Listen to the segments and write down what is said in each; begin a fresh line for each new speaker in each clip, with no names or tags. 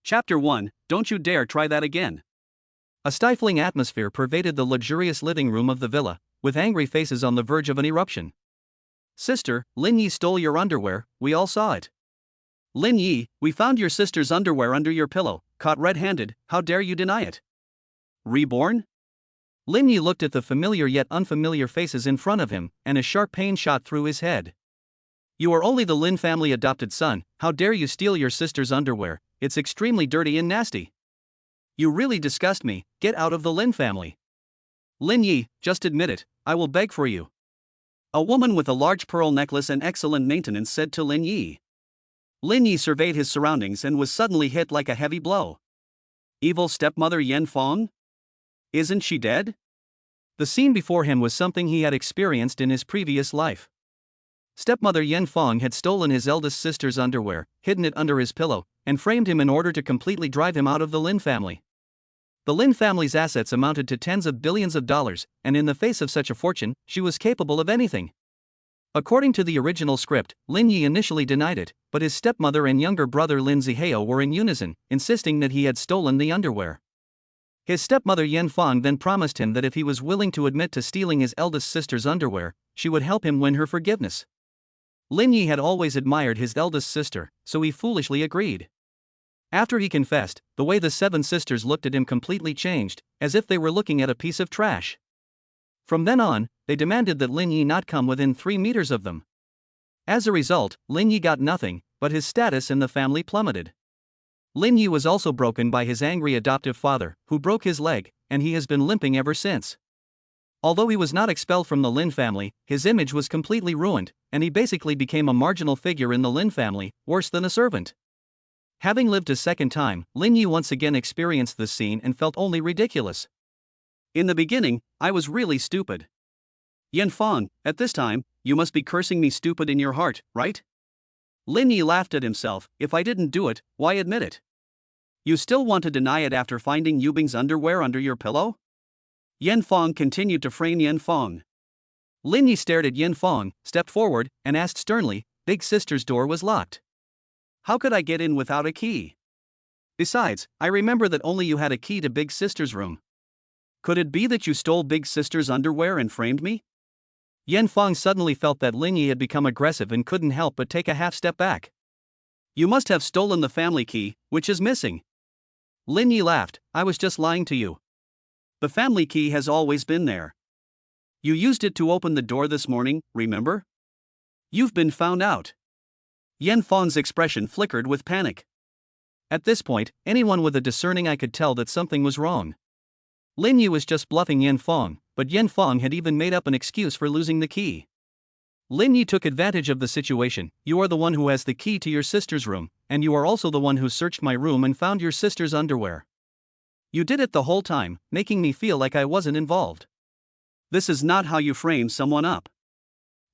Chapter 1, Don't You Dare Try That Again. A stifling atmosphere pervaded the luxurious living room of the villa, with angry faces on the verge of an eruption. Sister, Lin Yi stole your underwear, we all saw it. Lin Yi, we found your sister's underwear under your pillow, caught red-handed, how dare you deny it? Reborn? Lin Yi looked at the familiar yet unfamiliar faces in front of him, and a sharp pain shot through his head. You are only the Lin family adopted son, how dare you steal your sister's underwear, it's extremely dirty and nasty. You really disgust me, get out of the Lin family. Lin Yi, just admit it, I will beg for you. A woman with a large pearl necklace and excellent maintenance said to Lin Yi. Lin Yi surveyed his surroundings and was suddenly hit like a heavy blow. Evil stepmother Yan Fong? Isn't she dead? The scene before him was something he had experienced in his previous life. Stepmother Yan Fong had stolen his eldest sister's underwear, hidden it under his pillow, and framed him in order to completely drive him out of the Lin family. The Lin family's assets amounted to tens of billions of dollars, and in the face of such a fortune, she was capable of anything. According to the original script, Lin Yi initially denied it, but his stepmother and younger brother Lin Zihao were in unison, insisting that he had stolen the underwear. His stepmother Yan Fong then promised him that if he was willing to admit to stealing his eldest sister's underwear, she would help him win her forgiveness. Lin Yi had always admired his eldest sister, so he foolishly agreed. After he confessed, the way the seven sisters looked at him completely changed, as if they were looking at a piece of trash. From then on, they demanded that Lin Yi not come within 3 meters of them. As a result, Lin Yi got nothing, but his status in the family plummeted. Lin Yi was also broken by his angry adoptive father, who broke his leg, and he has been limping ever since. Although he was not expelled from the Lin family, his image was completely ruined, and he basically became a marginal figure in the Lin family, worse than a servant. Having lived a second time, Lin Yi once again experienced this scene and felt only ridiculous. In the beginning, I was really stupid. Yan Fong, at this time, you must be cursing me stupid in your heart, right? Lin Yi laughed at himself, if I didn't do it, why admit it? You still want to deny it after finding Yubing's underwear under your pillow? Yan Fong continued to frame Yan Fong. Lin Yi stared at Yan Fong, stepped forward, and asked sternly, Big Sister's door was locked. How could I get in without a key? Besides, I remember that only you had a key to Big Sister's room. Could it be that you stole Big Sister's underwear and framed me? Yan Fong suddenly felt that Lin Yi had become aggressive and couldn't help but take a half step back. You must have stolen the family key, which is missing. Lin Yi laughed, I was just lying to you. The family key has always been there. You used it to open the door this morning, remember? You've been found out. Yan Fong's expression flickered with panic. At this point, anyone with a discerning eye could tell that something was wrong. Lin Yi was just bluffing Yan Fong, but Yan Fong had even made up an excuse for losing the key. Lin Yi took advantage of the situation, you are the one who has the key to your sister's room, and you are also the one who searched my room and found your sister's underwear. You did it the whole time, making me feel like I wasn't involved. This is not how you frame someone up.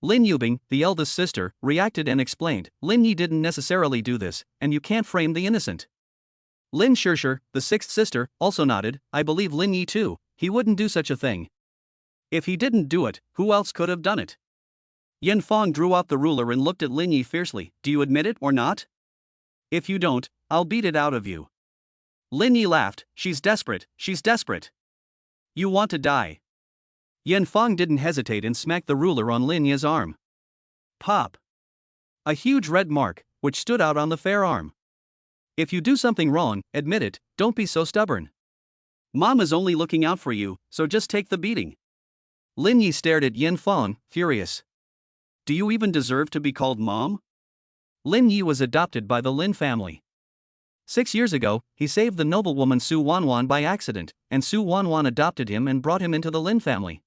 Lin Yubing, the eldest sister, reacted and explained, Lin Yi didn't necessarily do this, and you can't frame the innocent. Lin Shishir, the sixth sister, also nodded, I believe Lin Yi too, he wouldn't do such a thing. If he didn't do it, who else could have done it? Yan Fong drew out the ruler and looked at Lin Yi fiercely, do you admit it or not? If you don't, I'll beat it out of you. Lin Yi laughed, she's desperate, she's desperate. You want to die. Yan Fong didn't hesitate and smacked the ruler on Lin Yi's arm. Pop. A huge red mark, which stood out on the fair arm. If you do something wrong, admit it, don't be so stubborn. Mom is only looking out for you, so just take the beating. Lin Yi stared at Yan Fong, furious. Do you even deserve to be called mom? Lin Yi was adopted by the Lin family. 6 years ago, he saved the noblewoman Su Wanwan by accident, and Su Wanwan adopted him and brought him into the Lin family.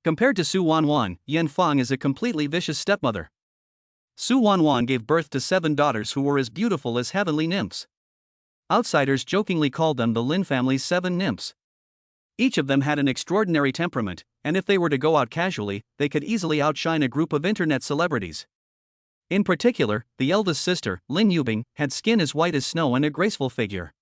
Compared to Su Wanwan, Yan Fong is a completely vicious stepmother. Su Wanwan gave birth to 7 daughters who were as beautiful as heavenly nymphs. Outsiders jokingly called them the Lin family's 7 nymphs. Each of them had an extraordinary temperament, and if they were to go out casually, they could easily outshine a group of internet celebrities. In particular, the eldest sister, Lin Yubing, had skin as white as snow and a graceful figure.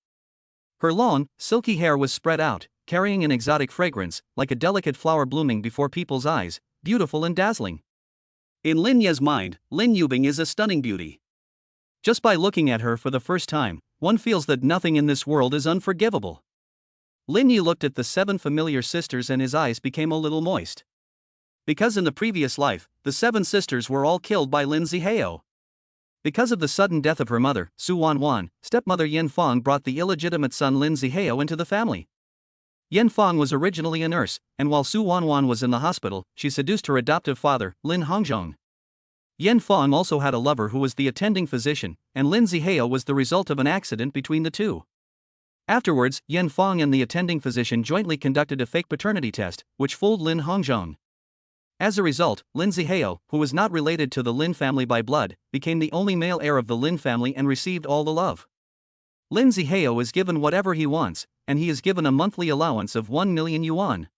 Her long, silky hair was spread out, carrying an exotic fragrance, like a delicate flower blooming before people's eyes, beautiful and dazzling. In Lin Ye's mind, Lin Yubing is a stunning beauty. Just by looking at her for the first time, one feels that nothing in this world is unforgivable. Lin Yi looked at the 7 familiar sisters and his eyes became a little moist. Because in the previous life, the 7 sisters were all killed by Lin Zihao. Because of the sudden death of her mother, Su Wanwan, stepmother Yen Fong brought the illegitimate son Lin Zihao into the family. Yen Fong was originally a nurse, and while Su Wanwan was in the hospital, she seduced her adoptive father, Lin Hongzhong. Yen Fong also had a lover who was the attending physician, and Lin Zihao was the result of an accident between the two. Afterwards, Yen Fong and the attending physician jointly conducted a fake paternity test, which fooled Lin Hongzhong. As a result, Lin Zihao, who was not related to the Lin family by blood, became the only male heir of the Lin family and received all the love. Lin Zihao is given whatever he wants, and he is given a monthly allowance of 1 million yuan.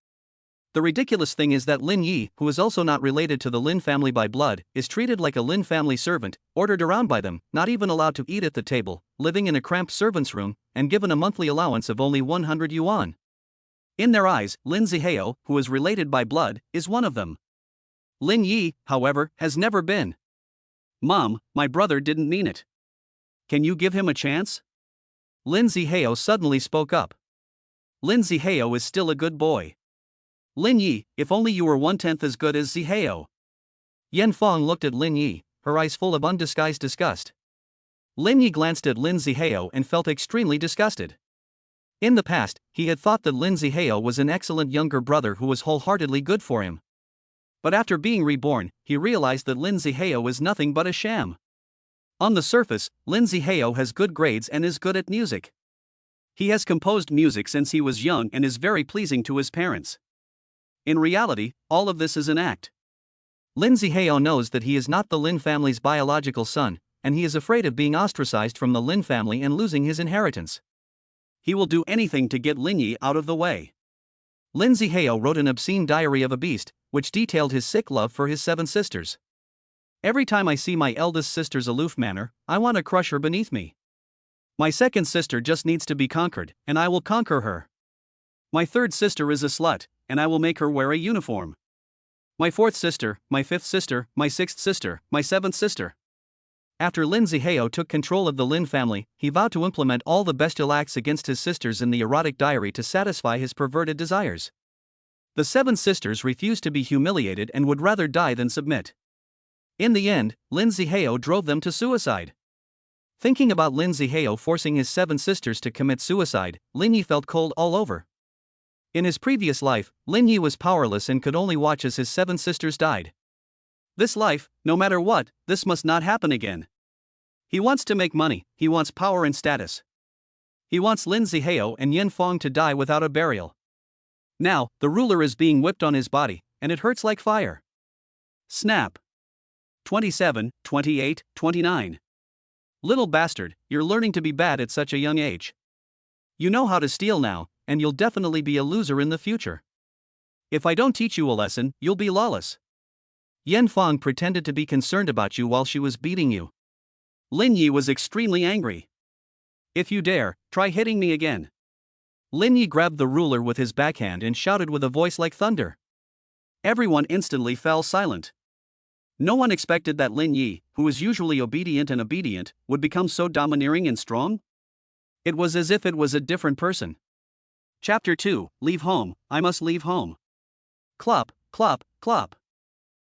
The ridiculous thing is that Lin Yi, who is also not related to the Lin family by blood, is treated like a Lin family servant, ordered around by them, not even allowed to eat at the table, living in a cramped servant's room, and given a monthly allowance of only 100 yuan. In their eyes, Lin Zihao, who is related by blood, is one of them. Lin Yi, however, has never been. Mom, my brother didn't mean it. Can you give him a chance? Lin Zihao suddenly spoke up. Lin Zihao is still a good boy. Lin Yi, if only you were 1/10 as good as Zihao. Yen Fong looked at Lin Yi, her eyes full of undisguised disgust. Lin Yi glanced at Lin Zihao and felt extremely disgusted. In the past, he had thought that Lin Zihao was an excellent younger brother who was wholeheartedly good for him. But after being reborn, he realized that Lin Zihao is nothing but a sham. On the surface, Lin Zihao has good grades and is good at music. He has composed music since he was young and is very pleasing to his parents. In reality, all of this is an act. Lin Zihao knows that he is not the Lin family's biological son, and he is afraid of being ostracized from the Lin family and losing his inheritance. He will do anything to get Lin Yi out of the way. Lin Zihao wrote an obscene diary of a beast, which detailed his sick love for his 7 sisters. Every time I see my eldest sister's aloof manner, I want to crush her beneath me. My second sister just needs to be conquered, and I will conquer her. My third sister is a slut, and I will make her wear a uniform. My fourth sister, my fifth sister, my sixth sister, my seventh sister. After Lin Zihao took control of the Lin family, he vowed to implement all the bestial acts against his sisters in the erotic diary to satisfy his perverted desires. The 7 sisters refused to be humiliated and would rather die than submit. In the end, Lin Zihao drove them to suicide. Thinking about Lin Zihao forcing his 7 sisters to commit suicide, Lin Yi felt cold all over. In his previous life, Lin Yi was powerless and could only watch as his 7 sisters died. This life, no matter what, this must not happen again. He wants to make money, he wants power and status. He wants Lin Zihao and Yen Fong to die without a burial. Now, the ruler is being whipped on his body, and it hurts like fire. Snap. 27, 28, 29. Little bastard, you're learning to be bad at such a young age. You know how to steal now, and you'll definitely be a loser in the future. If I don't teach you a lesson, you'll be lawless. Yen Fong pretended to be concerned about you while she was beating you. Lin Yi was extremely angry. If you dare, try hitting me again. Lin Yi grabbed the ruler with his backhand and shouted with a voice like thunder. Everyone instantly fell silent. No one expected that Lin Yi, who was usually obedient, would become so domineering and strong. It was as if it was a different person. Chapter 2, Leave Home, I Must Leave Home. Clop, clop, clop.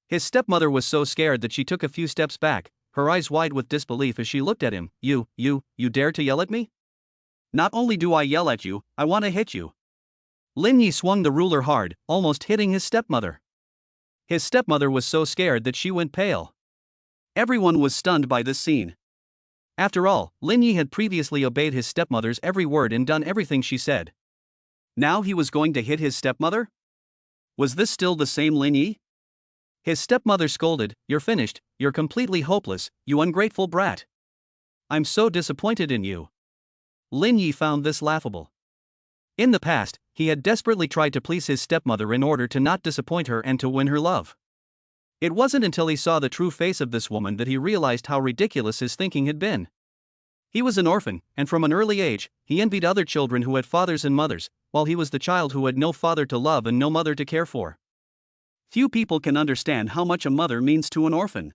His stepmother was so scared that she took a few steps back, her eyes wide with disbelief as she looked at him. You dare to yell at me? Not only do I yell at you, I want to hit you. Lin Yi swung the ruler hard, almost hitting his stepmother. His stepmother was so scared that she went pale. Everyone was stunned by this scene. After all, Lin Yi had previously obeyed his stepmother's every word and done everything she said. Now he was going to hit his stepmother? Was this still the same Lin Yi? His stepmother scolded, "You're finished, you're completely hopeless, you ungrateful brat. I'm so disappointed in you." Lin Yi found this laughable. In the past, he had desperately tried to please his stepmother in order to not disappoint her and to win her love. It wasn't until he saw the true face of this woman that he realized how ridiculous his thinking had been. He was an orphan, and from an early age, he envied other children who had fathers and mothers, while he was the child who had no father to love and no mother to care for. Few people can understand how much a mother means to an orphan.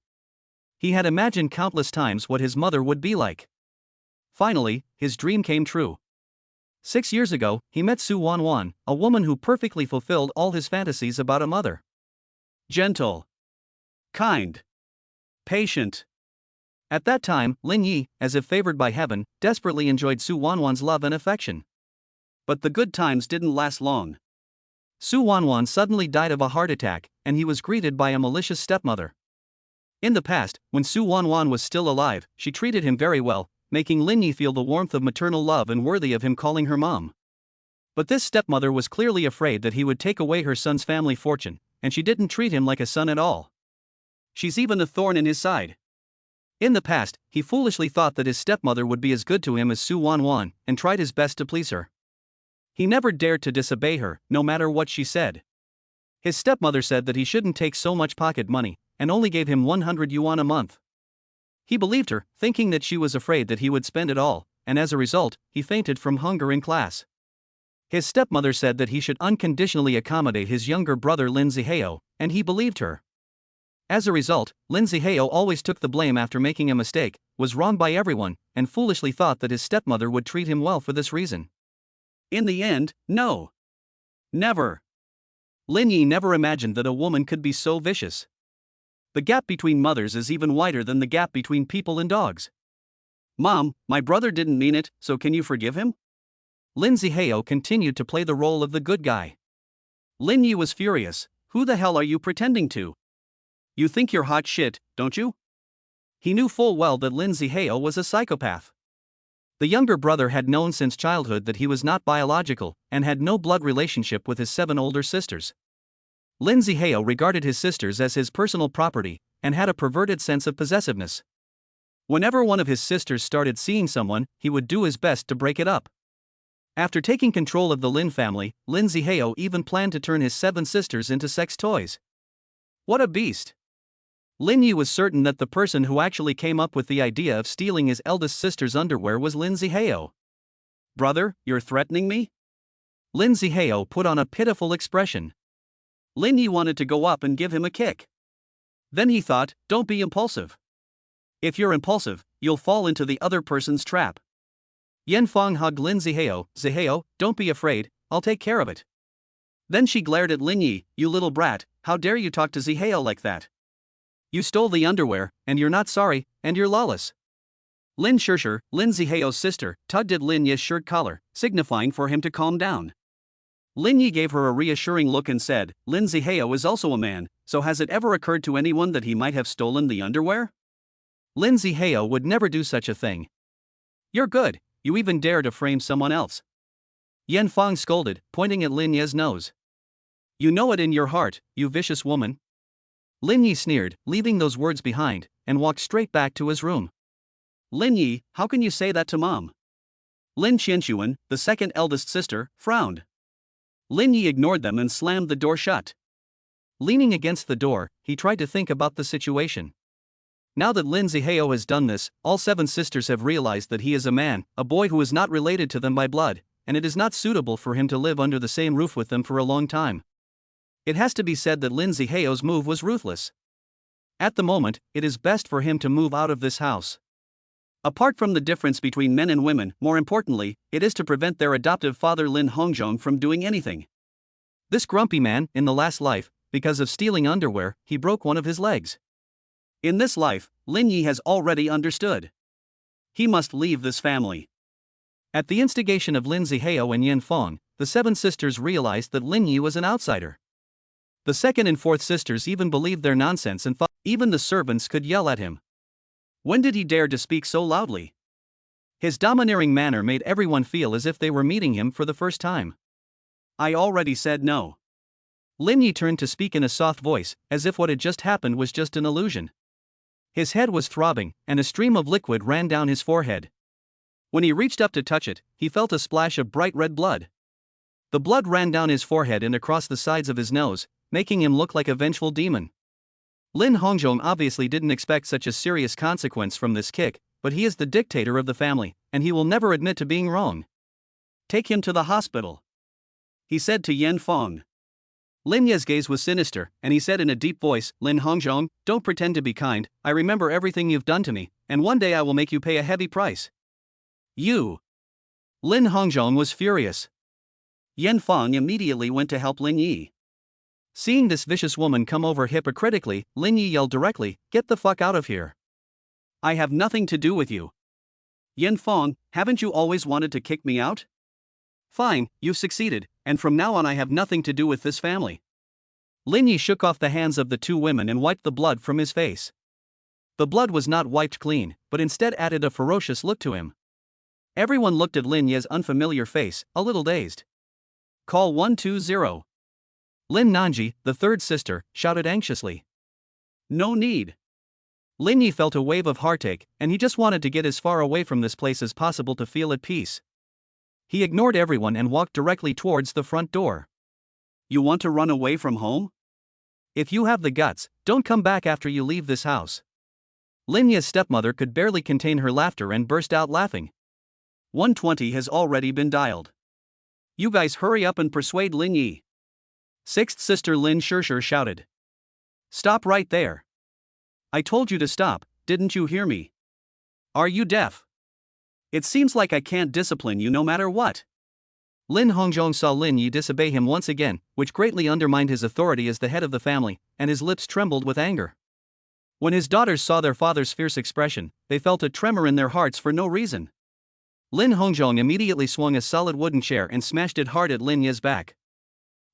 He had imagined countless times what his mother would be like. Finally, his dream came true. 6 years ago, he met Su Wanwan, a woman who perfectly fulfilled all his fantasies about a mother. Gentle, kind, patient. At that time, Lin Yi, as if favored by heaven, desperately enjoyed Su Wanwan's love and affection. But the good times didn't last long. Su Wanwan suddenly died of a heart attack, and he was greeted by a malicious stepmother. In the past, when Su Wanwan was still alive, she treated him very well, making Lin Yi feel the warmth of maternal love and worthy of him calling her mom. But this stepmother was clearly afraid that he would take away her son's family fortune, and she didn't treat him like a son at all. She's even a thorn in his side. In the past, he foolishly thought that his stepmother would be as good to him as Su Wanwan, and tried his best to please her. He never dared to disobey her, no matter what she said. His stepmother said that he shouldn't take so much pocket money, and only gave him 100 yuan a month. He believed her, thinking that she was afraid that he would spend it all, and as a result, he fainted from hunger in class. His stepmother said that he should unconditionally accommodate his younger brother Lin Zihao, and he believed her. As a result, Lin Zihao always took the blame after making a mistake, was wronged by everyone, and foolishly thought that his stepmother would treat him well for this reason. In the end, no. Never. Lin Yi never imagined that a woman could be so vicious. The gap between mothers is even wider than the gap between people and dogs. Mom, my brother didn't mean it, so can you forgive him? Lin Zihao continued to play the role of the good guy. Lin Yi was furious. Who the hell are you pretending to? You think you're hot shit, don't you? He knew full well that Lin Zihao was a psychopath. The younger brother had known since childhood that he was not biological, and had no blood relationship with his 7 older sisters. Lin Zihao regarded his sisters as his personal property, and had a perverted sense of possessiveness. Whenever one of his sisters started seeing someone, he would do his best to break it up. After taking control of the Lin family, Lin Zihao even planned to turn his 7 sisters into sex toys. What a beast! Lin Yi was certain that the person who actually came up with the idea of stealing his eldest sister's underwear was Lin Zihao. Brother, you're threatening me? Lin Zihao put on a pitiful expression. Lin Yi wanted to go up and give him a kick. Then he thought, don't be impulsive. If you're impulsive, you'll fall into the other person's trap. Yan Fong hugged Lin Zihao. Zihao, don't be afraid, I'll take care of it. Then she glared at Lin Yi. You little brat, how dare you talk to Zihao like that? You stole the underwear, and you're not sorry, and you're lawless. Lin Shishir, Lin Zihao's sister, tugged at Lin Yi's shirt collar, signifying for him to calm down. Lin Yi gave her a reassuring look and said, Lin Zihao is also a man, so has it ever occurred to anyone that he might have stolen the underwear? Lin Zihao would never do such a thing. You're good, you even dare to frame someone else. Yan Fong scolded, pointing at Lin Yi's nose. You know it in your heart, you vicious woman. Lin Yi sneered, leaving those words behind, and walked straight back to his room. Lin Yi, how can you say that to mom? Lin Qianxuan, the second eldest sister, frowned. Lin Yi ignored them and slammed the door shut. Leaning against the door, he tried to think about the situation. Now that Lin Zihao has done this, all 7 sisters have realized that he is a man, a boy who is not related to them by blood, and it is not suitable for him to live under the same roof with them for a long time. It has to be said that Lin Zihao's move was ruthless. At the moment, it is best for him to move out of this house. Apart from the difference between men and women, more importantly, it is to prevent their adoptive father Lin Hongzhong from doing anything. This grumpy man, in the last life, because of stealing underwear, he broke one of his legs. In this life, Lin Yi has already understood. He must leave this family. At the instigation of Lin Zihao and Yan Fong, the 7 sisters realized that Lin Yi was an outsider. The 2nd and 4th sisters even believed their nonsense and thought even the servants could yell at him. When did he dare to speak so loudly? His domineering manner made everyone feel as if they were meeting him for the first time. I already said no. Lin Yi turned to speak in a soft voice, as if what had just happened was just an illusion. His head was throbbing, and a stream of liquid ran down his forehead. When he reached up to touch it, he felt a splash of bright red blood. The blood ran down his forehead and across the sides of his nose, making him look like a vengeful demon. Lin Hongzhong obviously didn't expect such a serious consequence from this kick, but he is the dictator of the family, and he will never admit to being wrong. Take him to the hospital, he said to Yan Fong. Lin Ye's gaze was sinister, and he said in a deep voice, Lin Hongzhong, don't pretend to be kind, I remember everything you've done to me, and one day I will make you pay a heavy price. You! Lin Hongzhong was furious. Yan Feng immediately went to help Lin Yi. Seeing this vicious woman come over hypocritically, Lin Yi yelled directly, "Get the fuck out of here. I have nothing to do with you." Yan Feng, haven't you always wanted to kick me out? Fine, you've succeeded, and from now on I have nothing to do with this family. Lin Yi shook off the hands of the two women and wiped the blood from his face. The blood was not wiped clean, but instead added a ferocious look to him. Everyone looked at Lin Yi's unfamiliar face, a little dazed. Call 120. Lin Nanji, the third sister, shouted anxiously. No need. Lin Yi felt a wave of heartache, and he just wanted to get as far away from this place as possible to feel at peace. He ignored everyone and walked directly towards the front door. You want to run away from home? If you have the guts, don't come back after you leave this house. Lin Yi's stepmother could barely contain her laughter and burst out laughing. 120 has already been dialed. You guys hurry up and persuade Lin Yi. Sixth sister Lin Shishir shouted. Stop right there. I told you to stop, didn't you hear me? Are you deaf? It seems like I can't discipline you no matter what. Lin Hongzhong saw Lin Yi disobey him once again, which greatly undermined his authority as the head of the family, and his lips trembled with anger. When his daughters saw their father's fierce expression, they felt a tremor in their hearts for no reason. Lin Hongzhong immediately swung a solid wooden chair and smashed it hard at Lin Yi's back.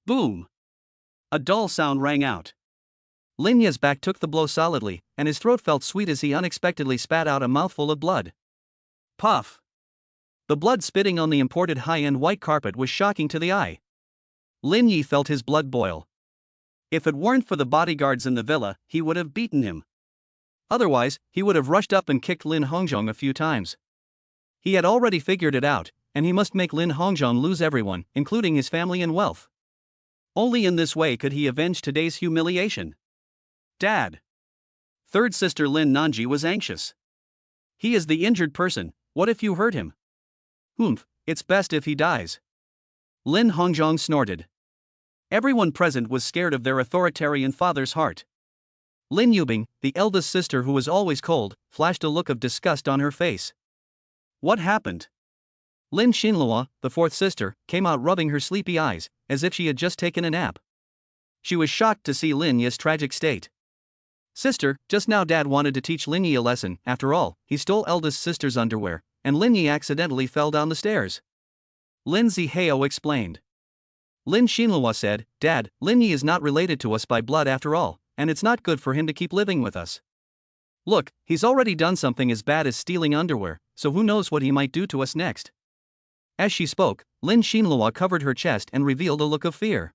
Boom! A dull sound rang out. Lin Yi's back took the blow solidly, and his throat felt sweet as he unexpectedly spat out a mouthful of blood. Puff! The blood spitting on the imported high-end white carpet was shocking to the eye. Lin Yi felt his blood boil. If it weren't for the bodyguards in the villa, he would have beaten him. Otherwise, he would have rushed up and kicked Lin Hongzhong a few times. He had already figured it out, and he must make Lin Hongzhong lose everyone, including his family and wealth. Only in this way could he avenge today's humiliation. Dad! Third sister Lin Nanji was anxious. He is the injured person, what if you hurt him? It's best if he dies. Lin Hongzhong snorted. Everyone present was scared of their authoritarian father's heart. Lin Yubing, the eldest sister who was always cold, flashed a look of disgust on her face. What happened? Lin Xinlua, the fourth sister, came out rubbing her sleepy eyes, as if she had just taken a nap. She was shocked to see Lin Yi's tragic state. Sister, just now Dad wanted to teach Lin Yi a lesson. After all, he stole eldest sister's underwear, and Lin Yi accidentally fell down the stairs. Lin Zihao explained. Lin Xinlua said, Dad, Lin Yi is not related to us by blood after all, and it's not good for him to keep living with us. Look, he's already done something as bad as stealing underwear, so who knows what he might do to us next. As she spoke, Lin Xinlua covered her chest and revealed a look of fear.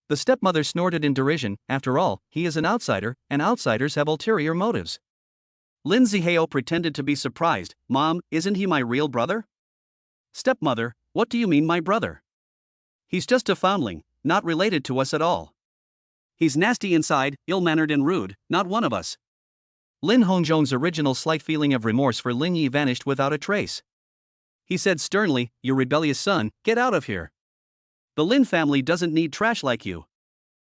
The stepmother snorted in derision. After all, he is an outsider, and outsiders have ulterior motives. Lin Zihao pretended to be surprised. Mom, isn't he my real brother? Stepmother, what do you mean my brother? He's just a foundling, not related to us at all. He's nasty inside, ill-mannered and rude, not one of us. Lin Hongzhong's original slight feeling of remorse for Lin Yi vanished without a trace. He said sternly, you rebellious son, get out of here. The Lin family doesn't need trash like you.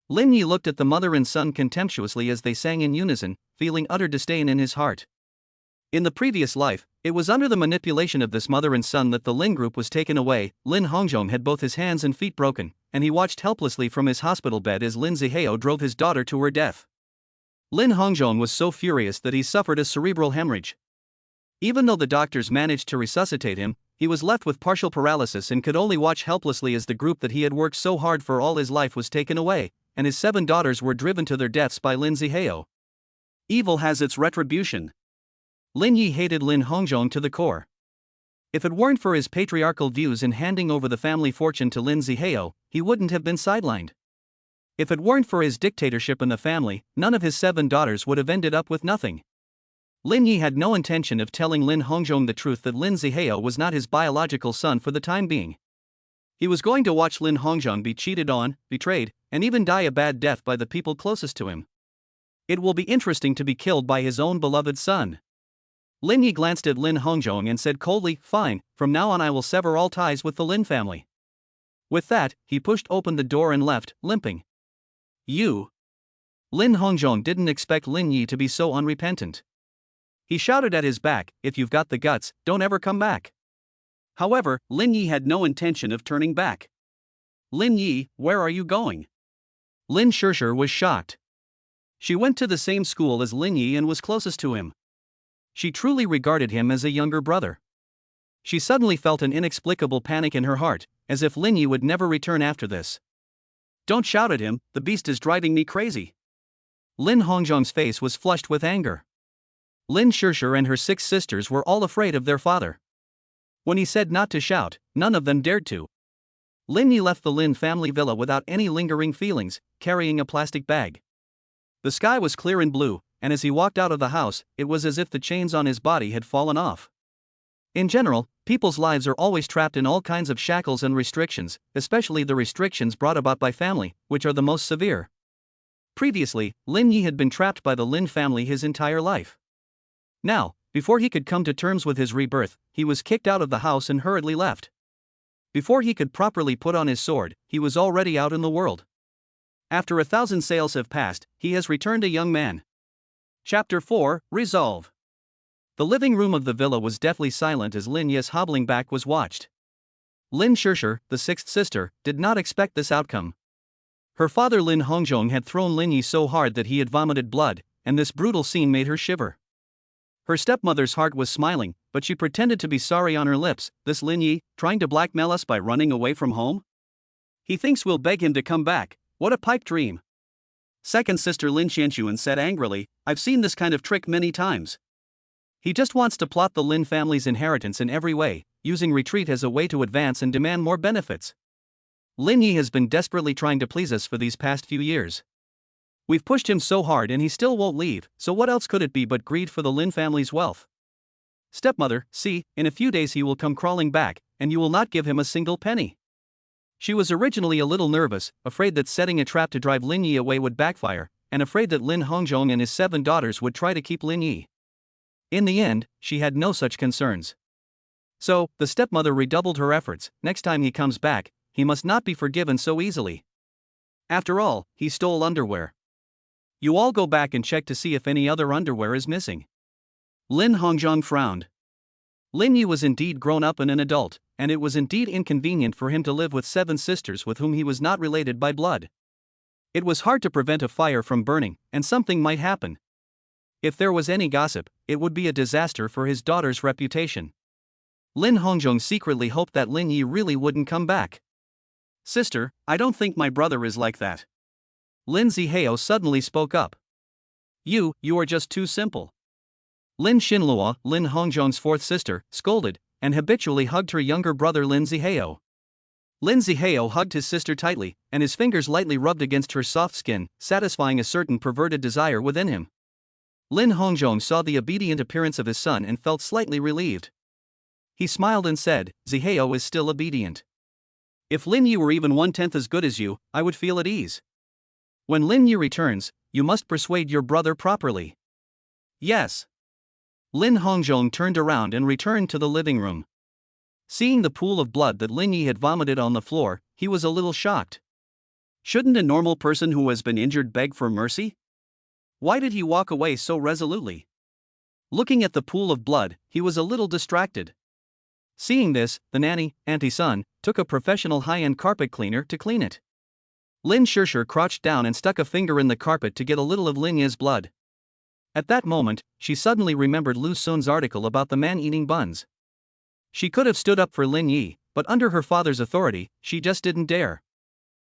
Lin Yi looked at the mother and son contemptuously as they sang in unison, feeling utter disdain in his heart. In the previous life, it was under the manipulation of this mother and son that the Lin group was taken away. Lin Hongzhong had both his hands and feet broken, and he watched helplessly from his hospital bed as Lin Zihao drove his daughter to her death. Lin Hongzhong was so furious that he suffered a cerebral hemorrhage. Even though the doctors managed to resuscitate him, he was left with partial paralysis and could only watch helplessly as the group that he had worked so hard for all his life was taken away, and his 7 daughters were driven to their deaths by Lin Zihao. Evil has its retribution. Lin Yi hated Lin Hongzhong to the core. If it weren't for his patriarchal views in handing over the family fortune to Lin Zihao, he wouldn't have been sidelined. If it weren't for his dictatorship in the family, none of his 7 daughters would have ended up with nothing. Lin Yi had no intention of telling Lin Hongzhong the truth that Lin Zihao was not his biological son for the time being. He was going to watch Lin Hongzhong be cheated on, betrayed, and even die a bad death by the people closest to him. It will be interesting to be killed by his own beloved son. Lin Yi glanced at Lin Hongzhong and said coldly, fine, from now on I will sever all ties with the Lin family. With that, he pushed open the door and left, limping. You! Lin Hongzhong didn't expect Lin Yi to be so unrepentant. He shouted at his back, if you've got the guts, don't ever come back. However, Lin Yi had no intention of turning back. Lin Yi, where are you going? Lin Shishir was shocked. She went to the same school as Lin Yi and was closest to him. She truly regarded him as a younger brother. She suddenly felt an inexplicable panic in her heart, as if Lin Yi would never return after this. Don't shout at him, the beast is driving me crazy. Lin Hongzhong's face was flushed with anger. Lin Shishir and her 6 sisters were all afraid of their father. When he said not to shout, none of them dared to. Lin Yi left the Lin family villa without any lingering feelings, carrying a plastic bag. The sky was clear and blue, and as he walked out of the house, it was as if the chains on his body had fallen off. In general, people's lives are always trapped in all kinds of shackles and restrictions, especially the restrictions brought about by family, which are the most severe. Previously, Lin Yi had been trapped by the Lin family his entire life. Now, before he could come to terms with his rebirth, he was kicked out of the house and hurriedly left. Before he could properly put on his sword, he was already out in the world. After 1,000 sails have passed, he has returned a young man. Chapter 4, Resolve. The living room of the villa was deathly silent as Lin Yi's hobbling back was watched. Lin Shishir, the 6th sister, did not expect this outcome. Her father Lin Hongzhong had thrown Lin Yi so hard that he had vomited blood, and this brutal scene made her shiver. Her stepmother's heart was smiling, but she pretended to be sorry on her lips. This Lin Yi, trying to blackmail us by running away from home? He thinks we'll beg him to come back. What a pipe dream. Second sister Lin Qianxuan said angrily, I've seen this kind of trick many times. He just wants to plot the Lin family's inheritance in every way, using retreat as a way to advance and demand more benefits. Lin Yi has been desperately trying to please us for these past few years. We've pushed him so hard and he still won't leave, so what else could it be but greed for the Lin family's wealth? Stepmother, see, in a few days he will come crawling back, and you will not give him a single penny. She was originally a little nervous, afraid that setting a trap to drive Lin Yi away would backfire, and afraid that Lin Hongzhong and his 7 daughters would try to keep Lin Yi. In the end, she had no such concerns. So, the stepmother redoubled her efforts. Next time he comes back, he must not be forgiven so easily. After all, he stole underwear. You all go back and check to see if any other underwear is missing. Lin Hongzhong frowned. Lin Yi was indeed grown up and an adult, and it was indeed inconvenient for him to live with 7 sisters with whom he was not related by blood. It was hard to prevent a fire from burning, and something might happen. If there was any gossip, it would be a disaster for his daughter's reputation. Lin Hongzhong secretly hoped that Lin Yi really wouldn't come back. Sister, I don't think my brother is like that. Lin Zihao suddenly spoke up. You are just too simple. Lin Xinluo, Lin Hongzhong's 4th sister, scolded, and habitually hugged her younger brother Lin Zihao. Lin Zihao hugged his sister tightly, and his fingers lightly rubbed against her soft skin, satisfying a certain perverted desire within him. Lin Hongzhong saw the obedient appearance of his son and felt slightly relieved. He smiled and said, Zihao is still obedient. If Lin Yi were even 1/10 as good as you, I would feel at ease. When Lin Yi returns, you must persuade your brother properly. Yes. Lin Hongzhong turned around and returned to the living room. Seeing the pool of blood that Lin Yi had vomited on the floor, he was a little shocked. Shouldn't a normal person who has been injured beg for mercy? Why did he walk away so resolutely? Looking at the pool of blood, he was a little distracted. Seeing this, the nanny, Auntie Sun, took a professional high-end carpet cleaner to clean it. Lin Shishir crouched down and stuck a finger in the carpet to get a little of Lin Yi's blood. At that moment, she suddenly remembered Lu Sun's article about the man eating buns. She could have stood up for Lin Yi, but under her father's authority, she just didn't dare.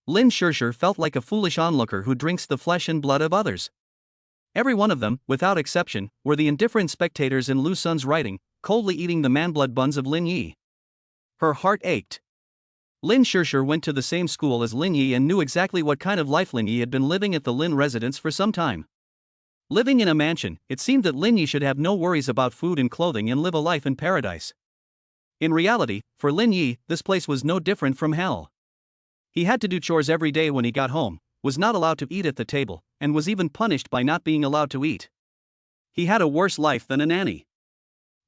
Lin Shishir felt like a foolish onlooker who drinks the flesh and blood of others. Every one of them, without exception, were the indifferent spectators in Lu Sun's writing, coldly eating the man-blood buns of Lin Yi. Her heart ached. Lin Shishir went to the same school as Lin Yi and knew exactly what kind of life Lin Yi had been living at the Lin residence for some time. Living in a mansion, it seemed that Lin Yi should have no worries about food and clothing and live a life in paradise. In reality, for Lin Yi, this place was no different from hell. He had to do chores every day when he got home, was not allowed to eat at the table, and was even punished by not being allowed to eat. He had a worse life than a nanny.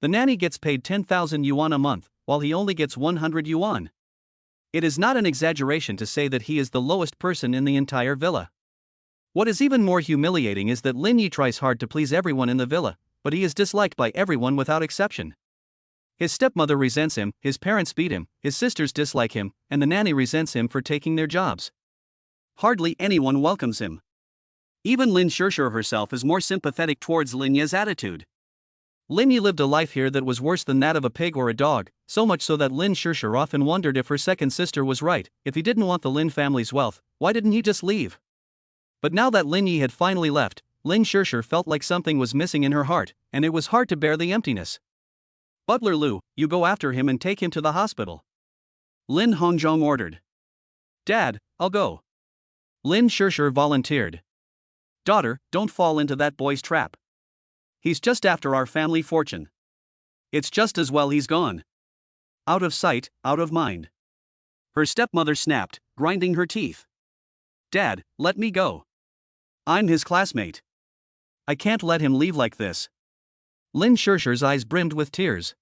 The nanny gets paid 10,000 yuan a month, while he only gets 100 yuan. It is not an exaggeration to say that he is the lowest person in the entire villa. What is even more humiliating is that Lin Yi tries hard to please everyone in the villa, but he is disliked by everyone without exception. His stepmother resents him, his parents beat him, his sisters dislike him, and the nanny resents him for taking their jobs. Hardly anyone welcomes him. Even Lin Shirshir herself is more sympathetic towards Lin Ye's attitude. Lin Ye lived a life here that was worse than that of a pig or a dog, so much so that Lin Shirshir often wondered if her second sister was right. If he didn't want the Lin family's wealth, why didn't he just leave? But now that Lin Yi had finally left, Lin Shirshir felt like something was missing in her heart, and it was hard to bear the emptiness. Butler Lu, you go after him and take him to the hospital. Lin Hongzhong ordered. Dad, I'll go. Lin Shirshir volunteered. Daughter, don't fall into that boy's trap. He's just after our family fortune. It's just as well he's gone. Out of sight, out of mind. Her stepmother snapped, grinding her teeth. Dad, let me go. I'm his classmate. I can't let him leave like this. Lin Shirshir's eyes brimmed with tears.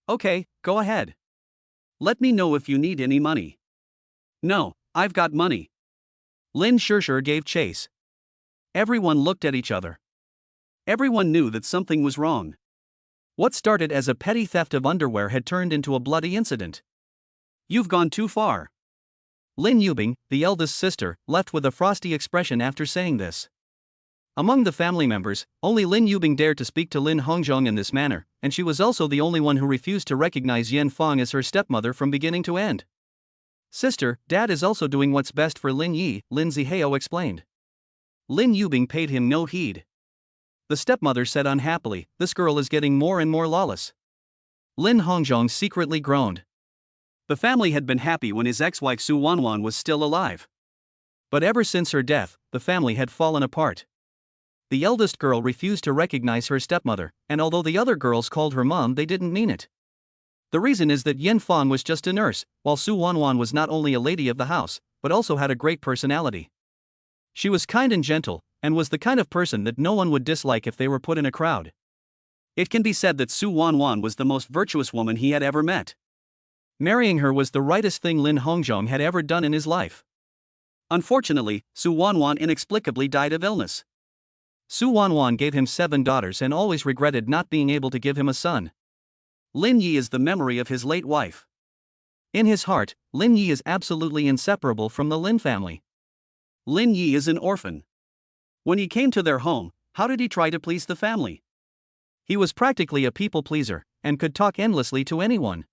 Okay, go ahead. Let me know if you need any money. No, I've got money. Lin Shirshir gave chase. Everyone looked at each other. Everyone knew that something was wrong. What started as a petty theft of underwear had turned into a bloody incident. You've gone too far. Lin Yubing, the eldest sister, left with a frosty expression after saying this. Among the family members, only Lin Yubing dared to speak to Lin Hongzhong in this manner, and she was also the only one who refused to recognize Yan Fang as her stepmother from beginning to end. Sister, Dad is also doing what's best for Lin Yi, Lin Zihao explained. Lin Yubing paid him no heed. The stepmother said unhappily, this girl is getting more and more lawless. Lin Hongzhong secretly groaned. The family had been happy when his ex-wife Su Wanwan was still alive. But ever since her death, the family had fallen apart. The eldest girl refused to recognize her stepmother, and although the other girls called her mom, they didn't mean it. The reason is that Yin Fang was just a nurse, while Su Wanwan was not only a lady of the house, but also had a great personality. She was kind and gentle, and was the kind of person that no one would dislike if they were put in a crowd. It can be said that Su Wanwan was the most virtuous woman he had ever met. Marrying her was the rightest thing Lin Hongzhong had ever done in his life. Unfortunately, Su Wanwan inexplicably died of illness. Su Wanwan gave him 7 daughters and always regretted not being able to give him a son. Lin Yi is the memory of his late wife. In his heart, Lin Yi is absolutely inseparable from the Lin family. Lin Yi is an orphan. When he came to their home, how did he try to please the family? He was practically a people pleaser, and could talk endlessly to anyone.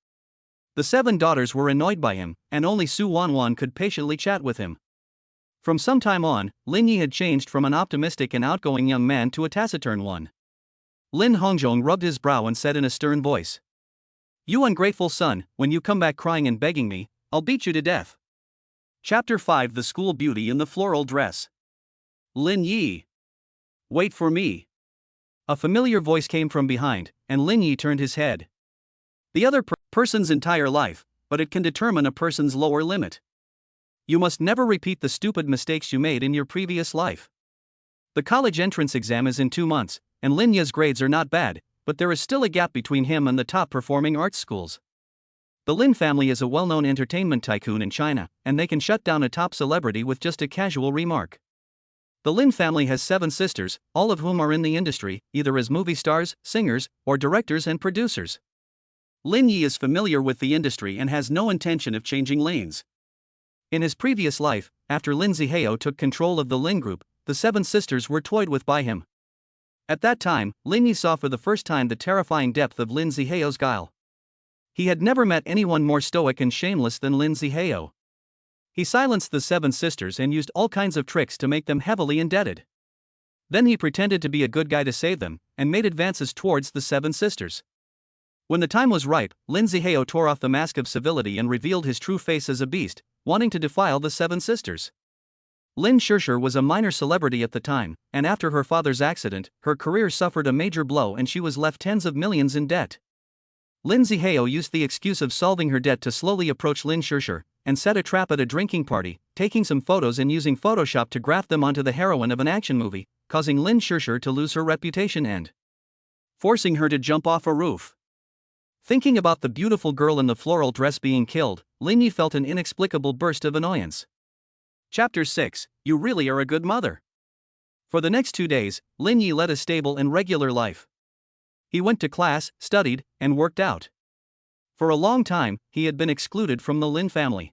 The 7 daughters were annoyed by him, and only Su Wanwan could patiently chat with him. From some time on, Lin Yi had changed from an optimistic and outgoing young man to a taciturn one. Lin Hongzhong rubbed his brow and said in a stern voice. You ungrateful son, when you come back crying and begging me, I'll beat you to death. Chapter 5 The School Beauty in the Floral Dress. Lin Yi. Wait for me. A familiar voice came from behind, and Lin Yi turned his head. The other person's entire life, but it can determine a person's lower limit. You must never repeat the stupid mistakes you made in your previous life. The college entrance exam is in 2 months, and Lin Yi's grades are not bad, but there is still a gap between him and the top-performing arts schools. The Lin family is a well-known entertainment tycoon in China, and they can shut down a top celebrity with just a casual remark. The Lin family has 7 sisters, all of whom are in the industry, either as movie stars, singers, or directors and producers. Lin Yi is familiar with the industry and has no intention of changing lanes. In his previous life, after Lin Zihao took control of the Lin group, the 7 sisters were toyed with by him. At that time, Lin Yi saw for the first time the terrifying depth of Lin Zihao's guile. He had never met anyone more stoic and shameless than Lin Zihao. He silenced the 7 sisters and used all kinds of tricks to make them heavily indebted. Then he pretended to be a good guy to save them, and made advances towards the 7 sisters. When the time was ripe, Lin Zihao tore off the mask of civility and revealed his true face as a beast, wanting to defile the 7 sisters. Lin Shirshir was a minor celebrity at the time, and after her father's accident, her career suffered a major blow and she was left tens of millions in debt. Lin Zihao used the excuse of solving her debt to slowly approach Lin Shirshir, and set a trap at a drinking party, taking some photos and using Photoshop to graft them onto the heroine of an action movie, causing Lin Shirshir to lose her reputation and forcing her to jump off a roof. Thinking about the beautiful girl in the floral dress being killed, Lin Yi felt an inexplicable burst of annoyance. Chapter 6 You Really Are a Good Mother. For the next 2 days, Lin Yi led a stable and regular life. He went to class, studied, and worked out. For a long time, he had been excluded from the Lin family.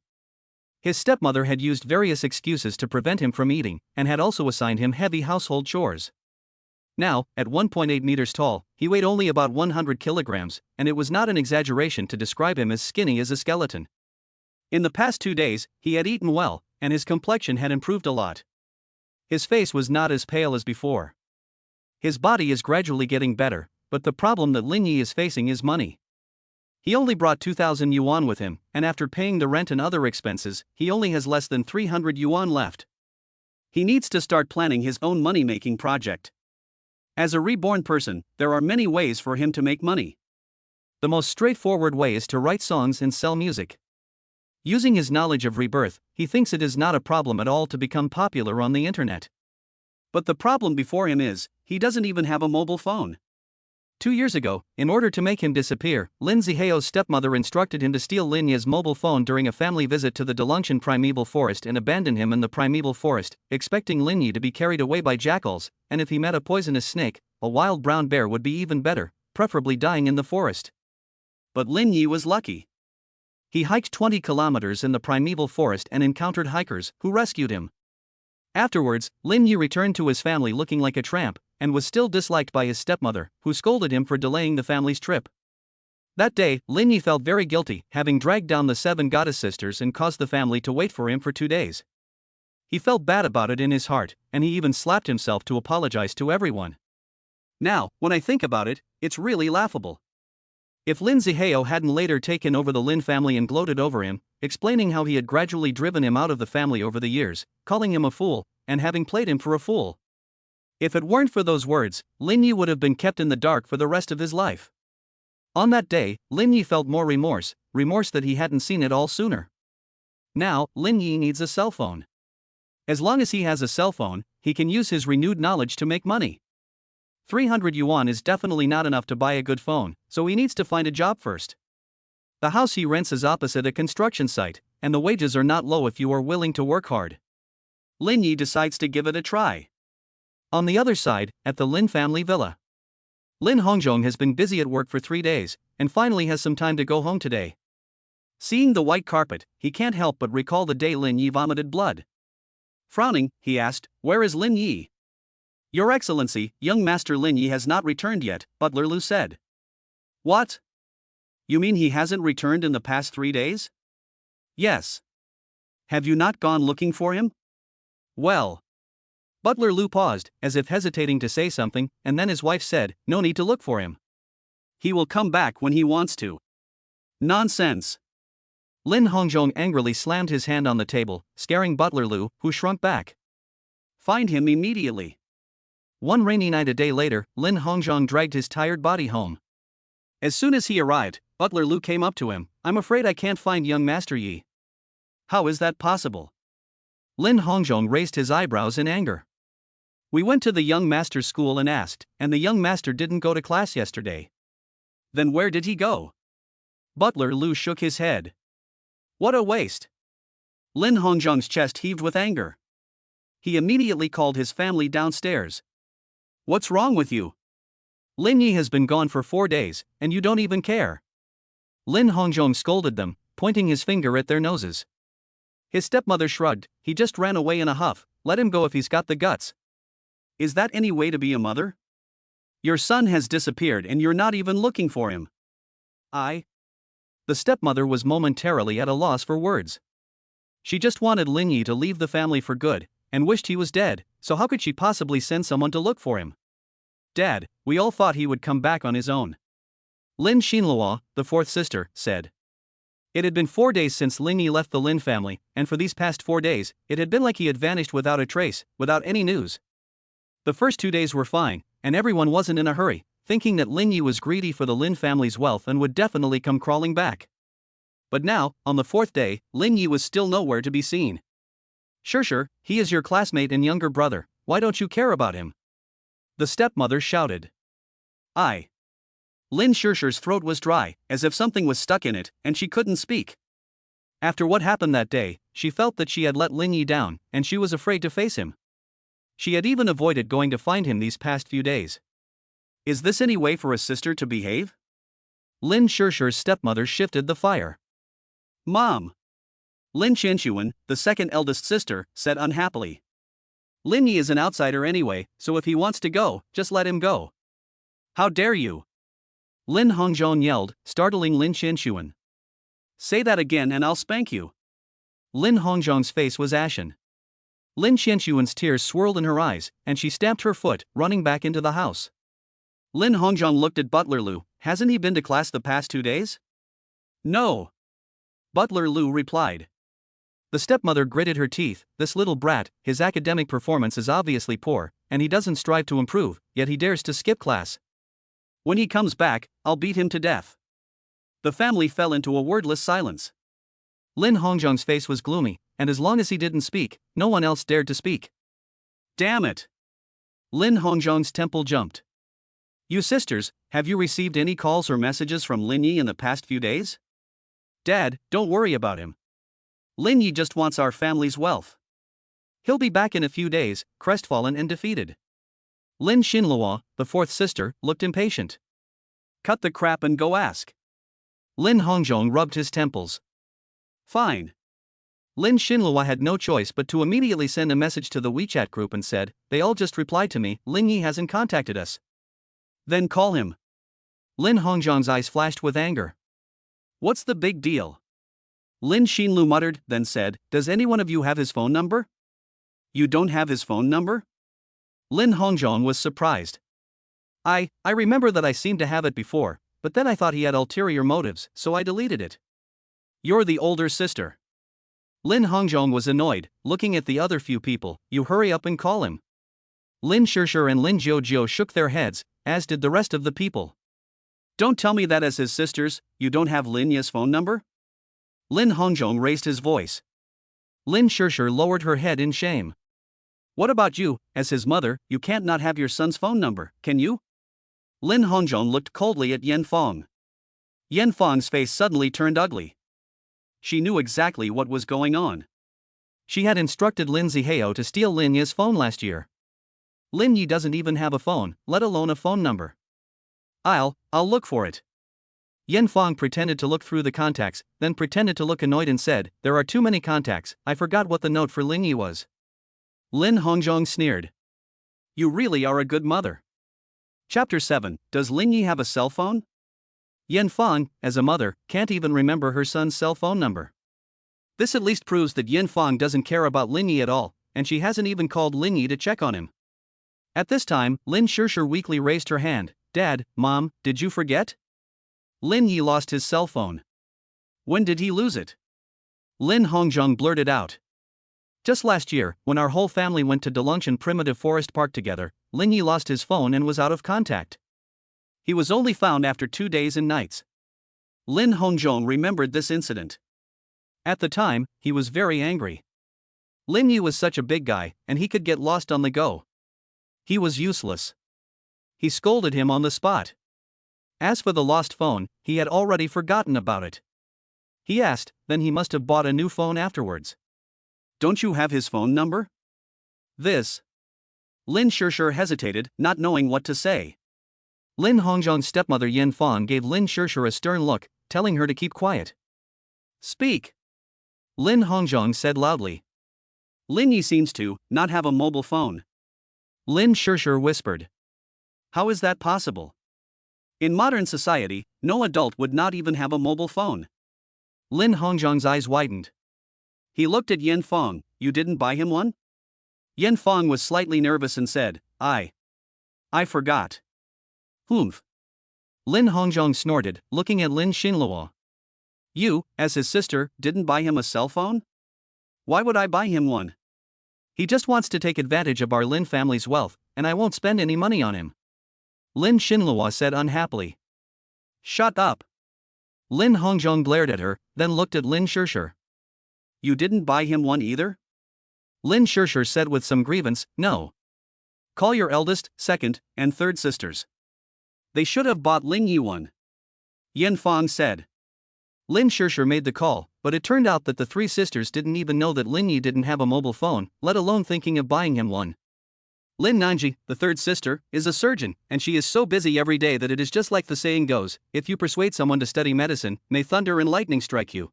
His stepmother had used various excuses to prevent him from eating, and had also assigned him heavy household chores. Now, at 1.8 meters tall, he weighed only about 100 kilograms, and it was not an exaggeration to describe him as skinny as a skeleton. In the past 2 days, he had eaten well, and his complexion had improved a lot. His face was not as pale as before. His body is gradually getting better, but the problem that Lin Yi is facing is money. He only brought 2,000 yuan with him, and after paying the rent and other expenses, he only has less than 300 yuan left. He needs to start planning his own money-making project. As a reborn person, there are many ways for him to make money. The most straightforward way is to write songs and sell music. Using his knowledge of rebirth, he thinks it is not a problem at all to become popular on the internet. But the problem before him is, he doesn't even have a mobile phone. 2 years ago, in order to make him disappear, Lin Ziheo's stepmother instructed him to steal Lin Yi's mobile phone during a family visit to the Delungshan primeval forest and abandon him in the primeval forest, expecting Lin Yi to be carried away by jackals, and if he met a poisonous snake, a wild brown bear would be even better, preferably dying in the forest. But Lin Yi was lucky. He hiked 20 kilometers in the primeval forest and encountered hikers, who rescued him. Afterwards, Lin Yi returned to his family looking like a tramp, and was still disliked by his stepmother, who scolded him for delaying the family's trip. That day, Lin Yi felt very guilty, having dragged down the 7 goddess sisters and caused the family to wait for him for 2 days. He felt bad about it in his heart, and he even slapped himself to apologize to everyone. Now, when I think about it, it's really laughable. If Lin Ziheo hadn't later taken over the Lin family and gloated over him, explaining how he had gradually driven him out of the family over the years, calling him a fool, and having played him for a fool. If it weren't for those words, Lin Yi would have been kept in the dark for the rest of his life. On that day, Lin Yi felt more remorse that he hadn't seen it all sooner. Now, Lin Yi needs a cell phone. As long as he has a cell phone, he can use his renewed knowledge to make money. 300 yuan is definitely not enough to buy a good phone, so he needs to find a job first. The house he rents is opposite a construction site, and the wages are not low if you are willing to work hard. Lin Yi decides to give it a try. On the other side, at the Lin family villa, Lin Hongzhong has been busy at work for 3 days, and finally has some time to go home today. Seeing the white carpet, he can't help but recall the day Lin Yi vomited blood. Frowning, he asked, "Where is Lin Yi?" "Your Excellency, young Master Lin Yi has not returned yet," Butler Lu said. "What? You mean he hasn't returned in the past 3 days?" "Yes." "Have you not gone looking for him?" "Well." Butler Lu paused, as if hesitating to say something, and then his wife said, "No need to look for him. He will come back when he wants to." "Nonsense." Lin Hongzhong angrily slammed his hand on the table, scaring Butler Lu, who shrunk back. "Find him immediately." One rainy night a day later, Lin Hongzhong dragged his tired body home. As soon as he arrived, Butler Lu came up to him. "I'm afraid I can't find young Master Yi." "How is that possible?" Lin Hongzhong raised his eyebrows in anger. "We went to the young master's school and asked, and the young master didn't go to class yesterday." "Then where did he go?" Butler Lu shook his head. "What a waste." Lin Hongzhong's chest heaved with anger. He immediately called his family downstairs. "What's wrong with you? Lin Yi has been gone for 4 days, and you don't even care." Lin Hongzhong scolded them, pointing his finger at their noses. His stepmother shrugged. "He just ran away in a huff, let him go if he's got the guts." "Is that any way to be a mother? Your son has disappeared and you're not even looking for him." The stepmother was momentarily at a loss for words. She just wanted Lin Yi to leave the family for good, and wished he was dead, so how could she possibly send someone to look for him? "Dad, we all thought he would come back on his own," Lin Xinluo, the 4th sister, said. It had been 4 days since Lin Yi left the Lin family, and for these past 4 days, it had been like he had vanished without a trace, without any news. The first 2 days were fine, and everyone wasn't in a hurry, thinking that Lin Yi was greedy for the Lin family's wealth and would definitely come crawling back. But now, on the 4th day, Lin Yi was still nowhere to be seen. Sure, he is your classmate and younger brother, why don't you care about him?" the stepmother shouted. Lin Shursher's throat was dry, as if something was stuck in it, and she couldn't speak. After what happened that day, she felt that she had let Lin Yi down, and she was afraid to face him. She had even avoided going to find him these past few days. Is this any way for a sister to behave? Lin Shishir's stepmother shifted the fire. Mom! Lin Qinshuan, the second eldest sister, said unhappily. Lin Yi is an outsider anyway, so if he wants to go, just let him go. How dare you? Lin Hongzhong yelled, startling Lin Qinshuan. Say that again and I'll spank you. Lin Hongzhong's face was ashen. Lin Qinshuan's tears swirled in her eyes, and she stamped her foot, running back into the house. Lin Hongzhong looked at Butler Lu. Hasn't he been to class the past 2 days? No. Butler Lu replied. The stepmother gritted her teeth. This little brat, his academic performance is obviously poor, and he doesn't strive to improve, yet he dares to skip class. When he comes back, I'll beat him to death. The family fell into a wordless silence. Lin Hongzhong's face was gloomy, and as long as he didn't speak, no one else dared to speak. Damn it! Lin Hongzhong's temple jumped. You sisters, have you received any calls or messages from Lin Yi in the past few days? Dad, don't worry about him. Lin Yi just wants our family's wealth. He'll be back in a few days, crestfallen and defeated. Lin Xinluo, the fourth sister, looked impatient. Cut the crap and go ask. Lin Hongzhong rubbed his temples. Fine. Lin Xinluo had no choice but to immediately send a message to the WeChat group and said, they all just replied to me, Lin Yi hasn't contacted us. Then call him. Lin Hongzhong's eyes flashed with anger. What's the big deal? Lin Xinlu muttered, then said, does any one of you have his phone number? You don't have his phone number? Lin Hongzhong was surprised. I remember that I seemed to have it before, but then I thought he had ulterior motives, so I deleted it. You're the older sister. Lin Hongzhong was annoyed, looking at the other few people. You hurry up and call him. Lin Shishir and Lin Jiujiu shook their heads, as did the rest of the people. Don't tell me that as his sisters, you don't have Lin Yi's phone number? Lin Hongzhong raised his voice. Lin Shishir lowered her head in shame. What about you, as his mother, you can't not have your son's phone number, can you? Lin Hongzhong looked coldly at Yan Fong. Yan Fong's face suddenly turned ugly. She knew exactly what was going on. She had instructed Lin Zihao to steal Lin Yi's phone last year. Lin Yi doesn't even have a phone, let alone a phone number. I'll look for it. Yan Fong pretended to look through the contacts, then pretended to look annoyed and said, there are too many contacts, I forgot what the note for Lin Yi was. Lin Hongzhong sneered. You really are a good mother. Chapter 7, Does Lin Yi have a cell phone? Yan Fong, as a mother, can't even remember her son's cell phone number. This at least proves that Yan Fong doesn't care about Lin Yi at all, and she hasn't even called Lin Yi to check on him. At this time, Lin Shishir weakly raised her hand. Dad, Mom, did you forget? Lin Yi lost his cell phone. When did he lose it? Lin Hongzhong blurted out. Just last year, when our whole family went to Delungshan Primitive Forest Park together, Lin Yi lost his phone and was out of contact. He was only found after 2 days and nights. Lin Hongzhong remembered this incident. At the time, he was very angry. Lin Yi was such a big guy, and he could get lost on the go. He was useless. He scolded him on the spot. As for the lost phone, he had already forgotten about it. He asked, then he must have bought a new phone afterwards. Don't you have his phone number? This. Lin Shishir hesitated, not knowing what to say. Lin Hongzhong's stepmother Yan Fong gave Lin Shishir a stern look, telling her to keep quiet. Speak. Lin Hongzhong said loudly. Lin Yi seems to not have a mobile phone. Lin Shishir whispered. How is that possible? In modern society, no adult would not even have a mobile phone. Lin Hongzhong's eyes widened. He looked at Yan Fong. You didn't buy him one? Yan Fong was slightly nervous and said, I forgot. Humph. Lin Hongzhong snorted, looking at Lin Xinluo. You, as his sister, didn't buy him a cell phone? Why would I buy him one? He just wants to take advantage of our Lin family's wealth, and I won't spend any money on him. Lin Xinluo said unhappily. Shut up. Lin Hongzhong glared at her, then looked at Lin Shishir. You didn't buy him one either? Lin Shishir said with some grievance, no. Call your eldest, second, and third sisters. They should have bought Lin Yi one. Yan Fong said. Lin Shishir made the call, but it turned out that the three sisters didn't even know that Lin Yi didn't have a mobile phone, let alone thinking of buying him one. Lin Nanji, the third sister, is a surgeon, and she is so busy every day that it is just like the saying goes, if you persuade someone to study medicine, may thunder and lightning strike you.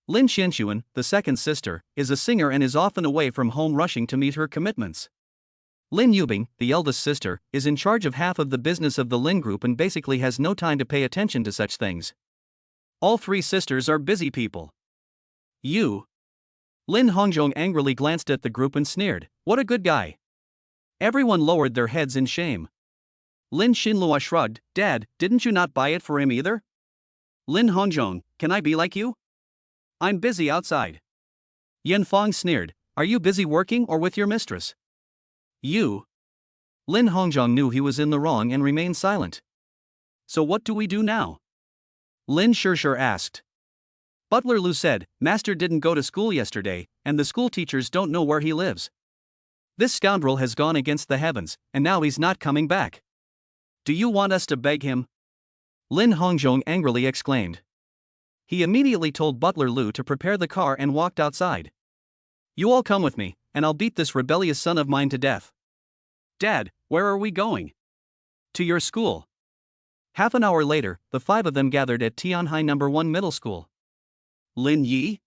Lin Xinshuan, the second sister, is a singer and is often away from home rushing to meet her commitments. Lin Yubing, the eldest sister, is in charge of half of the business of the Lin Group and basically has no time to pay attention to such things. All three sisters are busy people. You. Lin Hongzhong angrily glanced at the group and sneered, "What a good guy." Everyone lowered their heads in shame. Lin Xinlua shrugged, "Dad, didn't you not buy it for him either?" Lin Hongzhong, "Can I be like you? I'm busy outside." Yan Fong sneered, "Are you busy working or with your mistress?" You. Lin Hongzhong knew he was in the wrong and remained silent. "So what do we do now?" Lin Shishir asked. Butler Lu said, "Master didn't go to school yesterday, and the school teachers don't know where he lives. This scoundrel has gone against the heavens, and now he's not coming back. Do you want us to beg him?" Lin Hongzhong angrily exclaimed. He immediately told Butler Lu to prepare the car and walked outside. "You all come with me, and I'll beat this rebellious son of mine to death." "Dad, where are we going?" "To your school." Half an hour later, the five of them gathered at Tianhai No. 1 Middle School. "Lin Yi?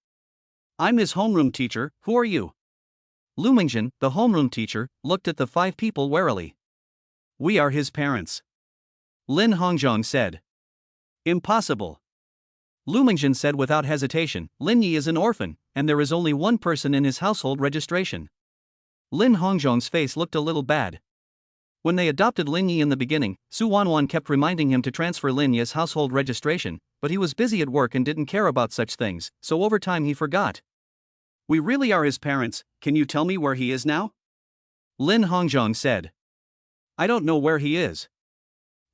I'm his homeroom teacher, who are you?" Lu Mingzhen, the homeroom teacher, looked at the five people warily. "We are his parents." Lin Hongzhong said. "Impossible." Lu Mingzhen said without hesitation, "Lin Yi is an orphan, and there is only one person in his household registration." Lin Hongzhong's face looked a little bad. When they adopted Lin Yi in the beginning, Su Wanwan kept reminding him to transfer Lin Yi's household registration, but he was busy at work and didn't care about such things, so over time he forgot. "We really are his parents, can you tell me where he is now?" Lin Hongzhong said. "I don't know where he is.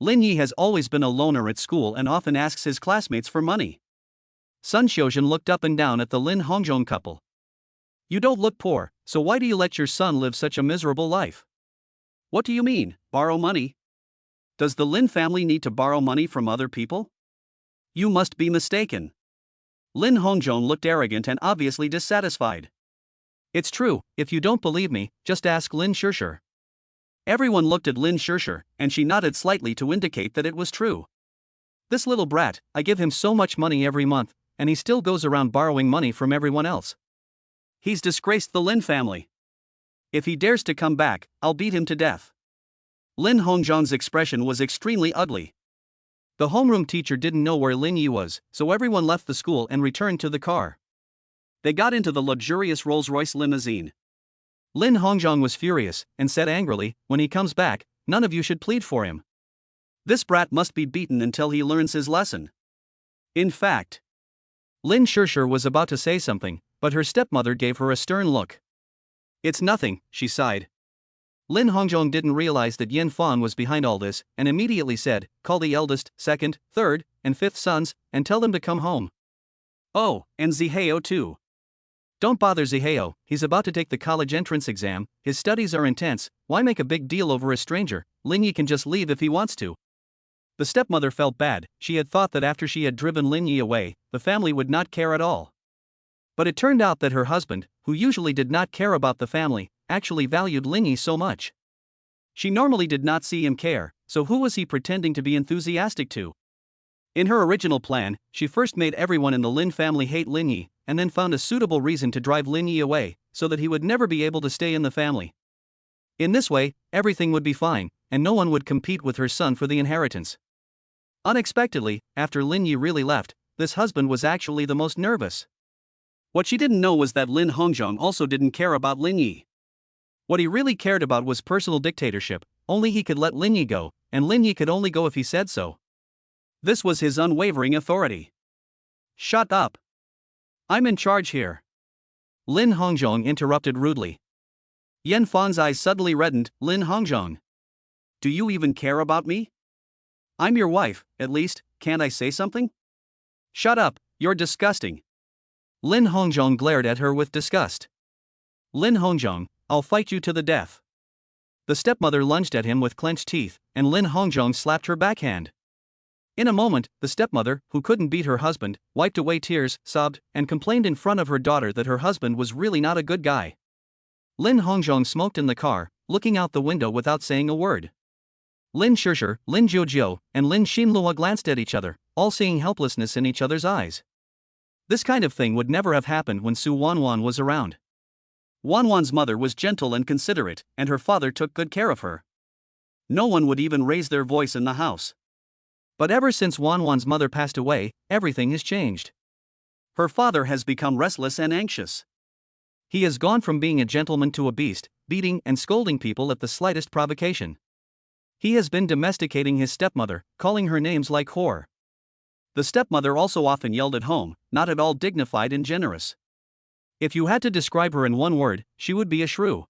Lin Yi has always been a loner at school and often asks his classmates for money." Sun Xiuzhen looked up and down at the Lin Hongzhong couple. "You don't look poor, so why do you let your son live such a miserable life?" "What do you mean, borrow money? Does the Lin family need to borrow money from other people? You must be mistaken." Lin Hongzhong looked arrogant and obviously dissatisfied. "It's true, if you don't believe me, just ask Lin Shishir." Everyone looked at Lin Shishir, and she nodded slightly to indicate that it was true. "This little brat, I give him so much money every month, and he still goes around borrowing money from everyone else. He's disgraced the Lin family. If he dares to come back, I'll beat him to death." Lin Hongzhong's expression was extremely ugly. The homeroom teacher didn't know where Lin Yi was, so everyone left the school and returned to the car. They got into the luxurious Rolls-Royce limousine. Lin Hongzhong was furious, and said angrily, "When he comes back, none of you should plead for him. This brat must be beaten until he learns his lesson." In fact, Lin Shishir was about to say something, but her stepmother gave her a stern look. "It's nothing," she sighed. Lin Hongzhong didn't realize that Yin Fan was behind all this, and immediately said, "Call the eldest, second, third, and fifth sons, and tell them to come home. Oh, and Zihao too. Don't bother Zihao, he's about to take the college entrance exam, his studies are intense, why make a big deal over a stranger, Lin Yi can just leave if he wants to." The stepmother felt bad, she had thought that after she had driven Lin Yi away, the family would not care at all. But it turned out that her husband, who usually did not care about the family, actually valued Lin Yi so much. She normally did not see him care, so who was he pretending to be enthusiastic to? In her original plan, she first made everyone in the Lin family hate Lin Yi, and then found a suitable reason to drive Lin Yi away, so that he would never be able to stay in the family. In this way, everything would be fine, and no one would compete with her son for the inheritance. Unexpectedly, after Lin Yi really left, this husband was actually the most nervous. What she didn't know was that Lin Hongzhong also didn't care about Lin Yi. What he really cared about was personal dictatorship, only he could let Lin Yi go, and Lin Yi could only go if he said so. This was his unwavering authority. "Shut up. I'm in charge here." Lin Hongzhong interrupted rudely. Yan Fan's eyes suddenly reddened. "Lin Hongzhong. Do you even care about me? I'm your wife, at least, can't I say something?" "Shut up, you're disgusting." Lin Hongzhong glared at her with disgust. "Lin Hongzhong, I'll fight you to the death." The stepmother lunged at him with clenched teeth, and Lin Hongzhong slapped her backhand. In a moment, the stepmother, who couldn't beat her husband, wiped away tears, sobbed, and complained in front of her daughter that her husband was really not a good guy. Lin Hongzhong smoked in the car, looking out the window without saying a word. Lin Shishir, Lin Jiujiu, and Lin Xinlua glanced at each other, all seeing helplessness in each other's eyes. This kind of thing would never have happened when Su Wanwan was around. Wanwan's mother was gentle and considerate, and her father took good care of her. No one would even raise their voice in the house. But ever since Wanwan's mother passed away, everything has changed. Her father has become restless and anxious. He has gone from being a gentleman to a beast, beating and scolding people at the slightest provocation. He has been domesticating his stepmother, calling her names like whore. The stepmother also often yelled at home, not at all dignified and generous. If you had to describe her in one word, she would be a shrew.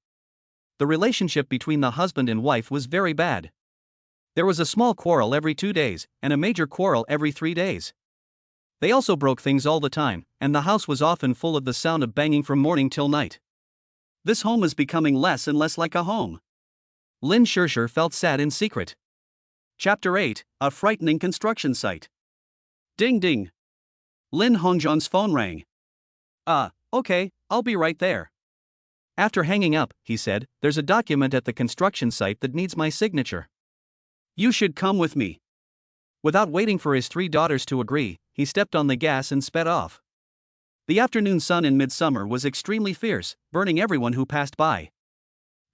The relationship between the husband and wife was very bad. There was a small quarrel every 2 days, and a major quarrel every 3 days. They also broke things all the time, and the house was often full of the sound of banging from morning till night. This home is becoming less and less like a home. Lin Shishir felt sad in secret. Chapter 8, A Frightening Construction Site. Ding ding. Lin Hongzhang's phone rang. Okay, I'll be right there. After hanging up, he said, there's a document at the construction site that needs my signature. You should come with me. Without waiting for his 3 daughters to agree, he stepped on the gas and sped off. The afternoon sun in midsummer was extremely fierce, burning everyone who passed by.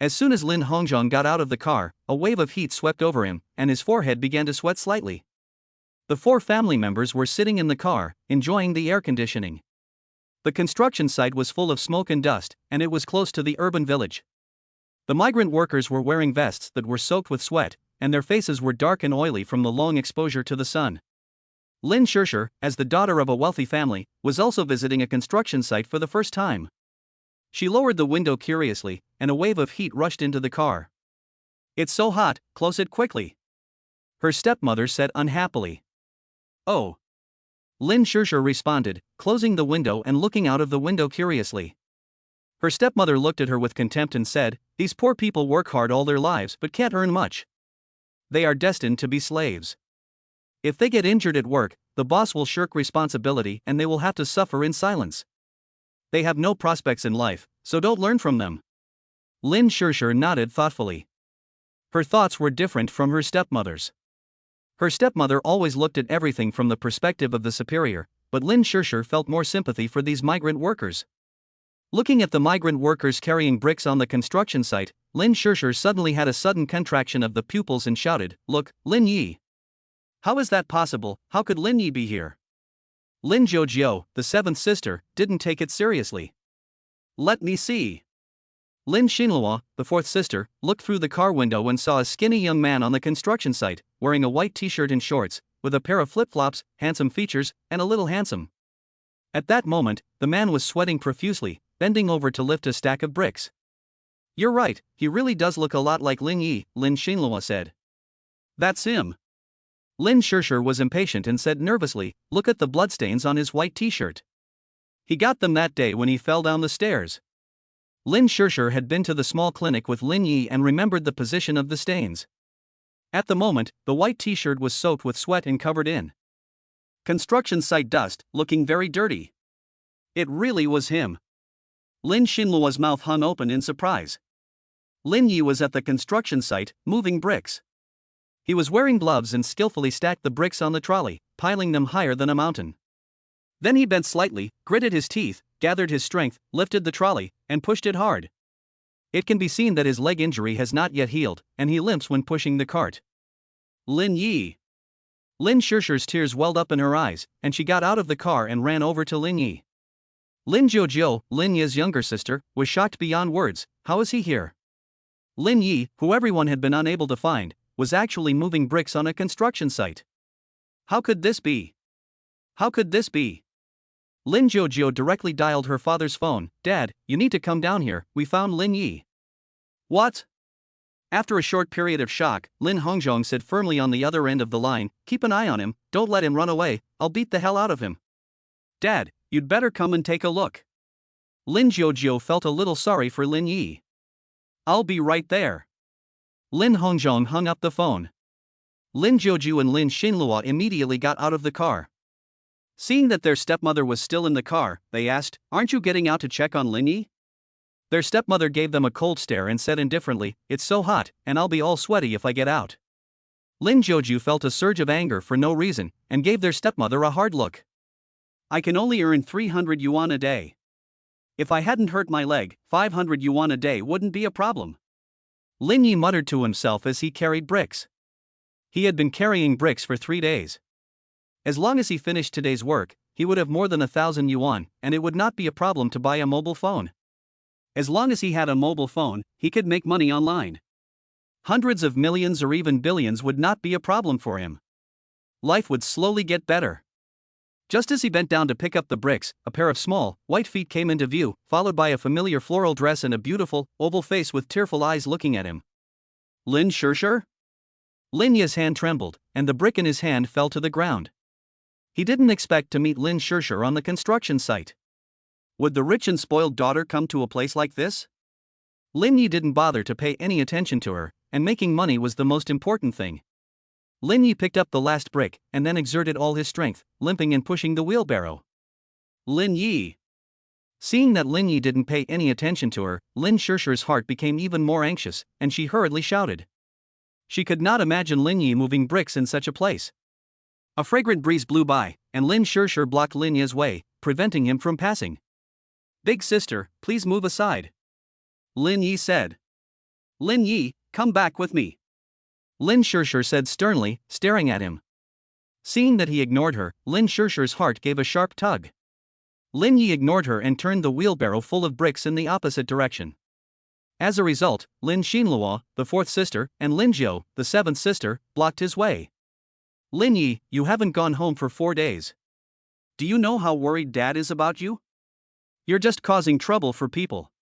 As soon as Lin Hongzhang got out of the car, a wave of heat swept over him, and his forehead began to sweat slightly. The 4 family members were sitting in the car, enjoying the air conditioning. The construction site was full of smoke and dust, and it was close to the urban village. The migrant workers were wearing vests that were soaked with sweat, and their faces were dark and oily from the long exposure to the sun. Lin Shishir, as the daughter of a wealthy family, was also visiting a construction site for the first time. She lowered the window curiously, and a wave of heat rushed into the car. It's so hot, close it quickly. Her stepmother said unhappily. Oh. Lin Shishir responded, closing the window and looking out of the window curiously. Her stepmother looked at her with contempt and said, these poor people work hard all their lives but can't earn much. They are destined to be slaves. If they get injured at work, the boss will shirk responsibility and they will have to suffer in silence. They have no prospects in life, so don't learn from them. Lin Shishir nodded thoughtfully. Her thoughts were different from her stepmother's. Her stepmother always looked at everything from the perspective of the superior, but Lin Shishir felt more sympathy for these migrant workers. Looking at the migrant workers carrying bricks on the construction site, Lin Shishir suddenly had a sudden contraction of the pupils and shouted, Look, Lin Yi! How is that possible? How could Lin Yi be here? Lin Jiujiu, the 7th sister, didn't take it seriously. Let me see. Lin Xinlua, the 4th sister, looked through the car window and saw a skinny young man on the construction site, wearing a white t-shirt and shorts, with a pair of flip-flops, handsome features, and a little handsome. At that moment, the man was sweating profusely, bending over to lift a stack of bricks. You're right, he really does look a lot like Lin Yi, Lin Xinlua said. That's him. Lin Shishir was impatient and said nervously, look at the bloodstains on his white t-shirt. He got them that day when he fell down the stairs. Lin Shishir had been to the small clinic with Lin Yi and remembered the position of the stains. At the moment, the white t-shirt was soaked with sweat and covered in construction site dust, looking very dirty. It really was him. Lin Xinlua's mouth hung open in surprise. Lin Yi was at the construction site, moving bricks. He was wearing gloves and skillfully stacked the bricks on the trolley, piling them higher than a mountain. Then he bent slightly, gritted his teeth, gathered his strength, lifted the trolley, and pushed it hard. It can be seen that his leg injury has not yet healed, and he limps when pushing the cart. Lin Yi. Lin Shishir's tears welled up in her eyes, and she got out of the car and ran over to Lin Yi. Lin Jiujiu, Lin Yi's younger sister, was shocked beyond words. How is he here? Lin Yi, who everyone had been unable to find, was actually moving bricks on a construction site. How could this be? How could this be? Lin Jiujiu directly dialed her father's phone. Dad, you need to come down here, we found Lin Yi. What? After a short period of shock, Lin Hongzhang said firmly on the other end of the line, keep an eye on him, don't let him run away, I'll beat the hell out of him. Dad, you'd better come and take a look. Lin Jiujiu felt a little sorry for Lin Yi. I'll be right there. Lin Hongzhang hung up the phone. Lin Jiujiu and Lin Xinlua immediately got out of the car. Seeing that their stepmother was still in the car, they asked, aren't you getting out to check on Lin Yi? Their stepmother gave them a cold stare and said indifferently, "It's so hot, and I'll be all sweaty if I get out." Lin Joju felt a surge of anger for no reason, and gave their stepmother a hard look. "I can only earn 300 yuan a day. If I hadn't hurt my leg, 500 yuan a day wouldn't be a problem." Lin Yi muttered to himself as he carried bricks. He had been carrying bricks for 3 days. As long as he finished today's work, he would have more than 1,000 yuan, and it would not be a problem to buy a mobile phone. As long as he had a mobile phone, he could make money online. Hundreds of millions or even billions would not be a problem for him. Life would slowly get better. Just as he bent down to pick up the bricks, a pair of small, white feet came into view, followed by a familiar floral dress and a beautiful, oval face with tearful eyes looking at him. "Lin Shishir?" Lin Yi's hand trembled, and the brick in his hand fell to the ground. He didn't expect to meet Lin Shishir on the construction site. Would the rich and spoiled daughter come to a place like this? Lin Yi didn't bother to pay any attention to her, and making money was the most important thing. Lin Yi picked up the last brick, and then exerted all his strength, limping and pushing the wheelbarrow. "Lin Yi!" Seeing that Lin Yi didn't pay any attention to her, Lin Shishir's heart became even more anxious, and she hurriedly shouted. She could not imagine Lin Yi moving bricks in such a place. A fragrant breeze blew by, and Lin Shishir blocked Lin Yi's way, preventing him from passing. "Big sister, please move aside," Lin Yi said. "Lin Yi, come back with me," Lin Shishir said sternly, staring at him. Seeing that he ignored her, Lin Shishir's heart gave a sharp tug. Lin Yi ignored her and turned the wheelbarrow full of bricks in the opposite direction. As a result, Lin Xinluo, the fourth sister, and Lin Jiu, the seventh sister, blocked his way. "Lin Yi, you haven't gone home for 4 days. Do you know how worried Dad is about you? You're just causing trouble for people,"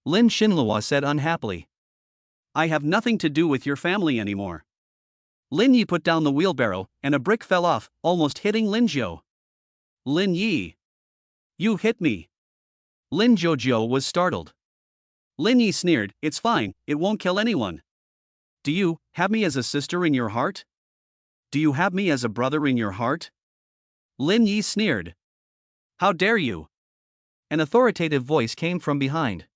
Lin Xinluo said unhappily. "I have nothing to do with your family anymore." Lin Yi put down the wheelbarrow, and a brick fell off, almost hitting Lin Jiu. "Lin Yi! You hit me!" Lin Jojo was startled. Lin Yi sneered, "It's fine, it won't kill anyone. Do you have me as a sister in your heart? Do you have me as a brother in your heart?" Lin Yi sneered. "How dare you!" An authoritative voice came from behind.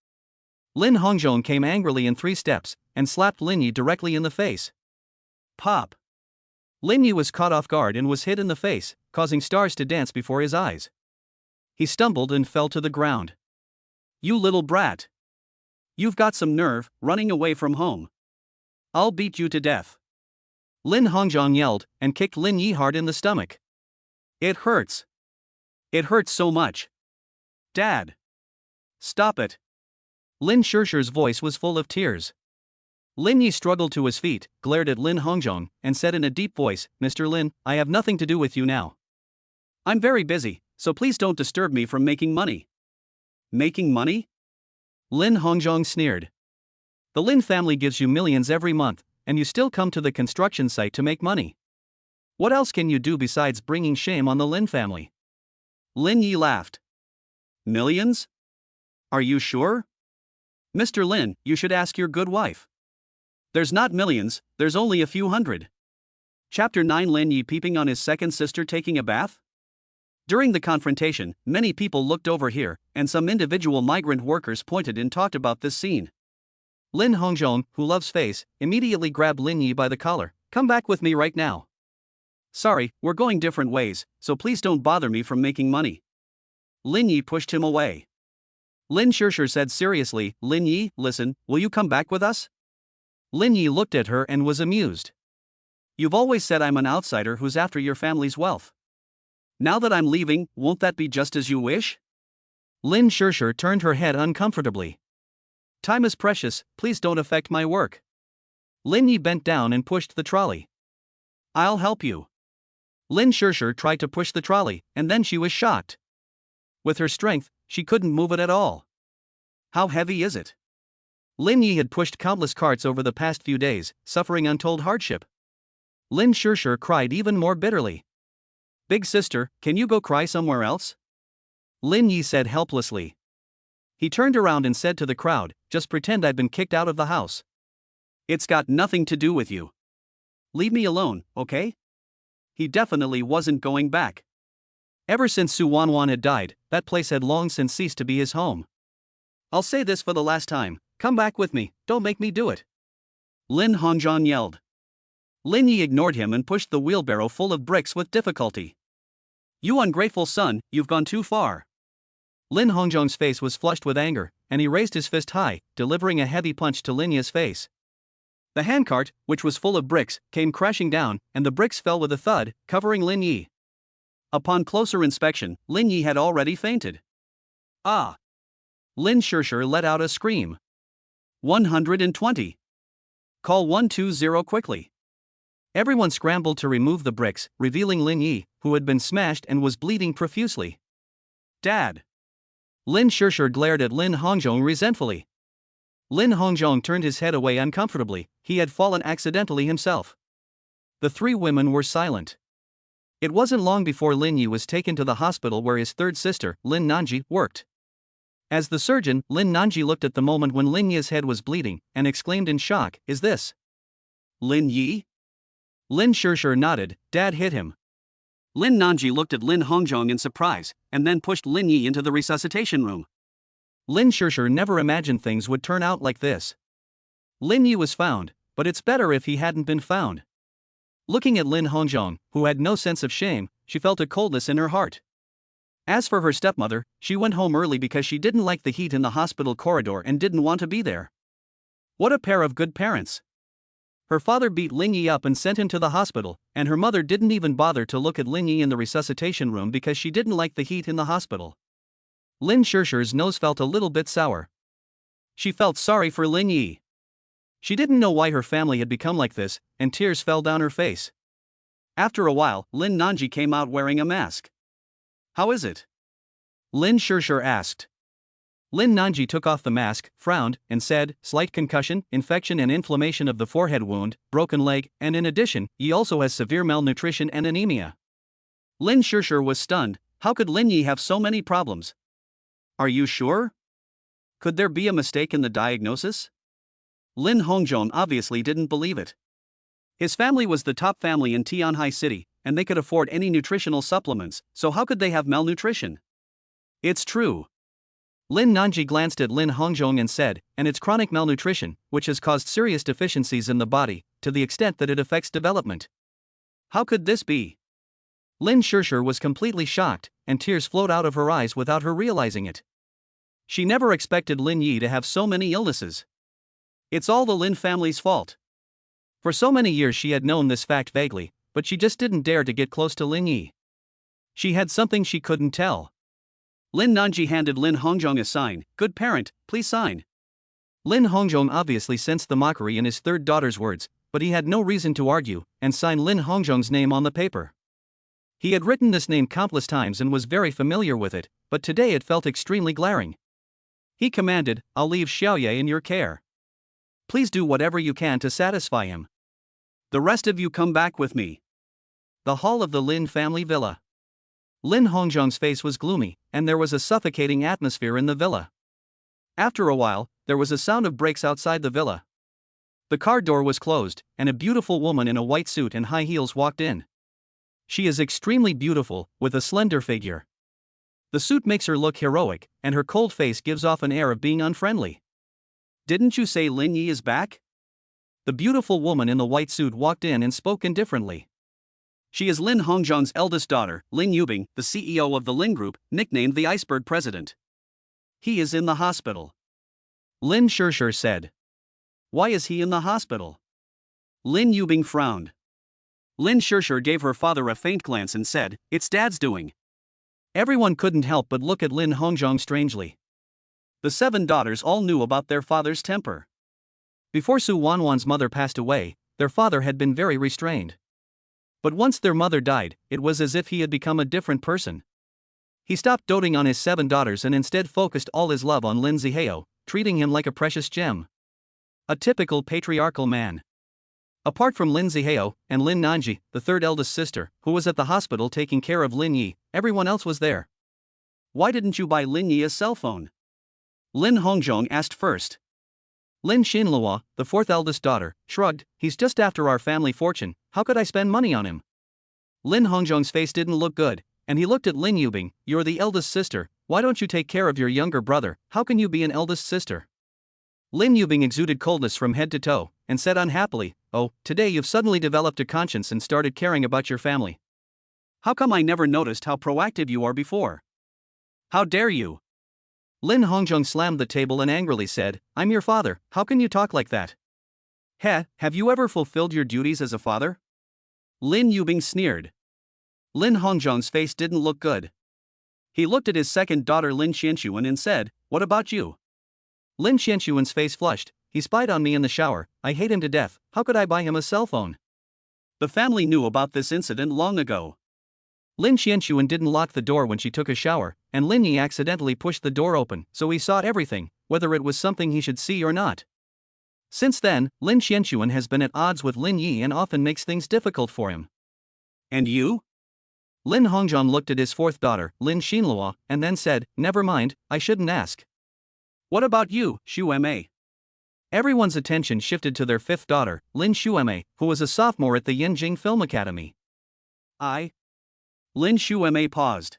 Lin Hongzhong came angrily in 3 steps, and slapped Lin Yi directly in the face. Pop! Lin Yi was caught off guard and was hit in the face, causing stars to dance before his eyes. He stumbled and fell to the ground. "You little brat! You've got some nerve, running away from home. I'll beat you to death." Lin Hongzhong yelled, and kicked Lin Yi hard in the stomach. "It hurts. It hurts so much. Dad! Stop it." Lin Shishir's voice was full of tears. Lin Yi struggled to his feet, glared at Lin Hongzhong, and said in a deep voice, "Mr. Lin, I have nothing to do with you now. I'm very busy, so please don't disturb me from making money." "Making money?" Lin Hongzhong sneered. "The Lin family gives you millions every month, and you still come to the construction site to make money. What else can you do besides bringing shame on the Lin family?" Lin Yi laughed. "Millions? Are you sure? Mr. Lin, you should ask your good wife. There's not millions, there's only a few hundred." Chapter 9. Lin Yi peeping on his second sister taking a bath? During the confrontation, many people looked over here, and some individual migrant workers pointed and talked about this scene. Lin Hongzhong, who loves face, immediately grabbed Lin Yi by the collar. "Come back with me right now. Sorry, we're going different ways, so please don't bother me from making money." Lin Yi pushed him away. Lin Shishir said seriously, "Lin Yi, listen, will you come back with us?" Lin Yi looked at her and was amused. "You've always said I'm an outsider who's after your family's wealth. Now that I'm leaving, won't that be just as you wish?" Lin Shishir turned her head uncomfortably. "Time is precious, please don't affect my work." Lin Yi bent down and pushed the trolley. "I'll help you." Lin Shishir tried to push the trolley, and then she was shocked. With her strength, she couldn't move it at all. "How heavy is it?" Lin Yi had pushed countless carts over the past few days, suffering untold hardship. Lin Shishir cried even more bitterly. "Big sister, can you go cry somewhere else?" Lin Yi said helplessly. He turned around and said to the crowd, "Just pretend I've been kicked out of the house. It's got nothing to do with you. Leave me alone, okay?" He definitely wasn't going back. Ever since Su Wanwan had died, that place had long since ceased to be his home. I'll say this for the last time, come back with me, don't make me do it. Lin Hongzhong yelled. Lin Yi ignored him and pushed the wheelbarrow full of bricks with difficulty. You ungrateful son, you've gone too far. Lin Hongzhong's face was flushed with anger, and he raised his fist high, delivering a heavy punch to Lin Yi's face. The handcart, which was full of bricks, came crashing down, and the bricks fell with a thud, covering Lin Yi. Upon closer inspection, Lin Yi had already fainted. Ah! Lin Shishir let out a scream. 120. Call 120 quickly. Everyone scrambled to remove the bricks, revealing Lin Yi, who had been smashed and was bleeding profusely. Dad! Lin Shishir glared at Lin Hongzhong resentfully. Lin Hongzhong turned his head away uncomfortably, he had fallen accidentally himself. The three women were silent. It wasn't long before Lin Yi was taken to the hospital where his third sister, Lin Nanji, worked. As the surgeon, Lin Nanji looked at the moment when Lin Yi's head was bleeding, and exclaimed in shock, "Is this Lin Yi?" Lin Shishir nodded, "Dad hit him." Lin Nanji looked at Lin Hongzhong in surprise, and then pushed Lin Yi into the resuscitation room. Lin Shishir never imagined things would turn out like this. Lin Yi was found, but it's better if he hadn't been found. Looking at Lin Hongzhong, who had no sense of shame, she felt a coldness in her heart. As for her stepmother, she went home early because she didn't like the heat in the hospital corridor and didn't want to be there. What a pair of good parents. Her father beat Lin Yi up and sent him to the hospital, and her mother didn't even bother to look at Lin Yi in the resuscitation room because she didn't like the heat in the hospital. Lin Shishir's nose felt a little bit sour. She felt sorry for Lin Yi. She didn't know why her family had become like this, and tears fell down her face. After a while, Lin Nanji came out wearing a mask. How is it? Lin Shishir asked. Lin Nanji took off the mask, frowned, and said, slight concussion, infection and inflammation of the forehead wound, broken leg, and in addition, he also has severe malnutrition and anemia. Lin Shishir was stunned. How could Lin Yi have so many problems? Are you sure? Could there be a mistake in the diagnosis? Lin Hongzhong obviously didn't believe it. His family was the top family in Tianhai City, and they could afford any nutritional supplements, so how could they have malnutrition? It's true. Lin Nanji glanced at Lin Hongzhong and said, and it's chronic malnutrition, which has caused serious deficiencies in the body, to the extent that it affects development. How could this be? Lin Shishir was completely shocked, and tears flowed out of her eyes without her realizing it. She never expected Lin Yi to have so many illnesses. It's all the Lin family's fault. For so many years she had known this fact vaguely, but she just didn't dare to get close to Lin Yi. She had something she couldn't tell. Lin Nanji handed Lin Hongzhong a sign, good parent, please sign. Lin Hongzhong obviously sensed the mockery in his third daughter's words, but he had no reason to argue, and signed Lin Hongzhong's name on the paper. He had written this name countless times and was very familiar with it, but today it felt extremely glaring. He commanded, I'll leave Xiaoye in your care. Please do whatever you can to satisfy him. The rest of you come back with me. The hall of the Lin family villa. Lin Hongzhong's face was gloomy, and there was a suffocating atmosphere in the villa. After a while, there was a sound of brakes outside the villa. The car door was closed, and a beautiful woman in a white suit and high heels walked in. She is extremely beautiful, with a slender figure. The suit makes her look heroic, and her cold face gives off an air of being unfriendly. Didn't you say Lin Yi is back? The beautiful woman in the white suit walked in and spoke indifferently. She is Lin Hongzhong's eldest daughter, Lin Yubing, the CEO of the Lin Group, nicknamed the Iceberg President. He is in the hospital. Lin Shishir said. Why is he in the hospital? Lin Yubing frowned. Lin Shishir gave her father a faint glance and said, it's Dad's doing. Everyone couldn't help but look at Lin Hongzhong strangely. The 7 daughters all knew about their father's temper. Before Su Wanwan's mother passed away, their father had been very restrained. But once their mother died, it was as if he had become a different person. He stopped doting on his 7 daughters and instead focused all his love on Lin Zihao, treating him like a precious gem. A typical patriarchal man. Apart from Lin Zihao and Lin Nanji, the third eldest sister, who was at the hospital taking care of Lin Yi, everyone else was there. Why didn't you buy Lin Yi a cell phone? Lin Hongzhong asked first. Lin Xinlua, the 4th eldest daughter, shrugged, he's just after our family fortune, how could I spend money on him? Lin Hongzhong's face didn't look good, And he looked at Lin Yubing. You're the eldest sister, why don't you take care of your younger brother? How can you be an eldest sister? Lin Yubing exuded coldness from head to toe, and said unhappily, oh, today you've suddenly developed a conscience and started caring about your family. How come I never noticed how proactive you are before? How dare you? Lin Hongzhong slammed the table and angrily said, I'm your father, how can you talk like that? Heh, have you ever fulfilled your duties as a father? Lin Yubing sneered. Lin Hongzhong's face didn't look good. He looked at his second daughter Lin Xianxuan and said, what about you? Lin Xianxuan's face flushed. He spied on me in the shower, I hate him to death, how could I buy him a cell phone? The family knew about this incident long ago. Lin Xianxuan didn't lock the door when she took a shower, and Lin Yi accidentally pushed the door open, so he saw everything, whether it was something he should see or not. Since then, Lin Xianxuan has been at odds with Lin Yi and often makes things difficult for him. And you? Lin Hongzhong looked at his fourth daughter, Lin Xinluo, and then said, never mind, I shouldn't ask. What about you, Xu-mei? Everyone's attention shifted to their fifth daughter, Lin Xu-mei, who was a sophomore at the Yanjing Film Academy. Lin Xu-mei paused.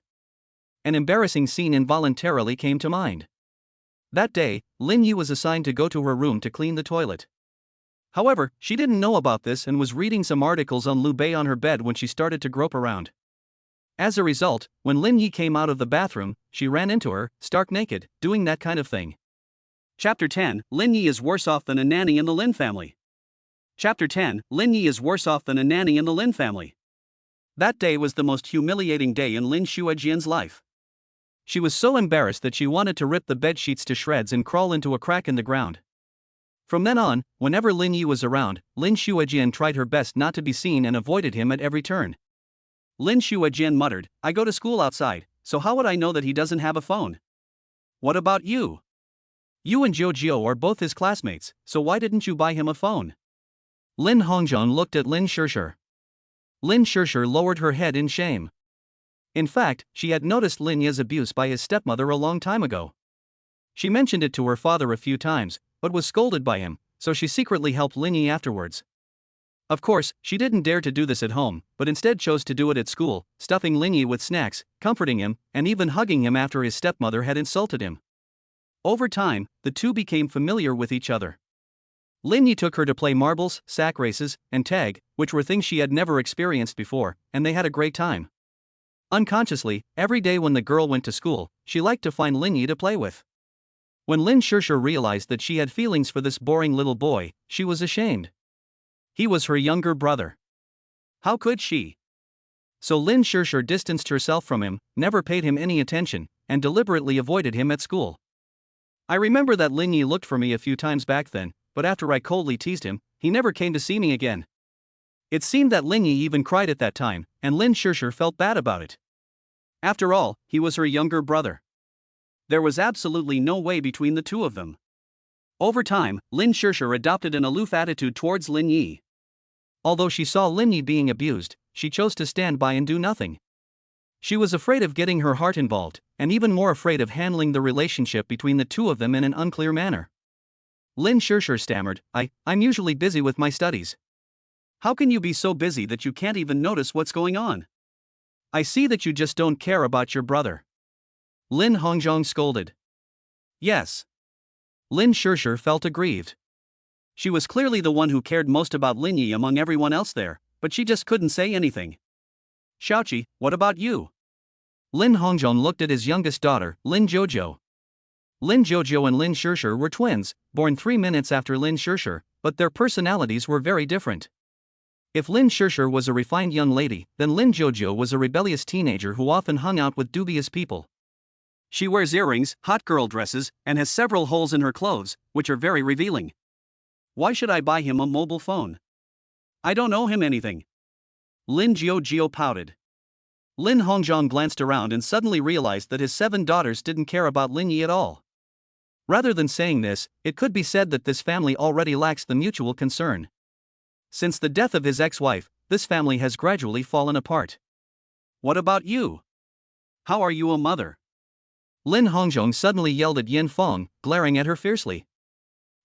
An embarrassing scene involuntarily came to mind. That day, Lin Yi was assigned to go to her room to clean the toilet. However, she didn't know about this and was reading some articles on Liu Bei on her bed when she started to grope around. As a result, when Lin Yi came out of the bathroom, she ran into her, stark naked, doing that kind of thing. Chapter 10, Lin Yi is worse off than a nanny in the Lin family. Chapter 10, Lin Yi is worse off than a nanny in the Lin family. That day was the most humiliating day in Lin Xuejian's life. She was so embarrassed that she wanted to rip the bed sheets to shreds and crawl into a crack in the ground. From then on, whenever Lin Yi was around, Lin Xuejian tried her best not to be seen and avoided him at every turn. Lin Xuejian muttered, I go to school outside, so how would I know that he doesn't have a phone? What about you? You and Zhou Jiao are both his classmates, so why didn't you buy him a phone? Lin Hongzhong looked at Lin Shishir. Lin Shishir lowered her head in shame. In fact, she had noticed Lin Yi's abuse by his stepmother a long time ago. She mentioned it to her father a few times, but was scolded by him, so she secretly helped Lin Yi afterwards. Of course, she didn't dare to do this at home, but instead chose to do it at school, stuffing Lin Yi with snacks, comforting him, and even hugging him after his stepmother had insulted him. Over time, the two became familiar with each other. Lin Yi took her to play marbles, sack races, and tag, which were things she had never experienced before, and they had a great time. Unconsciously, every day when the girl went to school, she liked to find Lin Yi to play with. When Lin Shishir realized that she had feelings for this boring little boy, she was ashamed. He was her younger brother. How could she? So Lin Shishir distanced herself from him, never paid him any attention, and deliberately avoided him at school. I remember that Lin Yi looked for me a few times back then, but after I coldly teased him, he never came to see me again. It seemed that Lin Yi even cried at that time, and Lin Shishir felt bad about it. After all, he was her younger brother. There was absolutely no way between the two of them. Over time, Lin Shishir adopted an aloof attitude towards Lin Yi. Although she saw Lin Yi being abused, she chose to stand by and do nothing. She was afraid of getting her heart involved, and even more afraid of handling the relationship between the two of them in an unclear manner. Lin Shishir stammered, I'm usually busy with my studies. How can you be so busy that you can't even notice what's going on? I see that you just don't care about your brother. Lin Hongzhong scolded. Yes. Lin Shishir felt aggrieved. She was clearly the one who cared most about Lin Yi among everyone else there, but she just couldn't say anything. Xiaoqi, what about you? Lin Hongzhong looked at his youngest daughter, Lin Jojo. Lin Jojo and Lin Shishir were twins, born 3 minutes after Lin Shishir, but their personalities were very different. If Lin Shishir was a refined young lady, then Lin Jojo was a rebellious teenager who often hung out with dubious people. She wears earrings, hot girl dresses, and has several holes in her clothes, which are very revealing. Why should I buy him a mobile phone? I don't owe him anything. Lin Jojo pouted. Lin Hongzhong glanced around and suddenly realized that his 7 daughters didn't care about Lin Yi at all. Rather than saying this, it could be said that this family already lacks the mutual concern. Since the death of his ex-wife, this family has gradually fallen apart. What about you? How are you a mother? Lin Hongzhong suddenly yelled at Yin Feng, glaring at her fiercely.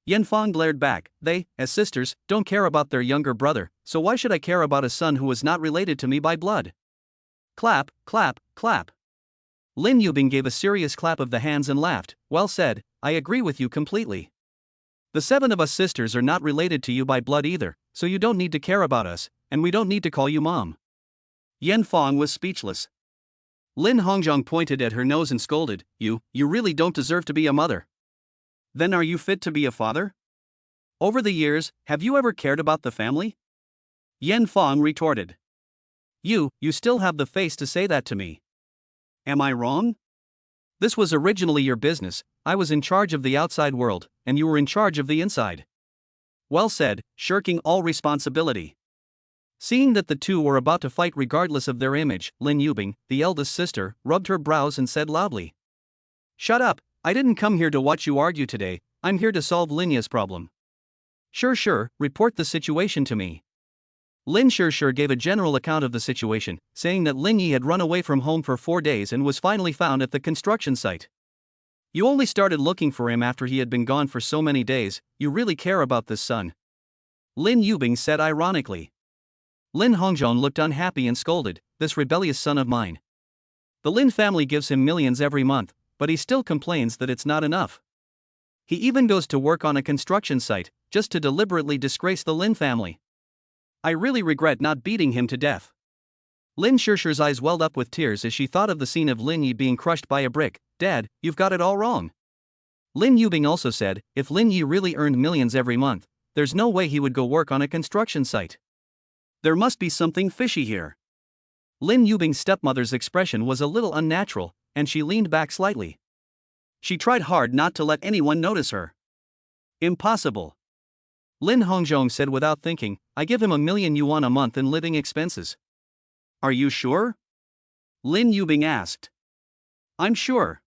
Yin Feng glared back, they, as sisters, don't care about their younger brother, so why should I care about a son who is not related to me by blood? Clap, clap, clap. Lin Yubing gave a serious clap of the hands and laughed. Well said, I agree with you completely. The 7 of us sisters are not related to you by blood either, so you don't need to care about us, and we don't need to call you mom. Yan Fong was speechless. Lin Hongzhong pointed at her nose and scolded, You really don't deserve to be a mother. Then are you fit to be a father? Over the years, have you ever cared about the family? Yan Fong retorted. You still have the face to say that to me. Am I wrong? This was originally your business. I was in charge of the outside world, and you were in charge of the inside. Well said, shirking all responsibility. Seeing that the two were about to fight regardless of their image, Lin Yubing, the eldest sister, rubbed her brows and said loudly. Shut up, I didn't come here to watch you argue today, I'm here to solve Linya's problem. Sure, report the situation to me. Lin Sure gave a general account of the situation, saying that Lin Yi had run away from home for 4 days and was finally found at the construction site. You only started looking for him after he had been gone for so many days, you really care about this son. Lin Yubing said ironically. Lin Hongzhong looked unhappy and scolded, this rebellious son of mine. The Lin family gives him millions every month, but he still complains that it's not enough. He even goes to work on a construction site, just to deliberately disgrace the Lin family. I really regret not beating him to death. Lin Shure's eyes welled up with tears as she thought of the scene of Lin Yi being crushed by a brick. Dad, you've got it all wrong. Lin Yubing also said, if Lin Yi really earned millions every month, there's no way he would go work on a construction site. There must be something fishy here. Lin Yubing's stepmother's expression was a little unnatural, and she leaned back slightly. She tried hard not to let anyone notice her. Impossible. Lin Hongzhong said without thinking, I give him 1,000,000 yuan a month in living expenses. Are you sure? Lin Yubing asked. I'm sure.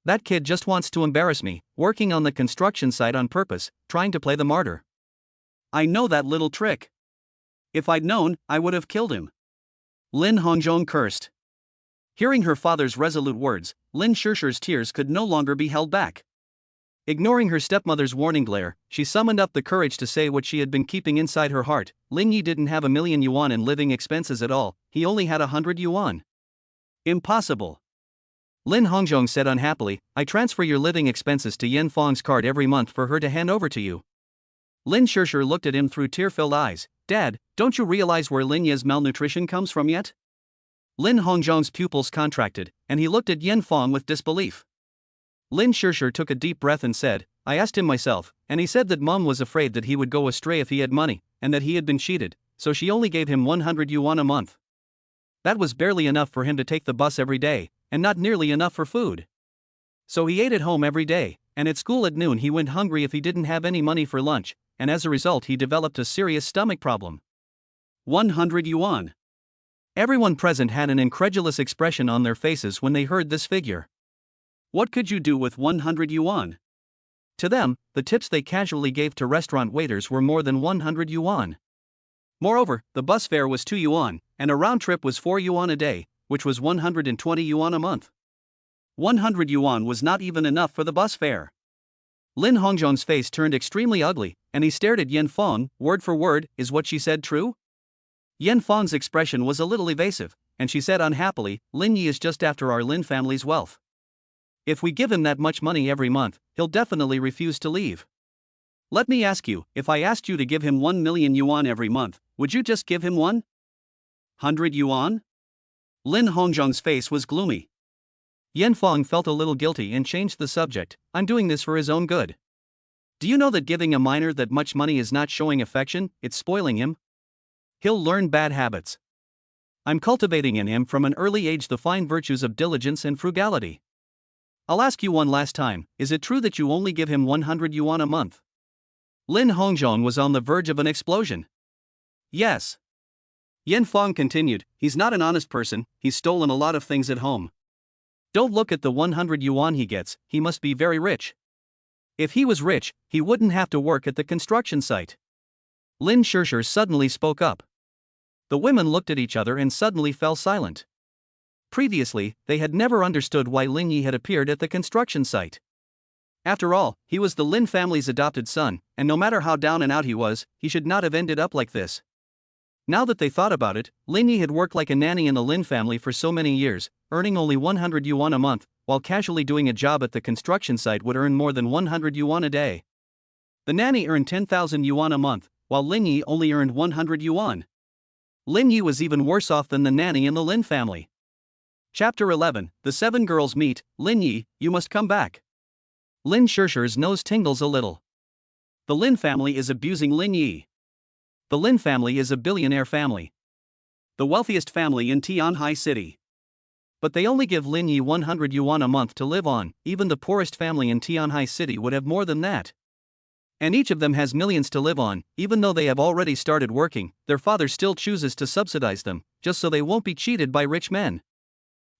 That kid just wants to embarrass me, working on the construction site on purpose, trying to play the martyr. I know that little trick. If I'd known, I would have killed him. Lin Hongzhong cursed. Hearing her father's resolute words, Lin Shure's tears could no longer be held back. Ignoring her stepmother's warning glare, she summoned up the courage to say what she had been keeping inside her heart. Lin Yi didn't have 1,000,000 yuan in living expenses at all, he only had 100 yuan. Impossible. Lin Hongzhong said unhappily, I transfer your living expenses to Yan Fong's card every month for her to hand over to you. Lin Shure looked at him through tear-filled eyes. Dad, don't you realize where Lin Yi's malnutrition comes from yet? Lin Hongzhong's pupils contracted, and he looked at Yan Fong with disbelief. Lin Shure took a deep breath and said, I asked him myself, and he said that Mom was afraid that he would go astray if he had money, and that he had been cheated, so she only gave him 100 yuan a month. That was barely enough for him to take the bus every day, and not nearly enough for food. So he ate at home every day, and at school at noon he went hungry if he didn't have any money for lunch, and as a result he developed a serious stomach problem. 100 yuan. Everyone present had an incredulous expression on their faces when they heard this figure. What could you do with 100 yuan? To them, the tips they casually gave to restaurant waiters were more than 100 yuan. Moreover, the bus fare was 2 yuan, and a round trip was 4 yuan a day, which was 120 yuan a month. 100 yuan was not even enough for the bus fare. Lin Hongzhong's face turned extremely ugly, and he stared at Yan Fong. Word for word, is what she said true? Yan Fong's expression was a little evasive, and she said unhappily, Lin Yi is just after our Lin family's wealth. If we give him that much money every month, he'll definitely refuse to leave. Let me ask you, if I asked you to give him 1,000,000 yuan every month, would you just give him 100 yuan? Lin Hongzhong's face was gloomy. Yan Fong felt a little guilty and changed the subject. I'm doing this for his own good. Do you know that giving a minor that much money is not showing affection, it's spoiling him? He'll learn bad habits. I'm cultivating in him from an early age the fine virtues of diligence and frugality. I'll ask you one last time, is it true that you only give him 100 yuan a month? Lin Hongzhong was on the verge of an explosion. Yes. Yan Fong continued, he's not an honest person, he's stolen a lot of things at home. Don't look at the 100 yuan he gets, he must be very rich. If he was rich, he wouldn't have to work at the construction site. Lin Shure suddenly spoke up. The women looked at each other and suddenly fell silent. Previously, they had never understood why Lin Yi had appeared at the construction site. After all, he was the Lin family's adopted son, and no matter how down and out he was, he should not have ended up like this. Now that they thought about it, Lin Yi had worked like a nanny in the Lin family for so many years, earning only 100 yuan a month, while casually doing a job at the construction site would earn more than 100 yuan a day. The nanny earned 10,000 yuan a month, while Lin Yi only earned 100 yuan. Lin Yi was even worse off than the nanny in the Lin family. Chapter 11, The Seven Girls Meet. Lin Yi, you must come back. Lin Shishir's nose tingles a little. The Lin family is abusing Lin Yi. The Lin family is a billionaire family. The wealthiest family in Tianhai City. But they only give Lin Yi 100 yuan a month to live on. Even the poorest family in Tianhai City would have more than that. And each of them has millions to live on. Even though they have already started working, their father still chooses to subsidize them, just so they won't be cheated by rich men.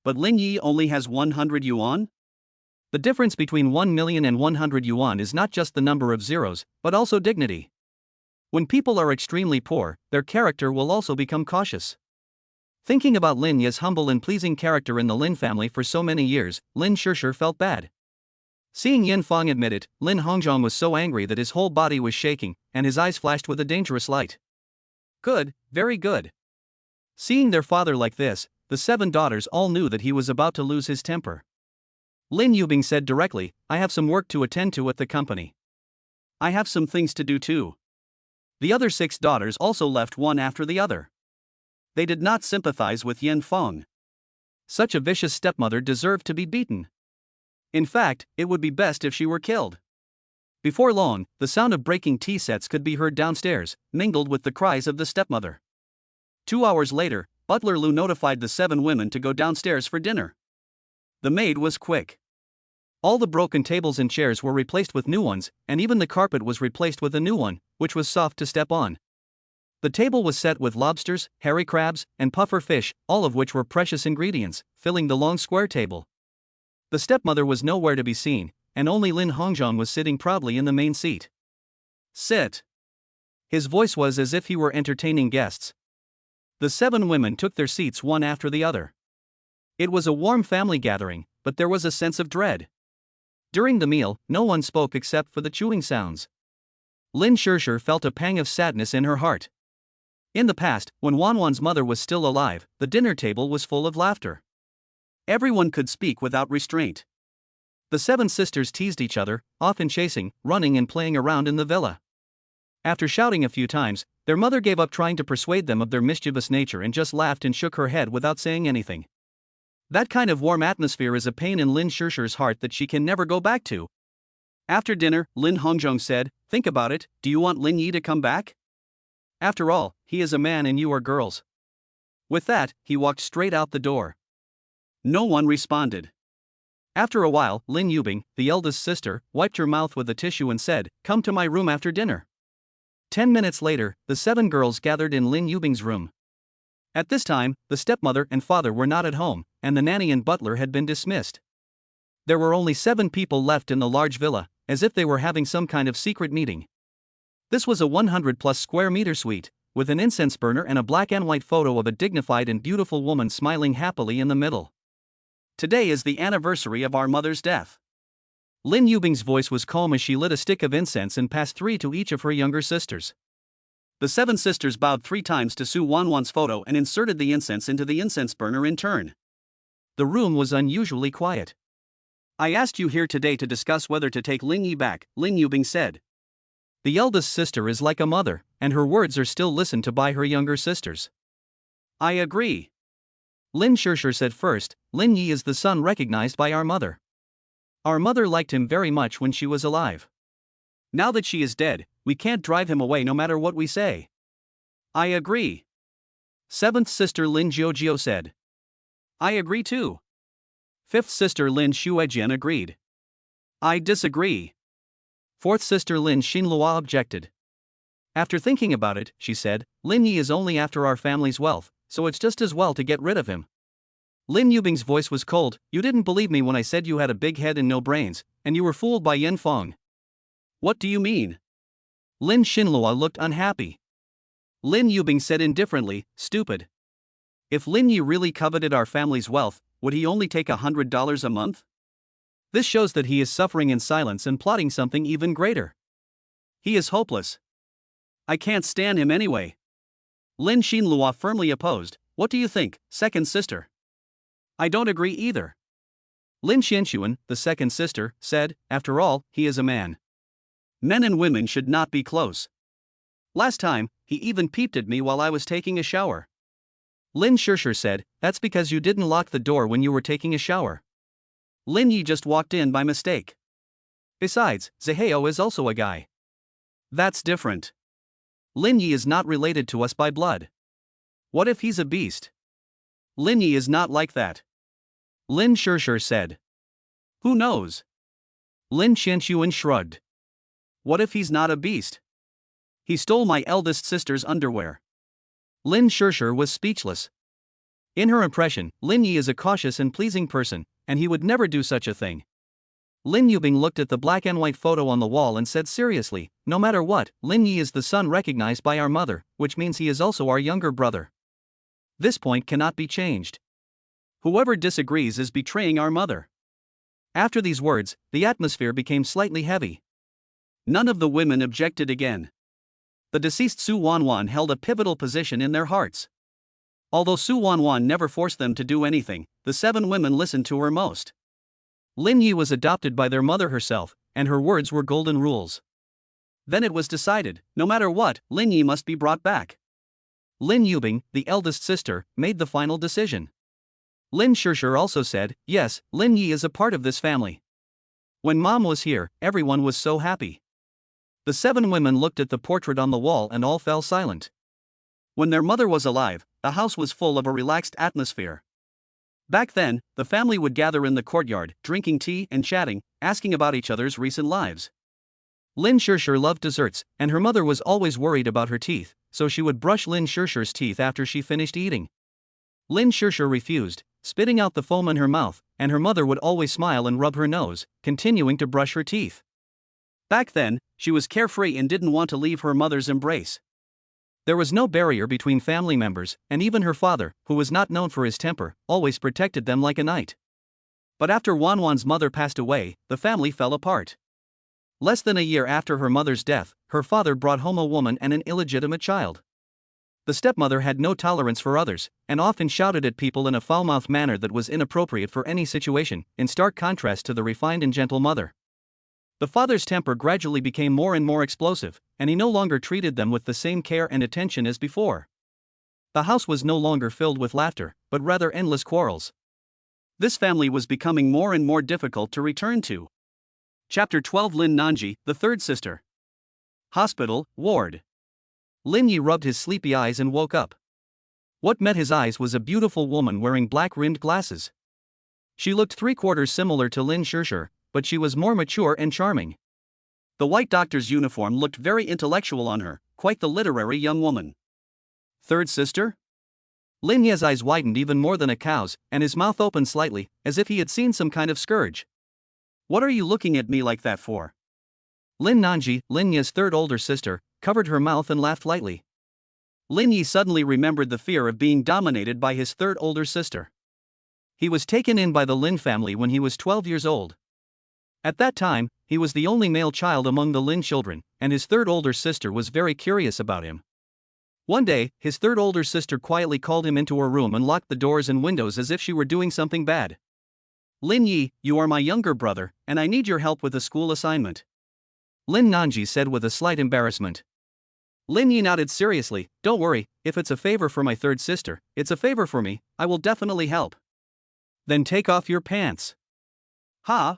But Lin Yi only has 100 yuan? The difference between 1 million and 100 yuan is not just the number of zeros, but also dignity. When people are extremely poor, their character will also become cautious. Thinking about Lin Yi's humble and pleasing character in the Lin family for so many years, Lin Shishir felt bad. Seeing Yin Feng admit it, Lin Hongzhong was so angry that his whole body was shaking, and his eyes flashed with a dangerous light. Good, very good. Seeing their father like this, the seven daughters all knew that he was about to lose his temper. Lin Yubing said directly, I have some work to attend to at the company. I have some things to do too. The other six daughters also left one after the other. They did not sympathize with Yin Feng. Such a vicious stepmother deserved to be beaten. In fact, it would be best if she were killed. Before long, the sound of breaking tea sets could be heard downstairs, mingled with the cries of the stepmother. 2 hours later, Butler Lu notified the seven women to go downstairs for dinner. The maid was quick. All the broken tables and chairs were replaced with new ones, and even the carpet was replaced with a new one, which was soft to step on. The table was set with lobsters, hairy crabs, and puffer fish, all of which were precious ingredients, filling the long square table. The stepmother was nowhere to be seen, and only Lin Hongzhong was sitting proudly in the main seat. Sit. His voice was as if he were entertaining guests. The seven women took their seats one after the other. It was a warm family gathering, but there was a sense of dread. During the meal, no one spoke except for the chewing sounds. Lin Shishir felt a pang of sadness in her heart. In the past, when Wanwan's mother was still alive, the dinner table was full of laughter. Everyone could speak without restraint. The seven sisters teased each other, often chasing, running and playing around in the villa. After shouting a few times, their mother gave up trying to persuade them of their mischievous nature and just laughed and shook her head without saying anything. That kind of warm atmosphere is a pain in Lin Shishir's heart that she can never go back to. After dinner, Lin Hongzhong said, think about it, do you want Lin Yi to come back? After all, he is a man and you are girls. With that, he walked straight out the door. No one responded. After a while, Lin Yubing, the eldest sister, wiped her mouth with a tissue and said, come to my room after dinner. 10 minutes later, the seven girls gathered in Lin Yubing's room. At this time, the stepmother and father were not at home, and the nanny and butler had been dismissed. There were only 7 people left in the large villa, as if they were having some kind of secret meeting. This was a 100-plus square meter suite, with an incense burner and a black and white photo of a dignified and beautiful woman smiling happily in the middle. Today is the anniversary of our mother's death. Lin Yubing's voice was calm as she lit a stick of incense and passed 3 to each of her younger sisters. The 7 sisters bowed 3 times to Su Wanwan's photo and inserted the incense into the incense burner in turn. The room was unusually quiet. I asked you here today to discuss whether to take Lin Yi back, Lin Yubing said. The eldest sister is like a mother, and her words are still listened to by her younger sisters. I agree. Lin Shishir said first, Lin Yi is the son recognized by our mother. Our mother liked him very much when she was alive. Now that she is dead, we can't drive him away no matter what we say. I agree. 7th sister Lin Jiujio said. I agree too. 5th sister Lin Shuejian agreed. I disagree. 4th sister Lin Xinlua objected. After thinking about it, she said, Lin Yi is only after our family's wealth, so it's just as well to get rid of him. Lin Yubing's voice was cold. You didn't believe me when I said you had a big head and no brains, and you were fooled by Yin Feng. What do you mean? Lin Xinlua looked unhappy. Lin Yubing said indifferently, stupid. If Lin Yi really coveted our family's wealth, would he only take $100 a month? This shows that he is suffering in silence and plotting something even greater. He is hopeless. I can't stand him anyway. Lin Xinlua firmly opposed. What do you think, second sister? I don't agree either. Lin Xianxuan, the second sister, said, after all, he is a man. Men and women should not be close. Last time, he even peeped at me while I was taking a shower. Lin Shishir said, that's because you didn't lock the door when you were taking a shower. Lin Yi just walked in by mistake. Besides, Zaheo is also a guy. That's different. Lin Yi is not related to us by blood. What if he's a beast? Lin Yi is not like that. Lin Shishir said. Who knows? Lin Xianxuan shrugged. What if he's not a beast? He stole my eldest sister's underwear. Lin Shishir was speechless. In her impression, Lin Yi is a cautious and pleasing person, and he would never do such a thing. Lin Yubing looked at the black and white photo on the wall and said seriously, no matter what, Lin Yi is the son recognized by our mother, which means he is also our younger brother. This point cannot be changed. Whoever disagrees is betraying our mother. After these words, the atmosphere became slightly heavy. None of the women objected again. The deceased Su Wanwan held a pivotal position in their hearts. Although Su Wanwan never forced them to do anything, the 7 women listened to her most. Lin Yi was adopted by their mother herself, and her words were golden rules. Then it was decided, no matter what, Lin Yi must be brought back. Lin Yubing, the eldest sister, made the final decision. Lin Shishir also said, yes, Lin Yi is a part of this family. When Mom was here, everyone was so happy. The 7 women looked at the portrait on the wall and all fell silent. When their mother was alive, the house was full of a relaxed atmosphere. Back then, the family would gather in the courtyard, drinking tea and chatting, asking about each other's recent lives. Lin Shishir loved desserts, and her mother was always worried about her teeth, so she would brush Lin Shishir's teeth after she finished eating. Lin Shishir refused, spitting out the foam in her mouth, and her mother would always smile and rub her nose, continuing to brush her teeth. Back then, she was carefree and didn't want to leave her mother's embrace. There was no barrier between family members, and even her father, who was not known for his temper, always protected them like a knight. But after Wanwan's mother passed away, the family fell apart. Less than a year after her mother's death, her father brought home a woman and an illegitimate child. The stepmother had no tolerance for others, and often shouted at people in a foul-mouthed manner that was inappropriate for any situation, in stark contrast to the refined and gentle mother. The father's temper gradually became more and more explosive, and he no longer treated them with the same care and attention as before. The house was no longer filled with laughter, but rather endless quarrels. This family was becoming more and more difficult to return to. Chapter 12 Lin Nanji, the third sister. Hospital, ward. Lin Yi rubbed his sleepy eyes and woke up. What met his eyes was a beautiful woman wearing black-rimmed glasses. She looked 3/4 similar to Lin Shishir, but she was more mature and charming. The white doctor's uniform looked very intellectual on her, quite the literary young woman. Third sister? Lin Ye's eyes widened even more than a cow's, and his mouth opened slightly, as if he had seen some kind of scourge. What are you looking at me like that for? Lin Nanji, Lin Ye's third older sister, covered her mouth and laughed lightly. Lin Yi suddenly remembered the fear of being dominated by his third older sister. He was taken in by the Lin family when he was 12 years old. At that time, he was the only male child among the Lin children, and his third older sister was very curious about him. One day, his third older sister quietly called him into her room and locked the doors and windows as if she were doing something bad. Lin Yi, you are my younger brother, and I need your help with a school assignment. Lin Nanji said with a slight embarrassment. Lin Yi nodded seriously, don't worry, if it's a favor for my third sister, it's a favor for me, I will definitely help. Then take off your pants. Huh?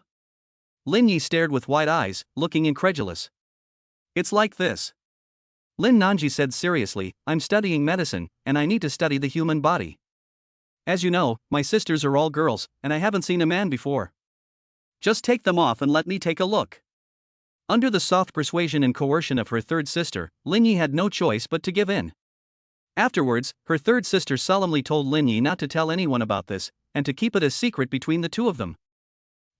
Lin Yi stared with wide eyes, looking incredulous. It's like this. Lin Nanji said seriously, I'm studying medicine, and I need to study the human body. As you know, my sisters are all girls, and I haven't seen a man before. Just take them off and let me take a look. Under the soft persuasion and coercion of her third sister, Lin Yi had no choice but to give in. Afterwards, her third sister solemnly told Lin Yi not to tell anyone about this, and to keep it a secret between the two of them.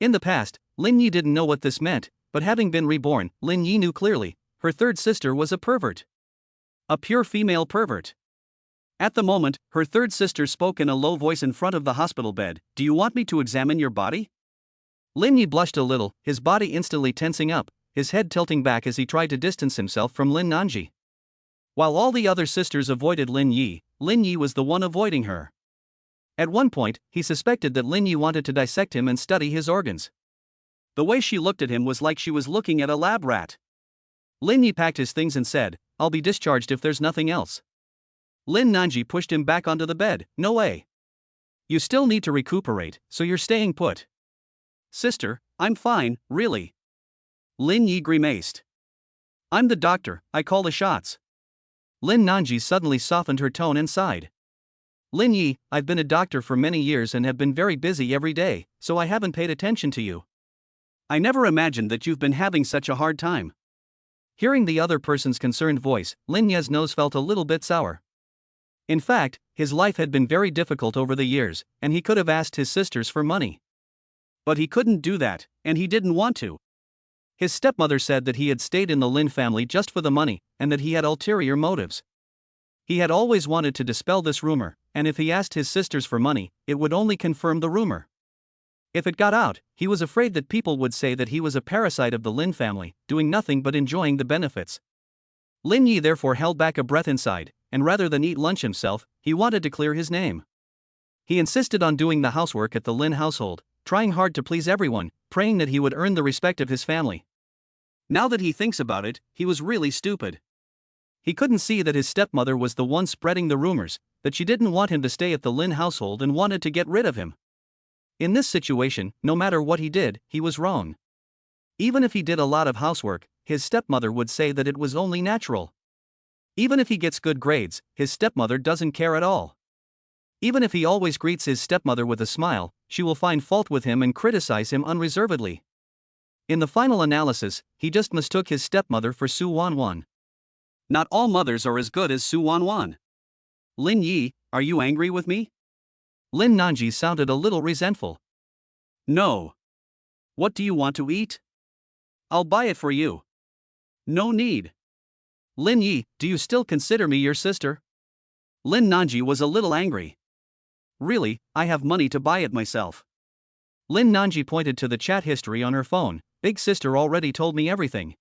In the past, Lin Yi didn't know what this meant, but having been reborn, Lin Yi knew clearly, her third sister was a pervert. A pure female pervert. At the moment, her third sister spoke in a low voice in front of the hospital bed, do you want me to examine your body? Lin Yi blushed a little, his body instantly tensing up, his head tilting back as he tried to distance himself from Lin Nanji. While all the other sisters avoided Lin Yi was the one avoiding her. At one point, he suspected that Lin Yi wanted to dissect him and study his organs. The way she looked at him was like she was looking at a lab rat. Lin Yi packed his things and said, "I'll be discharged if there's nothing else." Lin Nanji pushed him back onto the bed. "No way. You still need to recuperate, so you're staying put." "Sister, I'm fine, really." Lin Yi grimaced. "I'm the doctor, I call the shots." Lin Nanji suddenly softened her tone and sighed. "Lin Yi, I've been a doctor for many years and have been very busy every day, so I haven't paid attention to you. I never imagined that you've been having such a hard time." Hearing the other person's concerned voice, Lin Yi's nose felt a little bit sour. In fact, his life had been very difficult over the years, and he could have asked his sisters for money. But he couldn't do that, and he didn't want to. His stepmother said that he had stayed in the Lin family just for the money, and that he had ulterior motives. He had always wanted to dispel this rumor, and if he asked his sisters for money, it would only confirm the rumor. If it got out, he was afraid that people would say that he was a parasite of the Lin family, doing nothing but enjoying the benefits. Lin Yi therefore held back a breath inside, and rather than eat lunch himself, he wanted to clear his name. He insisted on doing the housework at the Lin household, trying hard to please everyone, praying that he would earn the respect of his family. Now that he thinks about it, he was really stupid. He couldn't see that his stepmother was the one spreading the rumors, that she didn't want him to stay at the Lin household and wanted to get rid of him. In this situation, no matter what he did, he was wrong. Even if he did a lot of housework, his stepmother would say that it was only natural. Even if he gets good grades, his stepmother doesn't care at all. Even if he always greets his stepmother with a smile, she will find fault with him and criticize him unreservedly. In the final analysis, he just mistook his stepmother for Su Wanwan. Not all mothers are as good as Su Wanwan. "Lin Yi, are you angry with me?" Lin Nanji sounded a little resentful. "No. What do you want to eat? I'll buy it for you." "No need." "Lin Yi, do you still consider me your sister?" Lin Nanji was a little angry. "Really, I have money to buy it myself." Lin Nanji pointed to the chat history on her phone. "Big sister already told me everything.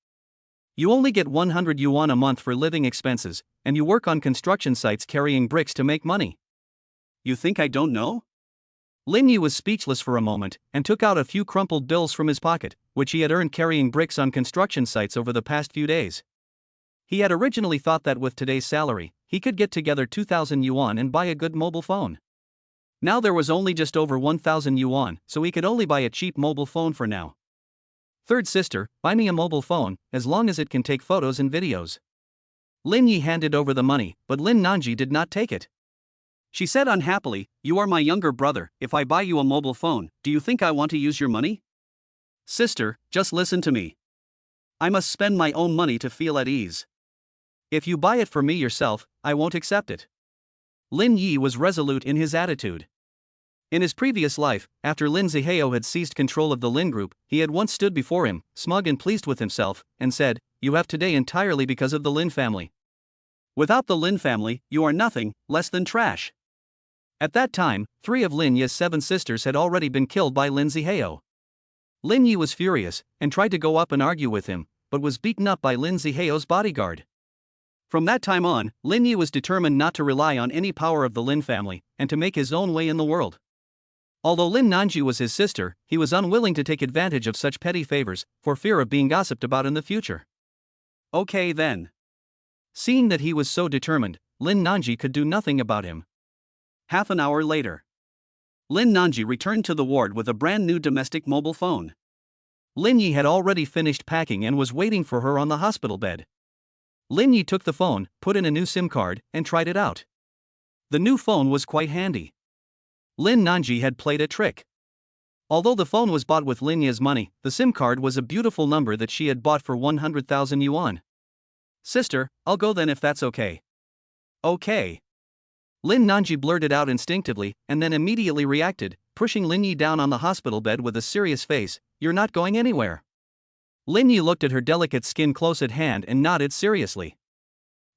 You only get 100 yuan a month for living expenses, and you work on construction sites carrying bricks to make money. You think I don't know?" Lin Yi was speechless for a moment, and took out a few crumpled bills from his pocket, which he had earned carrying bricks on construction sites over the past few days. He had originally thought that with today's salary, he could get together 2,000 yuan and buy a good mobile phone. Now there was only just over 1,000 yuan, so he could only buy a cheap mobile phone for now. "Third sister, buy me a mobile phone, as long as it can take photos and videos." Lin Yi handed over the money, but Lin Nanji did not take it. She said unhappily, "You are my younger brother, if I buy you a mobile phone, do you think I want to use your money? Sister, just listen to me. I must spend my own money to feel at ease. If you buy it for me yourself, I won't accept it." Lin Yi was resolute in his attitude. In his previous life, after Lin Zihao had seized control of the Lin group, he had once stood before him, smug and pleased with himself, and said, "You have today entirely because of the Lin family. Without the Lin family, you are nothing, less than trash." At that time, 3 of Lin Yi's 7 sisters had already been killed by Lin Zihao. Lin Yi was furious, and tried to go up and argue with him, but was beaten up by Lin Zihao's bodyguard. From that time on, Lin Yi was determined not to rely on any power of the Lin family, and to make his own way in the world. Although Lin Nanji was his sister, he was unwilling to take advantage of such petty favors, for fear of being gossiped about in the future. Okay then. Seeing that he was so determined, Lin Nanji could do nothing about him. Half an hour later, Lin Nanji returned to the ward with a brand new domestic mobile phone. Lin Yi had already finished packing and was waiting for her on the hospital bed. Lin Yi took the phone, put in a new SIM card, and tried it out. The new phone was quite handy. Lin Nanji had played a trick. Although the phone was bought with Lin Yi's money, the SIM card was a beautiful number that she had bought for 100,000 yuan. "Sister, I'll go then if that's okay." "Okay." Lin Nanji blurted out instinctively, and then immediately reacted, pushing Lin Yi down on the hospital bed with a serious face. "You're not going anywhere." Lin Yi looked at her delicate skin close at hand and nodded seriously.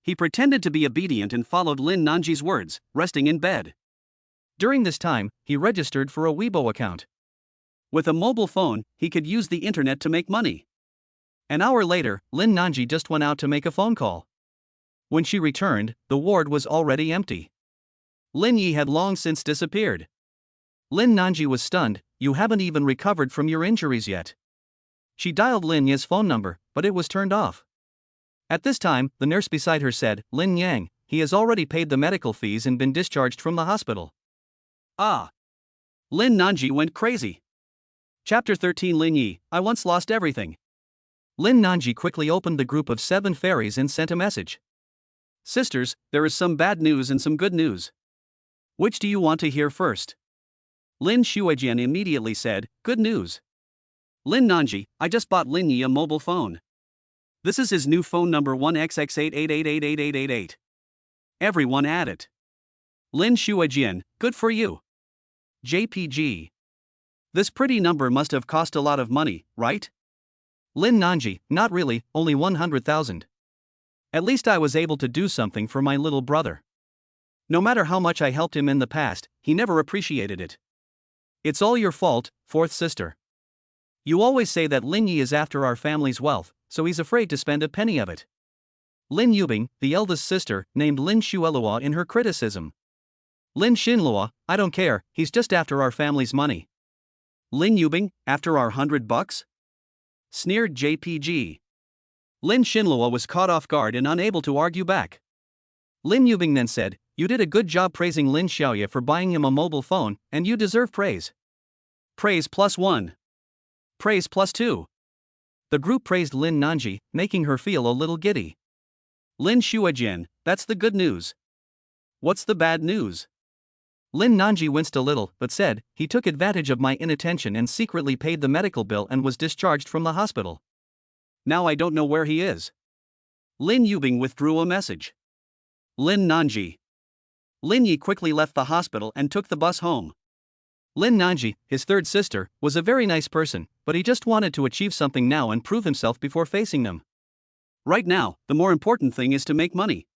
He pretended to be obedient and followed Lin Nanji's words, resting in bed. During this time, he registered for a Weibo account. With a mobile phone, he could use the internet to make money. An hour later, Lin Nanji just went out to make a phone call. When she returned, the ward was already empty. Lin Yi had long since disappeared. Lin Nanji was stunned. You haven't even recovered from your injuries yet. She dialed Lin Yi's phone number, but it was turned off. At this time, the nurse beside her said, Lin Yang, he has already paid the medical fees and been discharged from the hospital. Ah! Lin Nanji went crazy. Chapter 13 Lin Yi, I once lost everything. Lin Nanji quickly opened the group of 7 fairies and sent a message. Sisters, there is some bad news and some good news. Which do you want to hear first? Lin Shuijian immediately said, good news. Lin Nanji, I just bought Lin Yi a mobile phone. This is his new phone number 1XX88888888. Everyone add it. Lin Shuijian, good for you. JPG. This pretty number must have cost a lot of money, right? Lin Nanji, not really, only 100,000. At least I was able to do something for my little brother. No matter how much I helped him in the past, he never appreciated it. It's all your fault, fourth sister. You always say that Lin Yi is after our family's wealth, so he's afraid to spend a penny of it. Lin Yubing, the eldest sister, named Lin Shuelua in her criticism. Lin Xinlua, I don't care, he's just after our family's money. Lin Yubing, after our $100? Sneered JPG. Lin Xinlua was caught off guard and unable to argue back. Lin Yubing then said, you did a good job praising Lin Xiaoye for buying him a mobile phone, and you deserve praise. Praise +1. Praise +2. The group praised Lin Nanji, making her feel a little giddy. Lin Shuijian, that's the good news. What's the bad news? Lin Nanji winced a little, but said, he took advantage of my inattention and secretly paid the medical bill and was discharged from the hospital. Now I don't know where he is. Lin Yubing withdrew a message. Lin Nanji. Lin Yi quickly left the hospital and took the bus home. Lin Nanji, his third sister, was a very nice person, but he just wanted to achieve something now and prove himself before facing them. Right now, the more important thing is to make money.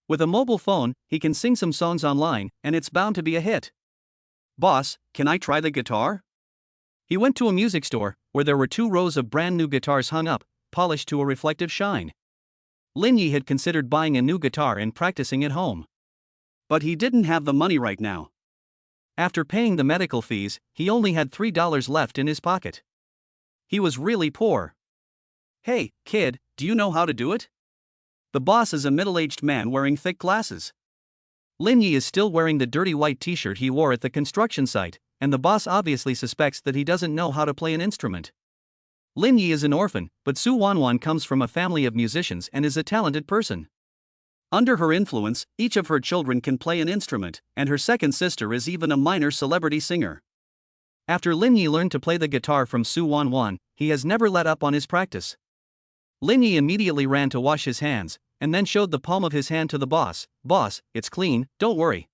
With a mobile phone, he can sing some songs online, and it's bound to be a hit. Boss, can I try the guitar? He went to a music store, where there were 2 rows of brand new guitars hung up, polished to a reflective shine. Lin Yi had considered buying a new guitar and practicing at home. But he didn't have the money right now. After paying the medical fees, he only had $3 left in his pocket. He was really poor. Hey, kid, do you know how to do it? The boss is a middle-aged man wearing thick glasses. Lin Yi is still wearing the dirty white t-shirt he wore at the construction site, and the boss obviously suspects that he doesn't know how to play an instrument. Lin Yi is an orphan, but Su Wanwan comes from a family of musicians and is a talented person. Under her influence, each of her children can play an instrument, and her second sister is even a minor celebrity singer. After Lin Yi learned to play the guitar from Su Wanwan, he has never let up on his practice. Lin Yi immediately ran to wash his hands, and then showed the palm of his hand to the boss. Boss, it's clean, don't worry.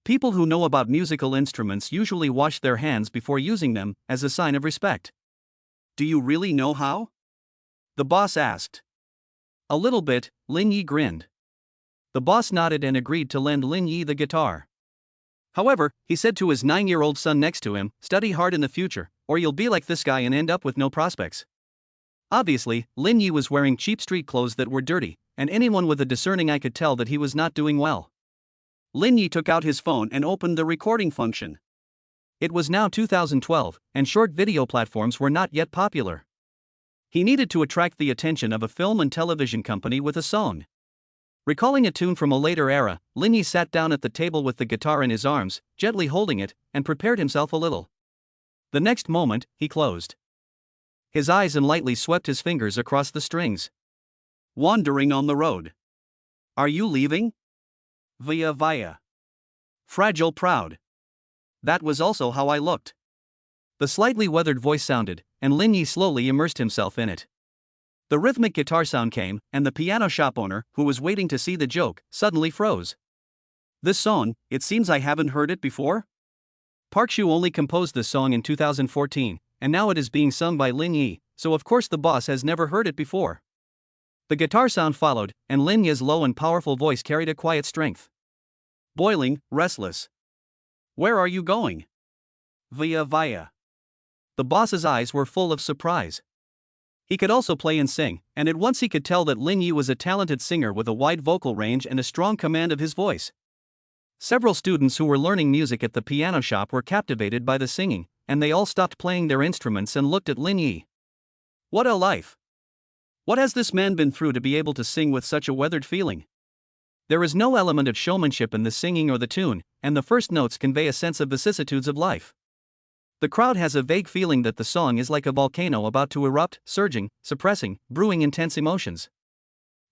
People who know about musical instruments usually wash their hands before using them, as a sign of respect. Do you really know how? The boss asked. A little bit, Lin Yi grinned. The boss nodded and agreed to lend Lin Yi the guitar. However, he said to his 9-year-old son next to him, study hard in the future, or you'll be like this guy and end up with no prospects. Obviously, Lin Yi was wearing cheap street clothes that were dirty, and anyone with a discerning eye could tell that he was not doing well. Lin Yi took out his phone and opened the recording function. It was now 2012, and short video platforms were not yet popular. He needed to attract the attention of a film and television company with a song. Recalling a tune from a later era, Lin Yi sat down at the table with the guitar in his arms, gently holding it, and prepared himself a little. The next moment, he closed his eyes and lightly swept his fingers across the strings. Wandering on the road. Are you leaving? Via. Fragile proud. That was also how I looked. The slightly weathered voice sounded, and Lin Yi slowly immersed himself in it. The rhythmic guitar sound came, and the piano shop owner, who was waiting to see the joke, suddenly froze. This song, it seems I haven't heard it before? Park Shu only composed this song in 2014, and now it is being sung by Lin Yi, so of course the boss has never heard it before. The guitar sound followed, and Lin Yi's low and powerful voice carried a quiet strength. Boiling, restless. Where are you going? Via. The boss's eyes were full of surprise. He could also play and sing, and at once he could tell that Lin Yi was a talented singer with a wide vocal range and a strong command of his voice. Several students who were learning music at the piano shop were captivated by the singing, and they all stopped playing their instruments and looked at Lin Yi. What a life! What has this man been through to be able to sing with such a weathered feeling? There is no element of showmanship in the singing or the tune, and the first notes convey a sense of vicissitudes of life. The crowd has a vague feeling that the song is like a volcano about to erupt, surging, suppressing, brewing intense emotions.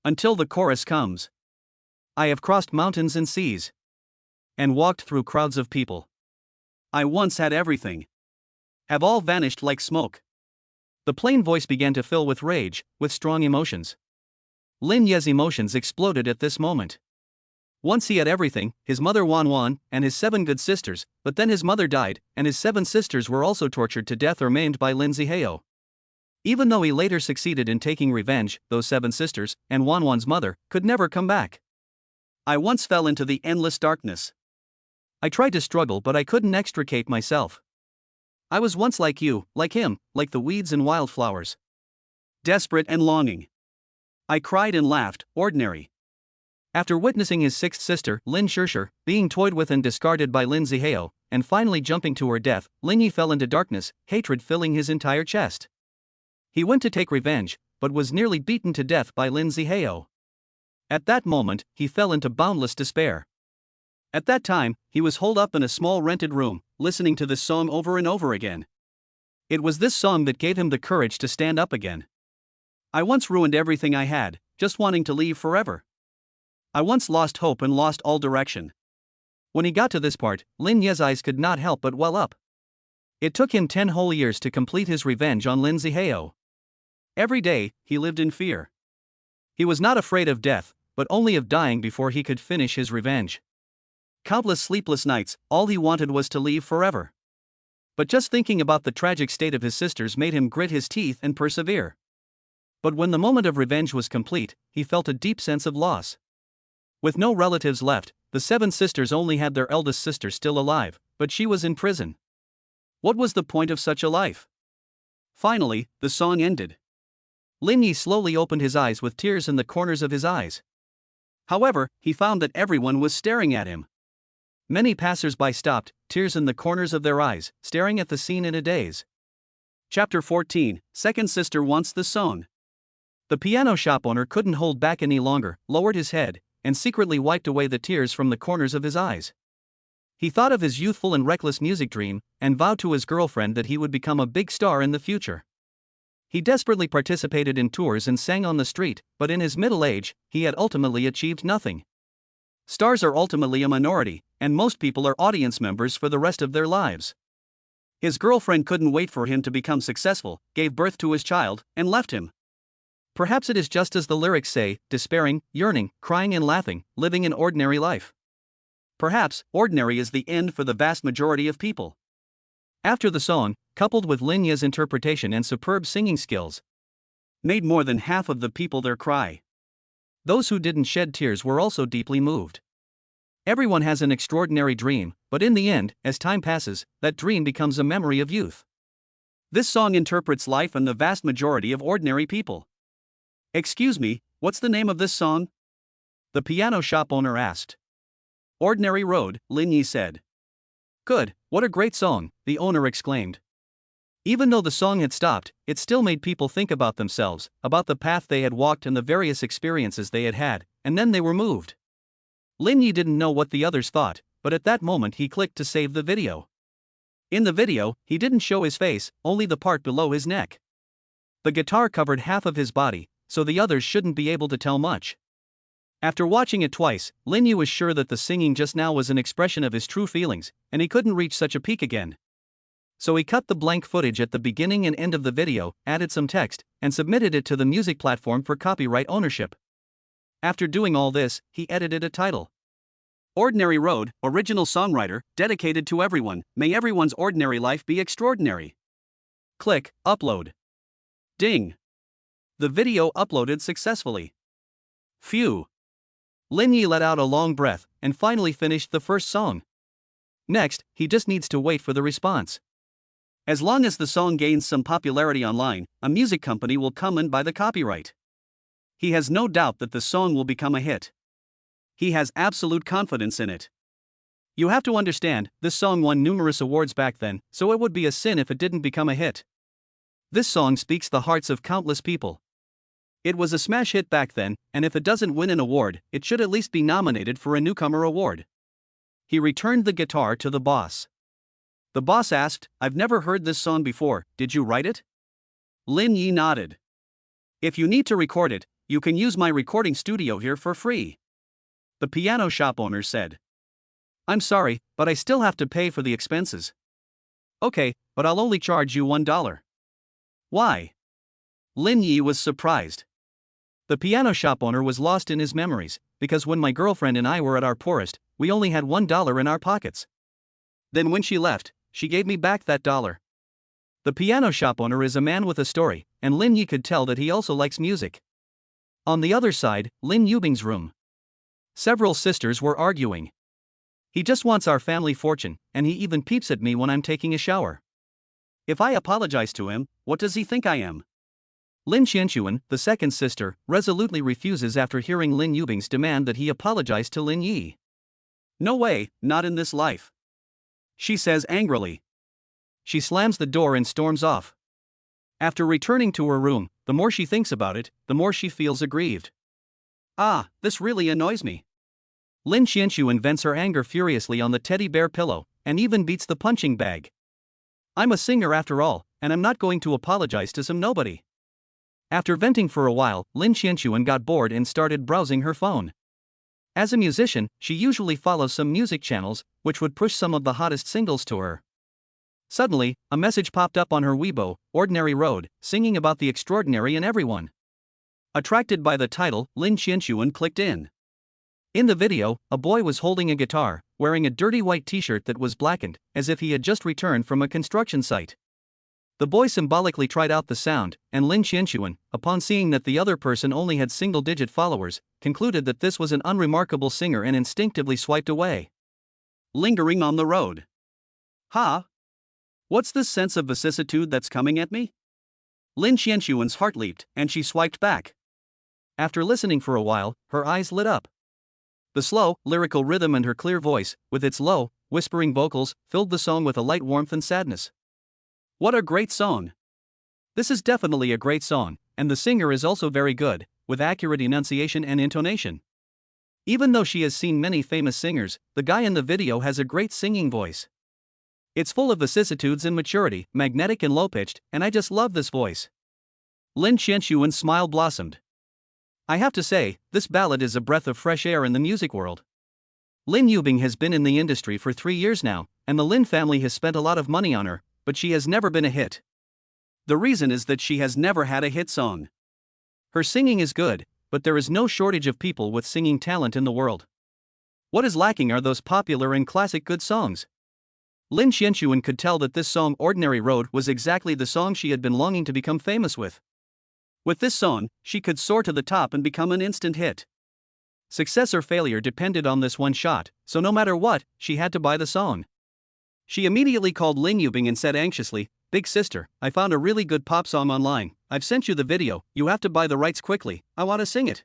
Until the chorus comes. I have crossed mountains and seas. And walked through crowds of people. I once had everything. Have all vanished like smoke. The plain voice began to fill with rage, with strong emotions. Lin Ye's emotions exploded at this moment. Once he had everything, his mother Wan Wan, and his 7 good sisters, but then his mother died, and his 7 sisters were also tortured to death or maimed by Lin Zihao. Even though he later succeeded in taking revenge, those 7 sisters, and Wan Wan's mother, could never come back. I once fell into the endless darkness. I tried to struggle but I couldn't extricate myself. I was once like you, like him, like the weeds and wildflowers. Desperate and longing. I cried and laughed, ordinary. After witnessing his 6th sister, Lin Shishir, being toyed with and discarded by Lin Zihao, and finally jumping to her death, Lin Yi fell into darkness, hatred filling his entire chest. He went to take revenge, but was nearly beaten to death by Lin Zihao. At that moment, he fell into boundless despair. At that time, he was holed up in a small rented room, listening to this song over and over again. It was this song that gave him the courage to stand up again. I once ruined everything I had, just wanting to leave forever. I once lost hope and lost all direction. When he got to this part, Lin Ye's eyes could not help but well up. It took him 10 whole years to complete his revenge on Lin Zihao. Every day, he lived in fear. He was not afraid of death, but only of dying before he could finish his revenge. Countless sleepless nights, all he wanted was to leave forever. But just thinking about the tragic state of his sisters made him grit his teeth and persevere. But when the moment of revenge was complete, he felt a deep sense of loss. With no relatives left, the 7 sisters only had their eldest sister still alive, but she was in prison. What was the point of such a life? Finally, the song ended. Lin Yi slowly opened his eyes with tears in the corners of his eyes. However, he found that everyone was staring at him. Many passers-by stopped, tears in the corners of their eyes, staring at the scene in a daze. Chapter 14, Second Sister Wants the Song. The piano shop owner couldn't hold back any longer, lowered his head, and secretly wiped away the tears from the corners of his eyes. He thought of his youthful and reckless music dream, and vowed to his girlfriend that he would become a big star in the future. He desperately participated in tours and sang on the street, but in his middle age, he had ultimately achieved nothing. Stars are ultimately a minority, and most people are audience members for the rest of their lives. His girlfriend couldn't wait for him to become successful, gave birth to his child, and left him. Perhaps it is just as the lyrics say, despairing, yearning, crying and laughing, living an ordinary life. Perhaps, ordinary is the end for the vast majority of people. After the song, coupled with Lin Ye's interpretation and superb singing skills, made more than half of the people there cry. Those who didn't shed tears were also deeply moved. Everyone has an extraordinary dream, but in the end, as time passes, that dream becomes a memory of youth. This song interprets life and the vast majority of ordinary people. Excuse me, what's the name of this song? The piano shop owner asked. Ordinary Road, Lin Yi said. Good, what a great song, the owner exclaimed. Even though the song had stopped, it still made people think about themselves, about the path they had walked and the various experiences they had had, and then they were moved. Lin Yi didn't know what the others thought, but at that moment he clicked to save the video. In the video, he didn't show his face, only the part below his neck. The guitar covered half of his body, so the others shouldn't be able to tell much. After watching it twice, Lin Yi was sure that the singing just now was an expression of his true feelings, and he couldn't reach such a peak again. So he cut the blank footage at the beginning and end of the video, added some text, and submitted it to the music platform for copyright ownership. After doing all this, he edited a title. Ordinary Road, original songwriter, dedicated to everyone, may everyone's ordinary life be extraordinary. Click, upload. Ding. The video uploaded successfully. Phew. Lin Yi let out a long breath, and finally finished the first song. Next, he just needs to wait for the response. As long as the song gains some popularity online, a music company will come and buy the copyright. He has no doubt that the song will become a hit. He has absolute confidence in it. You have to understand, this song won numerous awards back then, so it would be a sin if it didn't become a hit. This song speaks the hearts of countless people. It was a smash hit back then, and if it doesn't win an award, it should at least be nominated for a newcomer award. He returned the guitar to the boss. The boss asked, "I've never heard this song before, did you write it?" Lin Yi nodded. "If you need to record it, you can use my recording studio here for free," the piano shop owner said. "I'm sorry, but I still have to pay for the expenses." "Okay, but I'll only charge you $1. "Why?" Lin Yi was surprised. The piano shop owner was lost in his memories, because when my girlfriend and I were at our poorest, we only had $1 in our pockets. Then when she left, she gave me back that dollar. The piano shop owner is a man with a story, and Lin Yi could tell that he also likes music. On the other side, Lin Yubing's room. Several sisters were arguing. "He just wants our family fortune, and he even peeps at me when I'm taking a shower. If I apologize to him, what does he think I am?" Lin Qianxuan, the second sister, resolutely refuses after hearing Lin Yubing's demand that he apologize to Lin Yi. "No way, not in this life," she says angrily. She slams the door and storms off. After returning to her room, the more she thinks about it, the more she feels aggrieved. This really annoys me." Lin Qianxuan vents her anger furiously on the teddy bear pillow, and even beats the punching bag. "I'm a singer after all, and I'm not going to apologize to some nobody." After venting for a while, Lin Qianxuan got bored and started browsing her phone. As a musician, she usually follows some music channels, which would push some of the hottest singles to her. Suddenly, a message popped up on her Weibo, Ordinary Road, singing about the extraordinary in everyone. Attracted by the title, Lin Qianxuan clicked in. In the video, a boy was holding a guitar, wearing a dirty white t-shirt that was blackened, as if he had just returned from a construction site. The boy symbolically tried out the sound, and Lin Qianxuan, upon seeing that the other person only had single-digit followers, concluded that this was an unremarkable singer and instinctively swiped away. Lingering on the road. What's this sense of vicissitude that's coming at me? Lin Qianxuan's heart leaped, and she swiped back. After listening for a while, her eyes lit up. The slow, lyrical rhythm and her clear voice, with its low, whispering vocals, filled the song with a light warmth and sadness. What a great song! This is definitely a great song, and the singer is also very good, with accurate enunciation and intonation. Even though she has seen many famous singers, the guy in the video has a great singing voice. It's full of vicissitudes and maturity, magnetic and low-pitched, and I just love this voice. Lin Qianxuan's smile blossomed. I have to say, this ballad is a breath of fresh air in the music world. Lin Yubing has been in the industry for 3 years now, and the Lin family has spent a lot of money on her, but she has never been a hit. The reason is that she has never had a hit song. Her singing is good, but there is no shortage of people with singing talent in the world. What is lacking are those popular and classic good songs. Lin Qianxuan could tell that this song Ordinary Road was exactly the song she had been longing to become famous with. With this song, she could soar to the top and become an instant hit. Success or failure depended on this one shot, so no matter what, she had to buy the song. She immediately called Lin Yubing and said anxiously, "Big sister, I found a really good pop song online. I've sent you the video, you have to buy the rights quickly, I want to sing it."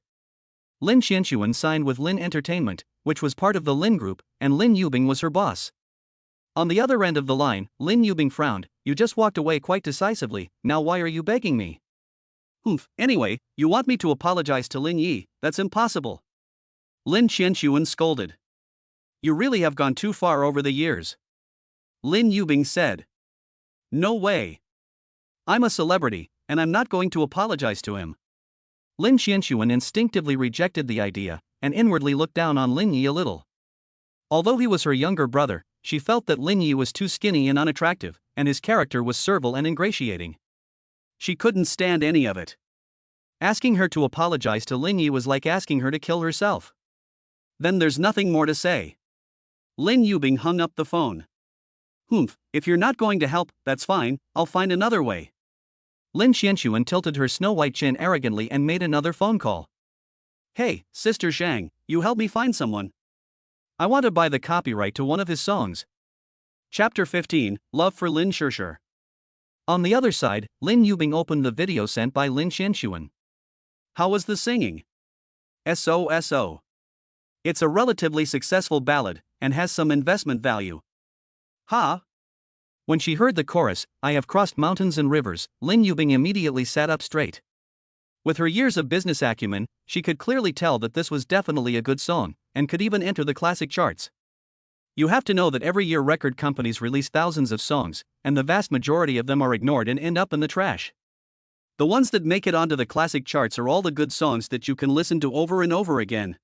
Lin Qianxuan signed with Lin Entertainment, which was part of the Lin Group, and Lin Yubing was her boss. On the other end of the line, Lin Yubing frowned. "You just walked away quite decisively, now why are you begging me?" Anyway, you want me to apologize to Lin Yi, that's impossible." Lin Qianxuan scolded. "You really have gone too far over the years." Lin Yubing said. "No way. I'm a celebrity, and I'm not going to apologize to him." Lin Qianxuan instinctively rejected the idea, and inwardly looked down on Lin Yi a little. Although he was her younger brother, she felt that Lin Yi was too skinny and unattractive, and his character was servile and ingratiating. She couldn't stand any of it. Asking her to apologize to Lin Yi was like asking her to kill herself. Then there's nothing more to say. Lin Yubing hung up the phone. If you're not going to help, that's fine, I'll find another way." Lin Qianxuan tilted her snow-white chin arrogantly and made another phone call. "Hey, Sister Zhang, you help me find someone. I want to buy the copyright to one of his songs." Chapter 15, Love for Lin Shishir. On the other side, Lin Yubing opened the video sent by Lin Xinshuan. How was the singing? SOSO. It's a relatively successful ballad, and has some investment value. Ha! When she heard the chorus, I have crossed mountains and rivers, Lin Yubing immediately sat up straight. With her years of business acumen, she could clearly tell that this was definitely a good song, and could even enter the classic charts. You have to know that every year record companies release thousands of songs, and the vast majority of them are ignored and end up in the trash. The ones that make it onto the classic charts are all the good songs that you can listen to over and over again.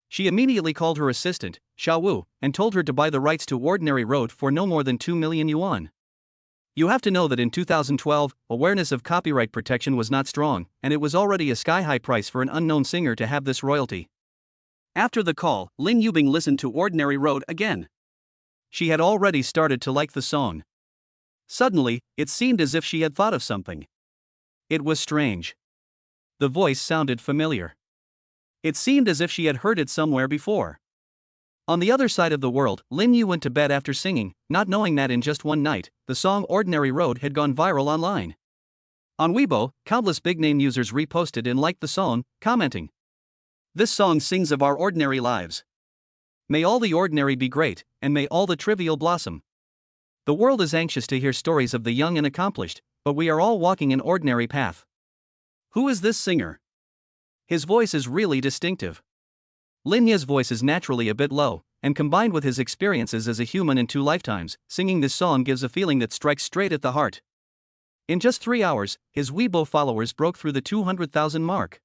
She immediately called her assistant, Xia Wu, and told her to buy the rights to Ordinary Road for no more than 2 million yuan. You have to know that in 2012, awareness of copyright protection was not strong, and it was already a sky-high price for an unknown singer to have this royalty. After the call, Lin Yubing listened to Ordinary Road again. She had already started to like the song. Suddenly, it seemed as if she had thought of something. It was strange. The voice sounded familiar. It seemed as if she had heard it somewhere before. On the other side of the world, Lin Yu went to bed after singing, not knowing that in just one night, the song Ordinary Road had gone viral online. On Weibo, countless big-name users reposted and liked the song, commenting, "This song sings of our ordinary lives. May all the ordinary be great, and may all the trivial blossom. The world is anxious to hear stories of the young and accomplished, but we are all walking an ordinary path. Who is this singer? His voice is really distinctive." Lin Ye's voice is naturally a bit low, and combined with his experiences as a human in 2 lifetimes, singing this song gives a feeling that strikes straight at the heart. In just 3 hours, his Weibo followers broke through the 200,000 mark.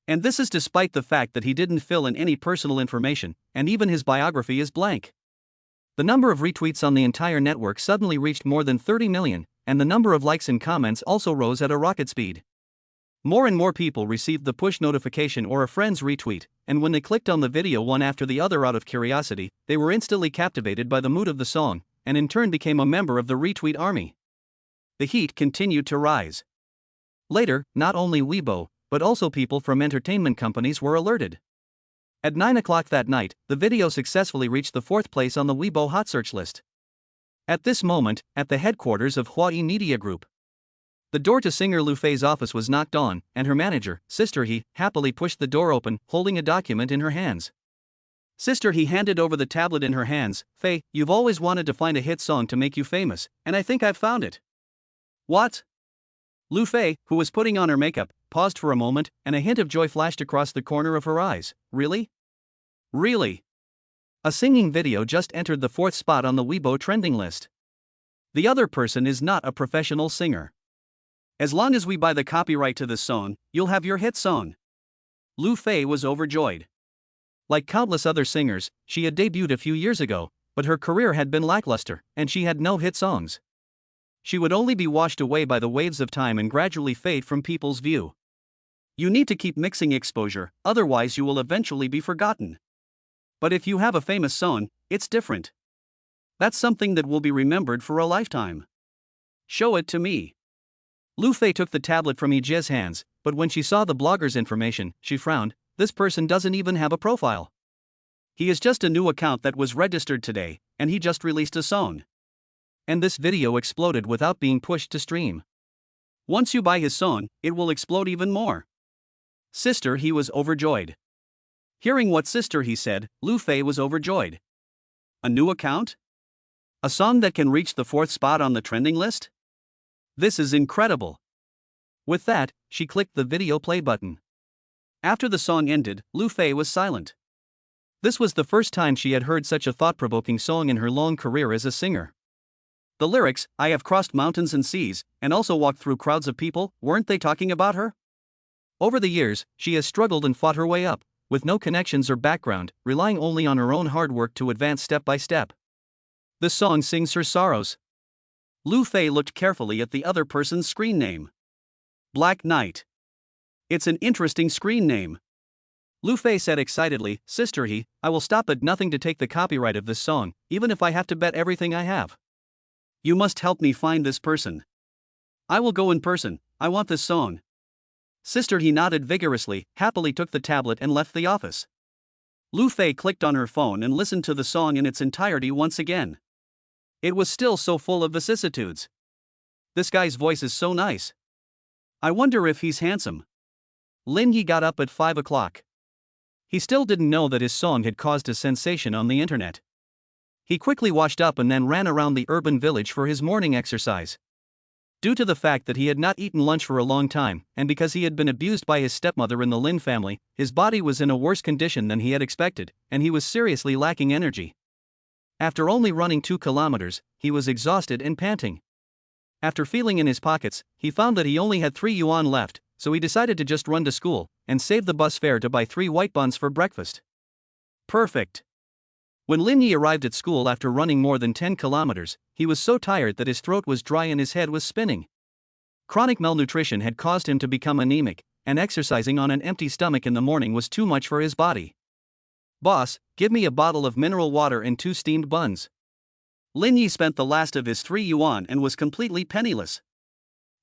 And this is despite the fact that he didn't fill in any personal information, and even his biography is blank. The number of retweets on the entire network suddenly reached more than 30 million, and the number of likes and comments also rose at a rocket speed. More and more people received the push notification or a friend's retweet, and when they clicked on the video one after the other out of curiosity, they were instantly captivated by the mood of the song, and in turn became a member of the retweet army. The heat continued to rise. Later, not only Weibo, but also people from entertainment companies were alerted. At 9 o'clock that night, the video successfully reached the 4th place on the Weibo hot search list. At this moment, at the headquarters of Huayi Media Group, the door to singer Lu Fei's office was knocked on, and her manager, Sister He, happily pushed the door open, holding a document in her hands. Sister He handed over the tablet in her hands. "Fei, you've always wanted to find a hit song to make you famous, and I think I've found it." "What?" Lu Fei, who was putting on her makeup, paused for a moment, and a hint of joy flashed across the corner of her eyes. "Really? Really?" A singing video just entered the 4th spot on the Weibo trending list. The other person is not a professional singer. "As long as we buy the copyright to this song, you'll have your hit song." Lu Fei was overjoyed. Like countless other singers, she had debuted a few years ago, but her career had been lackluster, and she had no hit songs. She would only be washed away by the waves of time and gradually fade from people's view. You need to keep mixing exposure, otherwise you will eventually be forgotten. But if you have a famous song, it's different. That's something that will be remembered for a lifetime. Show it to me. Lu Fei took the tablet from Yiji's hands, but when she saw the blogger's information, she frowned. This person doesn't even have a profile. He is just a new account that was registered today, and he just released a song. And this video exploded without being pushed to stream. Once you buy his song, it will explode even more. Sister He was overjoyed. Hearing what Sister He said, Lu Fei was overjoyed. A new account? A song that can reach the 4th spot on the trending list? This is incredible. With that, she clicked the video play button. After the song ended, Lu Fei was silent. This was the first time she had heard such a thought-provoking song in her long career as a singer. The lyrics, "I have crossed mountains and seas, and also walked through crowds of people," weren't they talking about her? Over the years, she has struggled and fought her way up, with no connections or background, relying only on her own hard work to advance step by step. The song sings her sorrows. Lu Fei looked carefully at the other person's screen name. Black Knight. It's an interesting screen name. Lu Fei said excitedly, "Sister He, I will stop at nothing to take the copyright of this song, even if I have to bet everything I have. You must help me find this person. I will go in person, I want this song." Sister He nodded vigorously, happily took the tablet and left the office. Lu Fei clicked on her phone and listened to the song in its entirety once again. It was still so full of vicissitudes. this guy's voice is so nice. I wonder if he's handsome. Lin Yi got up at 5 o'clock. He still didn't know that his song had caused a sensation on the internet. He quickly washed up and then ran around the urban village for his morning exercise. Due to the fact that he had not eaten lunch for a long time, and because he had been abused by his stepmother in the Lin family, his body was in a worse condition than he had expected, and he was seriously lacking energy. After only running 2 kilometers, he was exhausted and panting. After feeling in his pockets, he found that he only had 3 yuan left, so he decided to just run to school and save the bus fare to buy 3 white buns for breakfast. Perfect. When Lin Yi arrived at school after running more than 10 kilometers, he was so tired that his throat was dry and his head was spinning. Chronic malnutrition had caused him to become anemic, and exercising on an empty stomach in the morning was too much for his body. Boss, give me a bottle of mineral water and 2 steamed buns. Lin Yi spent the last of his 3 yuan and was completely penniless.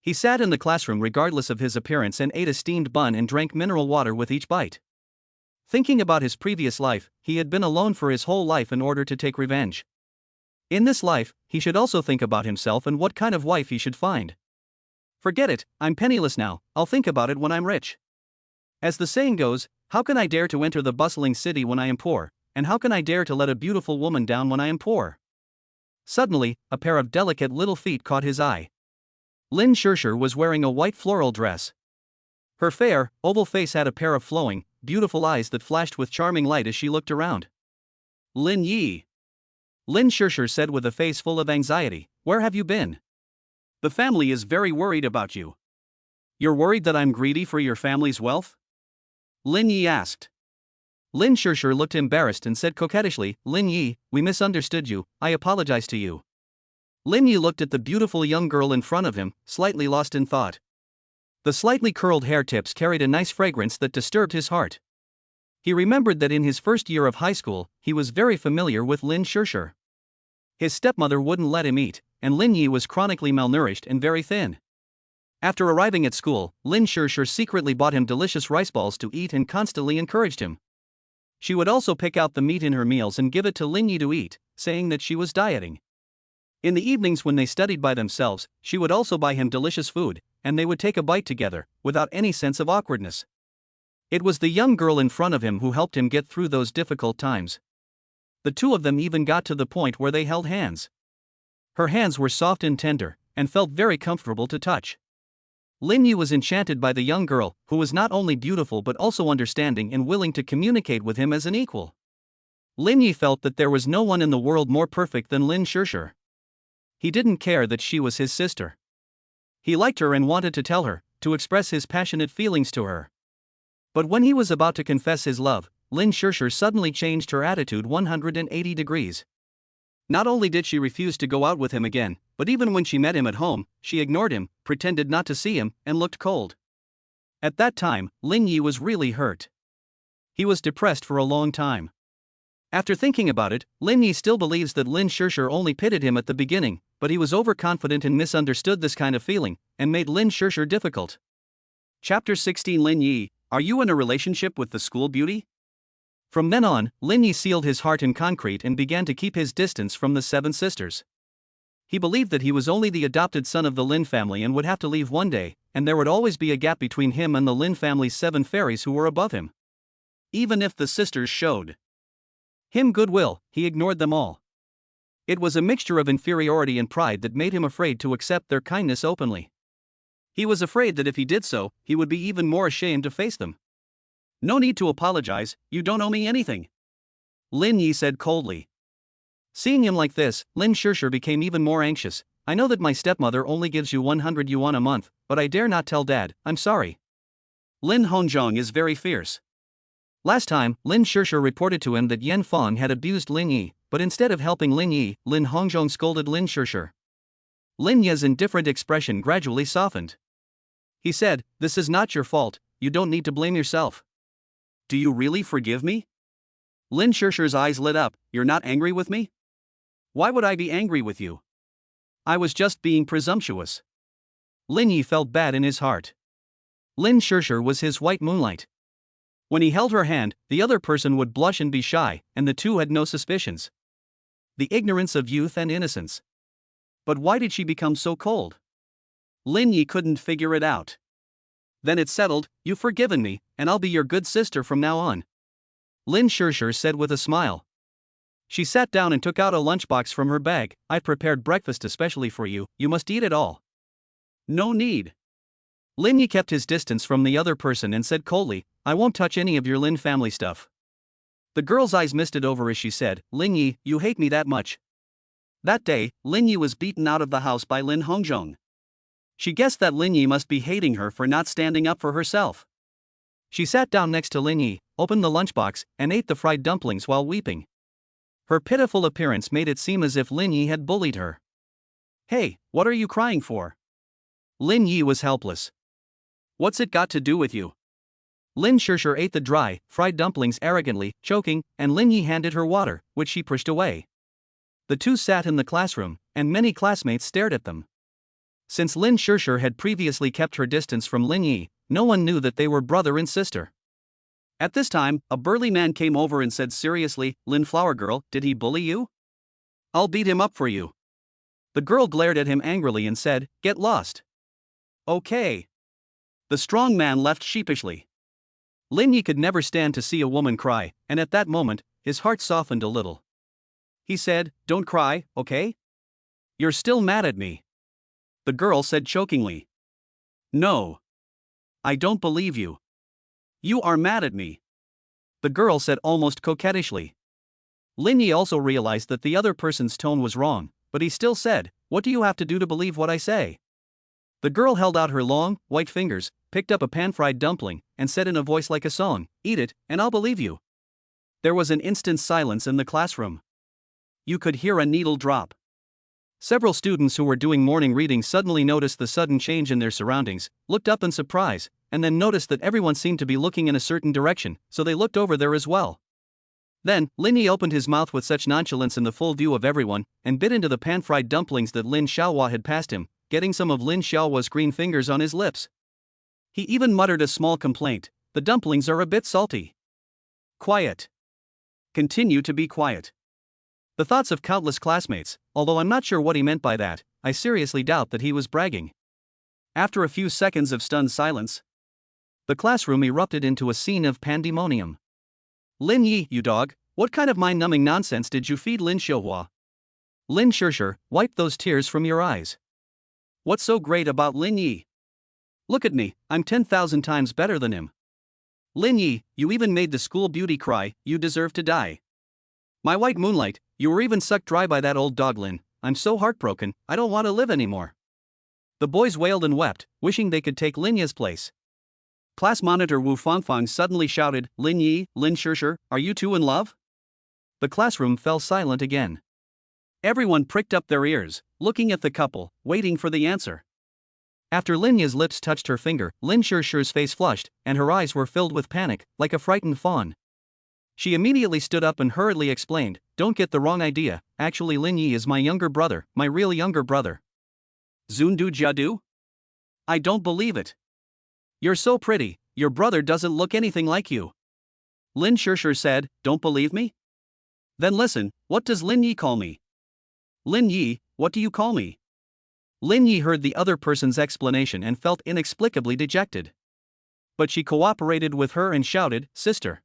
He sat in the classroom regardless of his appearance and ate a steamed bun and drank mineral water with each bite. Thinking about his previous life, he had been alone for his whole life in order to take revenge. In this life, he should also think about himself and what kind of wife he should find. Forget it, I'm penniless now, I'll think about it when I'm rich. As the saying goes, how can I dare to enter the bustling city when I am poor, and how can I dare to let a beautiful woman down when I am poor? Suddenly, a pair of delicate little feet caught his eye. Lin Shishir was wearing a white floral dress. Her fair, oval face had a pair of flowing, beautiful eyes that flashed with charming light as she looked around. Lin Yi. Lin Shishir said with a face full of anxiety, where have you been? The family is very worried about you. You're worried that I'm greedy for your family's wealth? Lin Yi asked. Lin Shishir looked embarrassed and said coquettishly, Lin Yi, we misunderstood you, I apologize to you. Lin Yi looked at the beautiful young girl in front of him, slightly lost in thought. The slightly curled hair tips carried a nice fragrance that disturbed his heart. He remembered that in his first year of high school, he was very familiar with Lin Shishir. His stepmother wouldn't let him eat, and Lin Yi was chronically malnourished and very thin. After arriving at school, Lin Shishir secretly bought him delicious rice balls to eat and constantly encouraged him. She would also pick out the meat in her meals and give it to Lin Yi to eat, saying that she was dieting. In the evenings when they studied by themselves, she would also buy him delicious food, and they would take a bite together, without any sense of awkwardness. It was the young girl in front of him who helped him get through those difficult times. The two of them even got to the point where they held hands. Her hands were soft and tender, and felt very comfortable to touch. Lin Yi was enchanted by the young girl, who was not only beautiful but also understanding and willing to communicate with him as an equal. Lin Yi felt that there was no one in the world more perfect than Lin Shishir. He didn't care that she was his sister. He liked her and wanted to tell her, to express his passionate feelings to her. But when he was about to confess his love, Lin Shishir suddenly changed her attitude 180 degrees. Not only did she refuse to go out with him again, but even when she met him at home, she ignored him, pretended not to see him, and looked cold. At that time, Lin Yi was really hurt. He was depressed for a long time. After thinking about it, Lin Yi still believes that Lin Shishir only pitied him at the beginning, but he was overconfident and misunderstood this kind of feeling, and made Lin Shishir difficult. Chapter 16 Lin Yi, are you in a relationship with the school beauty? From then on, Lin Yi sealed his heart in concrete and began to keep his distance from the 7 sisters. He believed that he was only the adopted son of the Lin family and would have to leave one day, and there would always be a gap between him and the Lin family's 7 fairies who were above him. Even if the sisters showed him goodwill, he ignored them all. It was a mixture of inferiority and pride that made him afraid to accept their kindness openly. He was afraid that if he did so, he would be even more ashamed to face them. No need to apologize, you don't owe me anything, Lin Yi said coldly. Seeing him like this, Lin Shishir became even more anxious. I know that my stepmother only gives you 100 yuan a month, but I dare not tell Dad, I'm sorry. Lin Hongzhong is very fierce. Last time, Lin Shishir reported to him that Yan Feng had abused Lin Yi, but instead of helping Lin Yi, Lin Hongzhong scolded Lin Shishir. Lin Yi's indifferent expression gradually softened. He said, this is not your fault, you don't need to blame yourself. Do you really forgive me? Lin Shishir's eyes lit up, you're not angry with me? Why would I be angry with you? I was just being presumptuous. Lin Yi felt bad in his heart. Lin Shishir was his white moonlight. When he held her hand, the other person would blush and be shy, and the two had no suspicions. The ignorance of youth and innocence. But why did she become so cold? Lin Yi couldn't figure it out. Then it's settled, you've forgiven me, and I'll be your good sister from now on. Lin Shirshir said with a smile. She sat down and took out a lunchbox from her bag. I prepared breakfast especially for you, you must eat it all. No need. Lin Yi kept his distance from the other person and said coldly, I won't touch any of your Lin family stuff. The girl's eyes misted over as she said, Lin Yi, you hate me that much. That day, Lin Yi was beaten out of the house by Lin Hongzhong. She guessed that Lin Yi must be hating her for not standing up for herself. She sat down next to Lin Yi, opened the lunchbox, and ate the fried dumplings while weeping. Her pitiful appearance made it seem as if Lin Yi had bullied her. Hey, what are you crying for? Lin Yi was helpless. What's it got to do with you? Lin Shirshir ate the dry, fried dumplings arrogantly, choking, and Lin Yi handed her water, which she pushed away. The two sat in the classroom, and many classmates stared at them. Since Lin Shirshir had previously kept her distance from Lin Yi, no one knew that they were brother and sister. At this time, a burly man came over and said seriously, Lin Flower Girl, did he bully you? I'll beat him up for you. The girl glared at him angrily and said, get lost. Okay. The strong man left sheepishly. Lin Yi could never stand to see a woman cry, and at that moment, his heart softened a little. He said, don't cry, okay? You're still mad at me. The girl said chokingly. No. I don't believe you. You are mad at me. The girl said almost coquettishly. Lin Yi also realized that the other person's tone was wrong, but he still said, what do you have to do to believe what I say? The girl held out her long, white fingers, picked up a pan-fried dumpling, and said in a voice like a song, eat it, and I'll believe you. There was an instant's silence in the classroom. You could hear a needle drop. Several students who were doing morning reading suddenly noticed the sudden change in their surroundings, looked up in surprise, and then noticed that everyone seemed to be looking in a certain direction, so they looked over there as well. Then, Lin Yi opened his mouth with such nonchalance in the full view of everyone, and bit into the pan-fried dumplings that Lin Xiaohua had passed him, getting some of Lin Xiaohua's green fingers on his lips. He even muttered a small complaint, the dumplings are a bit salty. Quiet. Continue to be quiet. The thoughts of countless classmates, although I'm not sure what he meant by that, I seriously doubt that he was bragging. After a few seconds of stunned silence, the classroom erupted into a scene of pandemonium. Lin Yi, you dog, what kind of mind-numbing nonsense did you feed Lin Xiaohua? Lin Shirshir, wipe those tears from your eyes. What's so great about Lin Yi? Look at me, I'm 10,000 times better than him. Lin Yi, you even made the school beauty cry, you deserve to die. My white moonlight, you were even sucked dry by that old dog Lin, I'm so heartbroken, I don't want to live anymore. The boys wailed and wept, wishing they could take Lin Yi's place. Class monitor Wu Fangfang suddenly shouted, Lin Yi, Lin Shirshir, are you two in love? The classroom fell silent again. Everyone pricked up their ears, looking at the couple, waiting for the answer. After Lin Yi's lips touched her finger, Lin Shirshir's face flushed, and her eyes were filled with panic, like a frightened fawn. She immediately stood up and hurriedly explained, don't get the wrong idea, actually Lin Yi is my younger brother, my real younger brother. Zundu Jiadu? I don't believe it. You're so pretty, your brother doesn't look anything like you. Lin Shirshir said, don't believe me? Then listen, what does Lin Yi call me? Lin Yi, what do you call me? Lin Yi heard the other person's explanation and felt inexplicably dejected. But she cooperated with her and shouted, sister.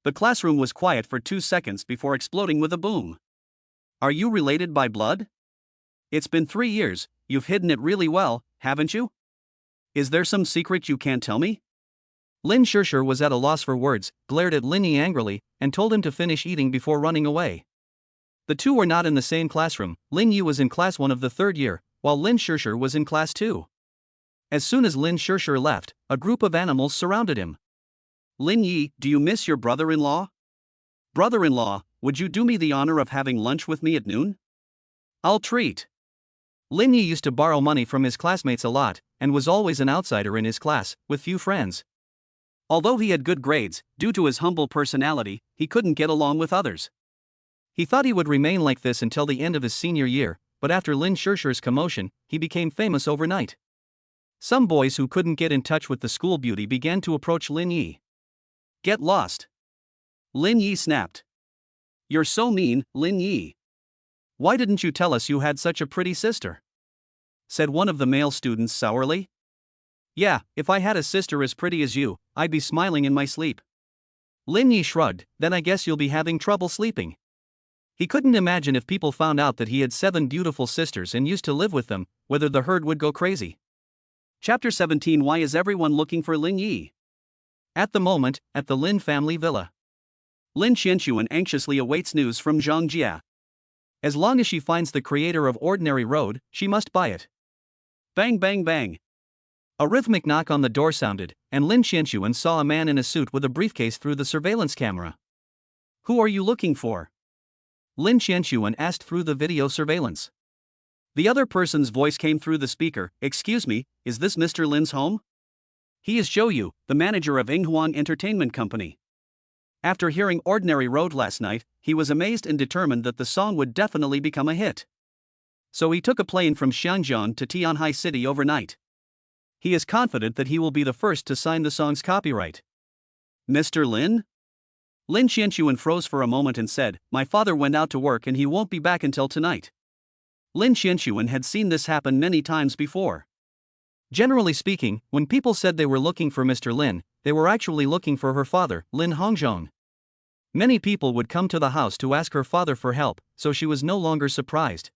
The classroom was quiet for 2 seconds before exploding with a boom. Are you related by blood? It's been 3 years, you've hidden it really well, haven't you? Is there some secret you can't tell me? Lin Shirshir was at a loss for words, glared at Lin Yi angrily, and told him to finish eating before running away. The two were not in the same classroom. Lin Yi was in class 1 of the 3rd year, while Lin Shirshir was in class 2. As soon as Lin Shirshir left, a group of animals surrounded him. Lin Yi, do you miss your brother-in-law? Brother-in-law, would you do me the honor of having lunch with me at noon? I'll treat. Lin Yi used to borrow money from his classmates a lot, and was always an outsider in his class, with few friends. Although he had good grades, due to his humble personality, he couldn't get along with others. He thought he would remain like this until the end of his senior year, but after Lin Shirshir's commotion, he became famous overnight. Some boys who couldn't get in touch with the school beauty began to approach Lin Yi. Get lost. Lin Yi snapped. You're so mean, Lin Yi. Why didn't you tell us you had such a pretty sister? said one of the male students sourly. Yeah, if I had a sister as pretty as you, I'd be smiling in my sleep. Lin Yi shrugged, then I guess you'll be having trouble sleeping. He couldn't imagine if people found out that he had 7 beautiful sisters and used to live with them, whether the herd would go crazy. Chapter 17. Why is everyone looking for Lin Yi? At the moment, at the Lin family villa, Lin Qianxuan anxiously awaits news from Zhang Jia. As long as she finds the creator of Ordinary Road, she must buy it. Bang bang bang. A rhythmic knock on the door sounded, and Lin Qianxuan saw a man in a suit with a briefcase through the surveillance camera. Who are you looking for? Lin Qianxuan asked through the video surveillance. The other person's voice came through the speaker. Excuse me, is this Mr. Lin's home? He is Zhou Yu, the manager of Yinghuang Entertainment Company. After hearing Ordinary Road last night, he was amazed and determined that the song would definitely become a hit. So he took a plane from Xianjiang to Tianhai City overnight. He is confident that he will be the first to sign the song's copyright. Mr. Lin? Lin Qianxuan froze for a moment and said, My father went out to work and he won't be back until tonight. Lin Qianxuan had seen this happen many times before. Generally speaking, when people said they were looking for Mr. Lin, they were actually looking for her father, Lin Hongzhong. Many people would come to the house to ask her father for help, so she was no longer surprised.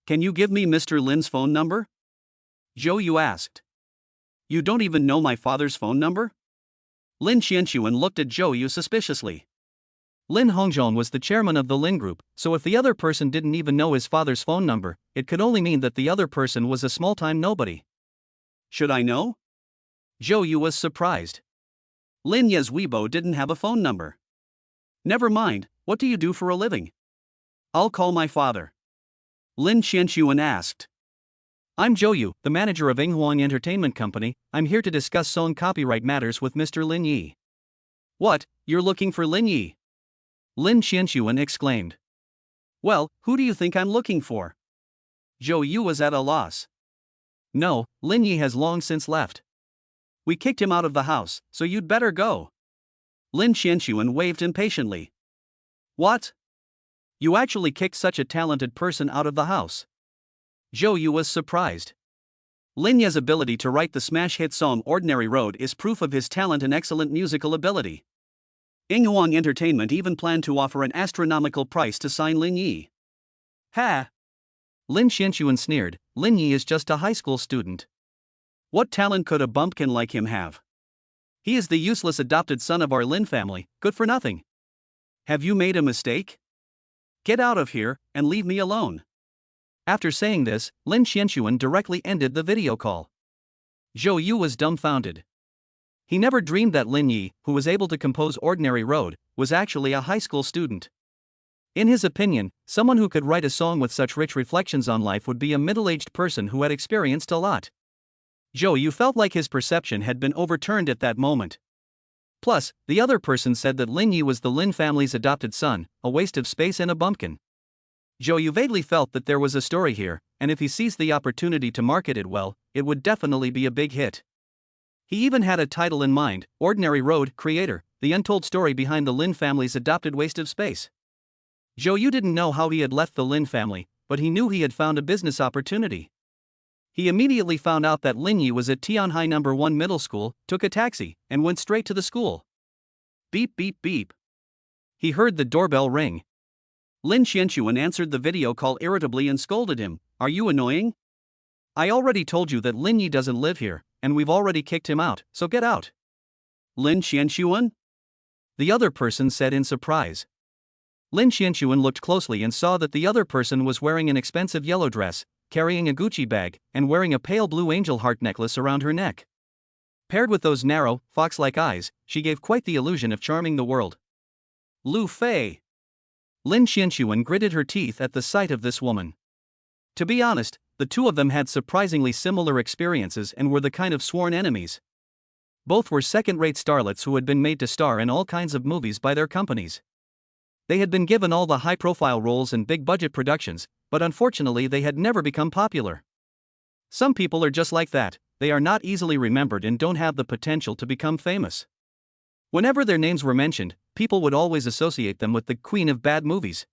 Can you give me Mr. Lin's phone number? Zhou Yu asked. You don't even know my father's phone number? Lin Qianxuan looked at Zhou Yu suspiciously. Lin Hongzhong was the chairman of the Lin Group, so if the other person didn't even know his father's phone number, it could only mean that the other person was a small-time nobody. Should I know? Zhou Yu was surprised. Lin Ye's Weibo didn't have a phone number. Never mind, what do you do for a living? I'll call my father. Lin Qianxuan asked. I'm Zhou Yu, the manager of Yinghuang Entertainment Company. I'm here to discuss song copyright matters with Mr. Lin Yi. What, you're looking for Lin Yi? Lin Qianxuan exclaimed. Well, who do you think I'm looking for? Zhou Yu was at a loss. No, Lin Yi has long since left. We kicked him out of the house, so you'd better go. Lin Qianxuan waved impatiently. What? You actually kicked such a talented person out of the house? Zhou Yu was surprised. Lin Ye's ability to write the smash hit song Ordinary Road is proof of his talent and excellent musical ability. Yinghuang Entertainment even planned to offer an astronomical price to sign Lin Yi. Ha! Lin Qianxuan sneered, Lin Yi is just a high school student. What talent could a bumpkin like him have? He is the useless adopted son of our Lin family, good for nothing. Have you made a mistake? Get out of here, and leave me alone. After saying this, Lin Qianxuan directly ended the video call. Zhou Yu was dumbfounded. He never dreamed that Lin Yi, who was able to compose Ordinary Road, was actually a high school student. In his opinion, someone who could write a song with such rich reflections on life would be a middle-aged person who had experienced a lot. Zhou Yu felt like his perception had been overturned at that moment. Plus, the other person said that Lin Yi was the Lin family's adopted son, a waste of space and a bumpkin. Zhou Yu vaguely felt that there was a story here, and if he seized the opportunity to market it well, it would definitely be a big hit. He even had a title in mind, Ordinary Road Creator, the untold story behind the Lin family's adopted waste of space. Zhou Yu didn't know how he had left the Lin family, but he knew he had found a business opportunity. He immediately found out that Lin Yi was at Tianhai No. 1 Middle School, took a taxi, and went straight to the school. Beep beep beep. He heard the doorbell ring. Lin Qianxuan answered the video call irritably and scolded him, Are you annoying? I already told you that Lin Yi doesn't live here, and we've already kicked him out, so get out. Lin Qianxuan? The other person said in surprise. Lin Qianxuan looked closely and saw that the other person was wearing an expensive yellow dress, carrying a Gucci bag, and wearing a pale blue angel heart necklace around her neck. Paired with those narrow, fox-like eyes, she gave quite the illusion of charming the world. Lu Fei. Lin Qianxuan gritted her teeth at the sight of this woman. To be honest, the two of them had surprisingly similar experiences and were the kind of sworn enemies. Both were second-rate starlets who had been made to star in all kinds of movies by their companies. They had been given all the high-profile roles in big-budget productions, but unfortunately they had never become popular. Some people are just like that, they are not easily remembered and don't have the potential to become famous. Whenever their names were mentioned, people would always associate them with the queen of bad movies.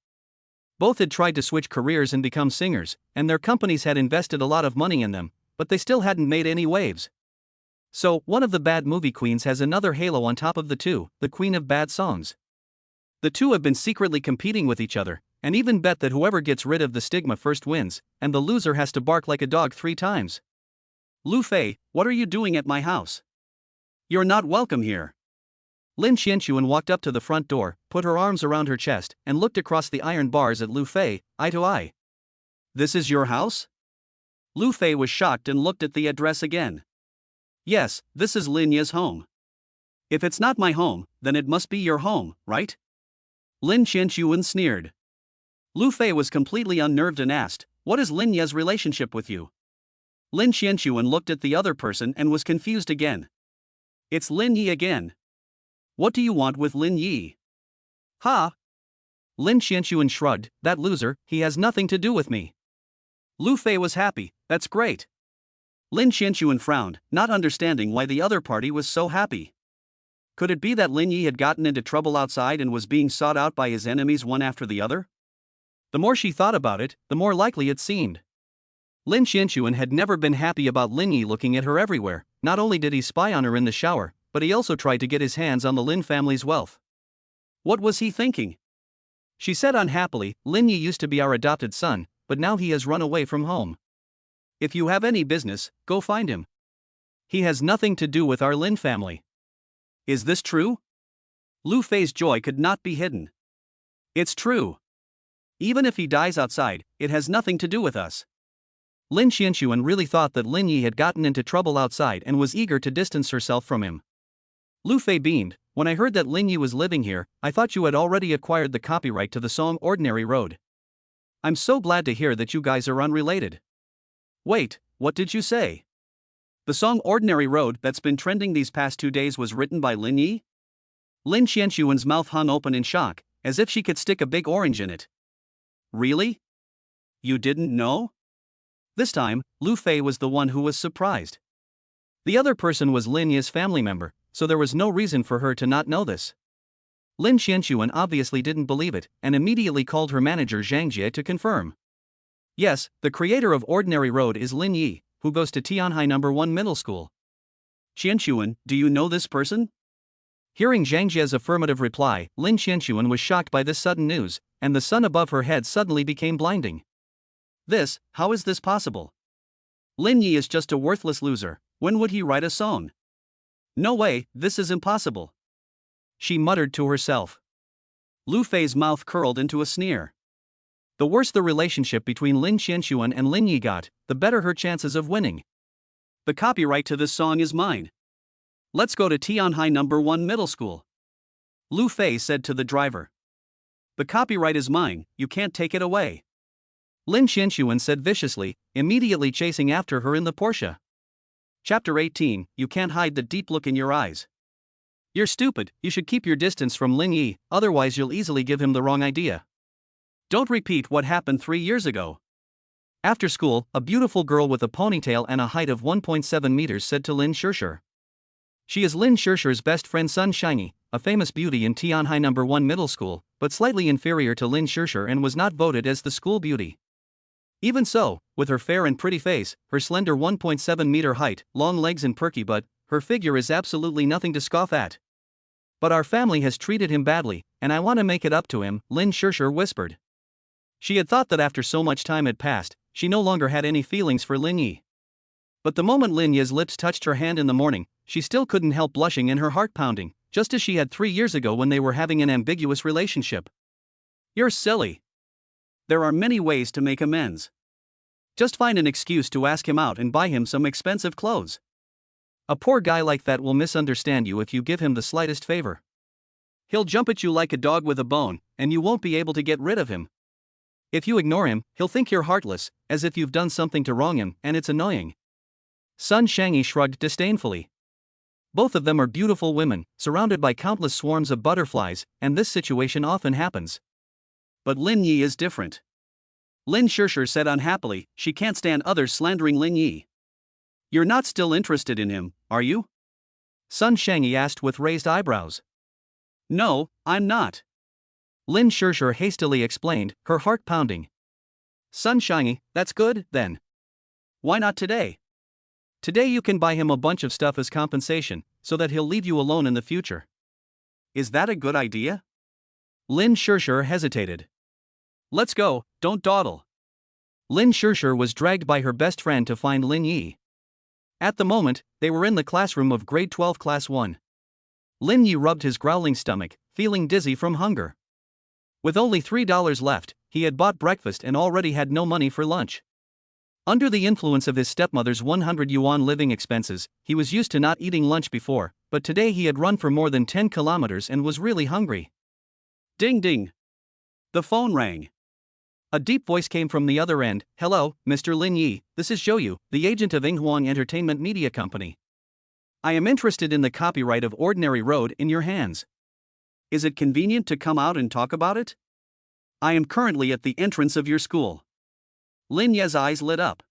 Both had tried to switch careers and become singers, and their companies had invested a lot of money in them, but they still hadn't made any waves. So, one of the bad movie queens has another halo on top of the two, the queen of bad songs. The two have been secretly competing with each other, and even bet that whoever gets rid of the stigma first wins, and the loser has to bark like a dog 3 times. Lu Fei, what are you doing at my house? You're not welcome here. Lin Qianxuan walked up to the front door, put her arms around her chest, and looked across the iron bars at Lu Fei, eye to eye. This is your house? Lu Fei was shocked and looked at the address again. Yes, this is Lin Ye's home. If it's not my home, then it must be your home, right? Lin Qianxuan sneered. Lu Fei was completely unnerved and asked, what is Lin Ye's relationship with you? Lin Qianxuan looked at the other person and was confused again. It's Lin Yi again. What do you want with Lin Yi? Ha! Lin Qianxuan shrugged, that loser, he has nothing to do with me. Lu Fei was happy, that's great. Lin Qianxuan frowned, not understanding why the other party was so happy. Could it be that Lin Yi had gotten into trouble outside and was being sought out by his enemies one after the other? The more she thought about it, the more likely it seemed. Lin Qianxuan had never been happy about Lin Yi looking at her everywhere. Not only did he spy on her in the shower, but he also tried to get his hands on the Lin family's wealth. What was he thinking? She said unhappily, Lin Yi used to be our adopted son, but now he has run away from home. If you have any business, go find him. He has nothing to do with our Lin family. Is this true? Lu Fei's joy could not be hidden. It's true. Even if he dies outside, it has nothing to do with us. Lin Qianxuan really thought that Lin Yi had gotten into trouble outside and was eager to distance herself from him. Lu Fei beamed, when I heard that Lin Yi was living here, I thought you had already acquired the copyright to the song Ordinary Road. I'm so glad to hear that you guys are unrelated. Wait, what did you say? The song Ordinary Road that's been trending these past 2 days was written by Lin Yi? Lin Qianxuan's mouth hung open in shock, as if she could stick a big orange in it. Really? You didn't know? This time, Lu Fei was the one who was surprised. The other person was Lin Yi's family member, so there was no reason for her to not know this. Lin Qianxuan obviously didn't believe it, and immediately called her manager Zhang Jie to confirm. Yes, the creator of Ordinary Road is Lin Yi, who goes to Tianhai No. 1 Middle School. Qianxuan, do you know this person? Hearing Zhang Jie's affirmative reply, Lin Qianxuan was shocked by this sudden news, and the sun above her head suddenly became blinding. How is this possible? Lin Yi is just a worthless loser, when would he write a song? No way, this is impossible. She muttered to herself. Lu Fei's mouth curled into a sneer. The worse the relationship between Lin Qianxuan and Lin Yi got, the better her chances of winning. The copyright to this song is mine. Let's go to Tianhai No. 1 Middle School. Lu Fei said to the driver. The copyright is mine, you can't take it away. Lin Qianxuan said viciously, immediately chasing after her in the Porsche. Chapter 18, You can't hide the deep look in your eyes. You're stupid, you should keep your distance from Lin Yi, otherwise you'll easily give him the wrong idea. Don't repeat what happened 3 years ago. After school, a beautiful girl with a ponytail and a height of 1.7 meters said to Lin Shishir. She is Lin Shishir's best friend Sun Shiny, a famous beauty in Tianhai No. 1 Middle School, but slightly inferior to Lin Shishir and was not voted as the school beauty. Even so, with her fair and pretty face, her slender 1.7 meter height, long legs and perky butt, her figure is absolutely nothing to scoff at. But our family has treated him badly, and I want to make it up to him, Lin Shishir whispered. She had thought that after so much time had passed, she no longer had any feelings for Lin Yi. But the moment Lin Yi's lips touched her hand in the morning, she still couldn't help blushing and her heart pounding, just as she had 3 years ago when they were having an ambiguous relationship. You're silly. There are many ways to make amends. Just find an excuse to ask him out and buy him some expensive clothes. A poor guy like that will misunderstand you if you give him the slightest favor. He'll jump at you like a dog with a bone, and you won't be able to get rid of him. If you ignore him, he'll think you're heartless, as if you've done something to wrong him, and it's annoying. Sun Shangyi shrugged disdainfully. Both of them are beautiful women, surrounded by countless swarms of butterflies, and this situation often happens. But Lin Yi is different. Lin Shishir said unhappily, she can't stand others slandering Lin Yi. You're not still interested in him, are you? Sun Shangyi asked with raised eyebrows. No, I'm not. Lin Shirshir hastily explained, her heart pounding. Sunshiny, that's good, then. Why not today? Today you can buy him a bunch of stuff as compensation, so that he'll leave you alone in the future. Is that a good idea? Lin Shirshir hesitated. Let's go, don't dawdle. Lin Shirshir was dragged by her best friend to find Lin Yi. At the moment, they were in the classroom of grade 12 class 1. Lin Yi rubbed his growling stomach, feeling dizzy from hunger. With only $3 left, he had bought breakfast and already had no money for lunch. Under the influence of his stepmother's 100 yuan living expenses, he was used to not eating lunch before, but today he had run for more than 10 kilometers and was really hungry. Ding ding. The phone rang. A deep voice came from the other end. Hello, Mr. Lin Yi, this is Zhou Yu, the agent of Yinghuang Entertainment Media Company. I am interested in the copyright of Ordinary Road in your hands. Is it convenient to come out and talk about it? I am currently at the entrance of your school. Lin Ye's eyes lit up.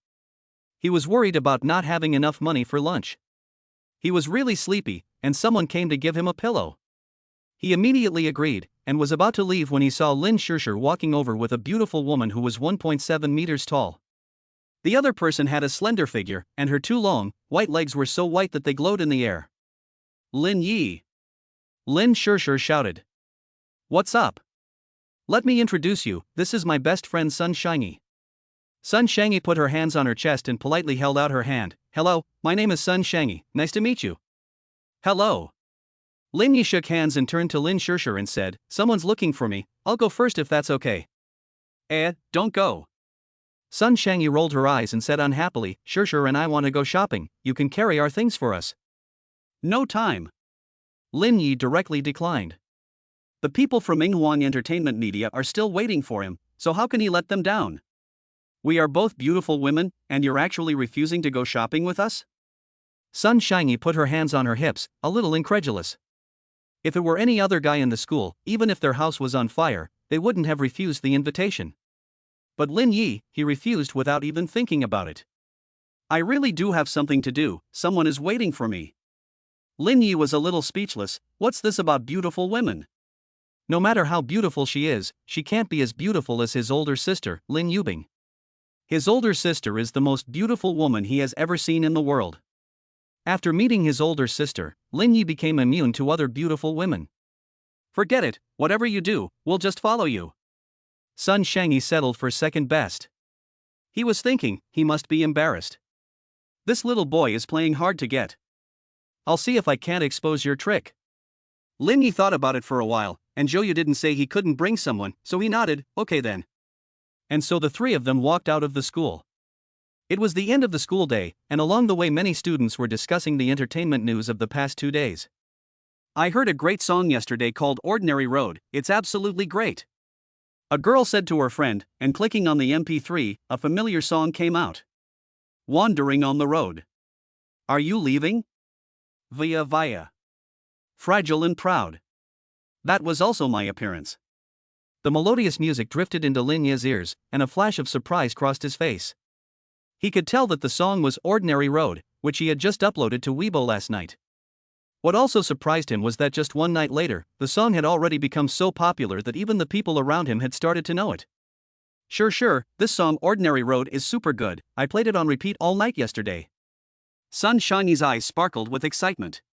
He was worried about not having enough money for lunch. He was really sleepy, and someone came to give him a pillow. He immediately agreed, and was about to leave when he saw Lin Shirshir walking over with a beautiful woman who was 1.7 meters tall. The other person had a slender figure, and her two long, white legs were so white that they glowed in the air. Lin Yi. Lin Shirshir shouted. What's up? Let me introduce you, this is my best friend Sun Shangyi. Sun Shangyi put her hands on her chest and politely held out her hand. Hello, my name is Sun Shangyi, nice to meet you. Hello. Lin Yi shook hands and turned to Lin Shirshir and said, someone's looking for me, I'll go first if that's okay. Don't go. Sun Shangyi rolled her eyes and said unhappily, Shirshir and I want to go shopping, you can carry our things for us. No time. Lin Yi directly declined. The people from Yinghuang Entertainment Media are still waiting for him, so how can he let them down? We are both beautiful women, and you're actually refusing to go shopping with us? Sun Shangyi put her hands on her hips, a little incredulous. If it were any other guy in the school, even if their house was on fire, they wouldn't have refused the invitation. But Lin Yi, he refused without even thinking about it. I really do have something to do, someone is waiting for me. Lin Yi was a little speechless. What's this about beautiful women? No matter how beautiful she is, she can't be as beautiful as his older sister, Lin Yubing. His older sister is the most beautiful woman he has ever seen in the world. After meeting his older sister, Lin Yi became immune to other beautiful women. Forget it, whatever you do, we'll just follow you. Sun Shangyi settled for second best. He was thinking, he must be embarrassed. This little boy is playing hard to get. I'll see if I can't expose your trick. Lin Yi thought about it for a while, and Zhou Yu didn't say he couldn't bring someone, so he nodded, okay then. And so the three of them walked out of the school. It was the end of the school day, and along the way many students were discussing the entertainment news of the past 2 days. I heard a great song yesterday called Ordinary Road, it's absolutely great. A girl said to her friend, and clicking on the MP3, a familiar song came out. Wandering on the Road. Are you leaving? Via. Fragile and Proud. That was also my appearance. The melodious music drifted into Lin Ye's ears, and a flash of surprise crossed his face. He could tell that the song was Ordinary Road, which he had just uploaded to Weibo last night. What also surprised him was that just one night later, the song had already become so popular that even the people around him had started to know it. Sure, this song Ordinary Road is super good, I played it on repeat all night yesterday. Sun Shangyi's eyes sparkled with excitement.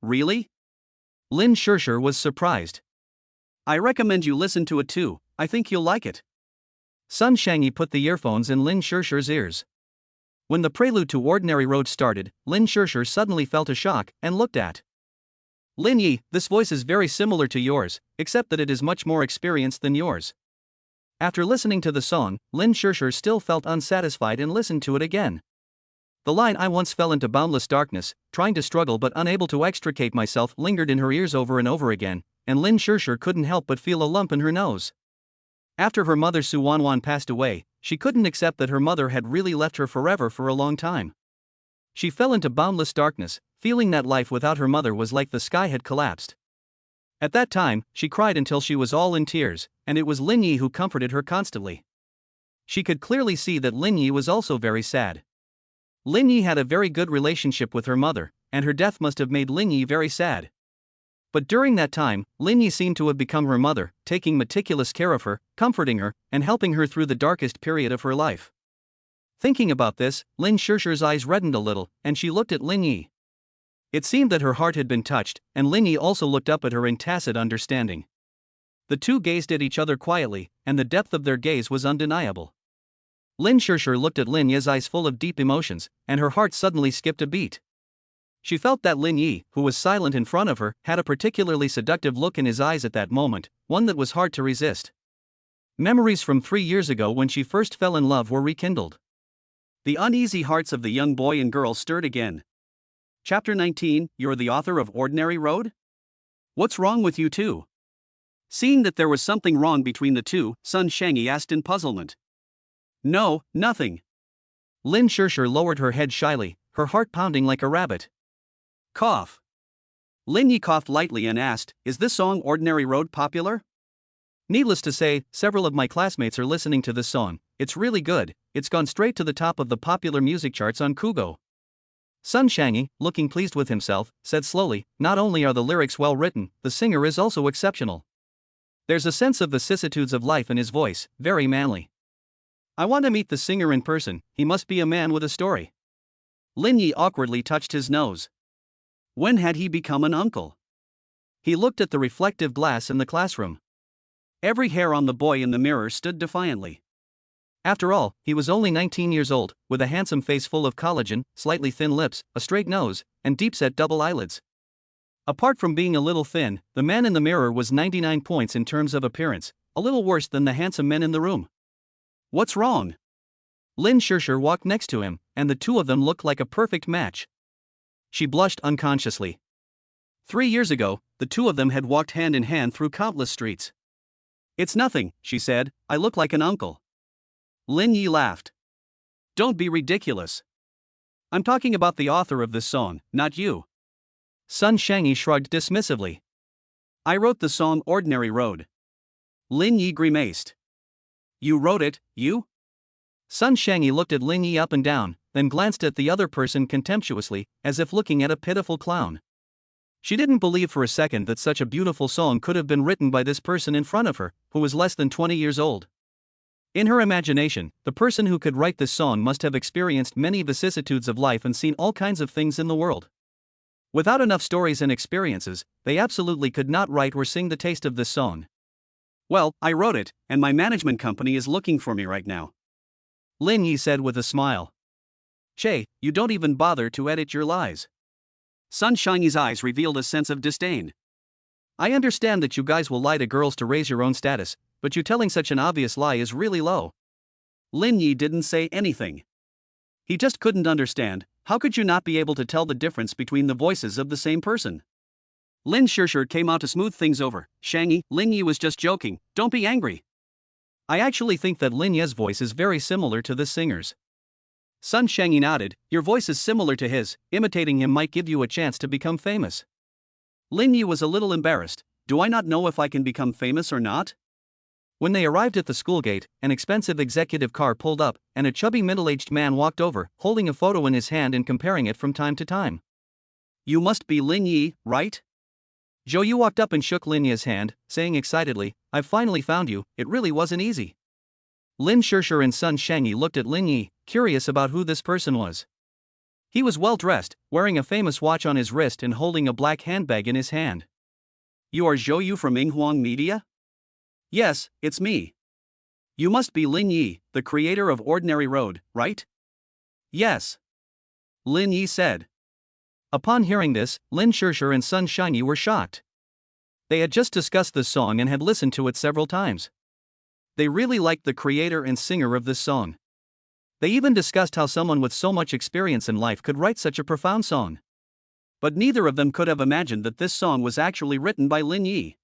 Really? Lin Shirshir was surprised. I recommend you listen to it too, I think you'll like it. Sun Shangyi put the earphones in Lin Shirshir's ears. When the prelude to Ordinary Road started, Lin Shirshir suddenly felt a shock and looked at Lin Yi. This voice is very similar to yours, except that it is much more experienced than yours. After listening to the song, Lin Shirshir still felt unsatisfied and listened to it again. The line I once fell into boundless darkness, trying to struggle but unable to extricate myself lingered in her ears over and over again, and Lin Shirshir couldn't help but feel a lump in her nose. After her mother Su Wanwan passed away, she couldn't accept that her mother had really left her forever for a long time. She fell into boundless darkness, feeling that life without her mother was like the sky had collapsed. At that time, she cried until she was all in tears, and it was Lin Yi who comforted her constantly. She could clearly see that Lin Yi was also very sad. Lin Yi had a very good relationship with her mother, and her death must have made Lin Yi very sad. But during that time, Lin Yi seemed to have become her mother, taking meticulous care of her, comforting her, and helping her through the darkest period of her life. Thinking about this, Lin Shusher's eyes reddened a little, and she looked at Lin Yi. It seemed that her heart had been touched, and Lin Yi also looked up at her in tacit understanding. The two gazed at each other quietly, and the depth of their gaze was undeniable. Lin Shusher looked at Lin Yi's eyes full of deep emotions, and her heart suddenly skipped a beat. She felt that Lin Yi, who was silent in front of her, had a particularly seductive look in his eyes at that moment, one that was hard to resist. Memories from 3 years ago when she first fell in love were rekindled. The uneasy hearts of the young boy and girl stirred again. Chapter 19, You're the author of Ordinary Road? What's wrong with you two? Seeing that there was something wrong between the two, Sun Shangyi asked in puzzlement. No, nothing. Lin Shusher lowered her head shyly, her heart pounding like a rabbit. Cough. Lin Yi coughed lightly and asked, Is this song Ordinary Road popular? Needless to say, several of my classmates are listening to this song. It's really good, it's gone straight to the top of the popular music charts on Kugo. Sun Shangyi, looking pleased with himself, said slowly, Not only are the lyrics well written, the singer is also exceptional. There's a sense of vicissitudes of life in his voice, very manly. I want to meet the singer in person, he must be a man with a story. Lin Yi awkwardly touched his nose. When had he become an uncle? He looked at the reflective glass in the classroom. Every hair on the boy in the mirror stood defiantly. After all, he was only 19 years old, with a handsome face full of collagen, slightly thin lips, a straight nose, and deep-set double eyelids. Apart from being a little thin, the man in the mirror was 99 points in terms of appearance, a little worse than the handsome men in the room. What's wrong? Lin Shusher walked next to him, and the two of them looked like a perfect match. She blushed unconsciously. 3 years ago, the two of them had walked hand in hand through countless streets. It's nothing, she said, I look like an uncle. Lin Yi laughed. Don't be ridiculous. I'm talking about the author of this song, not you. Sun Shangyi shrugged dismissively. I wrote the song Ordinary Road. Lin Yi grimaced. You wrote it, you? Sun Shangyi looked at Lin Yi up and down, then glanced at the other person contemptuously, as if looking at a pitiful clown. She didn't believe for a second that such a beautiful song could have been written by this person in front of her, who was less than 20 years old. In her imagination, the person who could write this song must have experienced many vicissitudes of life and seen all kinds of things in the world. Without enough stories and experiences, they absolutely could not write or sing the taste of this song. Well, I wrote it, and my management company is looking for me right now. Lin Yi said with a smile. Che, you don't even bother to edit your lies. Sun Shangyi's eyes revealed a sense of disdain. I understand that you guys will lie to girls to raise your own status, but you telling such an obvious lie is really low. Lin Yi didn't say anything. He just couldn't understand, how could you not be able to tell the difference between the voices of the same person? Lin Shusher came out to smooth things over. Shangyi, Lin Yi was just joking, don't be angry. I actually think that Lin Yi's voice is very similar to this singer's. Sun Shangyi nodded, your voice is similar to his, imitating him might give you a chance to become famous. Lin Yi was a little embarrassed, do I not know if I can become famous or not? When they arrived at the school gate, an expensive executive car pulled up, and a chubby middle-aged man walked over, holding a photo in his hand and comparing it from time to time. You must be Lin Yi, right? Zhou Yu walked up and shook Lin Yi's hand, saying excitedly, I've finally found you, it really wasn't easy. Lin Shusher and Sun Shangyi looked at Lin Yi, curious about who this person was. He was well dressed, wearing a famous watch on his wrist and holding a black handbag in his hand. You are Zhou Yu from Yinghuang Media? Yes, it's me. You must be Lin Yi, the creator of Ordinary Road, right? Yes. Lin Yi said. Upon hearing this, Lin Shusher and Sun Shangyi were shocked. They had just discussed this song and had listened to it several times. They really liked the creator and singer of this song. They even discussed how someone with so much experience in life could write such a profound song. But neither of them could have imagined that this song was actually written by Lin Yi.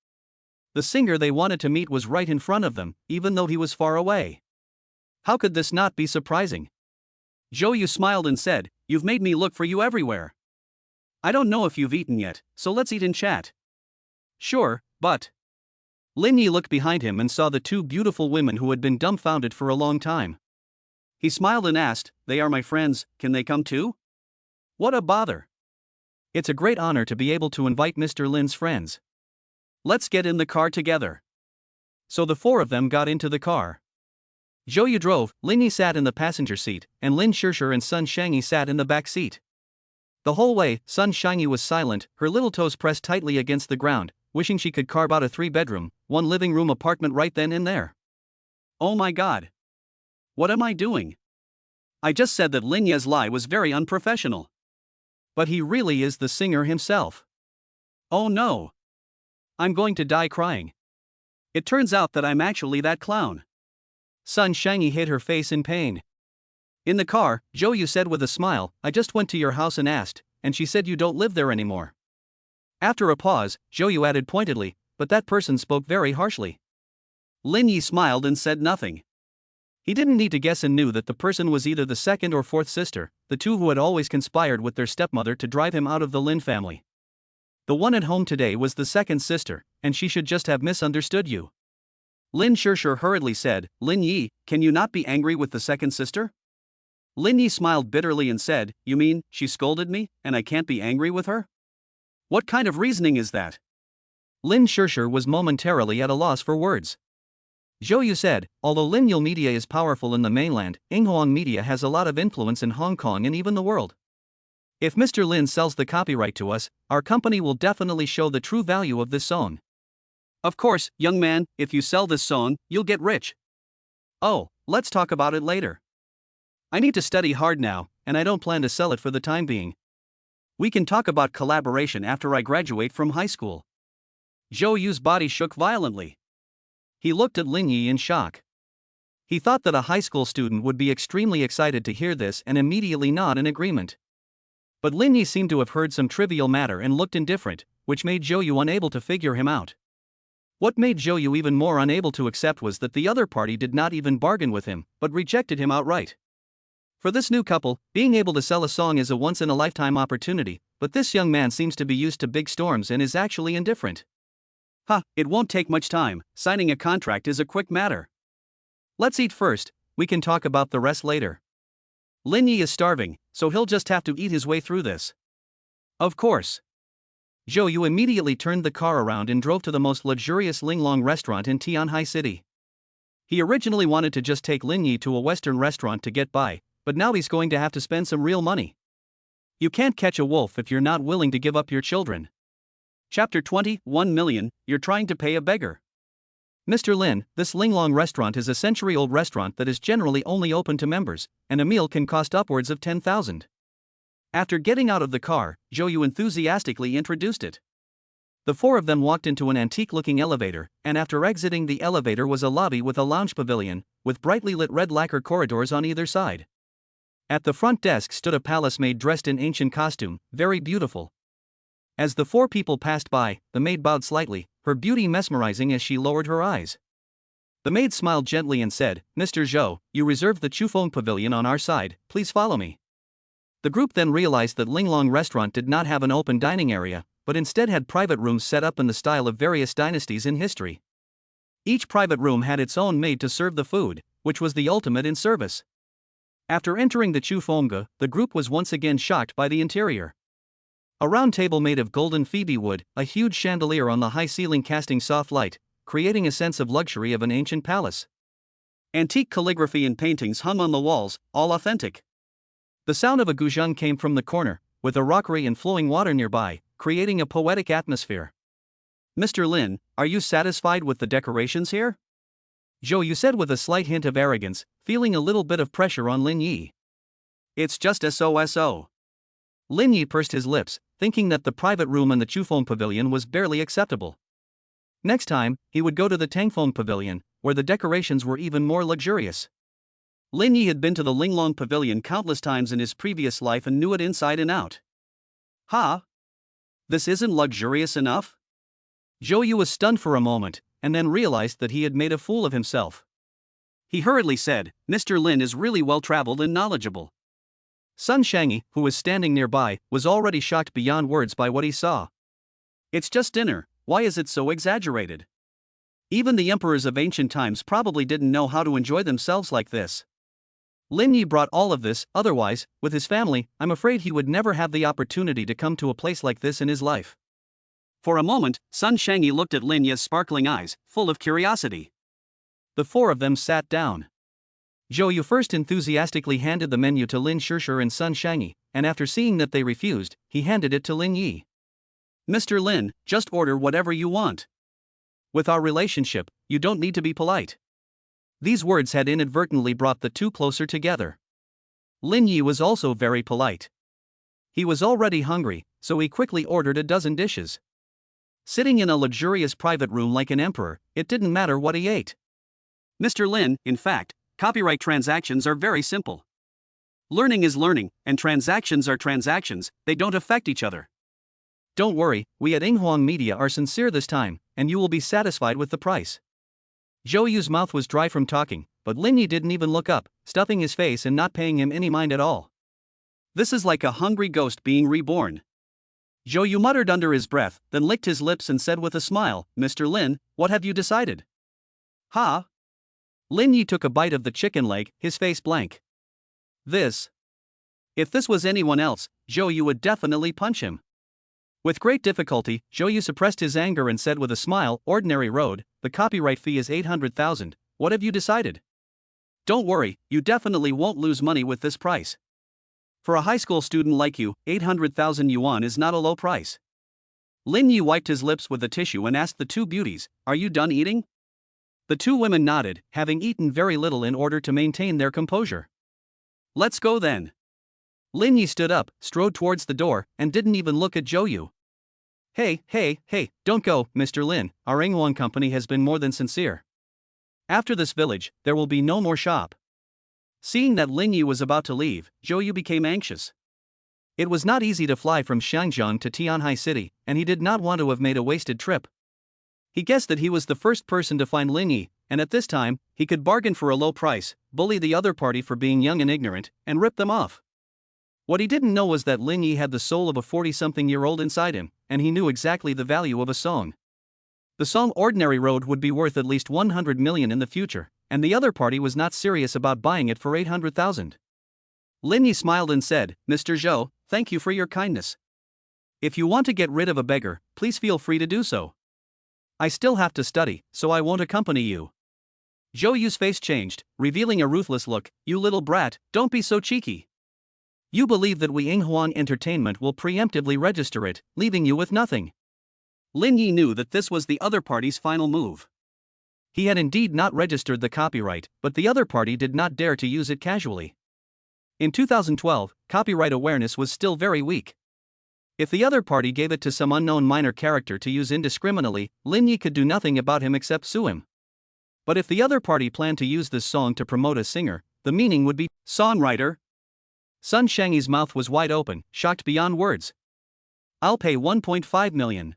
The singer they wanted to meet was right in front of them, even though he was far away. How could this not be surprising? Zhou Yu smiled and said, You've made me look for you everywhere. I don't know if you've eaten yet, so let's eat and chat. Sure, but... Lin Yi looked behind him and saw the two beautiful women who had been dumbfounded for a long time. He smiled and asked, They are my friends, can they come too? What a bother. It's a great honor to be able to invite Mr. Lin's friends. Let's get in the car together. So the four of them got into the car. Zhou Yu drove, Lin Yi sat in the passenger seat, and Lin Shishir and Sun Shangyi sat in the back seat. The whole way, Sun Shangyi was silent, her little toes pressed tightly against the ground, wishing she could carve out a 3-bedroom, 1 living room apartment right then and there. Oh my god. What am I doing? I just said that Lin Ye's lie was very unprofessional. But he really is the singer himself. Oh no. I'm going to die crying. It turns out that I'm actually that clown. Sun Shangyi hid her face in pain. In the car, Zhou Yu said with a smile, I just went to your house and asked, and she said you don't live there anymore. After a pause, Zhou Yu added pointedly, but that person spoke very harshly. Lin Yi smiled and said nothing. He didn't need to guess and knew that the person was either the second or fourth sister, the two who had always conspired with their stepmother to drive him out of the Lin family. The one at home today was the second sister, and she should just have misunderstood you. Lin Shishir hurriedly said, Lin Yi, can you not be angry with the second sister? Lin Yi smiled bitterly and said, you mean, she scolded me, and I can't be angry with her? What kind of reasoning is that? Lin Shishir was momentarily at a loss for words. Zhou Yu said, although Lin Yil media is powerful in the mainland, Yinhuang media has a lot of influence in Hong Kong and even the world. If Mr. Lin sells the copyright to us, our company will definitely show the true value of this song. Of course, young man, if you sell this song, you'll get rich. Oh, let's talk about it later. I need to study hard now, and I don't plan to sell it for the time being. We can talk about collaboration after I graduate from high school. Zhou Yu's body shook violently. He looked at Lin Yi in shock. He thought that a high school student would be extremely excited to hear this and immediately nod in agreement. But Lin Yi seemed to have heard some trivial matter and looked indifferent, which made Zhou Yu unable to figure him out. What made Zhou Yu even more unable to accept was that the other party did not even bargain with him, but rejected him outright. For this new couple, being able to sell a song is a once-in-a-lifetime opportunity, but this young man seems to be used to big storms and is actually indifferent. It won't take much time, signing a contract is a quick matter. Let's eat first, we can talk about the rest later. Lin Yi is starving, so he'll just have to eat his way through this. Of course. Zhou Yu immediately turned the car around and drove to the most luxurious Linglong restaurant in Tianhai City. He originally wanted to just take Lin Yi to a Western restaurant to get by, but now he's going to have to spend some real money. You can't catch a wolf if you're not willing to give up your children. Chapter 20, 1 million, you're trying to pay a beggar. Mr. Lin, this Linglong restaurant is a century-old restaurant that is generally only open to members, and a meal can cost upwards of 10,000. After getting out of the car, Zhou Yu enthusiastically introduced it. The four of them walked into an antique-looking elevator, and after exiting the elevator was a lobby with a lounge pavilion, with brightly lit red lacquer corridors on either side. At the front desk stood a palace maid dressed in ancient costume, very beautiful. As the four people passed by, the maid bowed slightly, her beauty mesmerizing as she lowered her eyes. The maid smiled gently and said, Mr. Zhou, you reserved the Chufeng Pavilion on our side, please follow me. The group then realized that Linglong restaurant did not have an open dining area, but instead had private rooms set up in the style of various dynasties in history. Each private room had its own maid to serve the food, which was the ultimate in service. After entering the Chufeng, the group was once again shocked by the interior. A round table made of golden phoebe wood, a huge chandelier on the high ceiling casting soft light, creating a sense of luxury of an ancient palace. Antique calligraphy and paintings hung on the walls, all authentic. The sound of a guzheng came from the corner, with a rockery and flowing water nearby, creating a poetic atmosphere. Mr. Lin, are you satisfied with the decorations here? Zhou Yu said with a slight hint of arrogance, feeling a little bit of pressure on Lin Yi. It's just so. Lin Yi pursed his lips, thinking that the private room in the Chufeng Pavilion was barely acceptable. Next time, he would go to the Tangfeng Pavilion, where the decorations were even more luxurious. Lin Yi had been to the Linglong Pavilion countless times in his previous life and knew it inside and out. This isn't luxurious enough? Zhou Yu was stunned for a moment, and then realized that he had made a fool of himself. He hurriedly said, Mr. Lin is really well-traveled and knowledgeable. Sun Shangyi, who was standing nearby, was already shocked beyond words by what he saw. It's just dinner, why is it so exaggerated? Even the emperors of ancient times probably didn't know how to enjoy themselves like this. Lin Yi brought all of this, otherwise, with his family, I'm afraid he would never have the opportunity to come to a place like this in his life. For a moment, Sun Shangyi looked at Lin Yi's sparkling eyes, full of curiosity. The four of them sat down. Zhou Yu first enthusiastically handed the menu to Lin Shishir and Sun Shangyi, and after seeing that they refused, he handed it to Lin Yi. Mr. Lin, just order whatever you want. With our relationship, you don't need to be polite. These words had inadvertently brought the two closer together. Lin Yi was also very polite. He was already hungry, so he quickly ordered a dozen dishes. Sitting in a luxurious private room like an emperor, it didn't matter what he ate. Mr. Lin, in fact, copyright transactions are very simple. Learning is learning, and transactions are transactions, they don't affect each other. Don't worry, we at Yinhuang Media are sincere this time, and you will be satisfied with the price. Zhou Yu's mouth was dry from talking, but Lin Yi didn't even look up, stuffing his face and not paying him any mind at all. This is like a hungry ghost being reborn. Zhou Yu muttered under his breath, then licked his lips and said with a smile, Mr. Lin, what have you decided? Ha? Lin Yi took a bite of the chicken leg, his face blank. If this was anyone else, Zhou Yu would definitely punch him. With great difficulty, Zhou Yu suppressed his anger and said with a smile, Ordinary road, the copyright fee is 800,000, what have you decided? Don't worry, you definitely won't lose money with this price. For a high school student like you, 800,000 yuan is not a low price. Lin Yi wiped his lips with a tissue and asked the two beauties, are you done eating? The two women nodded, having eaten very little in order to maintain their composure. Let's go then. Lin Yi stood up, strode towards the door, and didn't even look at Zhou Yu. Hey, don't go, Mr. Lin, our Yinhuang company has been more than sincere. After this village, there will be no more shop. Seeing that Lin Yi was about to leave, Zhou Yu became anxious. It was not easy to fly from Shangjiang to Tianhai City, and he did not want to have made a wasted trip. He guessed that he was the first person to find Lin Yi, and at this time, he could bargain for a low price, bully the other party for being young and ignorant, and rip them off. What he didn't know was that Lin Yi had the soul of a 40-something-year-old inside him, and he knew exactly the value of a song. The song Ordinary Road would be worth at least 100 million in the future, and the other party was not serious about buying it for 800,000. Lin Yi smiled and said, Mr. Zhou, thank you for your kindness. If you want to get rid of a beggar, please feel free to do so. I still have to study, so I won't accompany you. Zhou Yu's face changed, revealing a ruthless look, you little brat, don't be so cheeky. You believe that we Yinhuang Entertainment will preemptively register it, leaving you with nothing. Lin Yi knew that this was the other party's final move. He had indeed not registered the copyright, but the other party did not dare to use it casually. In 2012, copyright awareness was still very weak. If the other party gave it to some unknown minor character to use indiscriminately, Lin Yi could do nothing about him except sue him. But if the other party planned to use this song to promote a singer, the meaning would be, songwriter. Sun Shangyi's mouth was wide open, shocked beyond words. I'll pay 1.5 million.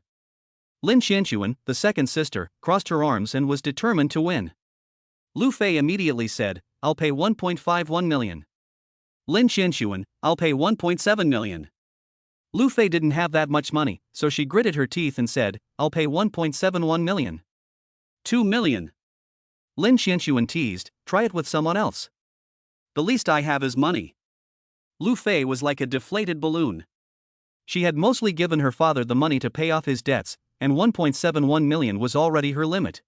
Lin Qianxuan, the second sister, crossed her arms and was determined to win. Lu Fei immediately said, I'll pay 1.51 million. Lin Qianxuan, I'll pay 1.7 million. Lu Fei didn't have that much money, so she gritted her teeth and said, I'll pay 1.71 million. 2 million. Lin Qianxuan teased, try it with someone else. The least I have is money. Lu Fei was like a deflated balloon. She had mostly given her father the money to pay off his debts, and 1.71 million was already her limit.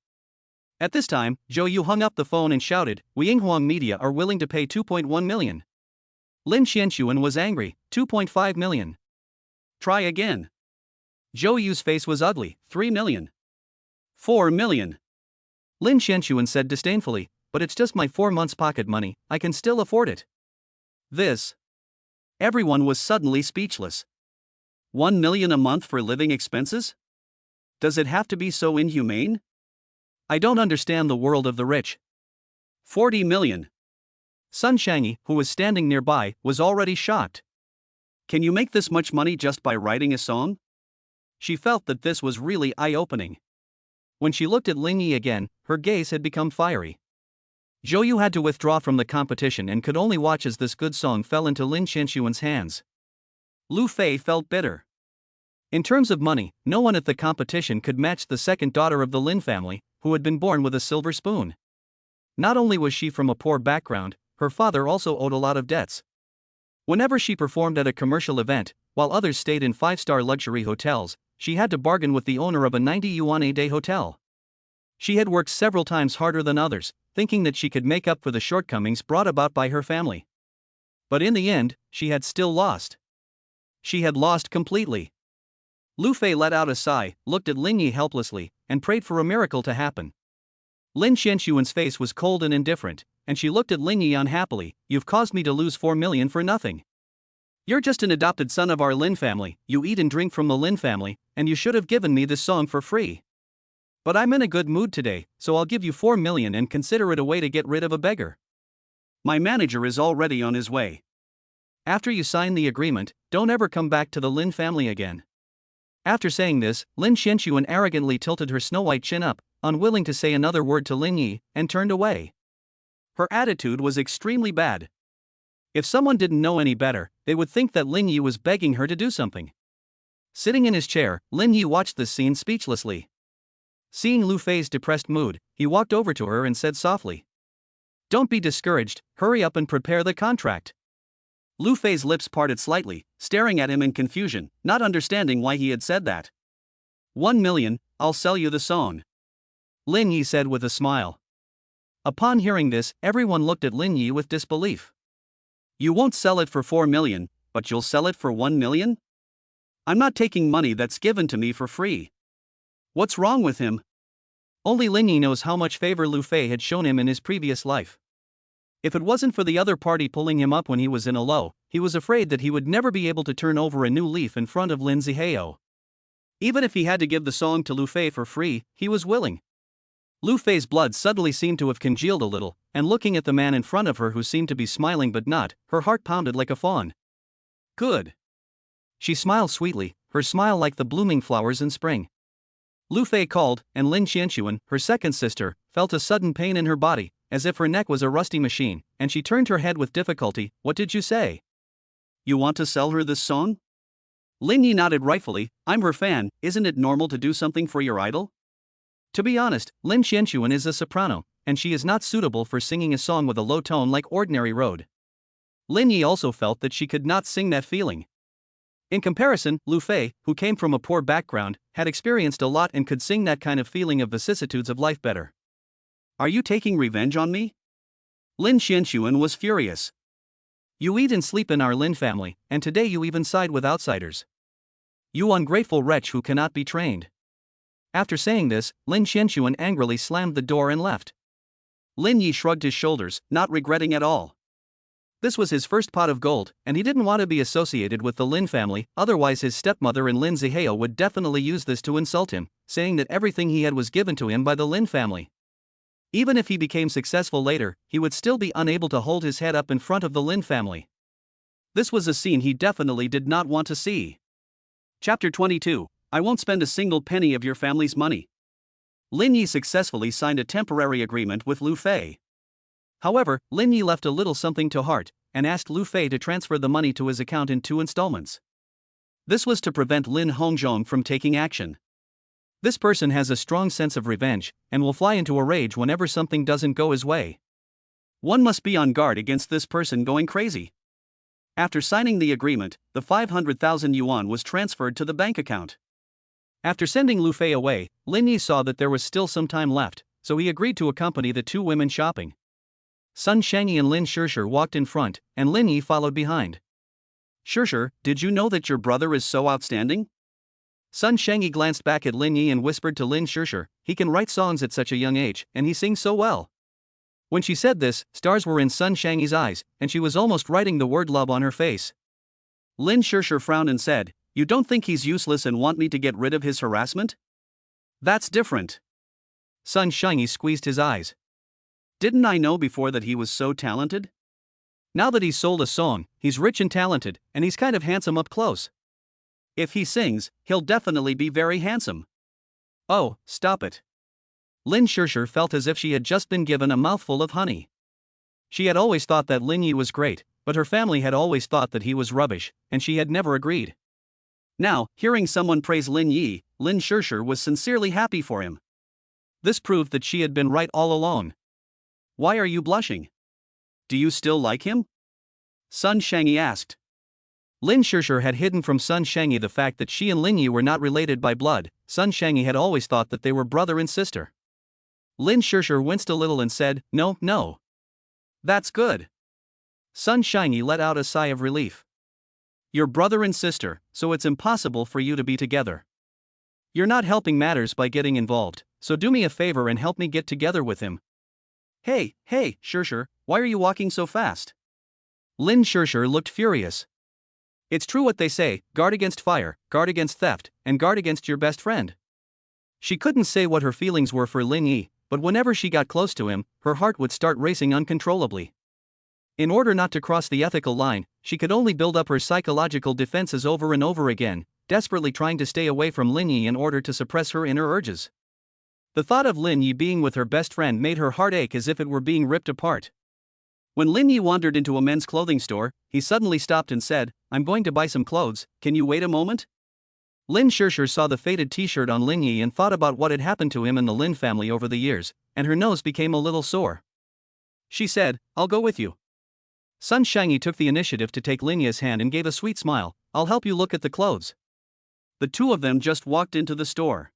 At this time, Zhou Yu hung up the phone and shouted, we Yinhuang Media are willing to pay 2.1 million. Lin Qianxuan was angry, 2.5 million. Try again. Zhou Yu's face was ugly, 3 million. 4 million. Lin Qianxuan said disdainfully, but it's just my 4 months' pocket money, I can still afford it. Everyone was suddenly speechless. 1 million a month for living expenses? Does it have to be so inhumane? I don't understand the world of the rich. 40 million. Sun Shangyi, who was standing nearby, was already shocked. Can you make this much money just by writing a song? She felt that this was really eye-opening. When she looked at Lin Yi again, her gaze had become fiery. Zhou Yu had to withdraw from the competition and could only watch as this good song fell into Lin Qianxuan's hands. Lu Fei felt bitter. In terms of money, no one at the competition could match the second daughter of the Lin family, who had been born with a silver spoon. Not only was she from a poor background, her father also owed a lot of debts. Whenever she performed at a commercial event, while others stayed in 5-star luxury hotels, she had to bargain with the owner of a 90 yuan a day hotel. She had worked several times harder than others, thinking that she could make up for the shortcomings brought about by her family. But in the end, she had still lost. She had lost completely. Lu Fei let out a sigh, looked at Lin Yi helplessly, and prayed for a miracle to happen. Lin Xianxuan's face was cold and indifferent, and she looked at Lin Yi unhappily. "You've caused me to lose 4 million for nothing. You're just an adopted son of our Lin family, you eat and drink from the Lin family, and you should have given me this song for free. But I'm in a good mood today, so I'll give you 4 million and consider it a way to get rid of a beggar. My manager is already on his way. After you sign the agreement, don't ever come back to the Lin family again." After saying this, Lin Xianxuan arrogantly tilted her snow-white chin up, unwilling to say another word to Lin Yi, and turned away. Her attitude was extremely bad. If someone didn't know any better, they would think that Lin Yi was begging her to do something. Sitting in his chair, Lin Yi watched this scene speechlessly. Seeing Lu Fei's depressed mood, he walked over to her and said softly, "Don't be discouraged, hurry up and prepare the contract." Lu Fei's lips parted slightly, staring at him in confusion, not understanding why he had said that. 1 million, I'll sell you the song," Lin Yi said with a smile. Upon hearing this, everyone looked at Lin Yi with disbelief. "You won't sell it for 4 million, but you'll sell it for 1 million? I'm not taking money that's given to me for free. What's wrong with him?" Only Lin Yi knows how much favor Lu Fei had shown him in his previous life. If it wasn't for the other party pulling him up when he was in a low, he was afraid that he would never be able to turn over a new leaf in front of Lin Zihao. Even if he had to give the song to Lu Fei for free, he was willing. Lu Fei's blood suddenly seemed to have congealed a little, and looking at the man in front of her who seemed to be smiling but not, her heart pounded like a fawn. "Good." She smiled sweetly, her smile like the blooming flowers in spring. Lu Fei called, and Lin Xianxuan, her second sister, felt a sudden pain in her body, as if her neck was a rusty machine, and she turned her head with difficulty. "What did you say? You want to sell her this song?" Lin Yi nodded rightfully. "I'm her fan, isn't it normal to do something for your idol?" To be honest, Lin Xianxuan is a soprano, and she is not suitable for singing a song with a low tone like ordinary road. Lin Yi also felt that she could not sing that feeling. In comparison, Lu Fei, who came from a poor background, had experienced a lot and could sing that kind of feeling of vicissitudes of life better. "Are you taking revenge on me?" Lin Xianxuan was furious. "You eat and sleep in our Lin family, and today you even side with outsiders. You ungrateful wretch who cannot be trained." After saying this, Lin Xianxuan angrily slammed the door and left. Lin Yi shrugged his shoulders, not regretting at all. This was his first pot of gold, and he didn't want to be associated with the Lin family, otherwise his stepmother and Lin Zihao would definitely use this to insult him, saying that everything he had was given to him by the Lin family. Even if he became successful later, he would still be unable to hold his head up in front of the Lin family. This was a scene he definitely did not want to see. Chapter 22, I won't spend a single penny of your family's money. Lin Yi successfully signed a temporary agreement with Lu Fei. However, Lin Yi left a little something to heart, and asked Lu Fei to transfer the money to his account in 2 installments. This was to prevent Lin Hongzhong from taking action. This person has a strong sense of revenge, and will fly into a rage whenever something doesn't go his way. One must be on guard against this person going crazy. After signing the agreement, the 500,000 yuan was transferred to the bank account. After sending Lu Fei away, Lin Yi saw that there was still some time left, so he agreed to accompany the 2 women shopping. Sun Shangyi and Lin Shishir walked in front, and Lin Yi followed behind. "Shishir, did you know that your brother is so outstanding?" Sun Shangyi glanced back at Lin Yi and whispered to Lin Shishir, "He can write songs at such a young age, and he sings so well." When she said this, stars were in Sun Shangyi's eyes, and she was almost writing the word love on her face. Lin Shishir frowned and said, "You don't think he's useless and want me to get rid of his harassment? That's different." Sun Shangyi squeezed his eyes. "Didn't I know before that he was so talented? Now that he's sold a song, he's rich and talented, and he's kind of handsome up close. If he sings, he'll definitely be very handsome." "Oh, stop it." Lin Shishir felt as if she had just been given a mouthful of honey. She had always thought that Lin Yi was great, but her family had always thought that he was rubbish, and she had never agreed. Now, hearing someone praise Lin Yi, Lin Shishir was sincerely happy for him. This proved that she had been right all along. "Why are you blushing?" Do you still like him? Sun Shangyi asked. Lin Shishir had hidden from Sun Shangyi the fact that she and Lin Yi were not related by blood. Sun Shangyi had always thought that they were brother and sister. Lin Shishir winced a little and said, No, no. That's good. Sun Shangyi let out a sigh of relief. You're brother and sister, so it's impossible for you to be together. You're not helping matters by getting involved, so do me a favor and help me get together with him. Hey, Shishir, why are you walking so fast? Lin Shishir looked furious. It's true what they say, guard against fire, guard against theft, and guard against your best friend. She couldn't say what her feelings were for Lin Yi, but whenever she got close to him, her heart would start racing uncontrollably. In order not to cross the ethical line, she could only build up her psychological defenses over and over again, desperately trying to stay away from Lin Yi in order to suppress her inner urges. The thought of Lin Yi being with her best friend made her heart ache as if it were being ripped apart. When Lin Yi wandered into a men's clothing store, he suddenly stopped and said, I'm going to buy some clothes, can you wait a moment? Lin Shishir saw the faded t-shirt on Lin Yi and thought about what had happened to him and the Lin family over the years, and her nose became a little sore. She said, I'll go with you. Sun Shangyi took the initiative to take Lin Yi's hand and gave a sweet smile, I'll help you look at the clothes. The two of them just walked into the store.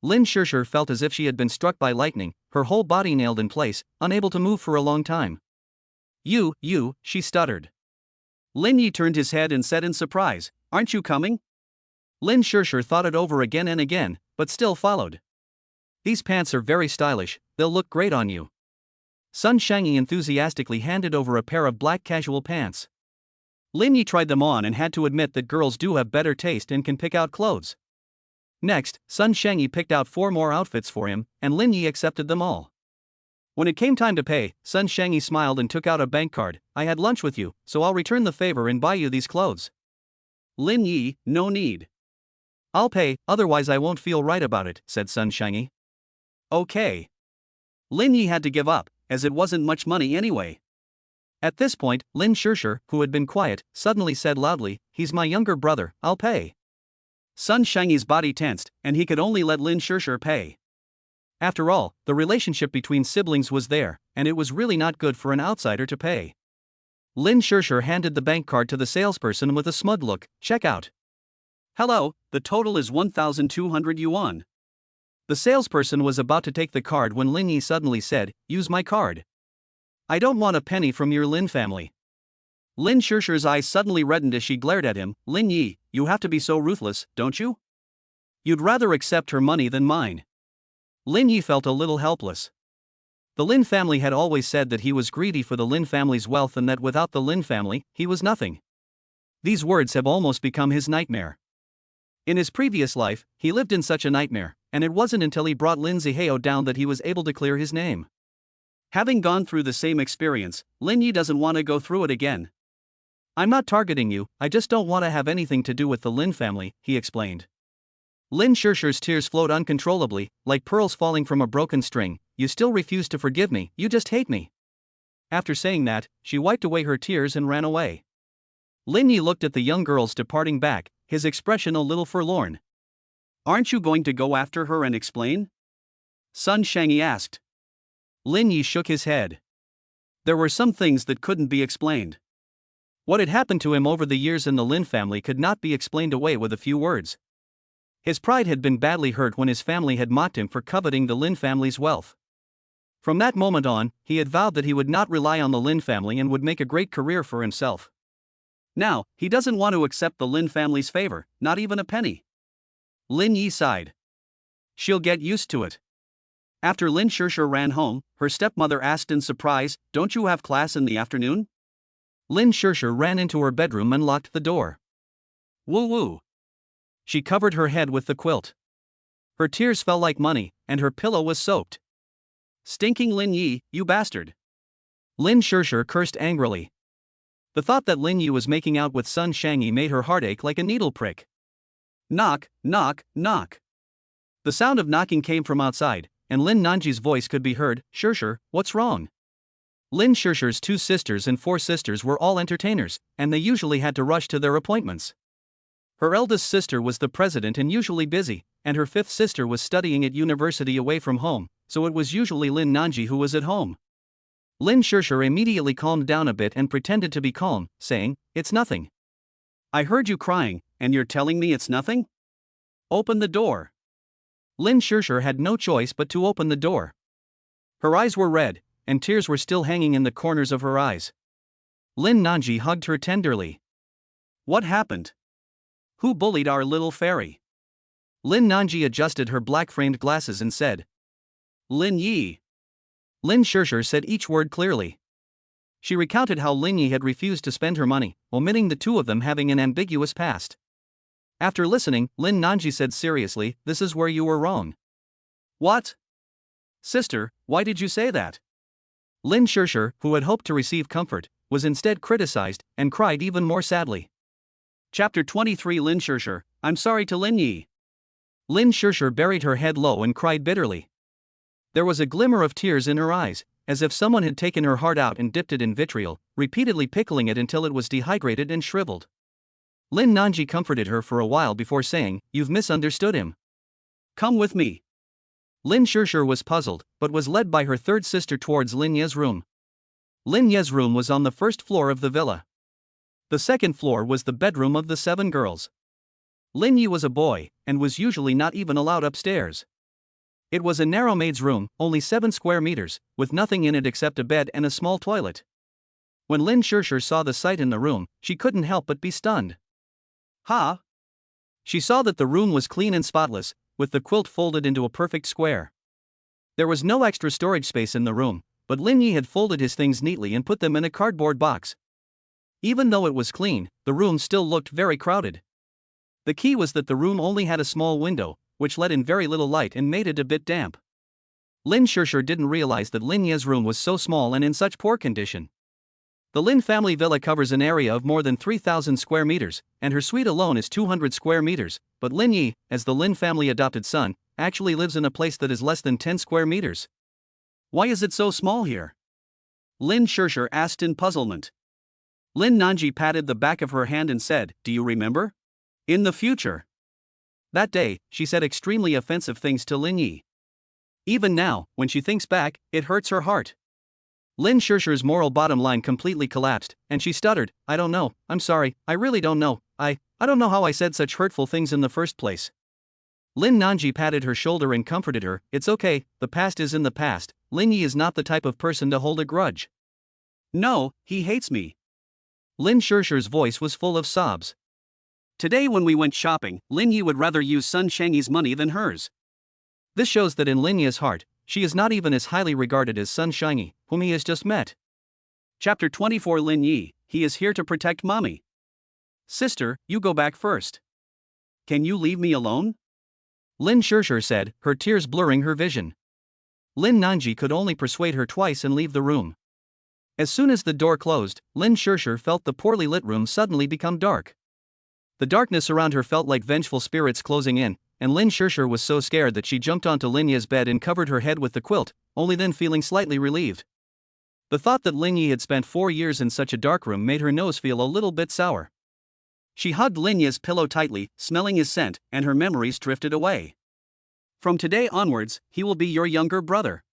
Lin Shishir felt as if she had been struck by lightning, her whole body nailed in place, unable to move for a long time. You, she stuttered. Lin Yi turned his head and said in surprise, Aren't you coming? Lin Shishir thought it over again and again, but still followed. These pants are very stylish, they'll look great on you. Sun Shangyi enthusiastically handed over a pair of black casual pants. Lin Yi tried them on and had to admit that girls do have better taste and can pick out clothes. Next, Sun Shangyi picked out 4 more outfits for him, and Lin Yi accepted them all. When it came time to pay, Sun Shangyi smiled and took out a bank card. I had lunch with you, so I'll return the favor and buy you these clothes. Lin Yi, no need. I'll pay, otherwise I won't feel right about it, said Sun Shangyi. Okay. Lin Yi had to give up, as it wasn't much money anyway. At this point, Lin Shishir, who had been quiet, suddenly said loudly, He's my younger brother, I'll pay. Sun Shangyi's body tensed, and he could only let Lin Shishir pay. After all, the relationship between siblings was there, and it was really not good for an outsider to pay. Lin Shishir handed the bank card to the salesperson with a smug look, check out. Hello, the total is 1,200 yuan. The salesperson was about to take the card when Lin Yi suddenly said, Use my card. I don't want a penny from your Lin family. Lin Shishir's eyes suddenly reddened as she glared at him. Lin Yi, you have to be so ruthless, don't you? You'd rather accept her money than mine. Lin Yi felt a little helpless. The Lin family had always said that he was greedy for the Lin family's wealth and that without the Lin family, he was nothing. These words have almost become his nightmare. In his previous life, he lived in such a nightmare, and it wasn't until he brought Lin Zihao down that he was able to clear his name. Having gone through the same experience, Lin Yi doesn't want to go through it again. I'm not targeting you, I just don't want to have anything to do with the Lin family, he explained. Lin Shishir's tears flowed uncontrollably, like pearls falling from a broken string. You still refuse to forgive me, you just hate me. After saying that, she wiped away her tears and ran away. Lin Yi looked at the young girls departing back, his expression a little forlorn. Aren't you going to go after her and explain? Sun Shangyi asked. Lin Yi shook his head. There were some things that couldn't be explained. What had happened to him over the years in the Lin family could not be explained away with a few words. His pride had been badly hurt when his family had mocked him for coveting the Lin family's wealth. From that moment on, he had vowed that he would not rely on the Lin family and would make a great career for himself. Now, he doesn't want to accept the Lin family's favor, not even a penny. Lin Yi sighed. She'll get used to it. After Lin Shishir ran home, her stepmother asked in surprise, Don't you have class in the afternoon? Lin Shishir ran into her bedroom and locked the door. Woo-woo. She covered her head with the quilt. Her tears fell like money, and her pillow was soaked. Stinking Lin Yi, you bastard. Lin Shishir cursed angrily. The thought that Lin Yi was making out with Sun Shangyi made her heart ache like a needle prick. Knock, knock, knock. The sound of knocking came from outside, and Lin Nanji's voice could be heard. Shishir, what's wrong? Lin Shishir's 2 sisters and 4 sisters were all entertainers, and they usually had to rush to their appointments. Her eldest sister was the president and usually busy, and her 5th sister was studying at university away from home, so it was usually Lin Nanji who was at home. Lin Shishir immediately calmed down a bit and pretended to be calm, saying, "It's nothing." "I heard you crying, and you're telling me it's nothing? Open the door." Lin Shishir had no choice but to open the door. Her eyes were red, and tears were still hanging in the corners of her eyes. Lin Nanji hugged her tenderly. "What happened? Who bullied our little fairy?" Lin Nanji adjusted her black-framed glasses and said, "Lin Yi." Lin Shishir said each word clearly. She recounted how Lin Yi had refused to spend her money, omitting the two of them having an ambiguous past. After listening, Lin Nanji said seriously, "This is where you were wrong." "What? Sister, why did you say that?" Lin Shishir, who had hoped to receive comfort, was instead criticized, and cried even more sadly. Chapter 23 Lin Shishir, I'm sorry to Lin Yi. Lin Shishir buried her head low and cried bitterly. There was a glimmer of tears in her eyes, as if someone had taken her heart out and dipped it in vitriol, repeatedly pickling it until it was dehydrated and shriveled. Lin Nanji comforted her for a while before saying, "You've misunderstood him. Come with me." Lin Shishir was puzzled, but was led by her third sister towards Lin Ye's room. Lin Ye's room was on the first floor of the villa. The second floor was the bedroom of the 7 girls. Lin Yi was a boy, and was usually not even allowed upstairs. It was a narrow maid's room, only 7 square meters, with nothing in it except a bed and a small toilet. When Lin Shishir saw the sight in the room, she couldn't help but be stunned. Ha! She saw that the room was clean and spotless, with the quilt folded into a perfect square. There was no extra storage space in the room, but Lin Yi had folded his things neatly and put them in a cardboard box. Even though it was clean, the room still looked very crowded. The key was that the room only had a small window, which let in very little light and made it a bit damp. Lin Shishir didn't realize that Lin Ye's room was so small and in such poor condition. The Lin family villa covers an area of more than 3,000 square meters, and her suite alone is 200 square meters, but Lin Yi, as the Lin family adopted son, actually lives in a place that is less than 10 square meters. Why is it so small here? Lin Shishir asked in puzzlement. Lin Nanji patted the back of her hand and said, "Do you remember? In the future." That day, she said extremely offensive things to Lin Yi. Even now, when she thinks back, it hurts her heart. Lin Shishir's moral bottom line completely collapsed, and she stuttered, "I don't know, I'm sorry, I really don't know, I don't know how I said such hurtful things in the first place." Lin Nanji patted her shoulder and comforted her, "It's okay, the past is in the past, Lin Yi is not the type of person to hold a grudge." "No, he hates me." Lin Shishir's voice was full of sobs. "Today when we went shopping, Lin Yi would rather use Sun Shangyi's money than hers." This shows that in Lin Yi's heart, she is not even as highly regarded as Sun Shangyi, whom he has just met. Chapter 24 Lin Yi, he is here to protect mommy. Sister, you go back first. Can you leave me alone? Lin Shishir said, her tears blurring her vision. Lin Nanji could only persuade her twice and leave the room. As soon as the door closed, Lin Shishir felt the poorly lit room suddenly become dark. The darkness around her felt like vengeful spirits closing in, and Lin Shishir was so scared that she jumped onto Lin Yi's bed and covered her head with the quilt, only then feeling slightly relieved. The thought that Lin Yi had spent 4 years in such a dark room made her nose feel a little bit sour. She hugged Lin Yi's pillow tightly, smelling his scent, and her memories drifted away. From today onwards, he will be your younger brother.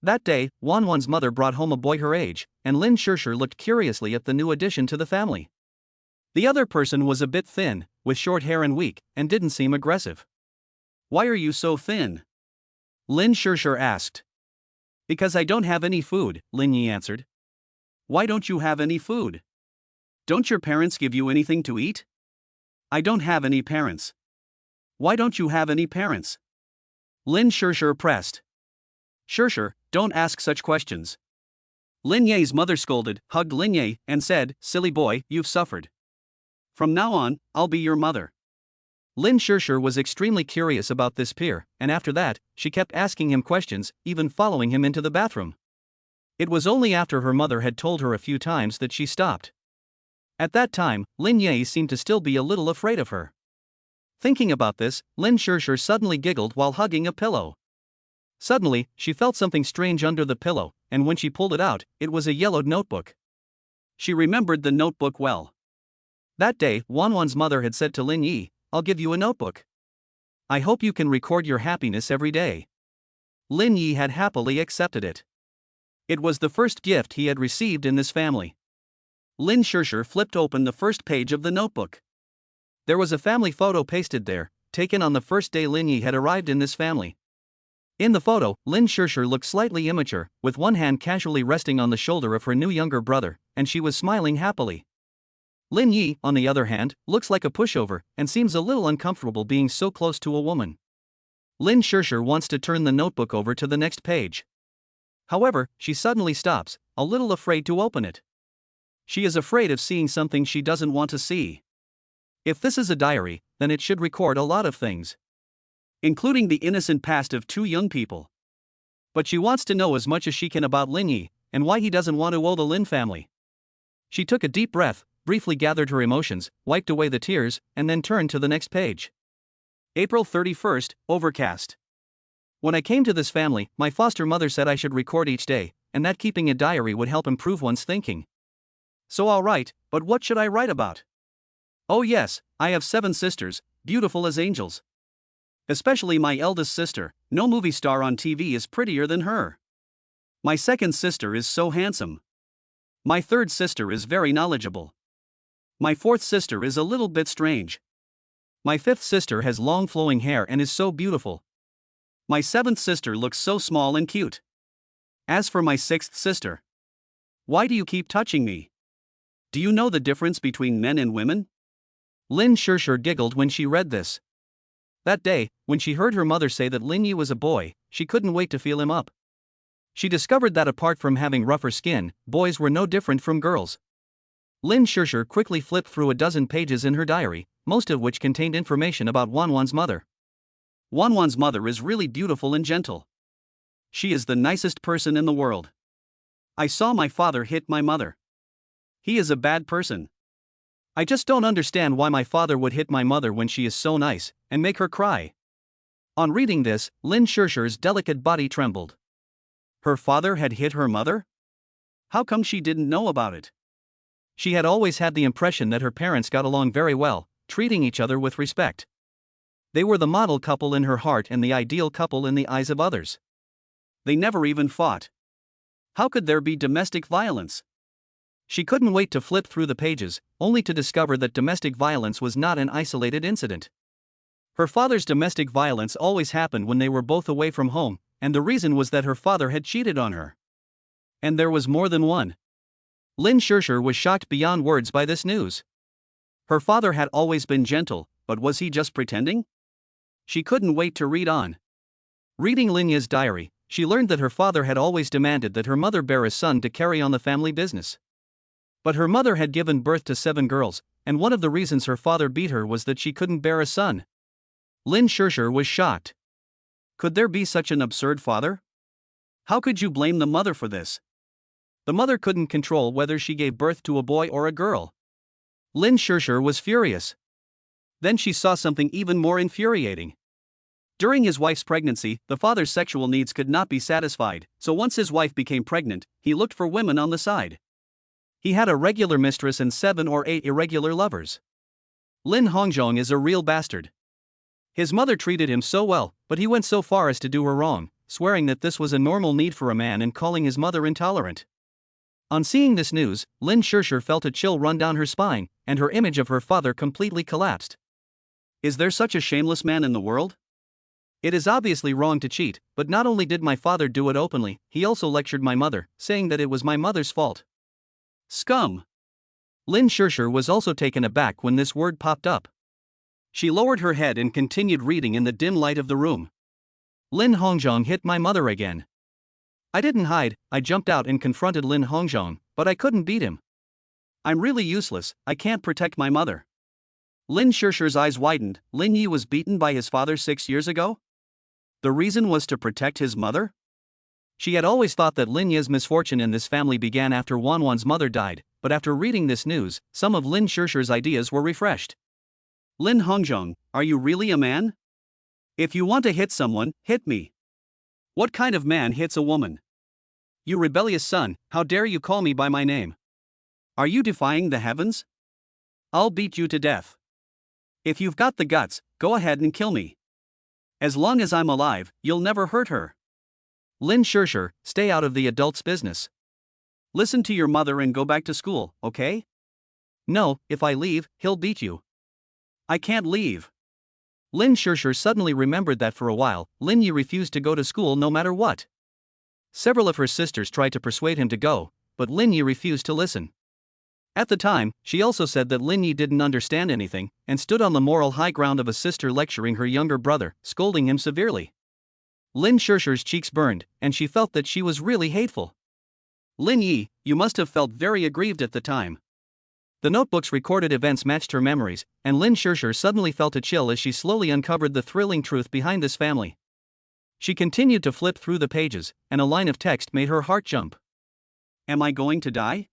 That day, Wanwan's mother brought home a boy her age, and Lin Shishir looked curiously at the new addition to the family. The other person was a bit thin, with short hair and weak, and didn't seem aggressive. Why are you so thin? Lin Shishir asked. Because I don't have any food, Lin Yi answered. Why don't you have any food? Don't your parents give you anything to eat? I don't have any parents. Why don't you have any parents? Lin Shishir pressed. Shishir, don't ask such questions. Lin Ye's mother scolded, hugged Lin Ye, and said, silly boy, you've suffered. From now on, I'll be your mother. Lin Shishir was extremely curious about this peer, and after that, she kept asking him questions, even following him into the bathroom. It was only after her mother had told her a few times that she stopped. At that time, Lin Ye seemed to still be a little afraid of her. Thinking about this, Lin Shishir suddenly giggled while hugging a pillow. Suddenly, she felt something strange under the pillow, and when she pulled it out, it was a yellowed notebook. She remembered the notebook well. That day, Wanwan's mother had said to Lin Yi, I'll give you a notebook. I hope you can record your happiness every day. Lin Yi had happily accepted it. It was the first gift he had received in this family. Lin Schercher flipped open the first page of the notebook. There was a family photo pasted there, taken on the first day Lin Yi had arrived in this family. In the photo, Lin Schercher looked slightly immature, with one hand casually resting on the shoulder of her new younger brother, and she was smiling happily. Lin Yi, on the other hand, looks like a pushover, and seems a little uncomfortable being so close to a woman. Lin Schercher wants to turn the notebook over to the next page. However, she suddenly stops, a little afraid to open it. She is afraid of seeing something she doesn't want to see. If this is a diary, then it should record a lot of things, including the innocent past of two young people. But she wants to know as much as she can about Lin Yi, and why he doesn't want to owe the Lin family. She took a deep breath, briefly gathered her emotions, wiped away the tears, and then turned to the next page. April 31st, overcast. When I came to this family, my foster mother said I should record each day, and that keeping a diary would help improve one's thinking. So I'll write, but what should I write about? Oh yes, I have 7 sisters, beautiful as angels. Especially my eldest sister, no movie star on TV is prettier than her. My second sister is so handsome. My third sister is very knowledgeable. My fourth sister is a little bit strange. My fifth sister has long flowing hair and is so beautiful. My seventh sister looks so small and cute. As for my sixth sister, why do you keep touching me? Do you know the difference between men and women? Lin Schercher giggled when she read this. That day, when she heard her mother say that Lin Yi was a boy, she couldn't wait to feel him up. She discovered that apart from having rougher skin, boys were no different from girls. Lin Schercher quickly flipped through a dozen pages in her diary, most of which contained information about Wanwan's mother. Wanwan's mother is really beautiful and gentle. She is the nicest person in the world. I saw my father hit my mother. He is a bad person. I just don't understand why my father would hit my mother when she is so nice, and make her cry. On reading this, Lin Schercher's delicate body trembled. Her father had hit her mother? How come she didn't know about it? She had always had the impression that her parents got along very well, treating each other with respect. They were the model couple in her heart and the ideal couple in the eyes of others. They never even fought. How could there be domestic violence? She couldn't wait to flip through the pages, only to discover that domestic violence was not an isolated incident. Her father's domestic violence always happened when they were both away from home, and the reason was that her father had cheated on her. And there was more than one. Lin Schercher was shocked beyond words by this news. Her father had always been gentle, but was he just pretending? She couldn't wait to read on. Reading Lin Yi's diary, she learned that her father had always demanded that her mother bear a son to carry on the family business. But her mother had given birth to 7 girls, and one of the reasons her father beat her was that she couldn't bear a son. Lin Schercher was shocked. Could there be such an absurd father? How could you blame the mother for this? The mother couldn't control whether she gave birth to a boy or a girl. Lin Schercher was furious. Then she saw something even more infuriating. During his wife's pregnancy, the father's sexual needs could not be satisfied, so once his wife became pregnant, he looked for women on the side. He had a regular mistress and 7 or 8 irregular lovers. Lin Hongzhong is a real bastard. His mother treated him so well, but he went so far as to do her wrong, swearing that this was a normal need for a man and calling his mother intolerant. On seeing this news, Lin Schercher felt a chill run down her spine, and her image of her father completely collapsed. Is there such a shameless man in the world? It is obviously wrong to cheat, but not only did my father do it openly, he also lectured my mother, saying that it was my mother's fault. Scum! Lin Schercher was also taken aback when this word popped up. She lowered her head and continued reading in the dim light of the room. Lin Hongzhong hit my mother again. I didn't hide, I jumped out and confronted Lin Hongzhong, but I couldn't beat him. I'm really useless, I can't protect my mother. Lin Schercher's eyes widened. Lin Yi was beaten by his father 6 years ago? The reason was to protect his mother? She had always thought that Lin Yi's misfortune in this family began after Wanwan's mother died, but after reading this news, some of Lin Schercher's ideas were refreshed. Lin Hongzhong, are you really a man? If you want to hit someone, hit me. What kind of man hits a woman? You rebellious son, how dare you call me by my name? Are you defying the heavens? I'll beat you to death. If you've got the guts, go ahead and kill me. As long as I'm alive, you'll never hurt her. Lin Shershur, stay out of the adult's business. Listen to your mother and go back to school, okay? No, if I leave, he'll beat you. I can't leave. Lin Shershur suddenly remembered that for a while, Lin Yi refused to go to school no matter what. Several of her sisters tried to persuade him to go, but Lin Yi refused to listen. At the time, she also said that Lin Yi didn't understand anything, and stood on the moral high ground of a sister lecturing her younger brother, scolding him severely. Lin Shershur's cheeks burned, and she felt that she was really hateful. Lin Yi, you must have felt very aggrieved at the time. The notebook's recorded events matched her memories, and Lin Shershur suddenly felt a chill as she slowly uncovered the thrilling truth behind this family. She continued to flip through the pages, and a line of text made her heart jump. Am I going to die?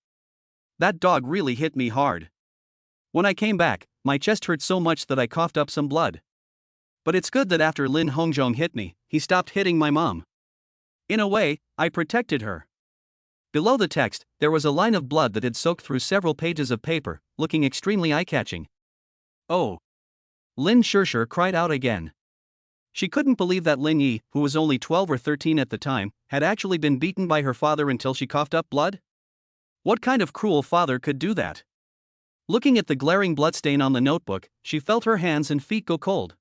That dog really hit me hard. When I came back, my chest hurt so much that I coughed up some blood. But it's good that after Lin Hongzhong hit me, he stopped hitting my mom. In a way, I protected her. Below the text, there was a line of blood that had soaked through several pages of paper, looking extremely eye-catching. Oh! Lin Shershur cried out again. She couldn't believe that Lin Yi, who was only 12 or 13 at the time, had actually been beaten by her father until she coughed up blood? What kind of cruel father could do that? Looking at the glaring bloodstain on the notebook, she felt her hands and feet go cold.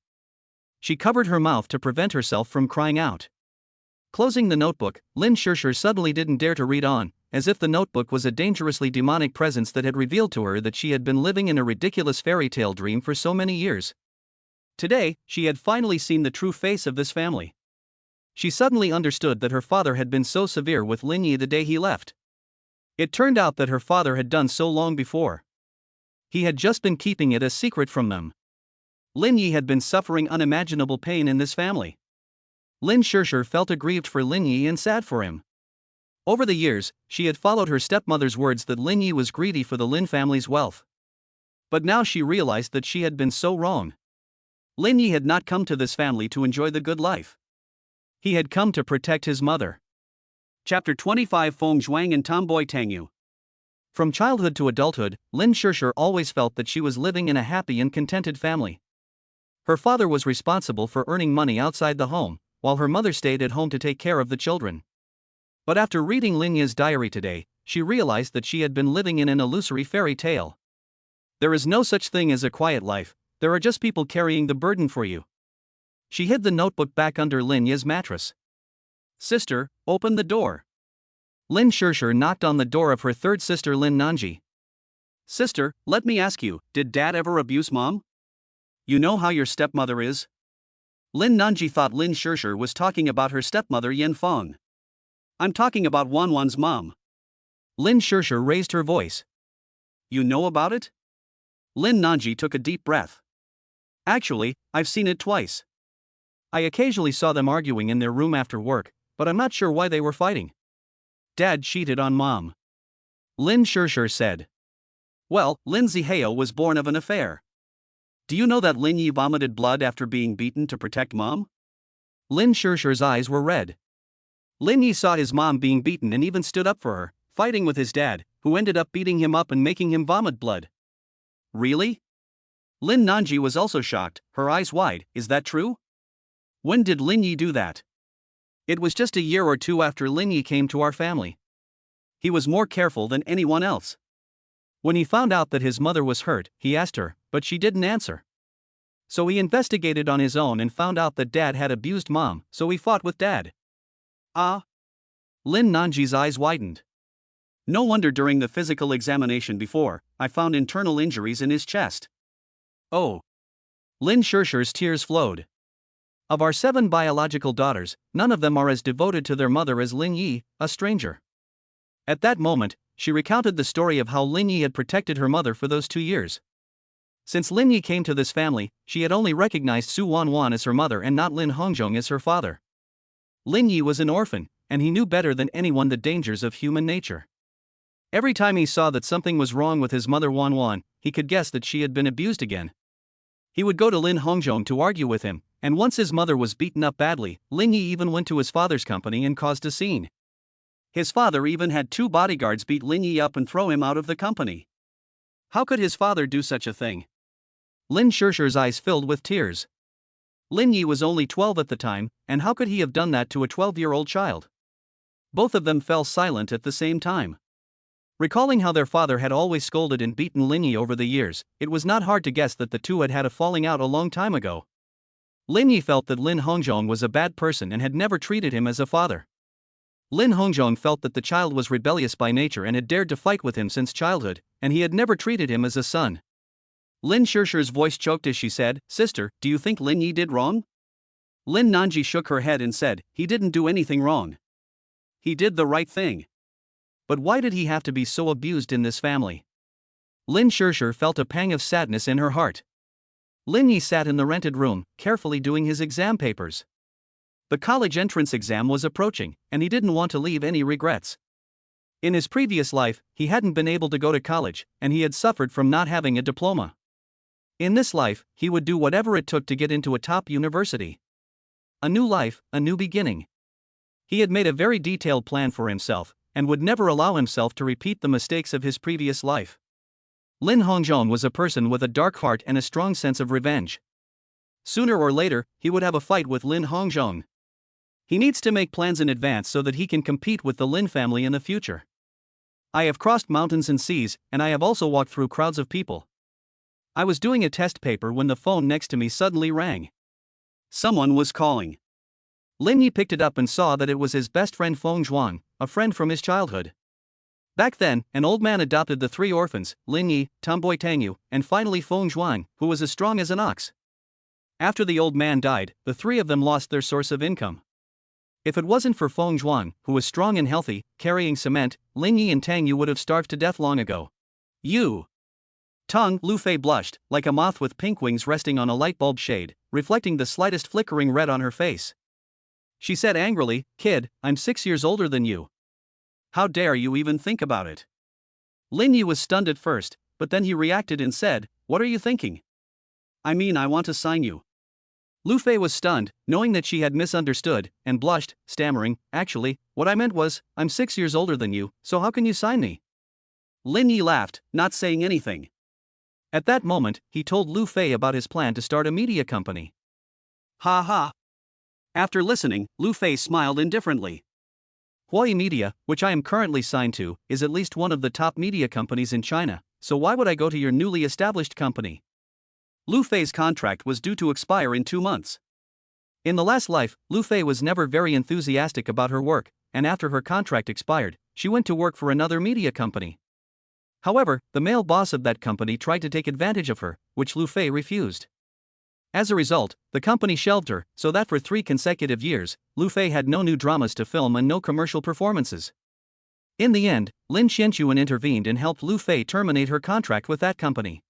She covered her mouth to prevent herself from crying out. Closing the notebook, Lin Shershur suddenly didn't dare to read on, as if the notebook was a dangerously demonic presence that had revealed to her that she had been living in a ridiculous fairy tale dream for so many years. Today, she had finally seen the true face of this family. She suddenly understood that her father had been so severe with Lin Yi the day he left. It turned out that her father had done so long before. He had just been keeping it a secret from them. Lin Yi had been suffering unimaginable pain in this family. Lin Shershur felt aggrieved for Lin Yi and sad for him. Over the years, she had followed her stepmother's words that Lin Yi was greedy for the Lin family's wealth. But now she realized that she had been so wrong. Lin Yi had not come to this family to enjoy the good life. He had come to protect his mother. Chapter 25 Feng Zhuang and Tomboy Tangyu. From childhood to adulthood, Lin Shershur always felt that she was living in a happy and contented family. Her father was responsible for earning money outside the home, while her mother stayed at home to take care of the children. But after reading Lin Yi's diary today, she realized that she had been living in an illusory fairy tale. There is no such thing as a quiet life, there are just people carrying the burden for you. She hid the notebook back under Lin Yi's mattress. Sister, open the door. Lin Shershur knocked on the door of her third sister Lin Nanji. Sister, let me ask you, did Dad ever abuse Mom? You know how your stepmother is? Lin Nanji thought Lin Shershur was talking about her stepmother Yin Feng. I'm talking about Wanwan's mom. Lin Shershur raised her voice. You know about it? Lin Nanji took a deep breath. Actually, I've seen it twice. I occasionally saw them arguing in their room after work, but I'm not sure why they were fighting. Dad cheated on Mom. Lin Shershur said. Well, Lin Zihao was born of an affair. Do you know that Lin Yi vomited blood after being beaten to protect Mom? Lin Shershur's eyes were red. Lin Yi saw his mom being beaten and even stood up for her, fighting with his dad, who ended up beating him up and making him vomit blood. Really? Lin Nanji was also shocked, her eyes wide. Is that true? When did Lin Yi do that? It was just a year or two after Lin Yi came to our family. He was more careful than anyone else. When he found out that his mother was hurt, he asked her, but she didn't answer. So he investigated on his own and found out that Dad had abused Mom, so he fought with Dad. Ah? Lin Nanji's eyes widened. No wonder during the physical examination before, I found internal injuries in his chest. Oh. Lin Shershur's tears flowed. Of our 7 biological daughters, none of them are as devoted to their mother as Lin Yi, a stranger. At that moment, she recounted the story of how Lin Yi had protected her mother for those 2 years. Since Lin Yi came to this family, she had only recognized Su Wanwan as her mother and not Lin Hongzhong as her father. Lin Yi was an orphan, and he knew better than anyone the dangers of human nature. Every time he saw that something was wrong with his mother Wanwan, he could guess that she had been abused again. He would go to Lin Hongzhong to argue with him, and once his mother was beaten up badly, Lin Yi even went to his father's company and caused a scene. His father even had 2 bodyguards beat Lin Yi up and throw him out of the company. How could his father do such a thing? Lin Shershur's eyes filled with tears. Lin Yi was only 12 at the time, and how could he have done that to a 12-year-old child? Both of them fell silent at the same time. Recalling how their father had always scolded and beaten Lin Yi over the years, it was not hard to guess that the two had had a falling out a long time ago. Lin Yi felt that Lin Hongzhong was a bad person and had never treated him as a father. Lin Hongzhong felt that the child was rebellious by nature and had dared to fight with him since childhood, and he had never treated him as a son. Lin Shirshi's voice choked as she said, "Sister, do you think Lin Yi did wrong?" Lin Nanji shook her head and said, "He didn't do anything wrong. He did the right thing. But why did he have to be so abused in this family?" Lin Shirshir felt a pang of sadness in her heart. Lin Yi sat in the rented room, carefully doing his exam papers. The college entrance exam was approaching, and he didn't want to leave any regrets. In his previous life, he hadn't been able to go to college, and he had suffered from not having a diploma. In this life, he would do whatever it took to get into a top university. A new life, a new beginning. He had made a very detailed plan for himself, and would never allow himself to repeat the mistakes of his previous life. Lin Hongzhong was a person with a dark heart and a strong sense of revenge. Sooner or later, he would have a fight with Lin Hongzhong. He needs to make plans in advance so that he can compete with the Lin family in the future. I have crossed mountains and seas, and I have also walked through crowds of people. I was doing a test paper when the phone next to me suddenly rang. Someone was calling. Lin Yi picked it up and saw that it was his best friend Feng Zhuang, a friend from his childhood. Back then, an old man adopted the three orphans, Lin Yi, Tomboy Tangyu, and finally Feng Zhuang, who was as strong as an ox. After the old man died, the three of them lost their source of income. If it wasn't for Feng Zhuang, who was strong and healthy, carrying cement, Lin Yi and Tangyu would have starved to death long ago. "You!" Lu Fei blushed, like a moth with pink wings resting on a light bulb shade, reflecting the slightest flickering red on her face. She said angrily, "Kid, I'm 6 years older than you. How dare you even think about it?" Lin Yi was stunned at first, but then he reacted and said, "What are you thinking? I mean, I want to sign you." Lu Fei was stunned, knowing that she had misunderstood, and blushed, stammering, "Actually, what I meant was, I'm 6 years older than you, so how can you sign me?" Lin Yi laughed, not saying anything. At that moment, he told Lu Fei about his plan to start a media company. Ha ha. After listening, Lu Fei smiled indifferently. Huawei Media, which I am currently signed to, is at least one of the top media companies in China, so why would I go to your newly established company? Lu Fei's contract was due to expire in 2 months. In the last life, Lu Fei was never very enthusiastic about her work, and after her contract expired, she went to work for another media company. However, the male boss of that company tried to take advantage of her, which Lu Fei refused. As a result, the company shelved her, so that for 3 consecutive years, Lu Fei had no new dramas to film and no commercial performances. In the end, Lin Qianchuan intervened and helped Lu Fei terminate her contract with that company.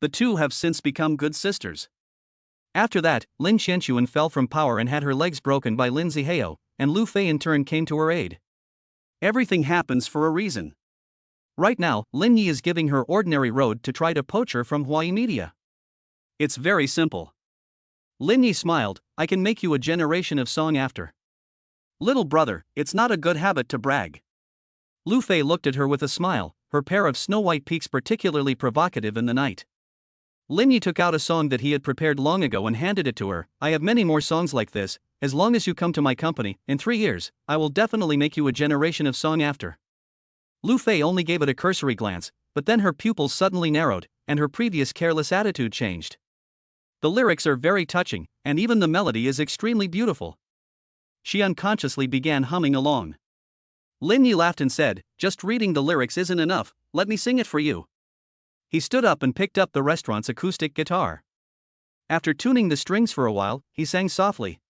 The two have since become good sisters. After that, Lin Qianchuan fell from power and had her legs broken by Lin Zihao, and Lu Fei in turn came to her aid. Everything happens for a reason. Right now, Lin Yi is giving her ordinary road to try to poach her from Huawei Media. It's very simple. Lin Yi smiled, "I can make you a generation of song after." "Little brother, it's not a good habit to brag." Lu Fei looked at her with a smile, her pair of snow-white peaks particularly provocative in the night. Lin Yi took out a song that he had prepared long ago and handed it to her. "I have many more songs like this. As long as you come to my company, in 3 years, I will definitely make you a generation of song after." Lu Fei only gave it a cursory glance, but then her pupils suddenly narrowed, and her previous careless attitude changed. The lyrics are very touching, and even the melody is extremely beautiful. She unconsciously began humming along. Lin Yi laughed and said, "Just reading the lyrics isn't enough, let me sing it for you." He stood up and picked up the restaurant's acoustic guitar. After tuning the strings for a while, he sang softly.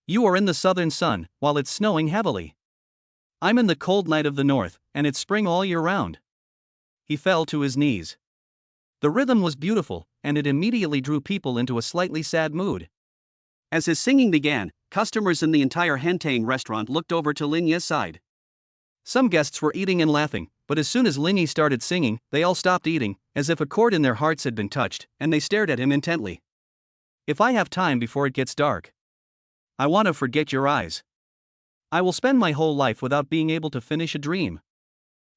"You are in the southern sun, while it's snowing heavily. I'm in the cold night of the north, and it's spring all year round." He fell to his knees. The rhythm was beautiful, and it immediately drew people into a slightly sad mood. As his singing began, customers in the entire Hentang restaurant looked over to Lin Yi's side. Some guests were eating and laughing, but as soon as Lin Yi started singing, they all stopped eating, as if a chord in their hearts had been touched, and they stared at him intently. "If I have time before it gets dark, I want to forget your eyes. I will spend my whole life without being able to finish a dream."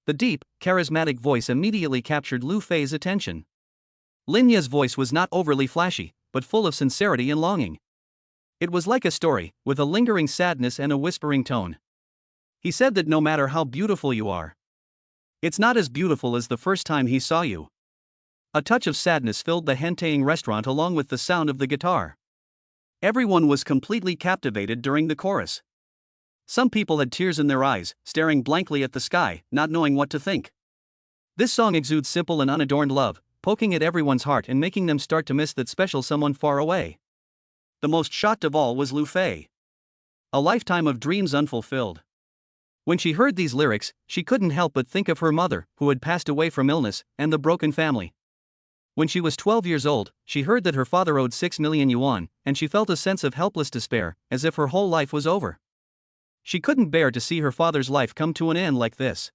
The deep, charismatic voice immediately captured Lu Fei's attention. Lin Yi's voice was not overly flashy, but full of sincerity and longing. It was like a story, with a lingering sadness and a whispering tone. He said that no matter how beautiful you are, it's not as beautiful as the first time he saw you. A touch of sadness filled the henteing restaurant along with the sound of the guitar. Everyone was completely captivated during the chorus. Some people had tears in their eyes, staring blankly at the sky, not knowing what to think. This song exudes simple and unadorned love, poking at everyone's heart and making them start to miss that special someone far away. The most shocked of all was Lu Fei. A lifetime of dreams unfulfilled. When she heard these lyrics, she couldn't help but think of her mother, who had passed away from illness, and the broken family. When she was 12 years old, she heard that her father owed 6 million yuan, and she felt a sense of helpless despair, as if her whole life was over. She couldn't bear to see her father's life come to an end like this.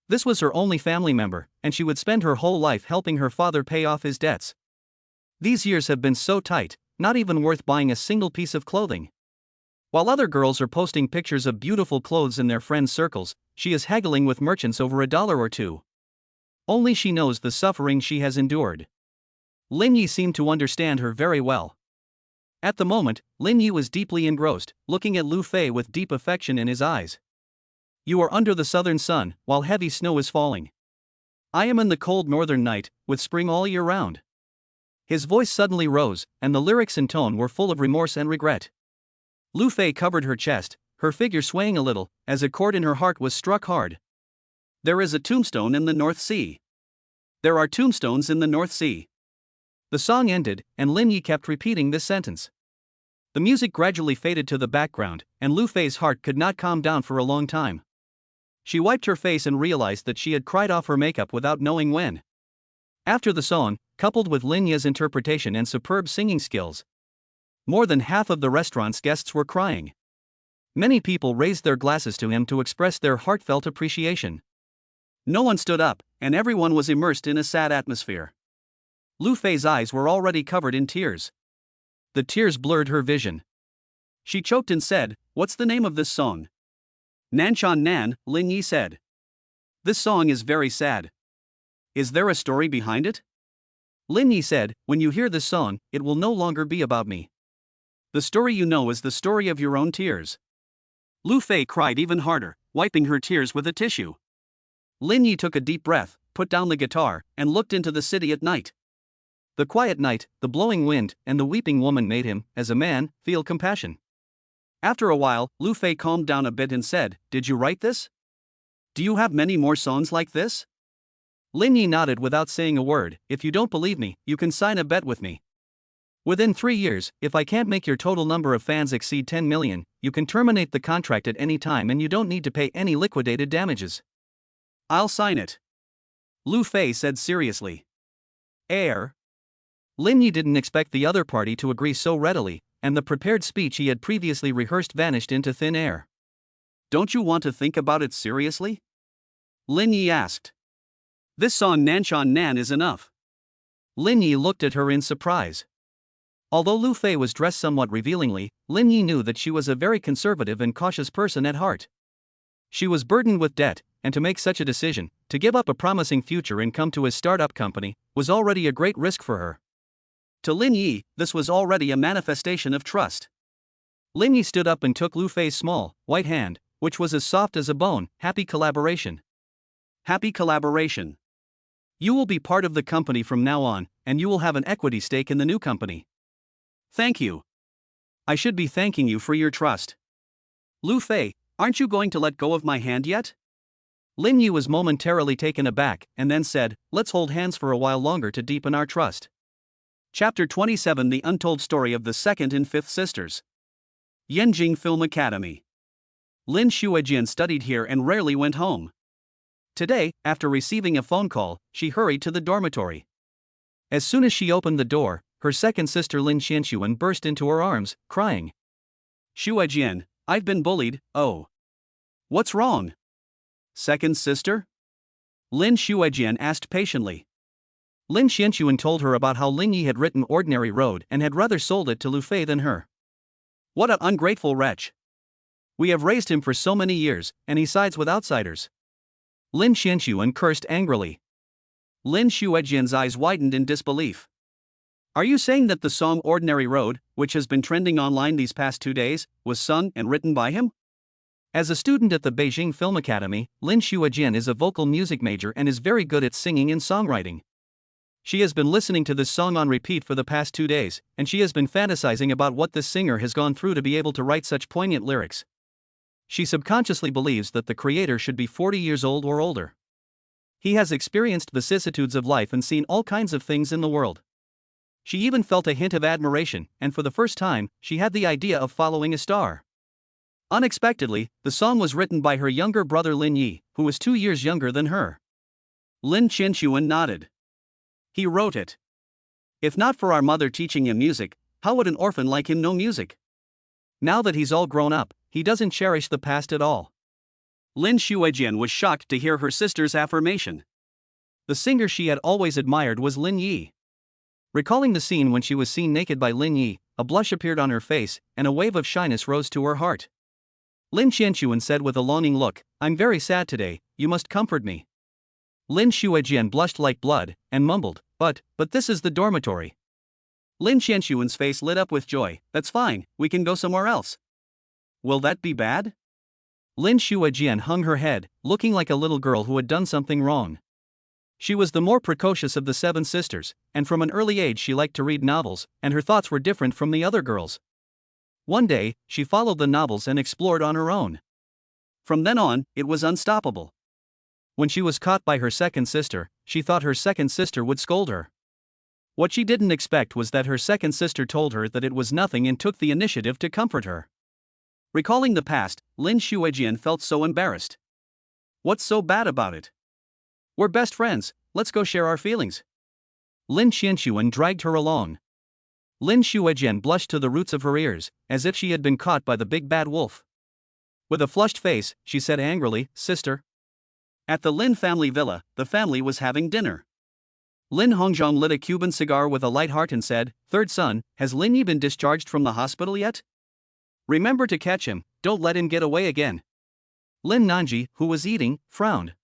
This was her only family member, and she would spend her whole life helping her father pay off his debts. These years have been so tight, not even worth buying a single piece of clothing. While other girls are posting pictures of beautiful clothes in their friends' circles, she is haggling with merchants over $1 or $2. Only she knows the suffering she has endured. Lin Yi seemed to understand her very well. At the moment, Lin Yi was deeply engrossed, looking at Lu Fei with deep affection in his eyes. You are under the southern sun, while heavy snow is falling. I am in the cold northern night, with spring all year round. His voice suddenly rose, and the lyrics and tone were full of remorse and regret. Lu Fei covered her chest, her figure swaying a little, as a chord in her heart was struck hard. There is a tombstone in the North Sea. There are tombstones in the North Sea. The song ended, and Lin Yi kept repeating this sentence. The music gradually faded to the background, and Lu Fei's heart could not calm down for a long time. She wiped her face and realized that she had cried off her makeup without knowing when. After the song, coupled with Lin Yi's interpretation and superb singing skills, more than half of the restaurant's guests were crying. Many people raised their glasses to him to express their heartfelt appreciation. No one stood up, and everyone was immersed in a sad atmosphere. Lu Fei's eyes were already covered in tears. The tears blurred her vision. She choked and said, "What's the name of this song?" Nanshan Nan, Lin Yi said. This song is very sad. Is there a story behind it? Lin Yi said, when you hear this song, it will no longer be about me. The story you know is the story of your own tears. Lu Fei cried even harder, wiping her tears with a tissue. Lin Yi took a deep breath, put down the guitar, and looked into the city at night. The quiet night, the blowing wind, and the weeping woman made him, as a man, feel compassion. After a while, Lu Fei calmed down a bit and said, "Did you write this? Do you have many more songs like this?" Lin Yi nodded without saying a word. "If you don't believe me, you can sign a bet with me. Within 3 years, if I can't make your total number of fans exceed 10 million, you can terminate the contract at any time and you don't need to pay any liquidated damages." "I'll sign it," Lu Fei said seriously. "Air." Lin Yi didn't expect the other party to agree so readily, and the prepared speech he had previously rehearsed vanished into thin air. "Don't you want to think about it seriously?" Lin Yi asked. "This song Nanshan Nan is enough." Lin Yi looked at her in surprise. Although Lu Fei was dressed somewhat revealingly, Lin Yi knew that she was a very conservative and cautious person at heart. She was burdened with debt, and to make such a decision, to give up a promising future and come to his startup company, was already a great risk for her. To Lin Yi, this was already a manifestation of trust. Lin Yi stood up and took Lu Fei's small, white hand, which was as soft as a bone. "Happy collaboration." "Happy collaboration. You will be part of the company from now on, and you will have an equity stake in the new company." "Thank you. I should be thanking you for your trust." "Lu Fei, aren't you going to let go of my hand yet?" Lin Yi was momentarily taken aback, and then said, "Let's hold hands for a while longer to deepen our trust." Chapter 27: The Untold Story of the Second and Fifth Sisters. Yanjing Film Academy. Lin Xuejian studied here and rarely went home. Today, after receiving a phone call, she hurried to the dormitory. As soon as she opened the door, her second sister Lin Xianxuan burst into her arms, crying, "Xuejian, I've been bullied, oh. What's wrong?" "Second sister?" Lin Xuejian asked patiently. Lin Xianxuan told her about how Lin Yi had written Ordinary Road and had rather sold it to Lu Fei than her. "What an ungrateful wretch. We have raised him for so many years, and he sides with outsiders." Lin Xianxuan cursed angrily. Lin Xuejian's eyes widened in disbelief. "Are you saying that the song Ordinary Road, which has been trending online these past 2 days, was sung and written by him?" As a student at the Beijing Film Academy, Lin Xuejian is a vocal music major and is very good at singing and songwriting. She has been listening to this song on repeat for the past 2 days, and she has been fantasizing about what this singer has gone through to be able to write such poignant lyrics. She subconsciously believes that the creator should be 40 years old or older. He has experienced vicissitudes of life and seen all kinds of things in the world. She even felt a hint of admiration, and for the first time, she had the idea of following a star. Unexpectedly, the song was written by her younger brother Lin Yi, who was 2 years younger than her. Lin Qianxuan nodded. He wrote it. If not for our mother teaching him music, how would an orphan like him know music? Now that he's all grown up, he doesn't cherish the past at all. Lin Xuejian was shocked to hear her sister's affirmation. The singer she had always admired was Lin Yi. Recalling the scene when she was seen naked by Lin Yi, a blush appeared on her face, and a wave of shyness rose to her heart. Lin Qianxuan said with a longing look, "I'm very sad today, you must comfort me." Lin Xuejian blushed like blood, and mumbled, but this is the dormitory." Lin Qianxuan's face lit up with joy. "That's fine, we can go somewhere else." "Will that be bad?" Lin Xuejian hung her head, looking like a little girl who had done something wrong. She was the more precocious of the 7 sisters, and from an early age she liked to read novels, and her thoughts were different from the other girls. One day, she followed the novels and explored on her own. From then on, it was unstoppable. When she was caught by her second sister, she thought her second sister would scold her. What she didn't expect was that her second sister told her that it was nothing and took the initiative to comfort her. Recalling the past, Lin Xuejian felt so embarrassed. What's so bad about it? We're best friends, let's go share our feelings. Lin Qianxuan dragged her along. Lin Xuejian blushed to the roots of her ears, as if she had been caught by the big bad wolf. With a flushed face, she said angrily, "Sister." At the Lin family villa, the family was having dinner. Lin Hongzhong lit a Cuban cigar with a light heart and said, "Third son, has Lin Yi been discharged from the hospital yet? Remember to catch him, don't let him get away again." Lin Nanji, who was eating, frowned.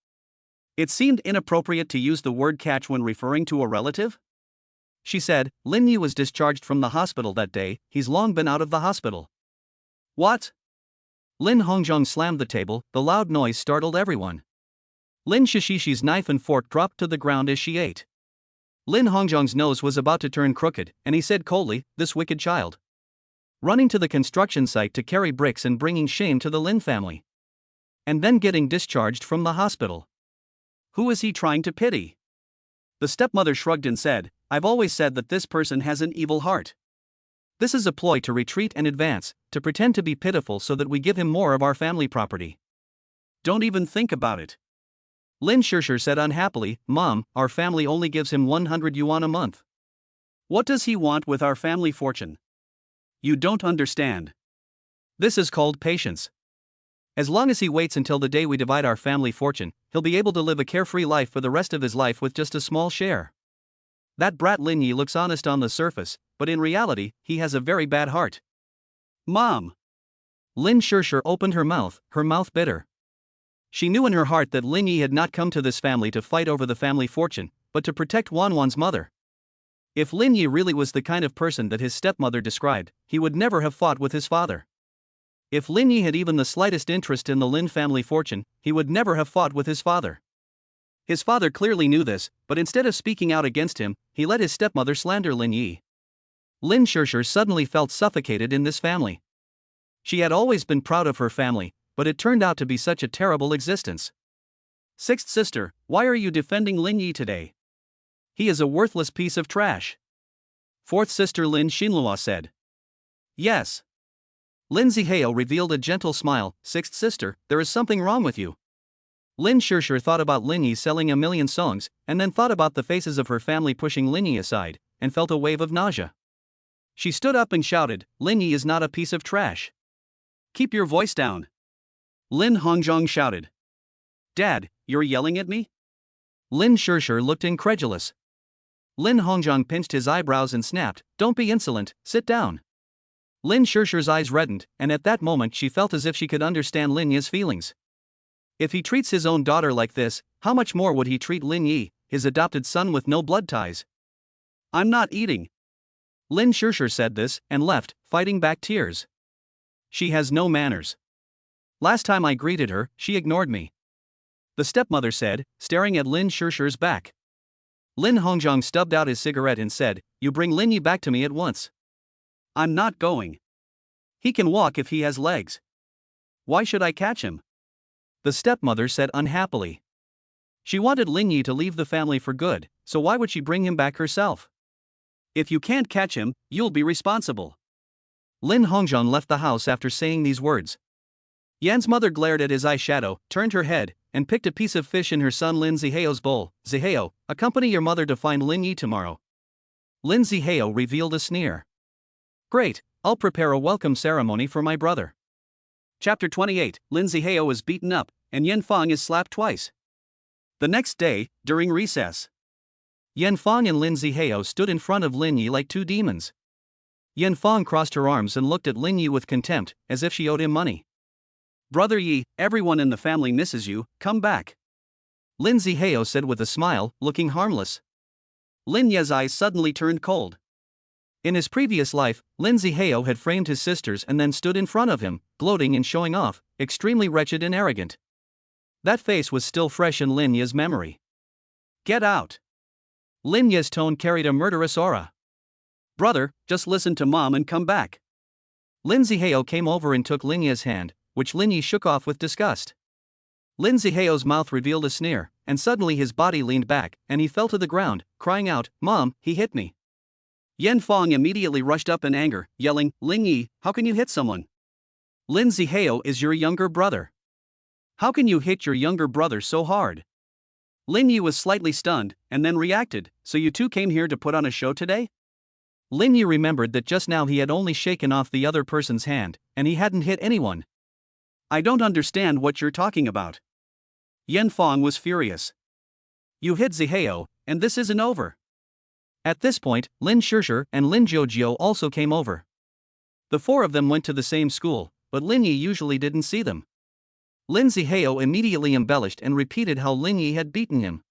It seemed inappropriate to use the word catch when referring to a relative. She said, "Lin Yi was discharged from the hospital that day, he's long been out of the hospital." "What?" Lin Hongzhong slammed the table, the loud noise startled everyone. Lin Shishi's knife and fork dropped to the ground as she ate. Lin Hongzhong's nose was about to turn crooked, and he said coldly, "This wicked child." Running to the construction site to carry bricks and bringing shame to the Lin family. And then getting discharged from the hospital. Who is he trying to pity? The stepmother shrugged and said, "I've always said that this person has an evil heart. This is a ploy to retreat and advance, to pretend to be pitiful so that we give him more of our family property. Don't even think about it." Lin Shishir said unhappily, "Mom, our family only gives him 100 yuan a month. What does he want with our family fortune? You don't understand. This is called patience. As long as he waits until the day we divide our family fortune, he'll be able to live a carefree life for the rest of his life with just a small share. That brat Lin Yi looks honest on the surface, but in reality, he has a very bad heart." "Mom!" Lin Shishir opened her mouth bitter. She knew in her heart that Lin Yi had not come to this family to fight over the family fortune, but to protect Wanwan's mother. If Lin Yi really was the kind of person that his stepmother described, he would never have fought with his father. If Lin Yi had even the slightest interest in the Lin family fortune, he would never have fought with his father. His father clearly knew this, but instead of speaking out against him, he let his stepmother slander Lin Yi. Lin Shishir suddenly felt suffocated in this family. She had always been proud of her family, but it turned out to be such a terrible existence. "Sixth sister, why are you defending Lin Yi today? He is a worthless piece of trash." Fourth sister Lin Xinlua said. "Yes." Lin Zihao revealed a gentle smile. "Sixth sister, there is something wrong with you." Lin Shishir thought about Lin Yi selling a million songs, and then thought about the faces of her family pushing Lin Yi aside, and felt a wave of nausea. She stood up and shouted, "Lin Yi is not a piece of trash. Keep your voice down." Lin Hongzhong shouted. "Dad, you're yelling at me?" Lin Shishir looked incredulous. Lin Hongzhong pinched his eyebrows and snapped, "Don't be insolent, sit down." Lin Shishir's eyes reddened, and at that moment she felt as if she could understand Lin Yi's feelings. If he treats his own daughter like this, how much more would he treat Lin Yi, his adopted son with no blood ties? "I'm not eating." Lin Shishir said this, and left, fighting back tears. She has no manners. Last time I greeted her, she ignored me. The stepmother said, staring at Lin Shishir's back. Lin Hongzhang stubbed out his cigarette and said, "You bring Lin Yi back to me at once." "I'm not going. He can walk if he has legs. Why should I catch him?" The stepmother said unhappily. She wanted Lin Yi to leave the family for good, so why would she bring him back herself? "If you can't catch him, you'll be responsible." Lin Hongzhang left the house after saying these words. Yan's mother glared at his eyeshadow, turned her head, and picked a piece of fish in her son Lin Ziheo's bowl. "Ziheo, accompany your mother to find Lin Yi tomorrow." Lin Ziheo revealed a sneer. "Great, I'll prepare a welcome ceremony for my brother." Chapter 28, Lin Ziheo is beaten up, and Yan Fang is slapped twice. The next day, during recess, Yan Fang and Lin Ziheo stood in front of Lin Yi like two demons. Yan Fang crossed her arms and looked at Lin Yi with contempt, as if she owed him money. "Brother Yi, everyone in the family misses you, come back," Lin Ziheo said with a smile, looking harmless. Lin Ye's eyes suddenly turned cold. In his previous life, Lin Ziheo had framed his sisters and then stood in front of him, gloating and showing off, extremely wretched and arrogant. That face was still fresh in Lin Ye's memory. "Get out." Lin Ye's tone carried a murderous aura. "Brother, just listen to mom and come back." Lin Ziheo came over and took Lin Ye's hand, which Lin Yi shook off with disgust. Lin Ziheo's mouth revealed a sneer, and suddenly his body leaned back, and he fell to the ground, crying out, "Mom, he hit me." Yan Fang immediately rushed up in anger, yelling, "Lin Yi, how can you hit someone? Lin Ziheo is your younger brother. How can you hit your younger brother so hard?" Lin Yi was slightly stunned, and then reacted, "So you two came here to put on a show today?" Lin Yi remembered that just now he had only shaken off the other person's hand, and he hadn't hit anyone. "I don't understand what you're talking about." Yan Fang was furious. "You hit Ziheo, and this isn't over." At this point, Lin Shishir and Lin Jiujio also came over. The four of them went to the same school, but Lin Yi usually didn't see them. Lin Ziheo immediately embellished and repeated how Lin Yi had beaten him.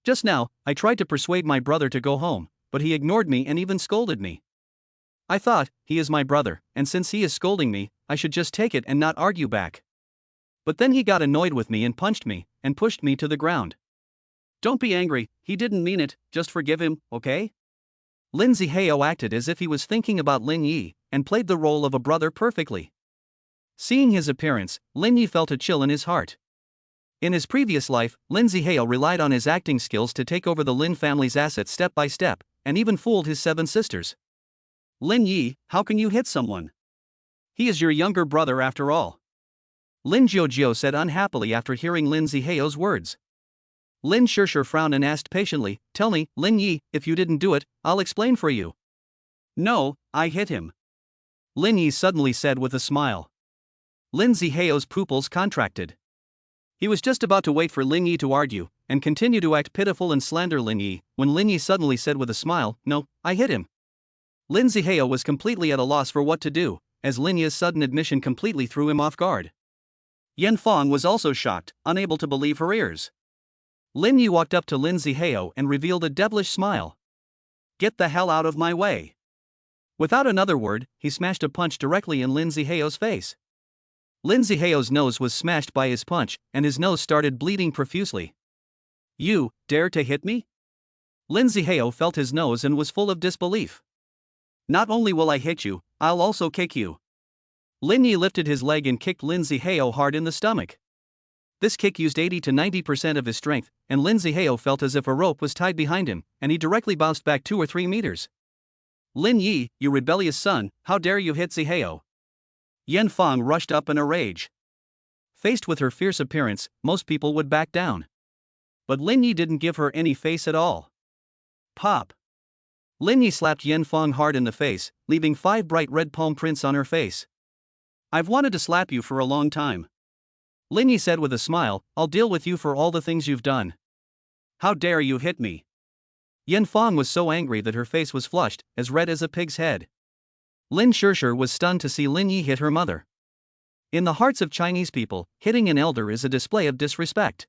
"Just now, I tried to persuade my brother to go home, but he ignored me and even scolded me. I thought, he is my brother, and since he is scolding me, I should just take it and not argue back. But then he got annoyed with me and punched me, and pushed me to the ground. Don't be angry, he didn't mean it, just forgive him, okay?" Lin Ziheo acted as if he was thinking about Lin Yi, and played the role of a brother perfectly. Seeing his appearance, Lin Yi felt a chill in his heart. In his previous life, Lin Ziheo relied on his acting skills to take over the Lin family's assets step by step, and even fooled his 7 sisters. "Lin Yi, how can you hit someone? He is your younger brother after all," Lin Jiujio said unhappily after hearing Lin Ziheo's words. Lin Shishir frowned and asked patiently, "Tell me, Lin Yi, if you didn't do it, I'll explain for you." "No, I hit him," Lin Yi suddenly said with a smile. Lin Ziheo's pupils contracted. He was just about to wait for Lin Yi to argue, and continue to act pitiful and slander Lin Yi, when Lin Yi suddenly said with a smile, "No, I hit him." Lin Ziheo was completely at a loss for what to do, as Lin Yi's sudden admission completely threw him off guard. Yan Fang was also shocked, unable to believe her ears. Lin Yi walked up to Lin Ziheo and revealed a devilish smile. "Get the hell out of my way." Without another word, he smashed a punch directly in Lin Ziheo's face. Lin Ziheo's nose was smashed by his punch, and his nose started bleeding profusely. "You dare to hit me?" Lin Ziheo felt his nose and was full of disbelief. "Not only will I hit you, I'll also kick you." Lin Yi lifted his leg and kicked Lin Ziheo hard in the stomach. This kick used 80 to 90% of his strength, and Lin Ziheo felt as if a rope was tied behind him, and he directly bounced back 2 or 3 meters. "Lin Yi, you rebellious son, how dare you hit Ziheo?" Yan Fang rushed up in a rage. Faced with her fierce appearance, most people would back down. But Lin Yi didn't give her any face at all. Pop! Lin Yi slapped Yan Fang hard in the face, leaving 5 bright red palm prints on her face. "I've wanted to slap you for a long time," Lin Yi said with a smile. "I'll deal with you for all the things you've done. How dare you hit me?" Yan Fang was so angry that her face was flushed, as red as a pig's head. Lin Shishir was stunned to see Lin Yi hit her mother. In the hearts of Chinese people, hitting an elder is a display of disrespect.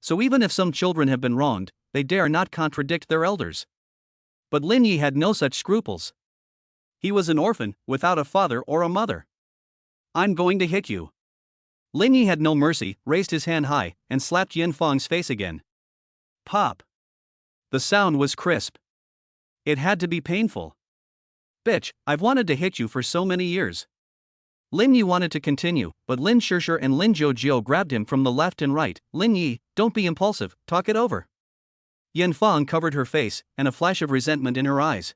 So even if some children have been wronged, they dare not contradict their elders. But Lin Yi had no such scruples. He was an orphan, without a father or a mother. "I'm going to hit you." Lin Yi had no mercy, raised his hand high, and slapped Yin Fang's face again. Pop. The sound was crisp. It had to be painful. Bitch, I've wanted to hit you for so many years. Lin Yi wanted to continue, but Lin Shishir and Lin Jiu grabbed him from the left and right. Lin Yi, don't be impulsive, talk it over. Yin Fang covered her face, and a flash of resentment in her eyes.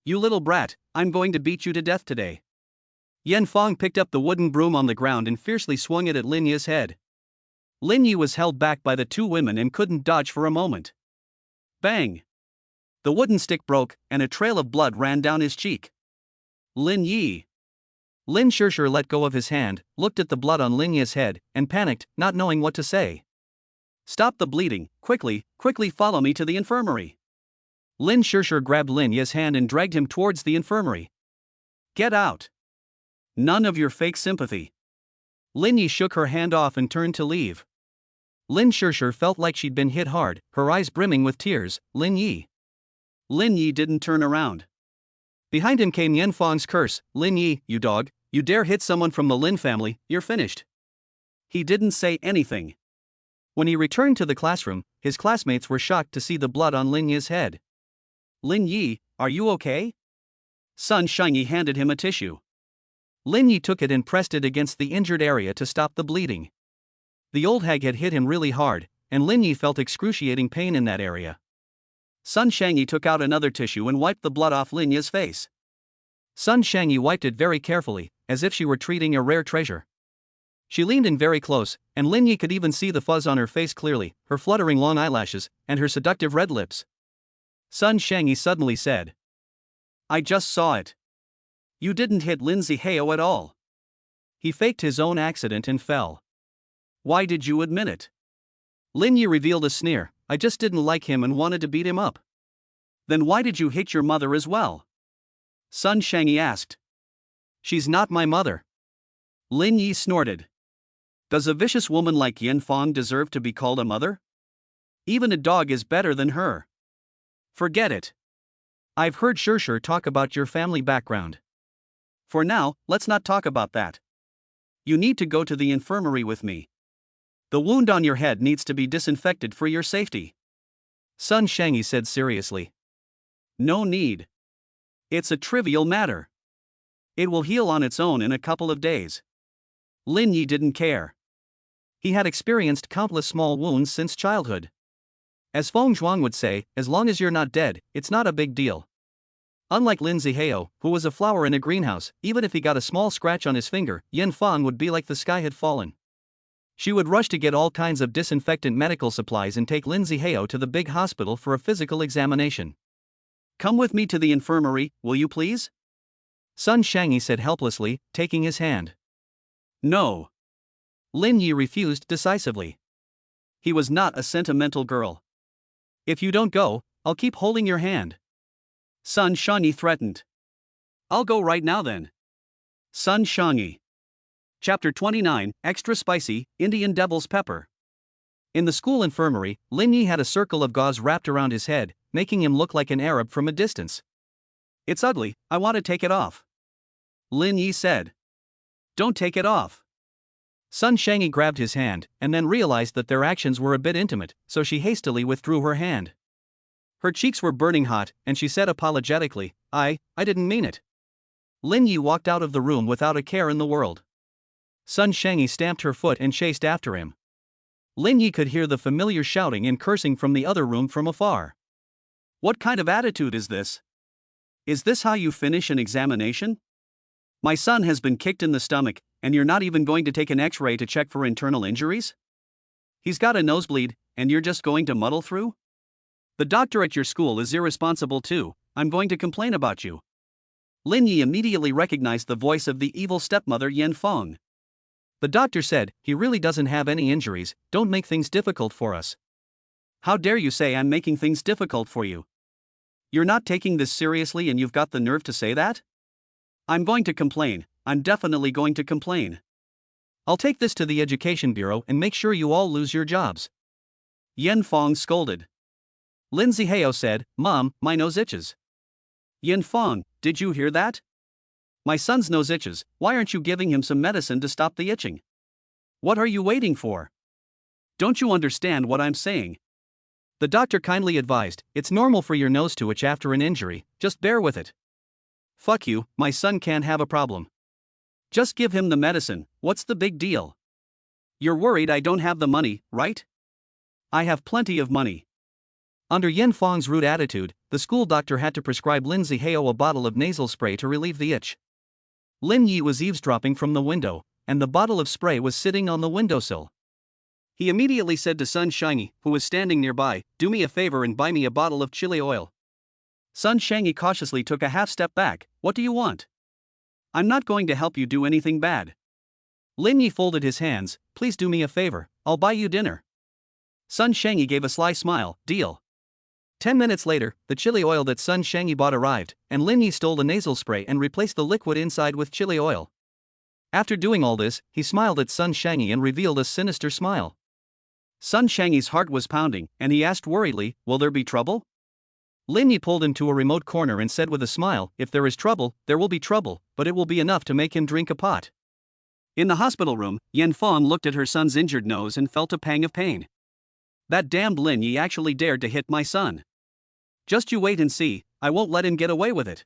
You little brat, I'm going to beat you to death today. Yin Fang picked up the wooden broom on the ground and fiercely swung it at Lin Yi's head. Lin Yi was held back by the two women and couldn't dodge for a moment. Bang! The wooden stick broke, and a trail of blood ran down his cheek. Lin Yi. Lin Shishir let go of his hand, looked at the blood on Lin Yi's head, and panicked, not knowing what to say. Stop the bleeding, quickly, quickly follow me to the infirmary. Lin Shishir grabbed Lin Yi's hand and dragged him towards the infirmary. Get out. None of your fake sympathy. Lin Yi shook her hand off and turned to leave. Lin Shishir felt like she'd been hit hard, her eyes brimming with tears. Lin Yi. Lin Yi didn't turn around. Behind him came Yin Fang's curse. Lin Yi, you dog, you dare hit someone from the Lin family, you're finished. He didn't say anything. When he returned to the classroom, his classmates were shocked to see the blood on Lin Yi's head. Lin Yi, are you okay? Sun Shangyi handed him a tissue. Lin Yi took it and pressed it against the injured area to stop the bleeding. The old hag had hit him really hard, and Lin Yi felt excruciating pain in that area. Sun Shangyi took out another tissue and wiped the blood off Lin Yi's face. Sun Shangyi wiped it very carefully, as if she were treating a rare treasure. She leaned in very close, and Lin Yi could even see the fuzz on her face clearly, her fluttering long eyelashes, and her seductive red lips. Sun Shangyi suddenly said, I just saw it. You didn't hit Lindsay Heo at all. He faked his own accident and fell. Why did you admit it? Lin Yi revealed a sneer, I just didn't like him and wanted to beat him up. Then why did you hit your mother as well? Sun Shangyi asked. She's not my mother. Lin Yi snorted. Does a vicious woman like Yin Fang deserve to be called a mother? Even a dog is better than her. Forget it. I've heard Shishir talk about your family background. For now, let's not talk about that. You need to go to the infirmary with me. The wound on your head needs to be disinfected for your safety. Sun Shangyi said seriously. No need. It's a trivial matter. It will heal on its own in a couple of days. Lin Yi didn't care. He had experienced countless small wounds since childhood. As Feng Zhuang would say, as long as you're not dead, it's not a big deal. Unlike Lin Zihao, who was a flower in a greenhouse, even if he got a small scratch on his finger, Yin Fang would be like the sky had fallen. She would rush to get all kinds of disinfectant medical supplies and take Lin Zihao to the big hospital for a physical examination. Come with me to the infirmary, will you please? Sun Shangyi said helplessly, taking his hand. No. Lin Yi refused decisively. He was not a sentimental girl. If you don't go, I'll keep holding your hand. Sun Shangyi threatened. I'll go right now then. Sun Shangyi. Chapter 29, Extra Spicy, Indian Devil's Pepper. In the school infirmary, Lin Yi had a circle of gauze wrapped around his head, making him look like an Arab from a distance. It's ugly, I want to take it off. Lin Yi said. Don't take it off. Sun Shangyi grabbed his hand, and then realized that their actions were a bit intimate, so she hastily withdrew her hand. Her cheeks were burning hot, and she said apologetically, I didn't mean it. Lin Yi walked out of the room without a care in the world. Sun Shangyi stamped her foot and chased after him. Lin Yi could hear the familiar shouting and cursing from the other room from afar. What kind of attitude is this? Is this how you finish an examination? My son has been kicked in the stomach, and you're not even going to take an X-ray to check for internal injuries? He's got a nosebleed, and you're just going to muddle through? The doctor at your school is irresponsible too, I'm going to complain about you. Lin Yi immediately recognized the voice of the evil stepmother Yin Feng. The doctor said, he really doesn't have any injuries, don't make things difficult for us. How dare you say I'm making things difficult for you? You're not taking this seriously and you've got the nerve to say that? I'm going to complain, I'm definitely going to complain. I'll take this to the Education Bureau and make sure you all lose your jobs. Yin Feng scolded. Lin Zihao said, Mom, my nose itches. Yin Feng, did you hear that? My son's nose itches, why aren't you giving him some medicine to stop the itching? What are you waiting for? Don't you understand what I'm saying? The doctor kindly advised, it's normal for your nose to itch after an injury, just bear with it. Fuck you, my son can't have a problem. Just give him the medicine, what's the big deal? You're worried I don't have the money, right? I have plenty of money. Under Yen Fong's rude attitude, the school doctor had to prescribe Lin Zihao a bottle of nasal spray to relieve the itch. Lin Yi was eavesdropping from the window, and the bottle of spray was sitting on the windowsill. He immediately said to Sun Shangyi, who was standing nearby, do me a favor and buy me a bottle of chili oil. Sun Shangyi cautiously took a half step back, what do you want? I'm not going to help you do anything bad. Lin Yi folded his hands, please do me a favor, I'll buy you dinner. Sun Shangyi gave a sly smile, deal. 10 minutes later, the chili oil that Sun Shangyi bought arrived, and Lin Yi stole the nasal spray and replaced the liquid inside with chili oil. After doing all this, he smiled at Sun Shangyi and revealed a sinister smile. Sun Shangyi's heart was pounding, and he asked worriedly, will there be trouble? Lin Yi pulled him to a remote corner and said with a smile, if there is trouble, there will be trouble, but it will be enough to make him drink a pot. In the hospital room, Yen Fong looked at her son's injured nose and felt a pang of pain. That damned Lin Yi actually dared to hit my son. Just you wait and see, I won't let him get away with it.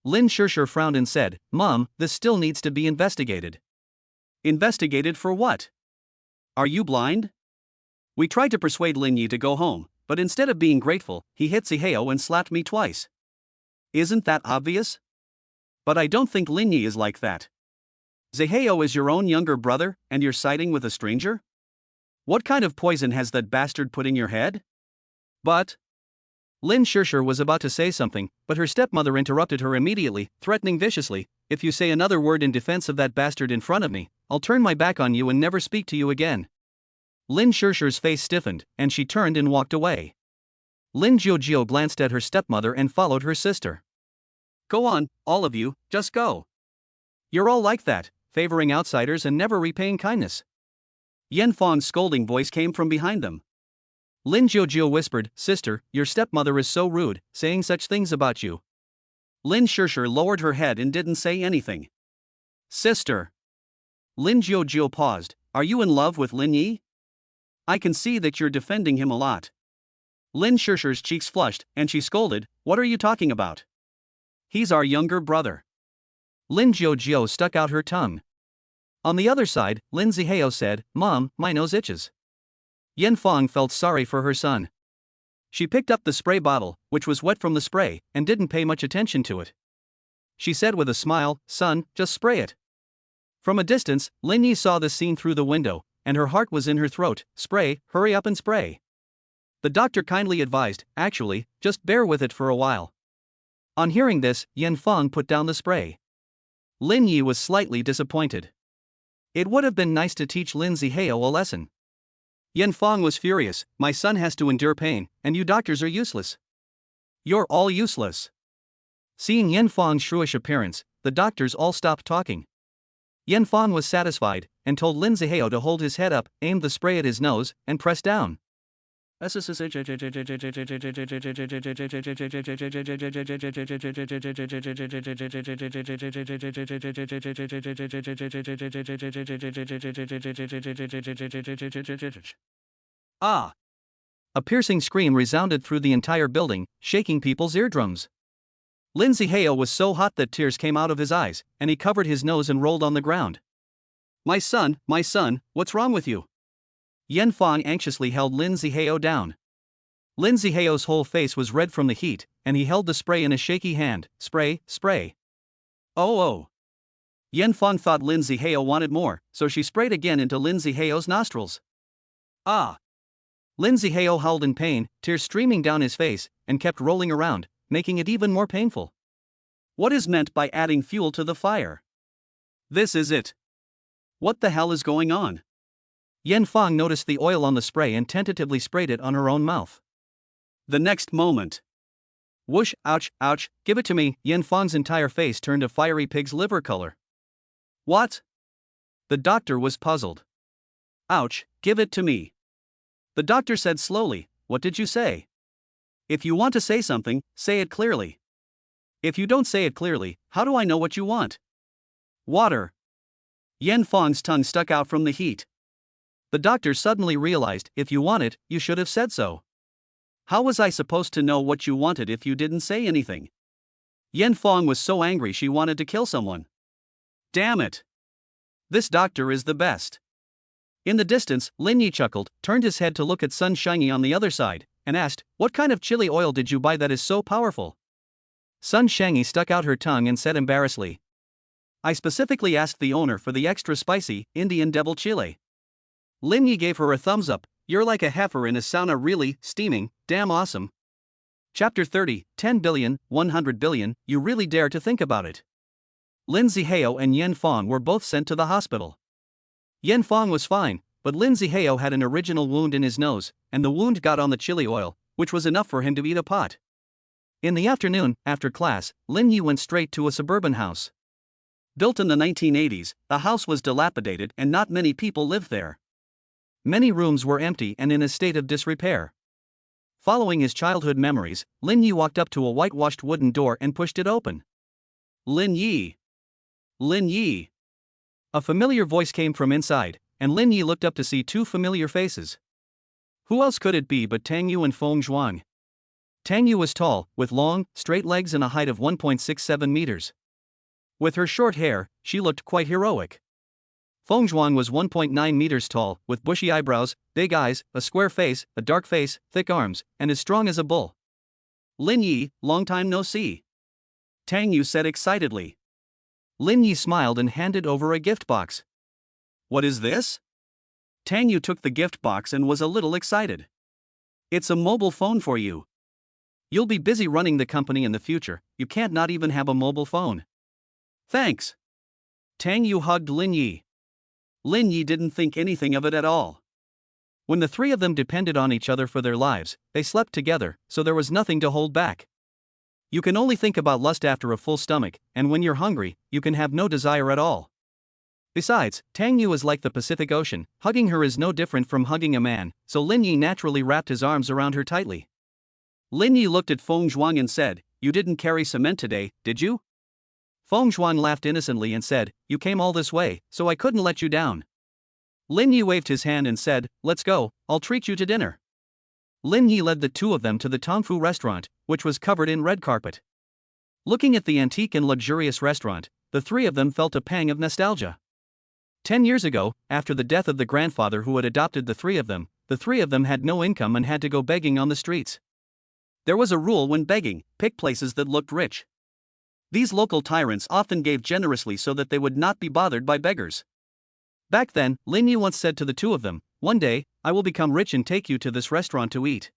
Lin Shishir frowned and said, Mom, this still needs to be investigated. Investigated for what? Are you blind? We tried to persuade Lin Yi to go home, but instead of being grateful, he hit Zihao and slapped me twice. Isn't that obvious? But I don't think Lin Yi is like that. Zihao is your own younger brother, and you're siding with a stranger? What kind of poison has that bastard put in your head? But... Lin Shishir was about to say something, but her stepmother interrupted her immediately, threatening viciously, if you say another word in defense of that bastard in front of me, I'll turn my back on you and never speak to you again. Lin Shishir's face stiffened, and she turned and walked away. Lin Jiujio glanced at her stepmother and followed her sister. Go on, all of you, just go. You're all like that, favoring outsiders and never repaying kindness. Yen Fong's scolding voice came from behind them. Lin Jiujio whispered, Sister, your stepmother is so rude, saying such things about you. Lin Shishir lowered her head and didn't say anything. Sister. Lin Jiujio paused, are you in love with Lin Yi? I can see that you're defending him a lot. Lin Shishir's cheeks flushed, and she scolded, what are you talking about? He's our younger brother. Lin Jiujio stuck out her tongue. On the other side, Lin Zihao said, Mom, my nose itches. Yen Fong felt sorry for her son. She picked up the spray bottle, which was wet from the spray, and didn't pay much attention to it. She said with a smile, Son, just spray it. From a distance, Lin Yi saw this scene through the window, and her heart was in her throat, spray, hurry up and spray. The doctor kindly advised, actually, just bear with it for a while. On hearing this, Yen Fong put down the spray. Lin Yi was slightly disappointed. It would have been nice to teach Lin Zihao a lesson. Yen Fong was furious, my son has to endure pain, and you doctors are useless. You're all useless. Seeing Yen Fong's shrewish appearance, the doctors all stopped talking. Yen Fong was satisfied, and told Lin Zihao to hold his head up, aimed the spray at his nose, and press down. Ah! A piercing scream resounded through the entire building, shaking people's eardrums. Lin Zihao was so hot that tears came out of his eyes, and he covered his nose and rolled on the ground. My son, what's wrong with you? Yen Fong anxiously held Lin Zihao down. Lin Zihao's whole face was red from the heat, and he held the spray in a shaky hand, spray, spray. Oh. Yen Fong thought Lin Zihao wanted more, so she sprayed again into Lin Zihao's nostrils. Ah! Lin Zihao howled in pain, tears streaming down his face, and kept rolling around, making it even more painful. What is meant by adding fuel to the fire? This is it. What the hell is going on? Yen Fong noticed the oil on the spray and tentatively sprayed it on her own mouth. The next moment. Whoosh, ouch, give it to me. Yen Fong's entire face turned a fiery pig's liver color. What? The doctor was puzzled. Ouch, give it to me. The doctor said slowly, what did you say? If you want to say something, say it clearly. If you don't say it clearly, how do I know what you want? Water. Yan Fang's tongue stuck out from the heat. The doctor suddenly realized, if you want it, you should have said so. How was I supposed to know what you wanted if you didn't say anything? Yan Fang was so angry she wanted to kill someone. Damn it! This doctor is the best. In the distance, Lin Yi chuckled, turned his head to look at Sun Shiny on the other side, and asked, "What kind of chili oil did you buy that is so powerful?" Sun Shiny stuck out her tongue and said embarrassedly, "I specifically asked the owner for the extra spicy Indian devil chili." Lin Yi gave her a thumbs up. "You're like a heifer in a sauna, really, steaming, damn awesome." Chapter 30, 10 billion, 100 billion, you really dare to think about it. Lin Zihao and Yan Fang were both sent to the hospital. Yan Fang was fine, but Lin Zihao had an original wound in his nose, and the wound got on the chili oil, which was enough for him to eat a pot. In the afternoon, after class, Lin Yi went straight to a suburban house. Built in the 1980s, the house was dilapidated and not many people lived there. Many rooms were empty and in a state of disrepair. Following his childhood memories, Lin Yi walked up to a whitewashed wooden door and pushed it open. "Lin Yi! Lin Yi!" A familiar voice came from inside, and Lin Yi looked up to see two familiar faces. Who else could it be but Tang Yu and Feng Zhuang? Tang Yu was tall, with long, straight legs and a height of 1.67 meters. With her short hair, she looked quite heroic. Feng Zhuang was 1.9 meters tall, with bushy eyebrows, big eyes, a square face, a dark face, thick arms, and as strong as a bull. "Lin Yi, long time no see," Tang Yu said excitedly. Lin Yi smiled and handed over a gift box. "What is this?" Tang Yu took the gift box and was a little excited. "It's a mobile phone for you. You'll be busy running the company in the future, you can't not even have a mobile phone." "Thanks." Tang Yu hugged Lin Yi. Lin Yi didn't think anything of it at all. When the three of them depended on each other for their lives, they slept together, so there was nothing to hold back. You can only think about lust after a full stomach, and when you're hungry, you can have no desire at all. Besides, Tang Yu is like the Pacific Ocean, hugging her is no different from hugging a man, so Lin Yi naturally wrapped his arms around her tightly. Lin Yi looked at Feng Zhuang and said, "You didn't carry cement today, did you?" Feng Zhuang laughed innocently and said, "You came all this way, so I couldn't let you down." Lin Yi waved his hand and said, "Let's go, I'll treat you to dinner." Lin Yi led the two of them to the Tongfu restaurant, which was covered in red carpet. Looking at the antique and luxurious restaurant, the three of them felt a pang of nostalgia. 10 years ago, after the death of the grandfather who had adopted the three of them had no income and had to go begging on the streets. There was a rule when begging: pick places that looked rich. These local tyrants often gave generously so that they would not be bothered by beggars. Back then, Lin Yi once said to the two of them, "One day, I will become rich and take you to this restaurant to eat."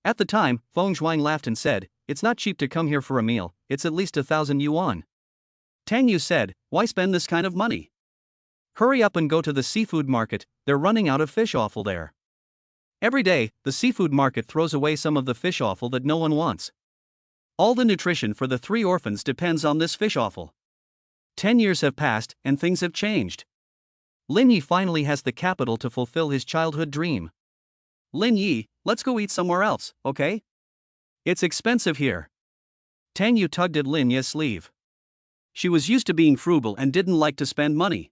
At the time, Feng Zhuang laughed and said, "It's not cheap to come here for a meal, it's at least 1,000 yuan. Tang Yu said, "Why spend this kind of money? Hurry up and go to the seafood market, they're running out of fish offal there." Every day, the seafood market throws away some of the fish offal that no one wants. All the nutrition for the three orphans depends on this fish offal. 10 years have passed, and things have changed. Lin Yi finally has the capital to fulfill his childhood dream. "Lin Yi, let's go eat somewhere else, okay? It's expensive here." Tang Yu tugged at Lin Yi's sleeve. She was used to being frugal and didn't like to spend money.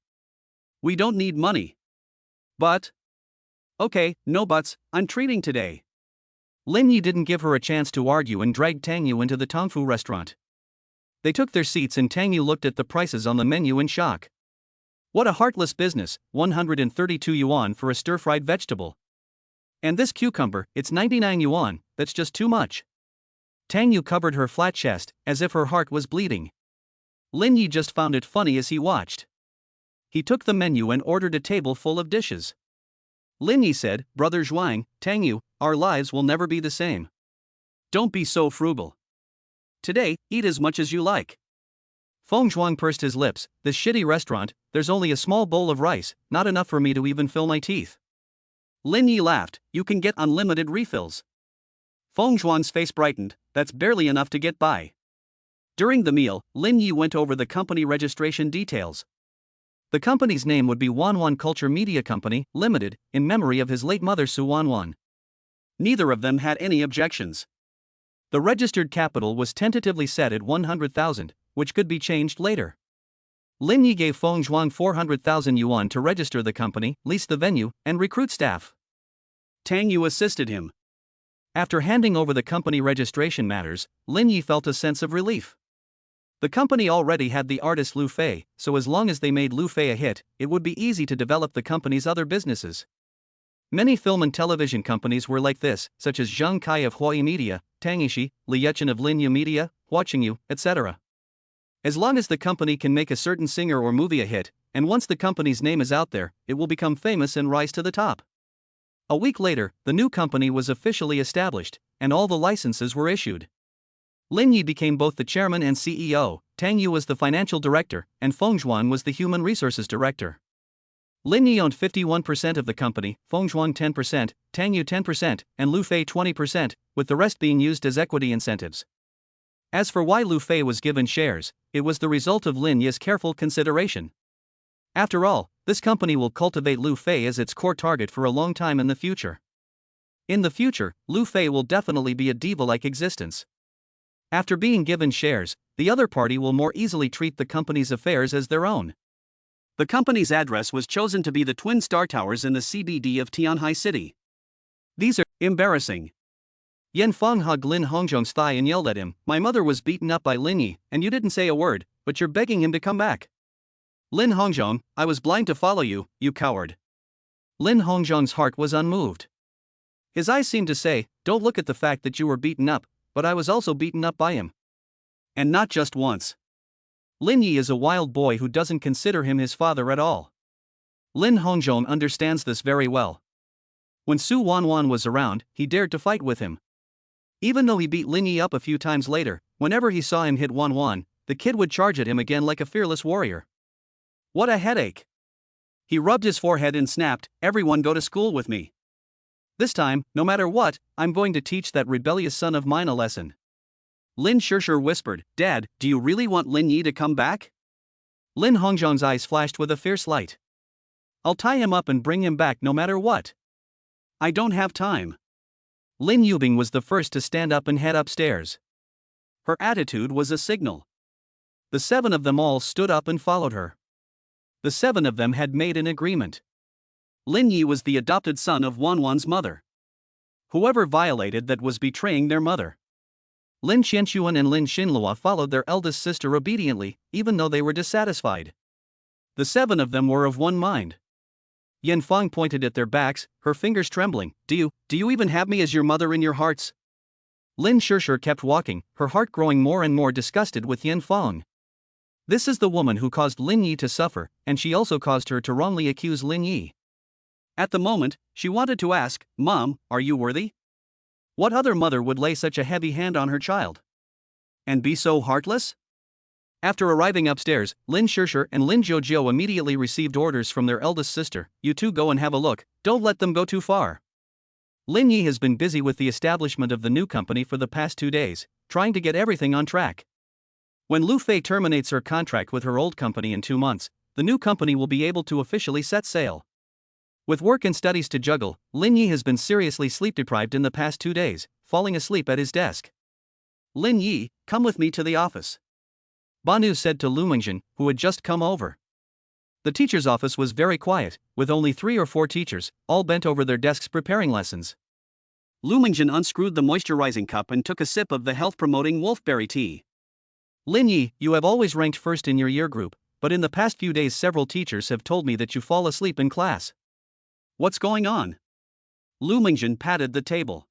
"We don't need money." "But..." "Okay, no buts, I'm treating today." Lin Yi didn't give her a chance to argue and dragged Tang Yu into the Tongfu restaurant. They took their seats and Tang Yu looked at the prices on the menu in shock. What a heartless business, 132 yuan for a stir-fried vegetable. And this cucumber, it's 99 yuan, that's just too much. Tang Yu covered her flat chest, as if her heart was bleeding. Lin Yi just found it funny as he watched. He took the menu and ordered a table full of dishes. Lin Yi said, "Brother Zhuang, Tang Yu, our lives will never be the same. Don't be so frugal. Today, eat as much as you like." Feng Zhuang pursed his lips. "This shitty restaurant, there's only a small bowl of rice, not enough for me to even fill my teeth." Lin Yi laughed, "You can get unlimited refills." Feng Zhuang's face brightened, "That's barely enough to get by." During the meal, Lin Yi went over the company registration details. The company's name would be Wanwan Culture Media Company, Limited, in memory of his late mother Su Wanwan. Neither of them had any objections. The registered capital was tentatively set at 100,000, which could be changed later. Lin Yi gave Feng Zhuang 400,000 yuan to register the company, lease the venue, and recruit staff. Tang Yu assisted him. After handing over the company registration matters, Lin Yi felt a sense of relief. The company already had the artist Lu Fei, so as long as they made Lu Fei a hit, it would be easy to develop the company's other businesses. Many film and television companies were like this, such as Zheng Kai of Huai Media, Tang Yishi, Li Yechen of Lin Yu Media, Huaqingyu, etc. As long as the company can make a certain singer or movie a hit, and once the company's name is out there, it will become famous and rise to the top. A week later, the new company was officially established, and all the licenses were issued. Lin Yi became both the chairman and CEO, Tang Yu was the financial director, and Feng Zhuang was the human resources director. Lin Yi owned 51% of the company, Feng Zhuang 10%, Tang Yu 10%, and Lu Fei 20%, with the rest being used as equity incentives. As for why Lu Fei was given shares, it was the result of Lin Yi's careful consideration. After all, this company will cultivate Lu Fei as its core target for a long time in the future. In the future, Lu Fei will definitely be a diva-like existence. After being given shares, the other party will more easily treat the company's affairs as their own. The company's address was chosen to be the Twin Star Towers in the CBD of Tianhai City. These are embarrassing. Yan Feng hugged Lin Hongzhong's thigh and yelled at him, "My mother was beaten up by Lin Yi, and you didn't say a word, but you're begging him to come back." Lin Hongzhong, "I was blind to follow you, you coward." Lin Hongzhong's heart was unmoved. His eyes seemed to say, "Don't look at the fact that you were beaten up, but I was also beaten up by him. And not just once." Lin Yi is a wild boy who doesn't consider him his father at all. Lin Hongzhong understands this very well. When Su Wanwan was around, he dared to fight with him. Even though he beat Lin Yi up a few times later, whenever he saw him hit Wanwan, the kid would charge at him again like a fearless warrior. What a headache! He rubbed his forehead and snapped, "Everyone go to school with me. This time, no matter what, I'm going to teach that rebellious son of mine a lesson." Lin Shishir whispered, "Dad, do you really want Lin Yi to come back?" Lin Hongzhong's eyes flashed with a fierce light. "I'll tie him up and bring him back no matter what. I don't have time." Lin Yubing was the first to stand up and head upstairs. Her attitude was a signal. The 7 of them all stood up and followed her. The 7 of them had made an agreement. Lin Yi was the adopted son of Wanwan's mother. Whoever violated that was betraying their mother. Lin Qianxuan and Lin Xinlua followed their eldest sister obediently, even though they were dissatisfied. The 7 of them were of one mind. Yan Feng pointed at their backs, her fingers trembling. Do you even have me as your mother in your hearts?" Lin Shishir kept walking, her heart growing more and more disgusted with Yan Feng. This is the woman who caused Lin Yi to suffer, and she also caused her to wrongly accuse Lin Yi. At the moment, she wanted to ask, "Mom, are you worthy?" What other mother would lay such a heavy hand on her child? And be so heartless? After arriving upstairs, Lin Shishir and Lin Jiujiu immediately received orders from their eldest sister, "You two go and have a look, don't let them go too far." Lin Yi has been busy with the establishment of the new company for the past 2 days, trying to get everything on track. When Lu Fei terminates her contract with her old company in 2 months, the new company will be able to officially set sail. With work and studies to juggle, Lin Yi has been seriously sleep deprived in the past 2 days, falling asleep at his desk. "Lin Yi, come with me to the office," Banu said to Lu Mingjin, who had just come over. The teacher's office was very quiet, with only 3 or 4 teachers, all bent over their desks preparing lessons. Lu Mingjin unscrewed the moisturizing cup and took a sip of the health-promoting wolfberry tea. "Lin Yi, you have always ranked first in your year group, but in the past few days several teachers have told me that you fall asleep in class. What's going on?" Lu Mingjin patted the table.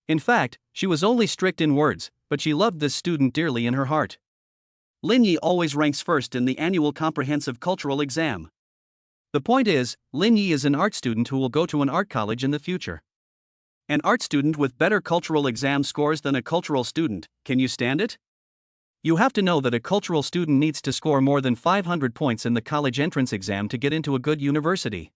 In fact, she was only strict in words, but she loved this student dearly in her heart. Lin Yi always ranks first in the annual comprehensive cultural exam. The point is, Lin Yi is an art student who will go to an art college in the future. An art student with better cultural exam scores than a cultural student, can you stand it? You have to know that a cultural student needs to score more than 500 points in the college entrance exam to get into a good university.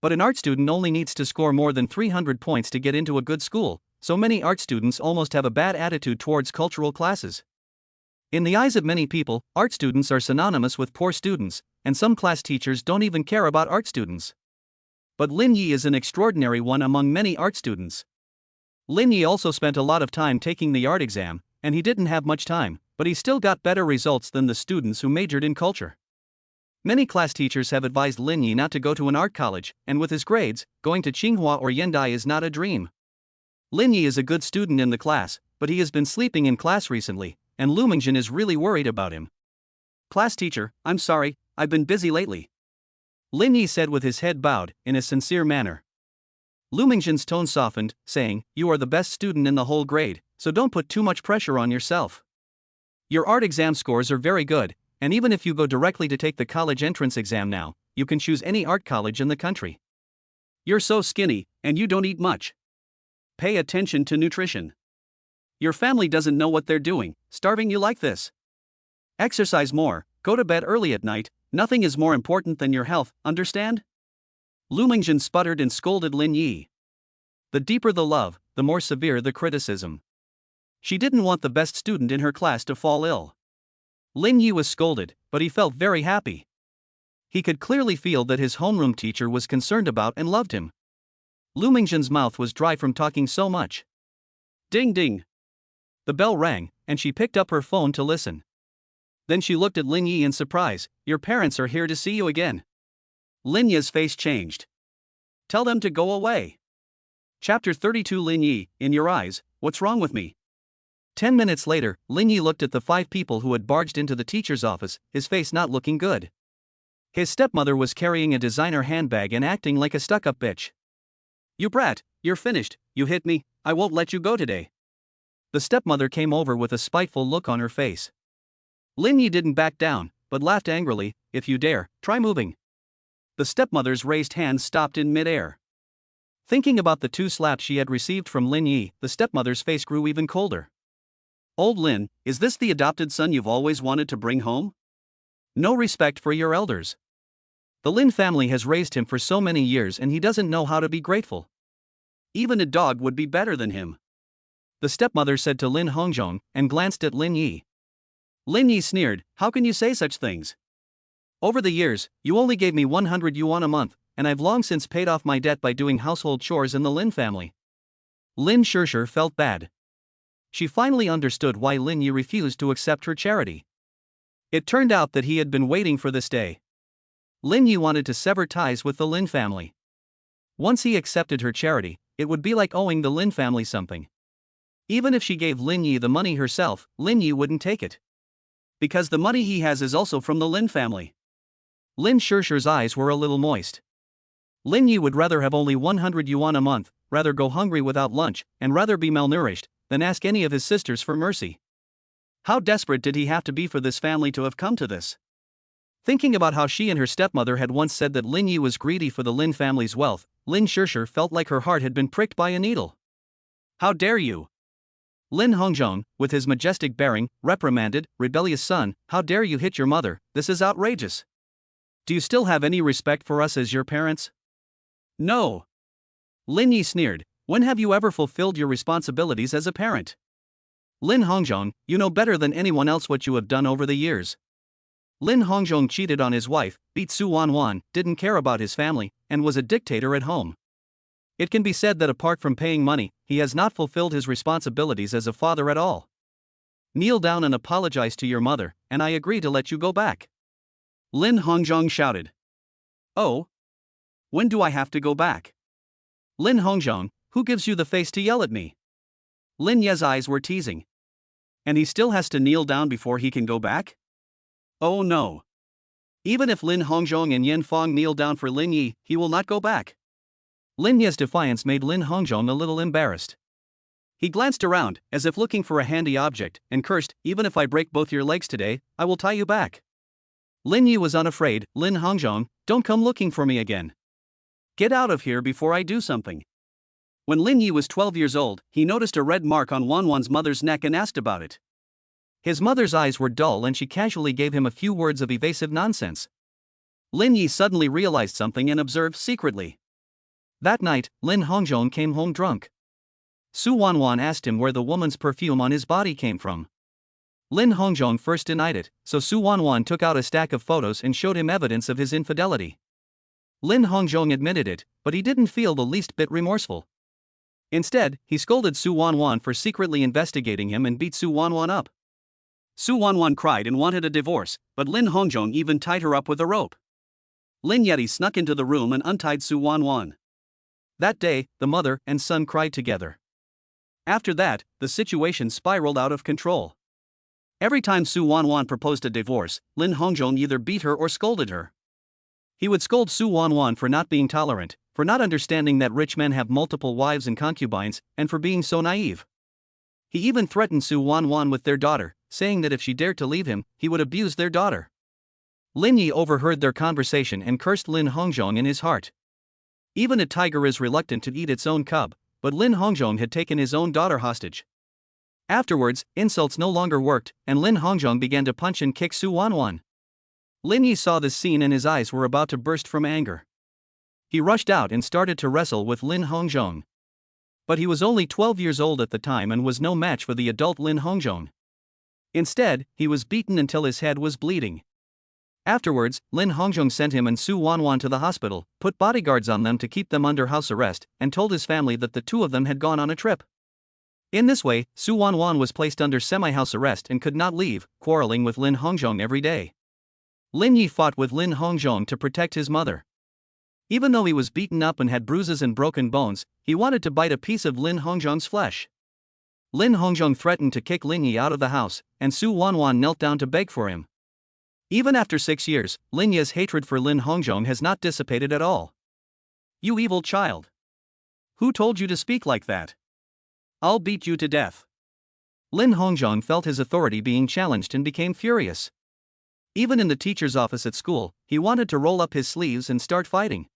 But an art student only needs to score more than 300 points to get into a good school, so many art students almost have a bad attitude towards cultural classes. In the eyes of many people, art students are synonymous with poor students, and some class teachers don't even care about art students. But Lin Yi is an extraordinary one among many art students. Lin Yi also spent a lot of time taking the art exam, and he didn't have much time, but he still got better results than the students who majored in culture. Many class teachers have advised Lin Yi not to go to an art college, and with his grades, going to Tsinghua or Yendai is not a dream. Lin Yi is a good student in the class, but he has been sleeping in class recently, and Lu Mingjun is really worried about him. Class teacher, I'm sorry, I've been busy lately. Lin Yi said with his head bowed, in a sincere manner. Lu Mingjun's tone softened, saying, You are the best student in the whole grade, so don't put too much pressure on yourself. Your art exam scores are very good, and even if you go directly to take the college entrance exam now, you can choose any art college in the country. You're so skinny, and you don't eat much. Pay attention to nutrition. Your family doesn't know what they're doing, starving you like this. Exercise more, go to bed early at night, nothing is more important than your health, understand? Lu Mingjun sputtered and scolded Lin Yi. The deeper the love, the more severe the criticism. She didn't want the best student in her class to fall ill. Lin Yi was scolded, but he felt very happy. He could clearly feel that his homeroom teacher was concerned about and loved him. Lu Mingjun's mouth was dry from talking so much. Ding ding. The bell rang, and she picked up her phone to listen. Then she looked at Lin Yi in surprise. Your parents are here to see you again. Lin Yi's face changed. Tell them to go away. Chapter 32 Lin Yi, in your eyes, what's wrong with me? 10 minutes later, Lin Yi looked at the 5 people who had barged into the teacher's office, his face not looking good. His stepmother was carrying a designer handbag and acting like a stuck-up bitch. You brat, you're finished, you hit me, I won't let you go today. The stepmother came over with a spiteful look on her face. Lin Yi didn't back down, but laughed angrily. If you dare, try moving. The stepmother's raised hand stopped in mid-air. Thinking about the 2 slaps she had received from Lin Yi, the stepmother's face grew even colder. Old Lin, is this the adopted son you've always wanted to bring home? No respect for your elders. The Lin family has raised him for so many years and he doesn't know how to be grateful. Even a dog would be better than him. The stepmother said to Lin Hongzhong, and glanced at Lin Yi. Lin Yi sneered, how can you say such things? Over the years, you only gave me 100 yuan a month, and I've long since paid off my debt by doing household chores in the Lin family. Lin Shishir felt bad. She finally understood why Lin Yi refused to accept her charity. It turned out that he had been waiting for this day. Lin Yi wanted to sever ties with the Lin family. Once he accepted her charity, it would be like owing the Lin family something. Even if she gave Lin Yi the money herself, Lin Yi wouldn't take it. Because the money he has is also from the Lin family. Lin Shishir's eyes were a little moist. Lin Yi would rather have only 100 yuan a month, rather go hungry without lunch, and rather be malnourished, than ask any of his sisters for mercy. How desperate did he have to be for this family to have come to this? Thinking about how she and her stepmother had once said that Lin Yi was greedy for the Lin family's wealth, Lin Shishir felt like her heart had been pricked by a needle. How dare you? Lin Hongzhong, with his majestic bearing, reprimanded, rebellious son, how dare you hit your mother, this is outrageous. Do you still have any respect for us as your parents? No. Lin Yi sneered, when have you ever fulfilled your responsibilities as a parent? Lin Hongzhong, you know better than anyone else what you have done over the years. Lin Hongzhong cheated on his wife, beat Su Wanwan, didn't care about his family, and was a dictator at home. It can be said that apart from paying money, he has not fulfilled his responsibilities as a father at all. Kneel down and apologize to your mother, and I agree to let you go back. Lin Hongzhong shouted. Oh? When do I have to go back? Lin Hongzhong, who gives you the face to yell at me? Lin Ye's eyes were teasing. And he still has to kneel down before he can go back? Oh no. Even if Lin Hongzhong and Yen Fong kneel down for Lin Yi, he will not go back. Lin Ye's defiance made Lin Hongzhong a little embarrassed. He glanced around, as if looking for a handy object, and cursed, even if I break both your legs today, I will tie you back. Lin Yi was unafraid. Lin Hongzhong, don't come looking for me again. Get out of here before I do something. When Lin Yi was 12 years old, he noticed a red mark on Wanwan's mother's neck and asked about it. His mother's eyes were dull and she casually gave him a few words of evasive nonsense. Lin Yi suddenly realized something and observed secretly. That night, Lin Hongzhong came home drunk. Su Wanwan asked him where the woman's perfume on his body came from. Lin Hongzhong first denied it, so Su Wanwan took out a stack of photos and showed him evidence of his infidelity. Lin Hongzhong admitted it, but he didn't feel the least bit remorseful. Instead, he scolded Su Wanwan for secretly investigating him and beat Su Wanwan up. Su Wanwan cried and wanted a divorce, but Lin Hongzhong even tied her up with a rope. Lin Yeti snuck into the room and untied Su Wanwan. That day, the mother and son cried together. After that, the situation spiraled out of control. Every time Su Wanwan proposed a divorce, Lin Hongzhong either beat her or scolded her. He would scold Su Wanwan for not being tolerant, for not understanding that rich men have multiple wives and concubines, and for being so naive. He even threatened Su Wanwan with their daughter, saying that if she dared to leave him, he would abuse their daughter. Lin Yi overheard their conversation and cursed Lin Hongzhong in his heart. Even a tiger is reluctant to eat its own cub, but Lin Hongzhong had taken his own daughter hostage. Afterwards, insults no longer worked, and Lin Hongzhong began to punch and kick Su Wanwan. Lin Yi saw this scene and his eyes were about to burst from anger. He rushed out and started to wrestle with Lin Hongzhong. But he was only 12 years old at the time and was no match for the adult Lin Hongzhong. Instead, he was beaten until his head was bleeding. Afterwards, Lin Hongzhong sent him and Su Wanwan to the hospital, put bodyguards on them to keep them under house arrest, and told his family that the two of them had gone on a trip. In this way, Su Wanwan was placed under semi-house arrest and could not leave, quarreling with Lin Hongzhong every day. Lin Yi fought with Lin Hongzhong to protect his mother. Even though he was beaten up and had bruises and broken bones, he wanted to bite a piece of Lin Hongzhong's flesh. Lin Hongzhong threatened to kick Lin Yi out of the house, and Su Wanwan knelt down to beg for him. Even after 6 years, Lin Yi's hatred for Lin Hongzhong has not dissipated at all. "You evil child! Who told you to speak like that? I'll beat you to death." Lin Hongzhong felt his authority being challenged and became furious. Even in the teacher's office at school, he wanted to roll up his sleeves and start fighting.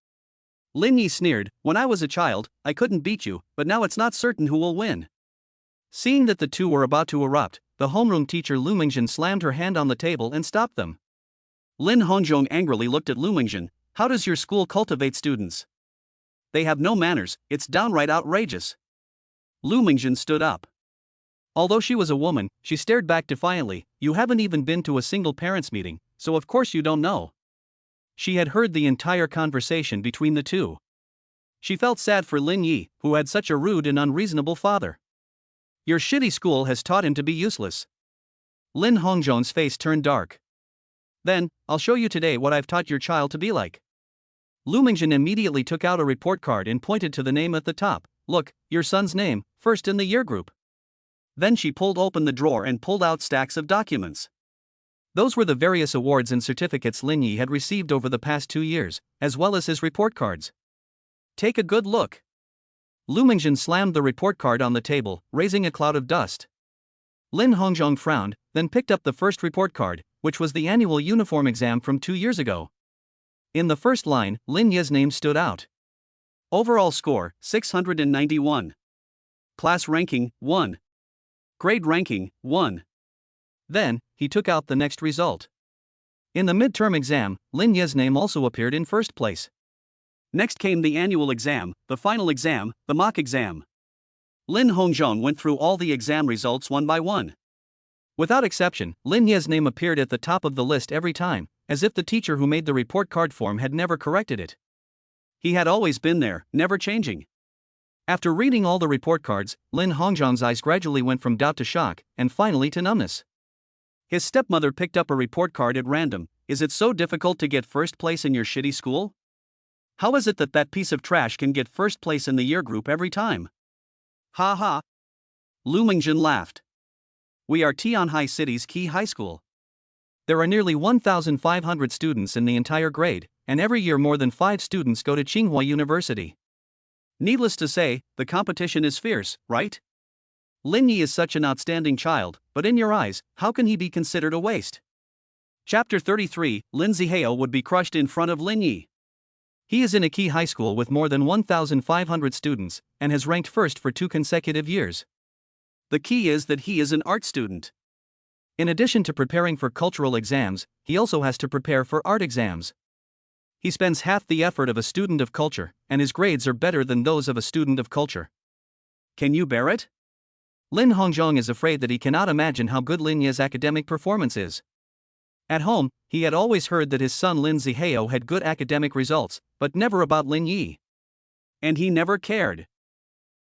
Lin Yi sneered, "When I was a child, I couldn't beat you, but now it's not certain who will win." Seeing that the two were about to erupt, the homeroom teacher Lu Mingjin slammed her hand on the table and stopped them. Lin Hongzhong angrily looked at Lu Mingjin. "How does your school cultivate students? They have no manners, it's downright outrageous." Lu Mingjin stood up. Although she was a woman, she stared back defiantly. "You haven't even been to a single parents' meeting, so of course you don't know." She had heard the entire conversation between the two. She felt sad for Lin Yi, who had such a rude and unreasonable father. "Your shitty school has taught him to be useless." Lin Hongzhong's face turned dark. "Then, I'll show you today what I've taught your child to be like." Lu Mingjin immediately took out a report card and pointed to the name at the top. "Look, your son's name, first in the year group." Then she pulled open the drawer and pulled out stacks of documents. Those were the various awards and certificates Lin Yi had received over the past 2 years, as well as his report cards. "Take a good look." Lu Mingjin slammed the report card on the table, raising a cloud of dust. Lin Hongzhong frowned, then picked up the first report card, which was the annual uniform exam from 2 years ago. In the first line, Lin Yi's name stood out. Overall score, 691. Class ranking, 1. Grade ranking, 1. Then, he took out the next result. In the midterm exam, Lin Yi's name also appeared in first place. Next came the annual exam, the final exam, the mock exam. Lin Hongzhong went through all the exam results one by one. Without exception, Lin Yi's name appeared at the top of the list every time, as if the teacher who made the report card form had never corrected it. He had always been there, never changing. After reading all the report cards, Lin Hongzhong's eyes gradually went from doubt to shock, and finally to numbness. His stepmother picked up a report card at random. "Is it so difficult to get first place in your shitty school? How is it that that piece of trash can get first place in the year group every time?" "Ha ha." Lu Mingjin laughed. "We are Tianhai City's key high school. There are nearly 1,500 students in the entire grade, and every year more than 5 students go to Tsinghua University. Needless to say, the competition is fierce, right? Lin Yi is such an outstanding child, but in your eyes, how can he be considered a waste?" Chapter 33, Lin Zihao would be crushed in front of Lin Yi. He is in a key high school with more than 1,500 students, and has ranked first for 2 consecutive years. The key is that he is an art student. In addition to preparing for cultural exams, he also has to prepare for art exams. He spends half the effort of a student of culture, and his grades are better than those of a student of culture. Can you bear it? Lin Hongzhong is afraid that he cannot imagine how good Lin Yi's academic performance is. At home, he had always heard that his son Lin Zihao had good academic results, but never about Lin Yi. And he never cared.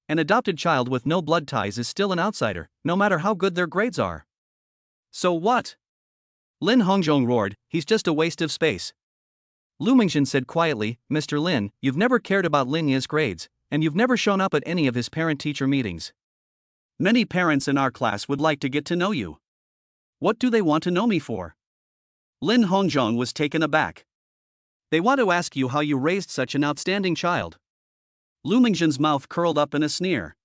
An adopted child with no blood ties is still an outsider, no matter how good their grades are. So what? Lin Hongzhong roared, he's just a waste of space. Lu Mingxin said quietly, Mr. Lin, you've never cared about Lin Yi's grades, and you've never shown up at any of his parent-teacher meetings. Many parents in our class would like to get to know you. What do they want to know me for? Lin Hongzhong was taken aback. They want to ask you how you raised such an outstanding child. Lu Mingxin's mouth curled up in a sneer.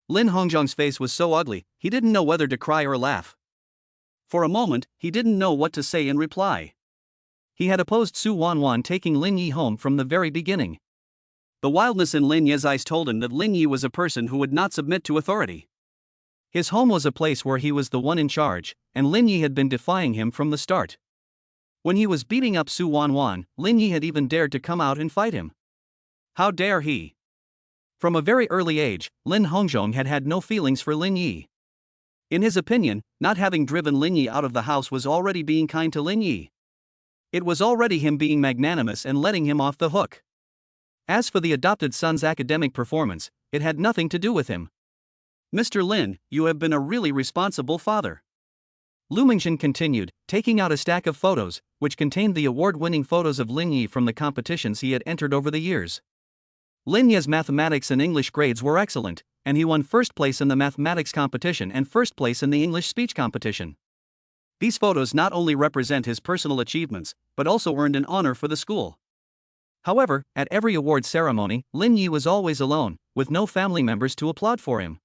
Lin Hongzhong's face was so ugly, he didn't know whether to cry or laugh. For a moment, he didn't know what to say in reply. He had opposed Su Wanwan taking Lin Yi home from the very beginning. The wildness in Lin Yi's eyes told him that Lin Yi was a person who would not submit to authority. His home was a place where he was the one in charge, and Lin Yi had been defying him from the start. When he was beating up Su Wanwan, Lin Yi had even dared to come out and fight him. How dare he? From a very early age, Lin Hongzhong had had no feelings for Lin Yi. In his opinion, not having driven Lin Yi out of the house was already being kind to Lin Yi. It was already him being magnanimous and letting him off the hook. As for the adopted son's academic performance, it had nothing to do with him. Mr. Lin, you have been a really responsible father. Lu Mingxin continued, taking out a stack of photos, which contained the award-winning photos of Lin Yi from the competitions he had entered over the years. Lin Yi's mathematics and English grades were excellent, and he won first place in the mathematics competition and first place in the English speech competition. These photos not only represent his personal achievements, but also earned an honor for the school. However, at every award ceremony, Lin Yi was always alone, with no family members to applaud for him.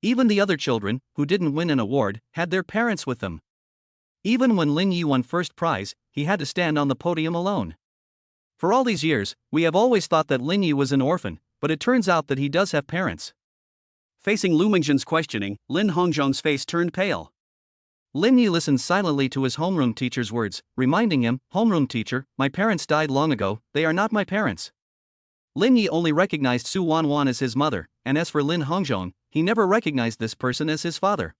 Even the other children, who didn't win an award, had their parents with them. Even when Lin Yi won first prize, he had to stand on the podium alone. For all these years, we have always thought that Lin Yi was an orphan, but it turns out that he does have parents. Facing Lu Mingxin's questioning, Lin Hongzhong's face turned pale. Lin Yi listened silently to his homeroom teacher's words, reminding him, homeroom teacher, my parents died long ago, they are not my parents. Lin Yi only recognized Su Wanwan as his mother, and as for Lin Hongzhong, he never recognized this person as his father.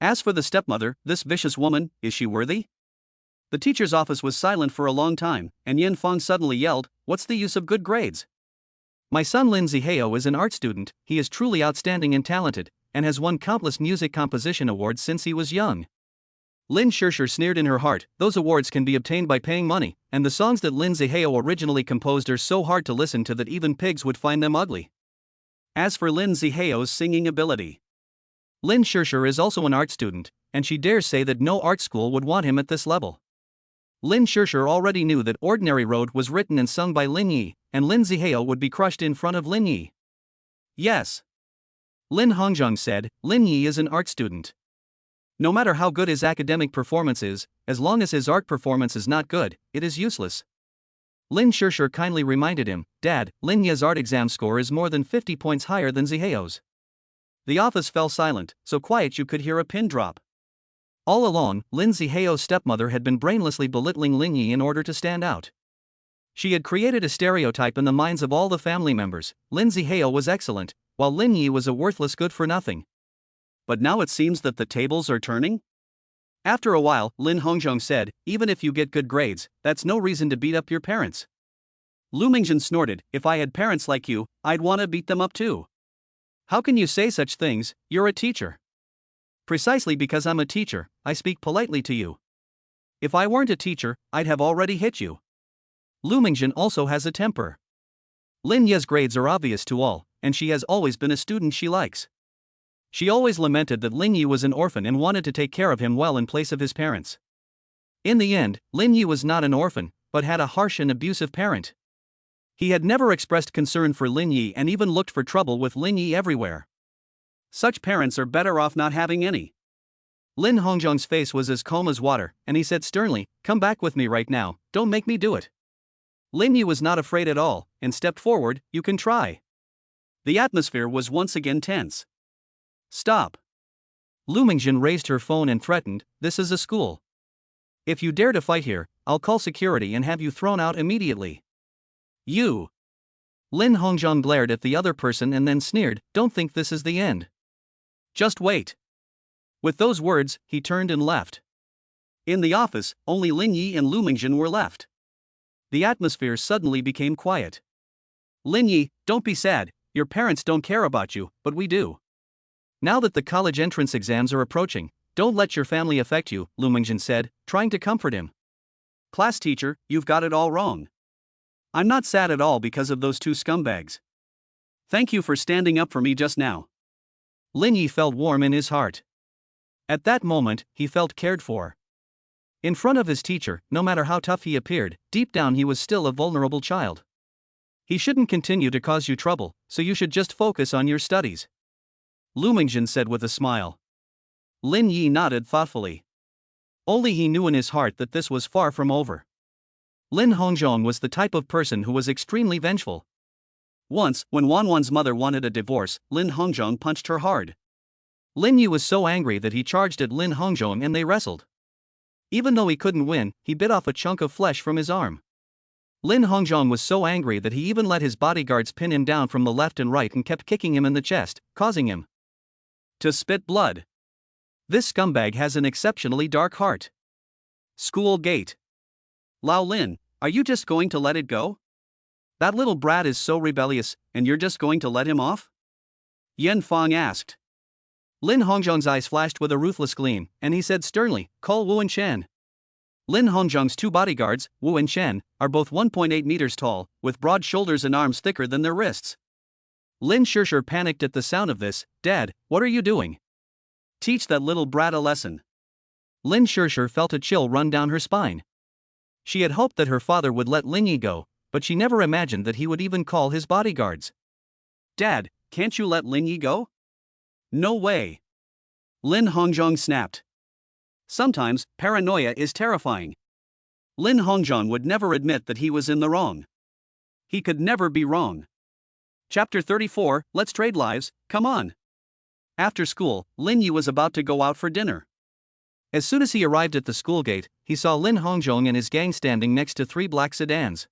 As for the stepmother, this vicious woman, is she worthy? The teacher's office was silent for a long time, and Yin Feng suddenly yelled, what's the use of good grades? My son Lin Zihao is an art student, he is truly outstanding and talented, and has won countless music composition awards since he was young. Lin Shishir sneered in her heart, those awards can be obtained by paying money, and the songs that Lin Zihao originally composed are so hard to listen to that even pigs would find them ugly. As for Lin Zihao's singing ability, Lin Shishir is also an art student, and she dares say that no art school would want him at this level. Lin Shishir already knew that Ordinary Road was written and sung by Lin Yi, and Lin Zihao would be crushed in front of Lin Yi. Yes. Lin Hongzhong said, Lin Yi is an art student. No matter how good his academic performance is, as long as his art performance is not good, it is useless. Lin Shishir kindly reminded him, Dad, Lin Yi's art exam score is more than 50 points higher than Zihao's. The office fell silent, so quiet you could hear a pin drop. All along, Lin Zihao's stepmother had been brainlessly belittling Lin Yi in order to stand out. She had created a stereotype in the minds of all the family members, Lin Zihao was excellent, while Lin Yi was a worthless good-for-nothing. But now it seems that the tables are turning? After a while, Lin Hongzhong said, even if you get good grades, that's no reason to beat up your parents. Lu Mingxin snorted, if I had parents like you, I'd want to beat them up too. How can you say such things, you're a teacher. Precisely because I'm a teacher, I speak politely to you. If I weren't a teacher, I'd have already hit you. Lu Mingxin also has a temper. Lin Yi's grades are obvious to all, and she has always been a student she likes. She always lamented that Lin Yi was an orphan and wanted to take care of him well in place of his parents. In the end, Lin Yi was not an orphan, but had a harsh and abusive parent. He had never expressed concern for Lin Yi and even looked for trouble with Lin Yi everywhere. Such parents are better off not having any. Lin Hongzhong's face was as calm as water, and he said sternly, come back with me right now, don't make me do it. Lin Yi was not afraid at all, and stepped forward, you can try. The atmosphere was once again tense. Stop. Lu Mingxin raised her phone and threatened, this is a school. If you dare to fight here, I'll call security and have you thrown out immediately. You. Lin Hongzhong glared at the other person and then sneered, don't think this is the end. Just wait. With those words, he turned and left. In the office, only Lin Yi and Lu Mingxin were left. The atmosphere suddenly became quiet. Lin Yi, don't be sad, your parents don't care about you, but we do. Now that the college entrance exams are approaching, Don't let your family affect you, Lu Mingjin said, trying to comfort him. Class teacher, you've got it all wrong. I'm not sad at all because of those two scumbags. Thank you for standing up for me just now. Lin Yi felt warm in his heart. At that moment, he felt cared for. In front of his teacher, no matter how tough he appeared, deep down he was still a vulnerable child. He shouldn't continue to cause you trouble, so you should just focus on your studies. Lu Mingjin said with a smile. Lin Yi nodded thoughtfully. Only he knew in his heart that this was far from over. Lin Hongzhong was the type of person who was extremely vengeful. Once, when Wanwan's mother wanted a divorce, Lin Hongzhong punched her hard. Lin Yi was so angry that he charged at Lin Hongzhong and they wrestled. Even though he couldn't win, he bit off a chunk of flesh from his arm. Lin Hongzhong was so angry that he even let his bodyguards pin him down from the left and right and kept kicking him in the chest, causing him to spit blood. This scumbag has an exceptionally dark heart. School gate. Lao Lin, are you just going to let it go? That little brat is so rebellious, and you're just going to let him off? Yan Fang asked. Lin Hongzhong's eyes flashed with a ruthless gleam, and he said sternly, call Wu and Shen. Lin Hongzhong's two bodyguards, Wu and Shen, are both 1.8 meters tall, with broad shoulders and arms thicker than their wrists. Lin Shishir panicked at the sound of this. Dad, what are you doing? Teach that little brat a lesson. Lin Shishir felt a chill run down her spine. She had hoped that her father would let Lin Yi go, but she never imagined that he would even call his bodyguards. Dad, can't you let Lin Yi go? No way. Lin Hongzhong snapped. Sometimes, paranoia is terrifying. Lin Hongzhong would never admit that he was in the wrong. He could never be wrong. Chapter 34, Let's Trade Lives, come on. After school, Lin Yi was about to go out for dinner. As soon as he arrived at the school gate, he saw Lin Hongzhong and his gang standing next to three black sedans.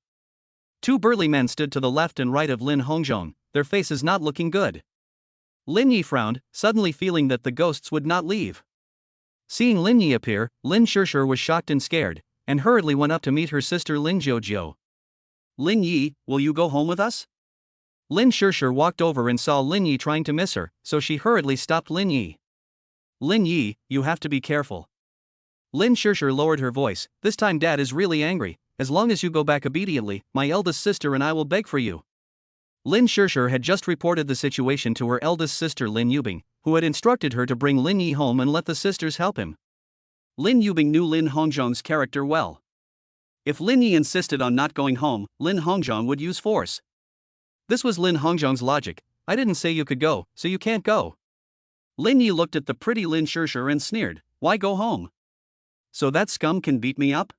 Two burly men stood to the left and right of Lin Hongzhong, their faces not looking good. Lin Yi frowned, suddenly feeling that the ghosts would not leave. Seeing Lin Yi appear, Lin Shishir was shocked and scared, and hurriedly went up to meet her sister Lin Jiujiu. Lin Yi, will you go home with us? Lin Shishir walked over and saw Lin Yi trying to miss her, so she hurriedly stopped Lin Yi. Lin Yi, you have to be careful. Lin Shishir lowered her voice, this time Dad is really angry, as long as you go back obediently, my eldest sister and I will beg for you. Lin Shishir had just reported the situation to her eldest sister Lin Yubing, who had instructed her to bring Lin Yi home and let the sisters help him. Lin Yubing knew Lin Hongzhong's character well. If Lin Yi insisted on not going home, Lin Hongzhong would use force. This was Lin Hongzhong's logic, I didn't say you could go, so you can't go. Lin Yi looked at the pretty Lin Shishir and sneered, why go home? So that scum can beat me up?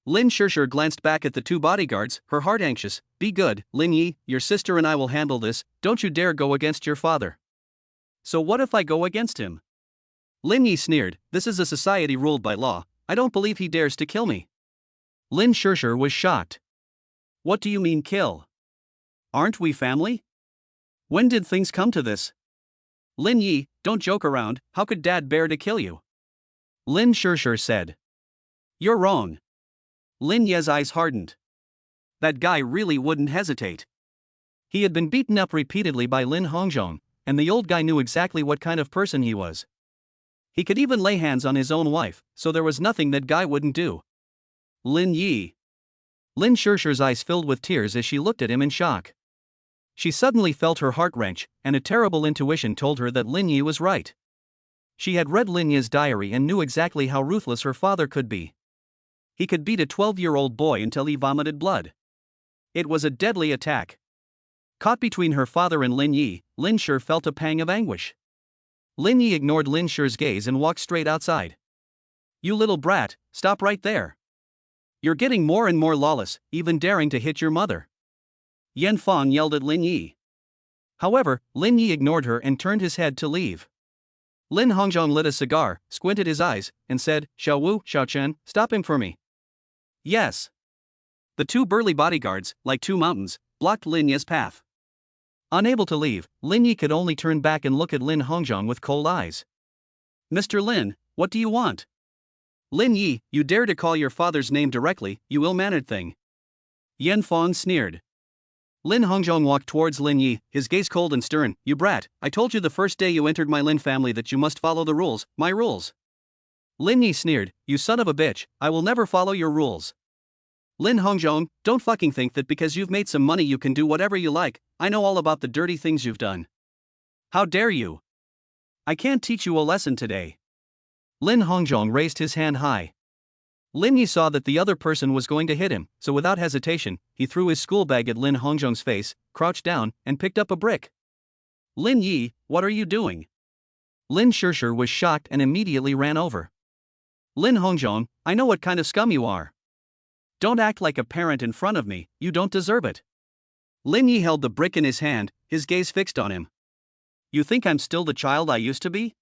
Lin Shishir glanced back at the two bodyguards, her heart anxious, be good, Lin Yi, your sister and I will handle this, don't you dare go against your father. So what if I go against him? Lin Yi sneered, this is a society ruled by law, I don't believe he dares to kill me. Lin Shishir was shocked. What do you mean kill? Aren't we family? When did things come to this? Lin Yi, don't joke around, how could Dad bear to kill you? Lin Shishir said. You're wrong. Lin Ye's eyes hardened. That guy really wouldn't hesitate. He had been beaten up repeatedly by Lin Hongzhong, and the old guy knew exactly what kind of person he was. He could even lay hands on his own wife, so there was nothing that guy wouldn't do. Lin Yi. Lin Shishir's eyes filled with tears as she looked at him in shock. She suddenly felt her heart wrench, and a terrible intuition told her that Lin Yi was right. She had read Lin Yi's diary and knew exactly how ruthless her father could be. He could beat a 12-year-old boy until he vomited blood. It was a deadly attack. Caught between her father and Lin Yi, Lin Shi felt a pang of anguish. Lin Yi ignored Lin Shi's gaze and walked straight outside. You little brat, stop right there. You're getting more and more lawless, even daring to hit your mother. Yan Fang yelled at Lin Yi. However, Lin Yi ignored her and turned his head to leave. Lin Hongzhong lit a cigar, squinted his eyes, and said, Xiao Wu, Xiao Chen, stop him for me. Yes. The two burly bodyguards, like two mountains, blocked Lin Yi's path. Unable to leave, Lin Yi could only turn back and look at Lin Hongzhong with cold eyes. Mr. Lin, what do you want? Lin Yi, you dare to call your father's name directly, you ill-mannered thing. Yan Fang sneered. Lin Hongzhong walked towards Lin Yi, his gaze cold and stern. You brat, I told you the first day you entered my Lin family that you must follow the rules, my rules. Lin Yi sneered, "You son of a bitch, I will never follow your rules." Lin Hongzhong, don't fucking think that because you've made some money you can do whatever you like. I know all about the dirty things you've done. How dare you? I can't teach you a lesson today. Lin Hongzhong raised his hand high. Lin Yi saw that the other person was going to hit him, so without hesitation, he threw his school bag at Lin Hongzhong's face, crouched down, and picked up a brick. Lin Yi, what are you doing? Lin Shishir was shocked and immediately ran over. Lin Hongzhong, I know what kind of scum you are. Don't act like a parent in front of me, you don't deserve it. Lin Yi held the brick in his hand, his gaze fixed on him. You think I'm still the child I used to be?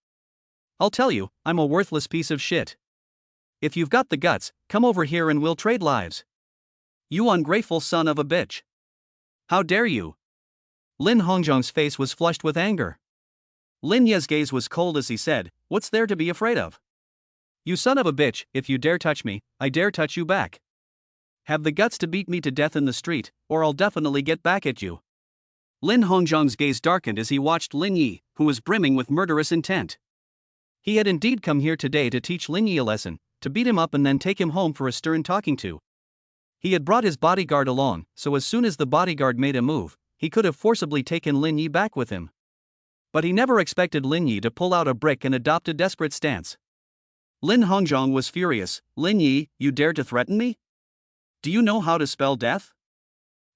I'll tell you, I'm a worthless piece of shit. If you've got the guts, come over here and we'll trade lives. You ungrateful son of a bitch. How dare you? Lin Hongzhong's face was flushed with anger. Lin Ye's gaze was cold as he said, what's there to be afraid of? You son of a bitch, if you dare touch me, I dare touch you back. Have the guts to beat me to death in the street, or I'll definitely get back at you. Lin Hongzhong's gaze darkened as he watched Lin Yi, who was brimming with murderous intent. He had indeed come here today to teach Lin Yi a lesson, to beat him up and then take him home for a stern talking to. He had brought his bodyguard along, so as soon as the bodyguard made a move, he could have forcibly taken Lin Yi back with him. But he never expected Lin Yi to pull out a brick and adopt a desperate stance. Lin Hongzhong was furious. Lin Yi, you dare to threaten me? Do you know how to spell death?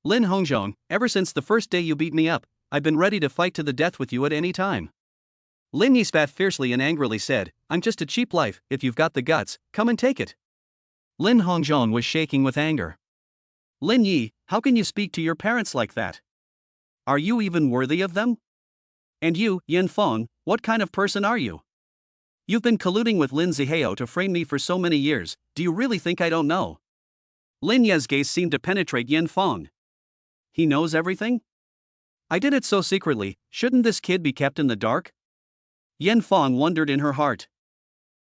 Lin Hongzhong, ever since the first day you beat me up, I've been ready to fight to the death with you at any time. Lin Yi spat fiercely and angrily said, I'm just a cheap life, if you've got the guts, come and take it. Lin Hongzhong was shaking with anger. Lin Yi, how can you speak to your parents like that? Are you even worthy of them? And you, Yin Feng, what kind of person are you? You've been colluding with Lin Zihao to frame me for so many years, do you really think I don't know? Lin Ye's gaze seemed to penetrate Yin Feng. He knows everything? I did it so secretly, shouldn't this kid be kept in the dark? Yin Feng wondered in her heart.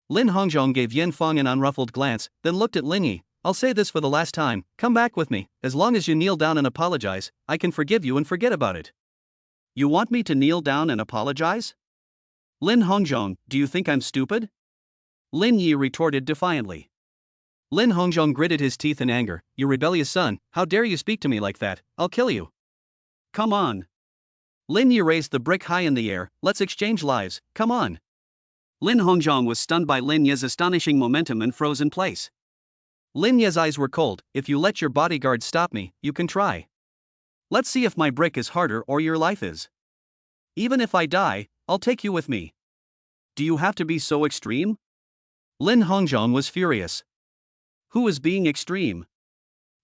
Lin Hongzhong gave Yin Feng an unruffled glance, then looked at Lin Yi. I'll say this for the last time, come back with me, as long as you kneel down and apologize, I can forgive you and forget about it. You want me to kneel down and apologize? Lin Hongzhong, do you think I'm stupid? Lin Yi retorted defiantly. Lin Hongzhong gritted his teeth in anger, you rebellious son, how dare you speak to me like that, I'll kill you. Come on. Lin Yi raised the brick high in the air, let's exchange lives, come on. Lin Hongzhong was stunned by Lin Ye's astonishing momentum and froze in place. Lin Ye's eyes were cold, if you let your bodyguard stop me, you can try. Let's see if my brick is harder or your life is. Even if I die, I'll take you with me. Do you have to be so extreme? Lin Hongzhong was furious. Who is being extreme?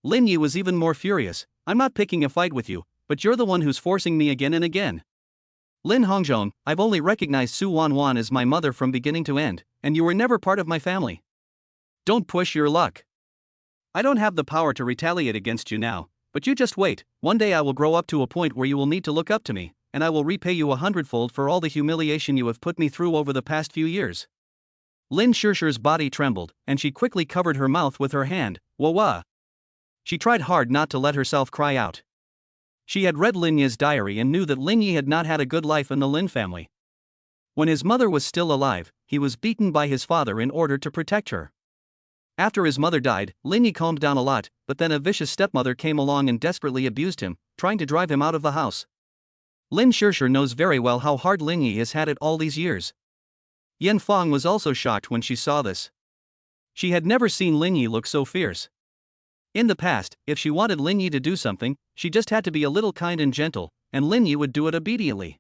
Lin Yi was even more furious, I'm not picking a fight with you, but you're the one who's forcing me again and again. Lin Hongzhong, I've only recognized Su Wanwan as my mother from beginning to end, and you were never part of my family. Don't push your luck. I don't have the power to retaliate against you now, but you just wait, one day I will grow up to a point where you will need to look up to me, and I will repay you 100-fold for all the humiliation you have put me through over the past few years. Lin Shishir's body trembled, and she quickly covered her mouth with her hand, wah. She tried hard not to let herself cry out. She had read Lin Yi's diary and knew that Lin Yi had not had a good life in the Lin family. When his mother was still alive, he was beaten by his father in order to protect her. After his mother died, Lin Yi calmed down a lot, but then a vicious stepmother came along and desperately abused him, trying to drive him out of the house. Lin Shishir knows very well how hard Lin Yi has had it all these years. Yin Feng was also shocked when she saw this. She had never seen Lin Yi look so fierce. In the past, if she wanted Lin Yi to do something, she just had to be a little kind and gentle, and Lin Yi would do it obediently.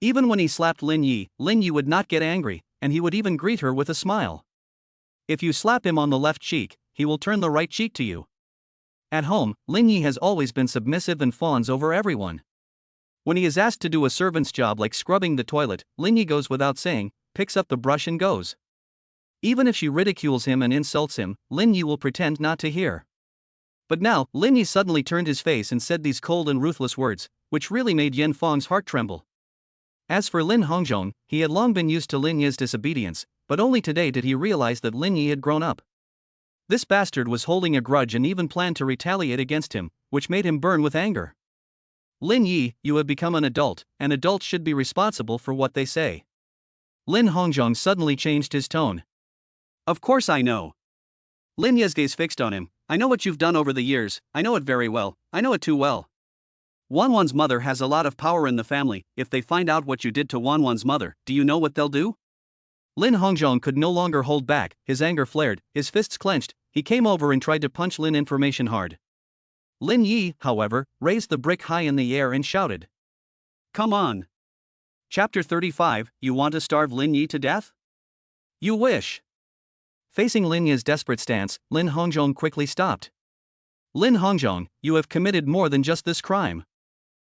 Even when he slapped Lin Yi would not get angry, and he would even greet her with a smile. If you slap him on the left cheek, he will turn the right cheek to you. At home, Lin Yi has always been submissive and fawns over everyone. When he is asked to do a servant's job like scrubbing the toilet, Lin Yi goes without saying, picks up the brush and goes. Even if she ridicules him and insults him, Lin Yi will pretend not to hear. But now, Lin Yi suddenly turned his face and said these cold and ruthless words, which really made Yin Feng's heart tremble. As for Lin Hongzhong, he had long been used to Lin Yi's disobedience, but only today did he realize that Lin Yi had grown up. This bastard was holding a grudge and even planned to retaliate against him, which made him burn with anger. Lin Yi, you have become an adult, and adults should be responsible for what they say. Lin Hongzhong suddenly changed his tone. Of course I know. Lin Ye's gaze fixed on him. I know what you've done over the years, I know it very well, I know it too well. Wanwan's mother has a lot of power in the family. If they find out what you did to Wanwan's mother, do you know what they'll do? Lin Hongzhong could no longer hold back, his anger flared, his fists clenched, he came over and tried to punch Lin information hard. Lin Yi, however, raised the brick high in the air and shouted. Come on. Chapter 35, you want to starve Lin Yi to death? You wish. Facing Lin Yi's desperate stance, Lin Hongzhong quickly stopped. Lin Hongzhong, you have committed more than just this crime.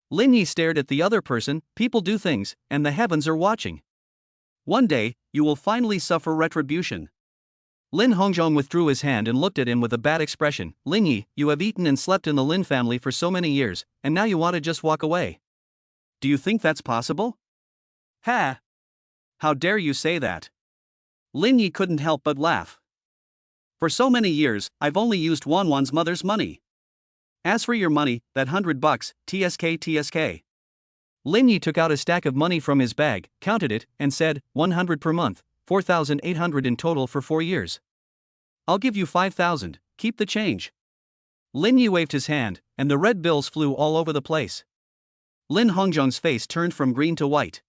Lin Yi stared at the other person. People do things, and the heavens are watching. One day, you will finally suffer retribution. Lin Hongzhong withdrew his hand and looked at him with a bad expression. Lin Yi, you have eaten and slept in the Lin family for so many years, and now you want to just walk away. Do you think that's possible? Ha! How dare you say that? Lin Yi couldn't help but laugh. For so many years, I've only used Wanwan's mother's money. As for your money, that $100, TSK. Lin Yi took out a stack of money from his bag, counted it, and said, 100 per month, 4,800 in total for 4 years. I'll give you 5,000, keep the change. Lin Yi waved his hand, and the red bills flew all over the place. Lin Hongzhong's face turned from green to white.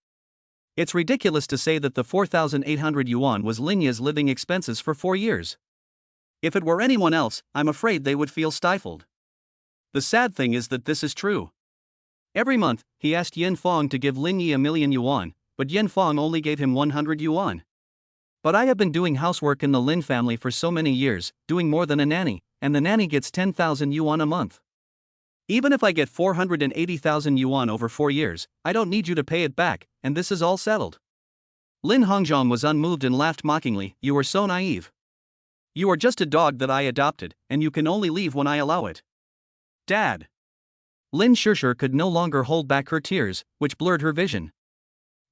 It's ridiculous to say that the 4,800 yuan was Lin Yi's living expenses for 4 years. If it were anyone else, I'm afraid they would feel stifled. The sad thing is that this is true. Every month, he asked Yin Fong to give Lin Yi 1,000,000 yuan, but Yin Fong only gave him 100 yuan. But I have been doing housework in the Lin family for so many years, doing more than a nanny, and the nanny gets 10,000 yuan a month. Even if I get 480,000 yuan over 4 years, I don't need you to pay it back, and this is all settled. Lin Hongzhong was unmoved and laughed mockingly. You are so naive. You are just a dog that I adopted, and you can only leave when I allow it. Dad. Lin Shishir could no longer hold back her tears, which blurred her vision.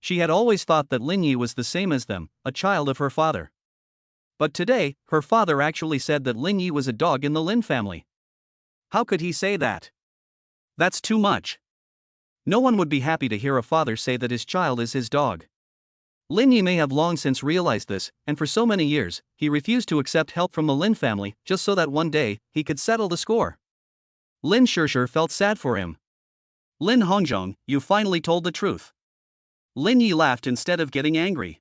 She had always thought that Lin Yi was the same as them, a child of her father. But today, her father actually said that Lin Yi was a dog in the Lin family. How could he say that? That's too much. No one would be happy to hear a father say that his child is his dog. Lin Yi may have long since realized this, and for so many years, he refused to accept help from the Lin family, just so that one day, he could settle the score. Lin Shishir felt sad for him. Lin Hongzhong, you finally told the truth. Lin Yi laughed instead of getting angry.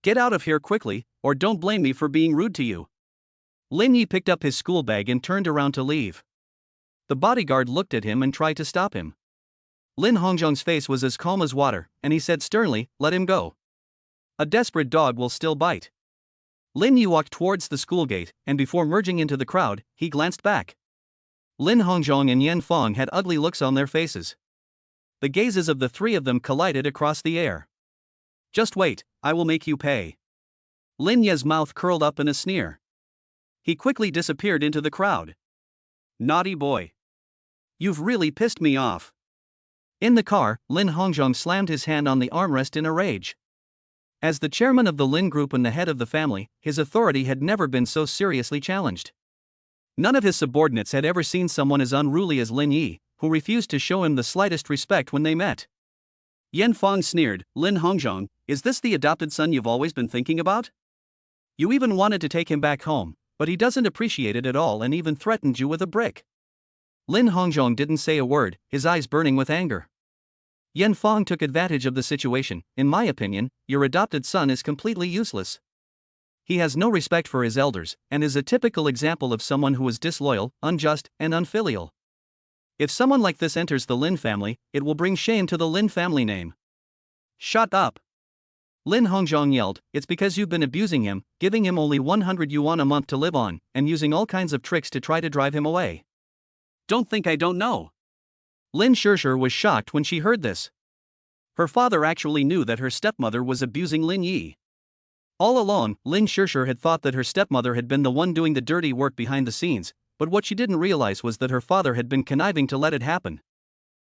Get out of here quickly, or don't blame me for being rude to you. Lin Yi picked up his school bag and turned around to leave. The bodyguard looked at him and tried to stop him. Lin Hongzhong's face was as calm as water, and he said sternly, let him go. A desperate dog will still bite. Lin Yi walked towards the school gate, and before merging into the crowd, he glanced back. Lin Hongzhong and Yin Fong had ugly looks on their faces. The gazes of the three of them collided across the air. Just wait, I will make you pay. Lin Ye's mouth curled up in a sneer. He quickly disappeared into the crowd. Naughty boy. You've really pissed me off. In the car, Lin Hongzhong slammed his hand on the armrest in a rage. As the chairman of the Lin Group and the head of the family, his authority had never been so seriously challenged. None of his subordinates had ever seen someone as unruly as Lin Yi, who refused to show him the slightest respect when they met. Yen Fong sneered, Lin Hongzhong, is this the adopted son you've always been thinking about? You even wanted to take him back home, but he doesn't appreciate it at all and even threatened you with a brick. Lin Hongzhong didn't say a word, his eyes burning with anger. Yen Fong took advantage of the situation. In my opinion, your adopted son is completely useless. He has no respect for his elders, and is a typical example of someone who is disloyal, unjust, and unfilial. If someone like this enters the Lin family, it will bring shame to the Lin family name. Shut up! Lin Hongzhong yelled, it's because you've been abusing him, giving him only 100 yuan a month to live on, and using all kinds of tricks to try to drive him away. Don't think I don't know. Lin Shishir was shocked when she heard this. Her father actually knew that her stepmother was abusing Lin Yi. All along, Lin Shishir had thought that her stepmother had been the one doing the dirty work behind the scenes, but what she didn't realize was that her father had been conniving to let it happen.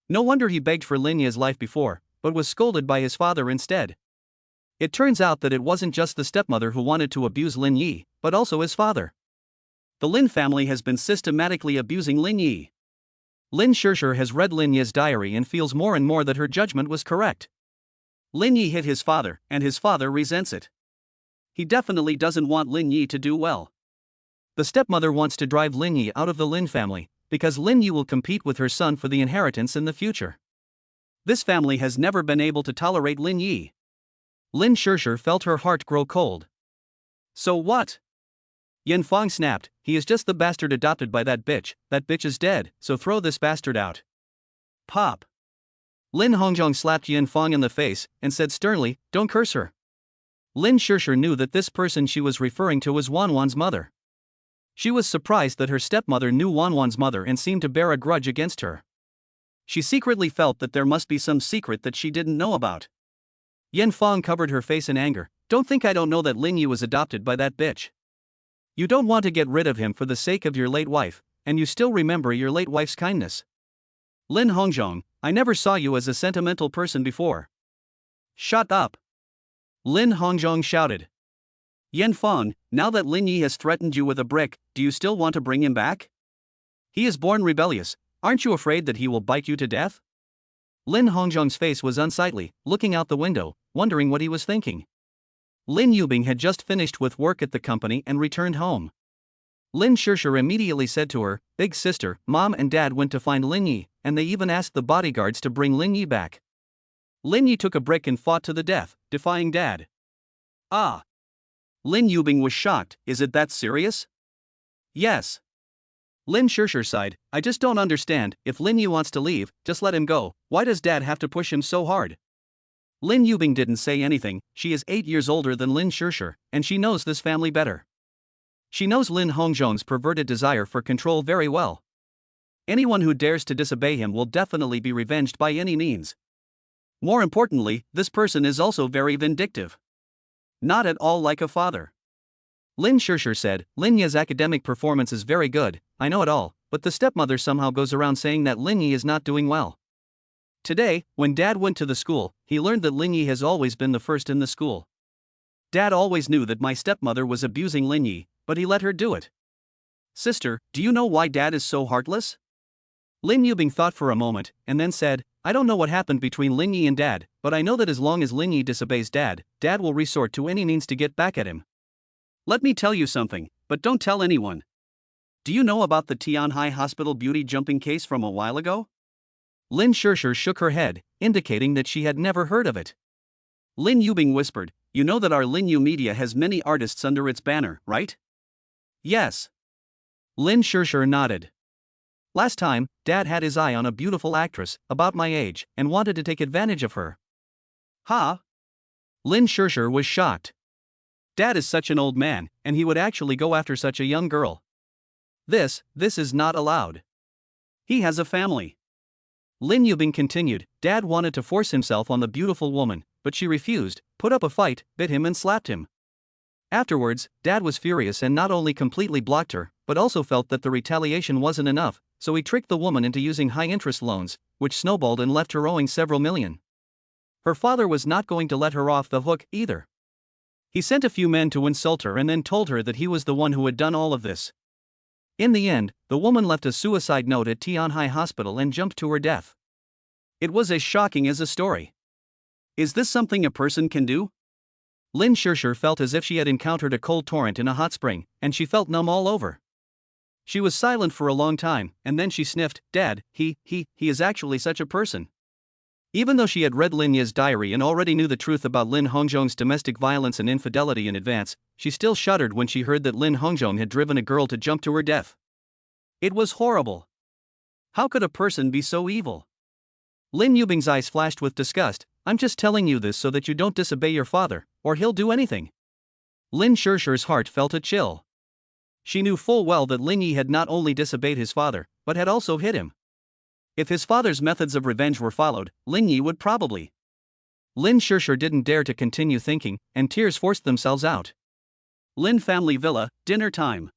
No wonder he begged for Lin Yi's life before, but was scolded by his father instead. It turns out that it wasn't just the stepmother who wanted to abuse Lin Yi, but also his father. The Lin family has been systematically abusing Lin Yi. Lin Shishir has read Lin Yi's diary and feels more and more that her judgment was correct. Lin Yi hit his father, and his father resents it. He definitely doesn't want Lin Yi to do well. The stepmother wants to drive Lin Yi out of the Lin family, because Lin Yi will compete with her son for the inheritance in the future. This family has never been able to tolerate Lin Yi. Lin Shirshir felt her heart grow cold. So what? Yan Fang snapped, he is just the bastard adopted by that bitch is dead, so throw this bastard out. Pop. Lin Hongzhong slapped Yan Fang in the face, and said sternly, don't curse her. Lin Shirshir knew that this person she was referring to was Wanwan's mother. She was surprised that her stepmother knew Wanwan's mother and seemed to bear a grudge against her. She secretly felt that there must be some secret that she didn't know about. Yan Fang covered her face in anger, don't think I don't know that Lin Yi was adopted by that bitch. You don't want to get rid of him for the sake of your late wife, and you still remember your late wife's kindness. Lin Hongzhong, I never saw you as a sentimental person before. Shut up. Lin Hongzhong shouted. Yan Fang, now that Lin Yi has threatened you with a brick, do you still want to bring him back? He is born rebellious, aren't you afraid that he will bite you to death? Lin Hongzhong's face was unsightly, looking out the window, wondering what he was thinking. Lin Yubing had just finished with work at the company and returned home. Lin Shirshir immediately said to her, big sister, mom and dad went to find Lin Yi, and they even asked the bodyguards to bring Lin Yi back. Lin Yi took a brick and fought to the death, defying dad. Ah. Lin Yubing was shocked, is it that serious? Yes. Lin Shirshir sighed, I just don't understand, if Lin Yi wants to leave, just let him go, why does dad have to push him so hard? Lin Yubing didn't say anything, she is 8 years older than Lin Shirshir, and she knows this family better. She knows Lin Hongzhong's perverted desire for control very well. Anyone who dares to disobey him will definitely be revenged by any means. More importantly, this person is also very vindictive. Not at all like a father. Lin Shirshir said, Lin Yi's academic performance is very good, I know it all, but the stepmother somehow goes around saying that Lin Yi is not doing well. Today, when Dad went to the school, he learned that Lin Yi has always been the first in the school. Dad always knew that my stepmother was abusing Lin Yi, but he let her do it. Sister, do you know why Dad is so heartless? Lin Yubing thought for a moment, and then said, I don't know what happened between Lin Yi and Dad, but I know that as long as Lin Yi disobeys Dad, Dad will resort to any means to get back at him. Let me tell you something, but don't tell anyone. Do you know about the Tianhai Hospital beauty jumping case from a while ago? Lin Shirshir shook her head, indicating that she had never heard of it. Lin Yubing whispered, you know that our Lin Yu Media has many artists under its banner, right? Yes. Lin Shirshir nodded. Last time, Dad had his eye on a beautiful actress, about my age, and wanted to take advantage of her. Huh? Lin Shirshir was shocked. Dad is such an old man, and he would actually go after such a young girl. This is not allowed. He has a family. Lin Yubing continued, Dad wanted to force himself on the beautiful woman, but she refused, put up a fight, bit him and slapped him. Afterwards, Dad was furious and not only completely blocked her, but also felt that the retaliation wasn't enough, so he tricked the woman into using high-interest loans, which snowballed and left her owing several million. Her father was not going to let her off the hook either. He sent a few men to insult her and then told her that he was the one who had done all of this. In the end, the woman left a suicide note at Tianhai Hospital and jumped to her death. It was as shocking as a story. Is this something a person can do? Lin Shirshir felt as if she had encountered a cold torrent in a hot spring, and she felt numb all over. She was silent for a long time, and then she sniffed, Dad, he is actually such a person. Even though she had read Lin Yi's diary and already knew the truth about Lin Hongzhong's domestic violence and infidelity in advance, she still shuddered when she heard that Lin Hongzhong had driven a girl to jump to her death. It was horrible. How could a person be so evil? Lin Yubing's eyes flashed with disgust, I'm just telling you this so that you don't disobey your father, or he'll do anything. Lin Shirshir's heart felt a chill. She knew full well that Lin Yi had not only disobeyed his father, but had also hit him. If his father's methods of revenge were followed, Lin Yi would probably. Lin Shirshir didn't dare to continue thinking, and tears forced themselves out. Lin family villa, dinner time.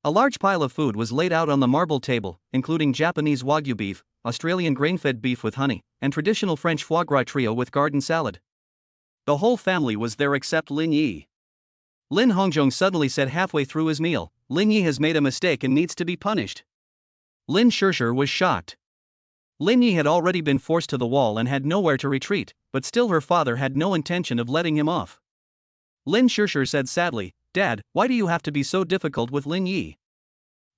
A large pile of food was laid out on the marble table, including Japanese Wagyu beef, Australian grain-fed beef with honey, and traditional French foie gras trio with garden salad. The whole family was there except Lin Yi. Lin Hongzhong suddenly said halfway through his meal, Lin Yi has made a mistake and needs to be punished. Lin Shirshir was shocked. Lin Yi had already been forced to the wall and had nowhere to retreat, but still her father had no intention of letting him off. Lin Shishir said sadly, Dad, why do you have to be so difficult with Lin Yi?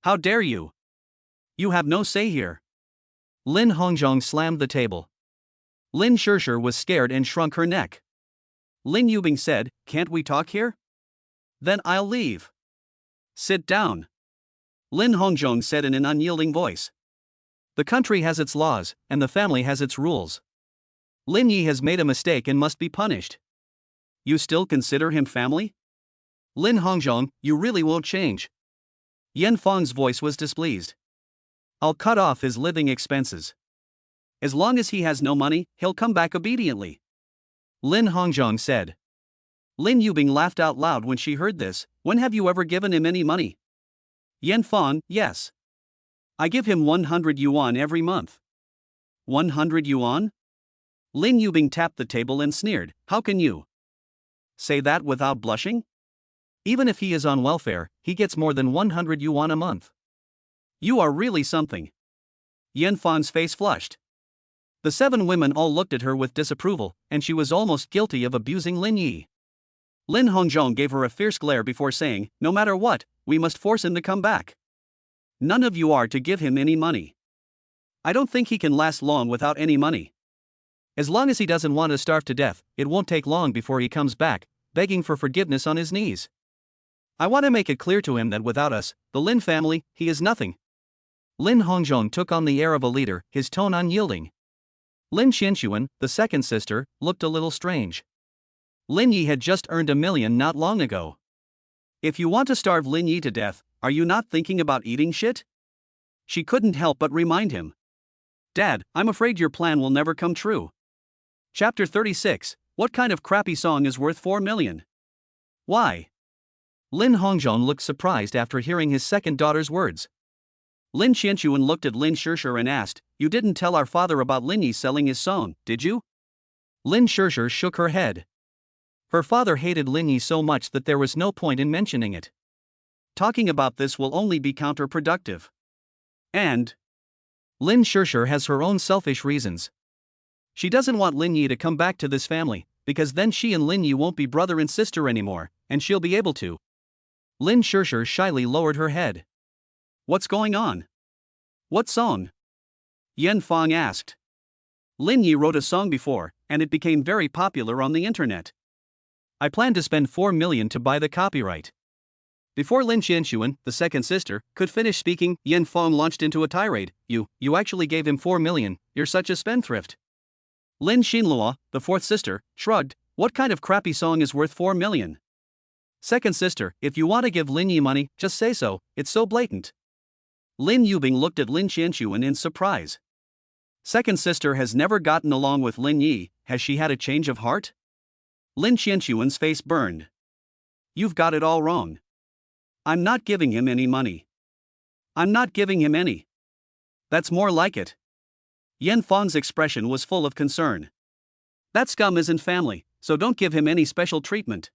How dare you? You have no say here. Lin Hongzhong slammed the table. Lin Shishir was scared and shrunk her neck. Lin Yubing said, Can't we talk here? Then I'll leave. Sit down. Lin Hongzhong said in an unyielding voice. The country has its laws, and the family has its rules. Lin Yi has made a mistake and must be punished. You still consider him family? Lin Hongzhong, you really won't change. Yan Fang's voice was displeased. I'll cut off his living expenses. As long as he has no money, he'll come back obediently. Lin Hongzhong said. Lin Yubing laughed out loud when she heard this. When have you ever given him any money? Yan Fang, yes. I give him 100 yuan every month. 100 yuan? Lin Yubing tapped the table and sneered, How can you say that without blushing? Even if he is on welfare, he gets more than 100 yuan a month. You are really something. Yan Fang's face flushed. The 7 women all looked at her with disapproval, and she was almost guilty of abusing Lin Yi. Lin Hongzhong gave her a fierce glare before saying, No matter what, we must force him to come back. None of you are to give him any money. I don't think he can last long without any money. As long as he doesn't want to starve to death, it won't take long before he comes back, begging for forgiveness on his knees. I want to make it clear to him that without us, the Lin family, he is nothing. Lin Hongzhong took on the air of a leader, his tone unyielding. Lin Qianxuan, the second sister, looked a little strange. Lin Yi had just earned 1 million not long ago. If you want to starve Lin Yi to death, are you not thinking about eating shit? She couldn't help but remind him. Dad, I'm afraid your plan will never come true. Chapter 36, What kind of crappy song is worth 4 million? Why? Lin Hongzhong looked surprised after hearing his second daughter's words. Lin Qianxuan looked at Lin Shishir and asked, You didn't tell our father about Lin Yi selling his song, did you? Lin Shishir shook her head. Her father hated Lin Yi so much that there was no point in mentioning it. Talking about this will only be counterproductive. And Lin Shishir has her own selfish reasons. She doesn't want Lin Yi to come back to this family, because then she and Lin Yi won't be brother and sister anymore, and she'll be able to. Lin Shishir shyly lowered her head. What's going on? What song? Yan Fang asked. Lin Yi wrote a song before, and it became very popular on the internet. I plan to spend 4 million to buy the copyright. Before Lin Qianxuan, the second sister, could finish speaking, Yan Fang launched into a tirade. You actually gave him 4 million, you're such a spendthrift. Lin Xinlua, the fourth sister, shrugged. What kind of crappy song is worth 4 million? Second sister, if you want to give Lin Yi money, just say so, it's so blatant. Lin Yubing looked at Lin Qianxuan in surprise. Second sister has never gotten along with Lin Yi, has she had a change of heart? Lin Qianxuan's face burned. You've got it all wrong. I'm not giving him any money. I'm not giving him any. That's more like it. Yan Fang's expression was full of concern. That scum isn't family, so don't give him any special treatment.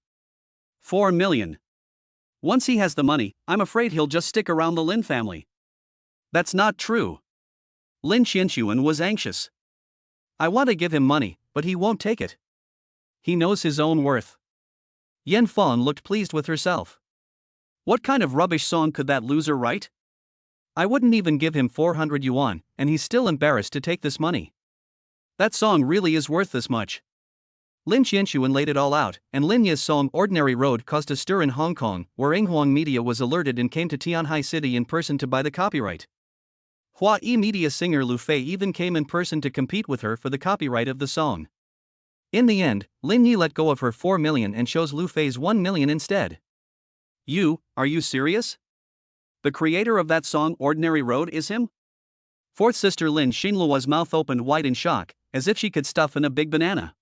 4 million. Once he has the money, I'm afraid he'll just stick around the Lin family. That's not true. Lin Qianxuan was anxious. I want to give him money, but he won't take it. He knows his own worth. Yan Fang looked pleased with herself. What kind of rubbish song could that loser write? I wouldn't even give him 400 yuan, and he's still embarrassed to take this money. That song really is worth this much. Lin Qianxuan laid it all out, and Lin Yi's song Ordinary Road caused a stir in Hong Kong, where Yinhuang Media was alerted and came to Tianhai City in person to buy the copyright. Hua Yi Media singer Lu Fei even came in person to compete with her for the copyright of the song. In the end, Lin Yi let go of her 4 million and chose Lu Fei's 1 million instead. Are you serious? The creator of that song Ordinary Road is him? Fourth sister Lin Xinlua's mouth opened wide in shock, as if she could stuff in a big banana.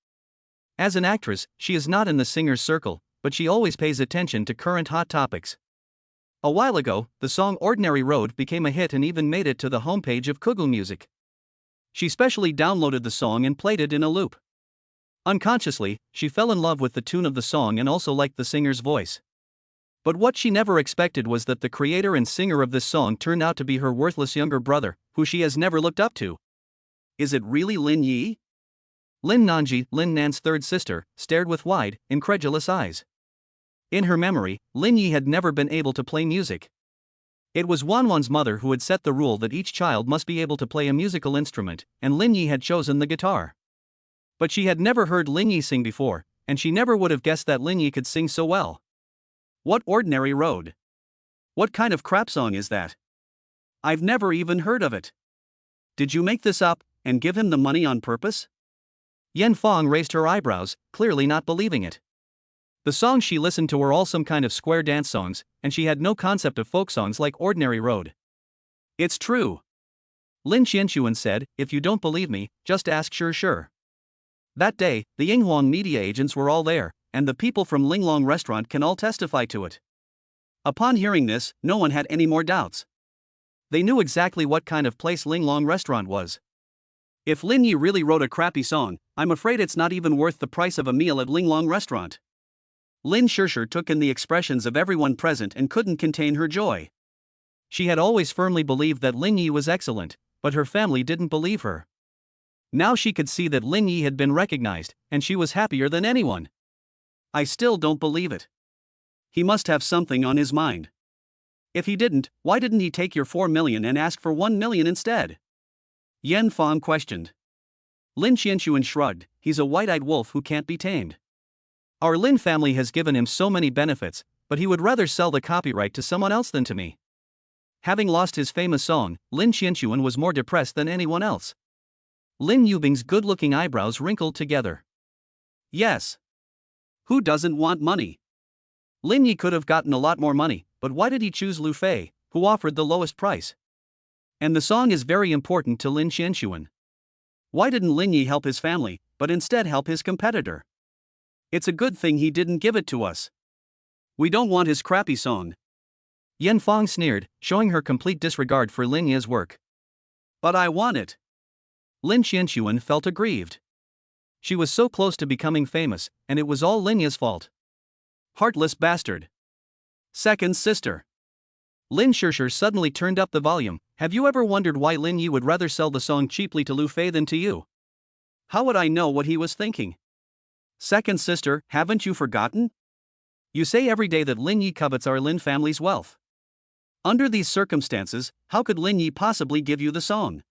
As an actress, she is not in the singer's circle, but she always pays attention to current hot topics. A while ago, the song Ordinary Road became a hit and even made it to the homepage of Google Music. She specially downloaded the song and played it in a loop. Unconsciously, she fell in love with the tune of the song and also liked the singer's voice. But what she never expected was that the creator and singer of this song turned out to be her worthless younger brother, who she has never looked up to. Is it really Lin Yi? Lin Nanji, Lin Nan's third sister, stared with wide, incredulous eyes. In her memory, Lin Yi had never been able to play music. It was Wanwan's mother who had set the rule that each child must be able to play a musical instrument, and Lin Yi had chosen the guitar. But she had never heard Lin Yi sing before, and she never would have guessed that Lin Yi could sing so well. What ordinary road? What kind of crap song is that? I've never even heard of it. Did you make this up, and give him the money on purpose? Yan Fong raised her eyebrows, clearly not believing it. The songs she listened to were all some kind of square dance songs, and she had no concept of folk songs like Ordinary Road. It's true. Lin Qianxuan said, if you don't believe me, just ask Sure. That day, the Yinghuang media agents were all there, and the people from Linglong restaurant can all testify to it. Upon hearing this, no one had any more doubts. They knew exactly what kind of place Linglong restaurant was. If Lin Yi really wrote a crappy song, I'm afraid it's not even worth the price of a meal at Linglong restaurant. Lin Shishir took in the expressions of everyone present and couldn't contain her joy. She had always firmly believed that Lin Yi was excellent, but her family didn't believe her. Now she could see that Lin Yi had been recognized, and she was happier than anyone. I still don't believe it. He must have something on his mind. If he didn't, why didn't he take your 4 million and ask for 1 million instead? Yan Fong questioned. Lin Qianxuan shrugged, he's a white-eyed wolf who can't be tamed. Our Lin family has given him so many benefits, but he would rather sell the copyright to someone else than to me. Having lost his famous song, Lin Qianxuan was more depressed than anyone else. Lin Yubing's good-looking eyebrows wrinkled together. Yes. Who doesn't want money? Lin Yi could have gotten a lot more money, but why did he choose Lu Fei, who offered the lowest price? And the song is very important to Lin Qianxuan. Why didn't Lin Yi help his family, but instead help his competitor? It's a good thing he didn't give it to us. We don't want his crappy song. Yan Fong sneered, showing her complete disregard for Lin Yi's work. But I want it. Lin Qianxuan felt aggrieved. She was so close to becoming famous, and it was all Lin Yi's fault. Heartless bastard. Second sister. Lin Shishir suddenly turned up the volume. Have you ever wondered why Lin Yi would rather sell the song cheaply to Lu Fei than to you? How would I know what he was thinking? Second sister, haven't you forgotten? You say every day that Lin Yi covets our Lin family's wealth. Under these circumstances, how could Lin Yi possibly give you the song?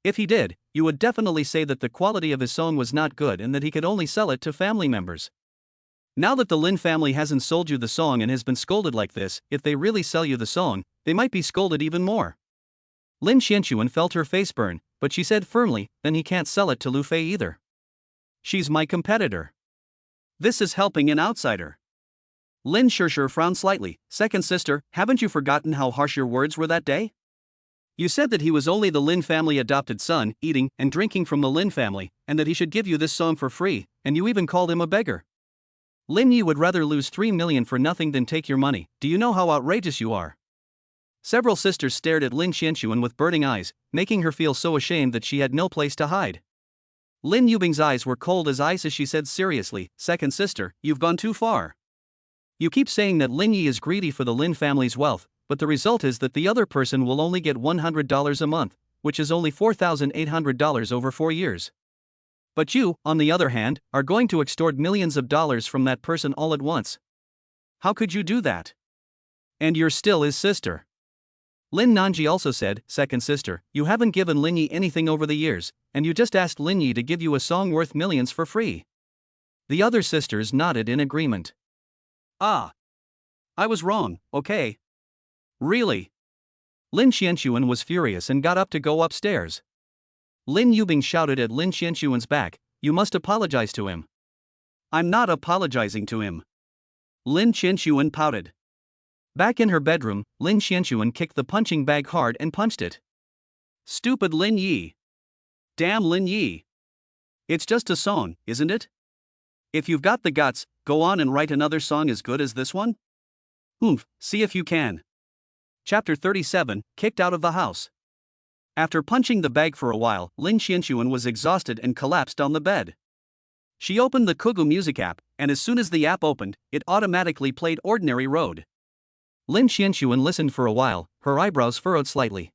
If he did, you would definitely say that the quality of his song was not good and that he could only sell it to family members. Now that the Lin family hasn't sold you the song and has been scolded like this, if they really sell you the song, they might be scolded even more. Lin Qianxuan felt her face burn, but she said firmly, then he can't sell it to Lu Fei either. She's my competitor. This is helping an outsider. Lin Shishir frowned slightly. Second sister, haven't you forgotten how harsh your words were that day? You said that he was only the Lin family adopted son, eating and drinking from the Lin family, and that he should give you this song for free, and you even called him a beggar. Lin Yi would rather lose 3 million for nothing than take your money. Do you know how outrageous you are? Several sisters stared at Lin Qianxuan with burning eyes, making her feel so ashamed that she had no place to hide. Lin Yubing's eyes were cold as ice as she said seriously, Second sister, you've gone too far. You keep saying that Lin Yi is greedy for the Lin family's wealth, but the result is that the other person will only get $100 a month, which is only $4,800 over 4 years. But you, on the other hand, are going to extort millions of dollars from that person all at once. How could you do that? And you're still his sister. Lin Nanji also said, Second sister, you haven't given Lin Yi anything over the years, and you just asked Lin Yi to give you a song worth millions for free. The other sisters nodded in agreement. Ah. I was wrong, okay. Really? Lin Qianxuan was furious and got up to go upstairs. Lin Yubing shouted at Lin Qianxuan's back, you must apologize to him. I'm not apologizing to him. Lin Qianxuan pouted. Back in her bedroom, Lin Qianxuan kicked the punching bag hard and punched it. Stupid Lin Yi. Damn Lin Yi. It's just a song, isn't it? If you've got the guts, go on and write another song as good as this one. See if you can. Chapter 37, Kicked Out of the House. After punching the bag for a while, Lin Qianxuan was exhausted and collapsed on the bed. She opened the Kugu Music app, and as soon as the app opened, it automatically played Ordinary Road. Lin Qianxuan listened for a while, her eyebrows furrowed slightly.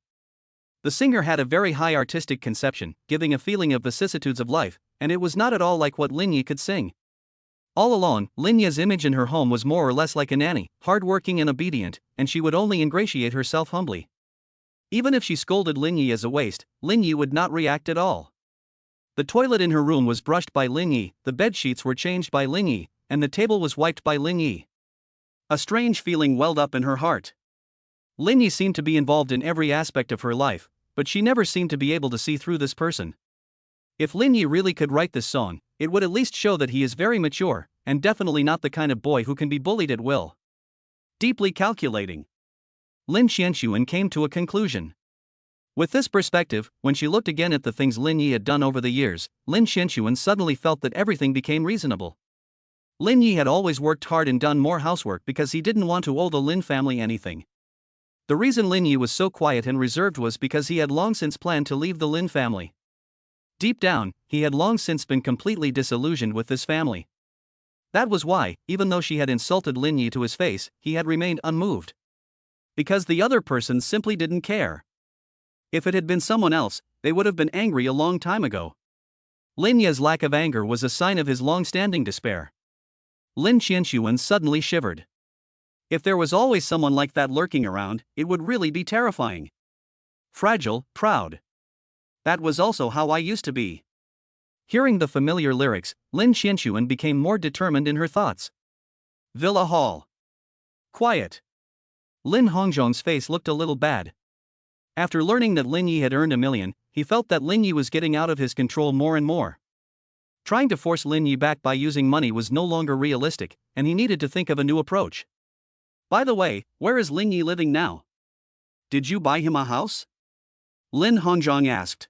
The singer had a very high artistic conception, giving a feeling of vicissitudes of life, and it was not at all like what Lin Yi could sing. All along, Lin Yi's image in her home was more or less like a nanny, hardworking and obedient, and she would only ingratiate herself humbly. Even if she scolded Lin Yi as a waste, Lin Yi would not react at all. The toilet in her room was brushed by Lin Yi, the bed sheets were changed by Lin Yi, and the table was wiped by Lin Yi. A strange feeling welled up in her heart. Lin Yi seemed to be involved in every aspect of her life, but she never seemed to be able to see through this person. If Lin Yi really could write this song, it would at least show that he is very mature, and definitely not the kind of boy who can be bullied at will. Deeply calculating. Lin Qianxuan came to a conclusion. With this perspective, when she looked again at the things Lin Yi had done over the years, Lin Qianxuan suddenly felt that everything became reasonable. Lin Yi had always worked hard and done more housework because he didn't want to owe the Lin family anything. The reason Lin Yi was so quiet and reserved was because he had long since planned to leave the Lin family. Deep down, he had long since been completely disillusioned with this family. That was why, even though she had insulted Lin Yi to his face, he had remained unmoved. Because the other person simply didn't care. If it had been someone else, they would have been angry a long time ago. Lin Yi's lack of anger was a sign of his long-standing despair. Lin Qianxuan suddenly shivered. If there was always someone like that lurking around, it would really be terrifying. Fragile, proud. That was also how I used to be. Hearing the familiar lyrics, Lin Qianxuan became more determined in her thoughts. Villa Hall. Quiet. Lin Hongzhong's face looked a little bad. After learning that Lin Yi had earned $1 million, he felt that Lin Yi was getting out of his control more and more. Trying to force Lin Yi back by using money was no longer realistic, and he needed to think of a new approach. By the way, where is Lin Yi living now? Did you buy him a house? Lin Hongzhong asked.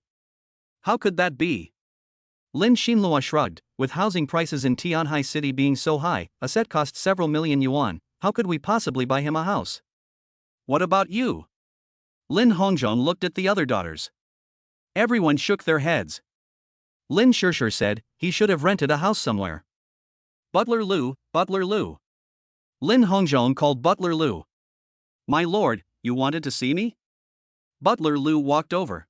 How could that be? Lin Xinlua shrugged. With housing prices in Tianhai City being so high, a set cost several million yuan, how could we possibly buy him a house? What about you? Lin Hongzhong looked at the other daughters. Everyone shook their heads. Lin Shishir said, he should have rented a house somewhere. Butler Lu, Butler Lu. Lin Hongzhong called Butler Lu. My lord, you wanted to see me? Butler Lu walked over.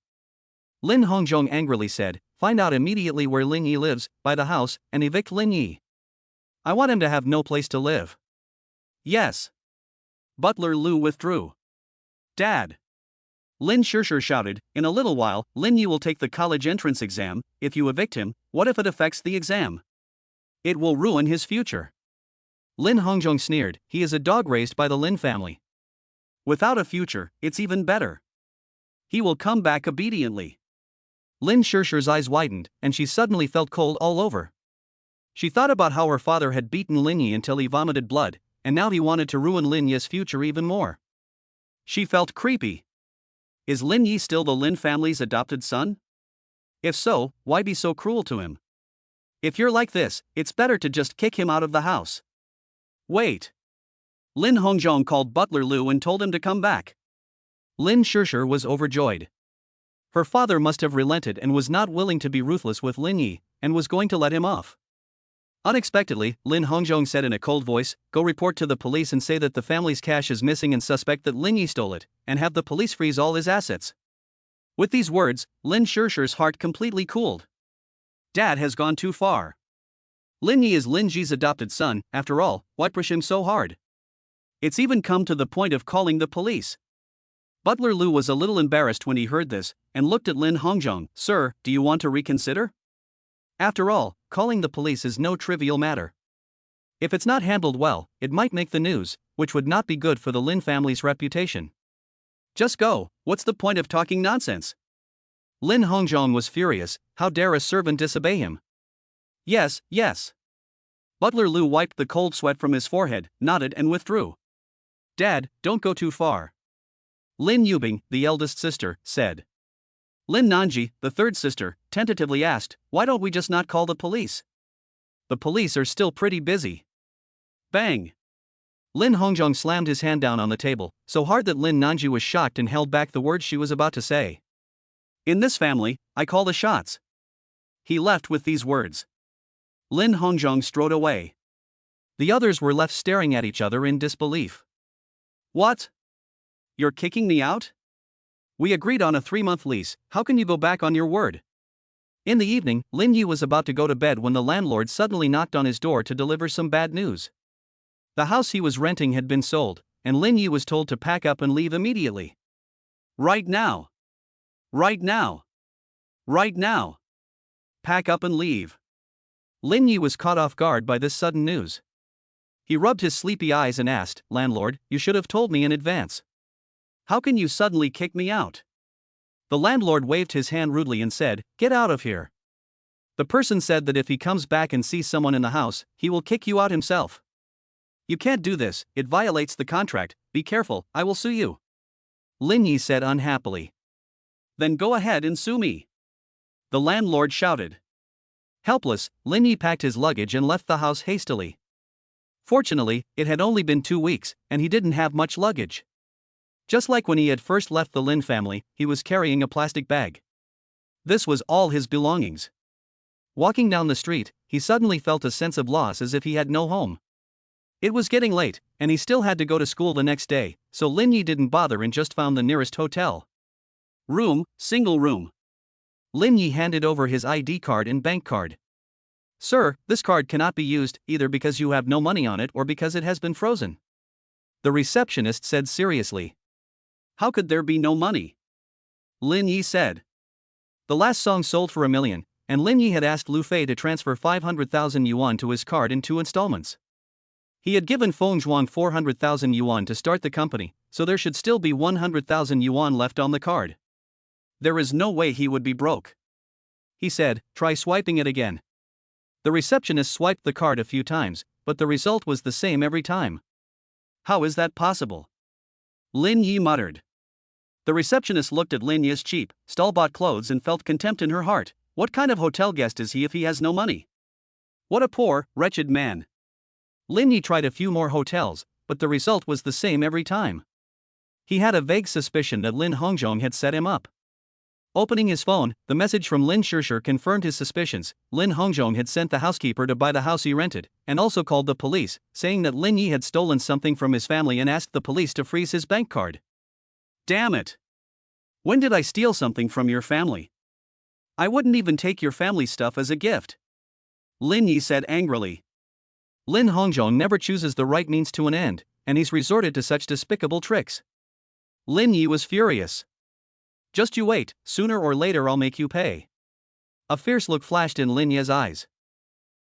Lin Hongzhong angrily said, find out immediately where Lin Yi lives, buy the house, and evict Lin Yi. I want him to have no place to live. Yes. Butler Lu withdrew. Dad. Lin Shishir shouted, in a little while, Lin Yi will take the college entrance exam. If you evict him, what if it affects the exam? It will ruin his future. Lin Hongzhong sneered, he is a dog raised by the Lin family. Without a future, it's even better. He will come back obediently. Lin Shishir's eyes widened, and she suddenly felt cold all over. She thought about how her father had beaten Lin Yi until he vomited blood, and now he wanted to ruin Lin Yi's future even more. She felt creepy. Is Lin Yi still the Lin family's adopted son? If so, why be so cruel to him? If you're like this, it's better to just kick him out of the house. Wait. Lin Hongzhong called Butler Lu and told him to come back. Lin Shishir was overjoyed. Her father must have relented and was not willing to be ruthless with Lin Yi, and was going to let him off. Unexpectedly, Lin Hongzhong said in a cold voice, go report to the police and say that the family's cash is missing and suspect that Lin Yi stole it, and have the police freeze all his assets. With these words, Lin Shishir's heart completely cooled. Dad has gone too far. Lin Yi is Lin Ji's adopted son, after all, why push him so hard? It's even come to the point of calling the police. Butler Lu was a little embarrassed when he heard this, and looked at Lin Hongzhong. Sir, do you want to reconsider? After all, calling the police is no trivial matter. If it's not handled well, it might make the news, which would not be good for the Lin family's reputation. Just go, what's the point of talking nonsense? Lin Hongzhong was furious, how dare a servant disobey him? Yes, yes. Butler Lu wiped the cold sweat from his forehead, nodded and withdrew. Dad, don't go too far. Lin Yubing, the eldest sister, said. Lin Nanji, the third sister, tentatively asked, why don't we just not call the police? The police are still pretty busy. Bang! Lin Hongzhong slammed his hand down on the table, so hard that Lin Nanji was shocked and held back the words she was about to say. In this family, I call the shots. He left with these words. Lin Hongzhong strode away. The others were left staring at each other in disbelief. What? You're kicking me out? We agreed on a 3-month lease, how can you go back on your word? In the evening, Lin Yi was about to go to bed when the landlord suddenly knocked on his door to deliver some bad news. The house he was renting had been sold, and Lin Yi was told to pack up and leave immediately. Right now. Right now. Right now. Pack up and leave. Lin Yi was caught off guard by this sudden news. He rubbed his sleepy eyes and asked, "Landlord, you should have told me in advance. How can you suddenly kick me out?" The landlord waved his hand rudely and said, "Get out of here." The person said that if he comes back and sees someone in the house, he will kick you out himself. "You can't do this, it violates the contract, be careful, I will sue you." Lin Yi said unhappily. "Then go ahead and sue me," the landlord shouted. Helpless, Lin Yi packed his luggage and left the house hastily. Fortunately, it had only been 2 weeks, and he didn't have much luggage. Just like when he had first left the Lin family, he was carrying a plastic bag. This was all his belongings. Walking down the street, he suddenly felt a sense of loss as if he had no home. It was getting late, and he still had to go to school the next day, so Lin Yi didn't bother and just found the nearest hotel. Room, single room. Lin Yi handed over his ID card and bank card. "Sir, this card cannot be used, either because you have no money on it or because it has been frozen," the receptionist said seriously. "How could there be no money?" Lin Yi said. The last song sold for 1 million, and Lin Yi had asked Lu Fei to transfer 500,000 yuan to his card in 2 installments. He had given Feng Zhuang 400,000 yuan to start the company, so there should still be 100,000 yuan left on the card. There is no way he would be broke. He said, "Try swiping it again." The receptionist swiped the card a few times, but the result was the same every time. "How is that possible?" Lin Yi muttered. The receptionist looked at Lin Yi's cheap, stall-bought clothes and felt contempt in her heart. What kind of hotel guest is he if he has no money? What a poor, wretched man. Lin Yi tried a few more hotels, but the result was the same every time. He had a vague suspicion that Lin Hongzhong had set him up. Opening his phone, the message from Lin Shishir confirmed his suspicions. Lin Hongzhong had sent the housekeeper to buy the house he rented, and also called the police, saying that Lin Yi had stolen something from his family and asked the police to freeze his bank card. Damn it! When did I steal something from your family? I wouldn't even take your family stuff as a gift, Lin Yi said angrily. Lin Hongzhong never chooses the right means to an end, and he's resorted to such despicable tricks. Lin Yi was furious. "Just you wait, sooner or later I'll make you pay." A fierce look flashed in Lin Yi's eyes.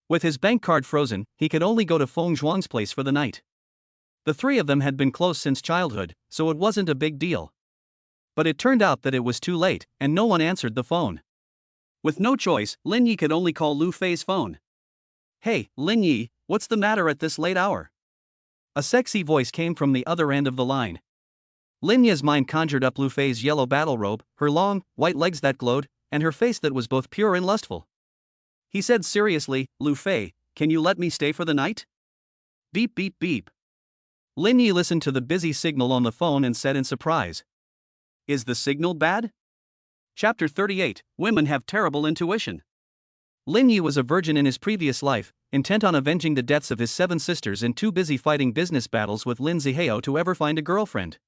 With his bank card frozen, he could only go to Feng Zhuang's place for the night. The three of them had been close since childhood, so it wasn't a big deal. But it turned out that it was too late, and no one answered the phone. With no choice, Lin Yi could only call Lu Fei's phone. "Hey, Lin Yi, what's the matter at this late hour?" A sexy voice came from the other end of the line. Lin Yi's mind conjured up Lu Fei's yellow battle robe, her long, white legs that glowed, and her face that was both pure and lustful. He said seriously, "Lu Fei, can you let me stay for the night?" Beep beep beep. Lin Yi listened to the busy signal on the phone and said in surprise, "Is the signal bad?" Chapter 38, Women Have Terrible Intuition. Lin Yi was a virgin in his previous life, intent on avenging the deaths of his 7 sisters and too busy fighting business battles with Lin Zihao to ever find a girlfriend.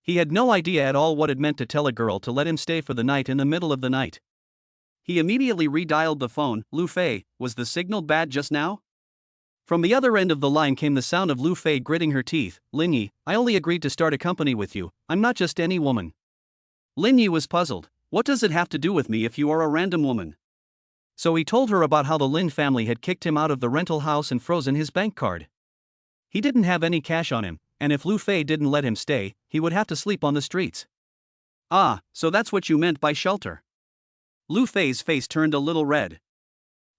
He had no idea at all what it meant to tell a girl to let him stay for the night in the middle of the night. He immediately redialed the phone. "Lu Fei, was the signal bad just now?" From the other end of the line came the sound of Lu Fei gritting her teeth. "Lin Yi, I only agreed to start a company with you, I'm not just any woman." Lin Yi was puzzled. What does it have to do with me if you are a random woman? So he told her about how the Lin family had kicked him out of the rental house and frozen his bank card. He didn't have any cash on him, and if Lu Fei didn't let him stay, he would have to sleep on the streets. "Ah, so that's what you meant by shelter." Lu Fei's face turned a little red.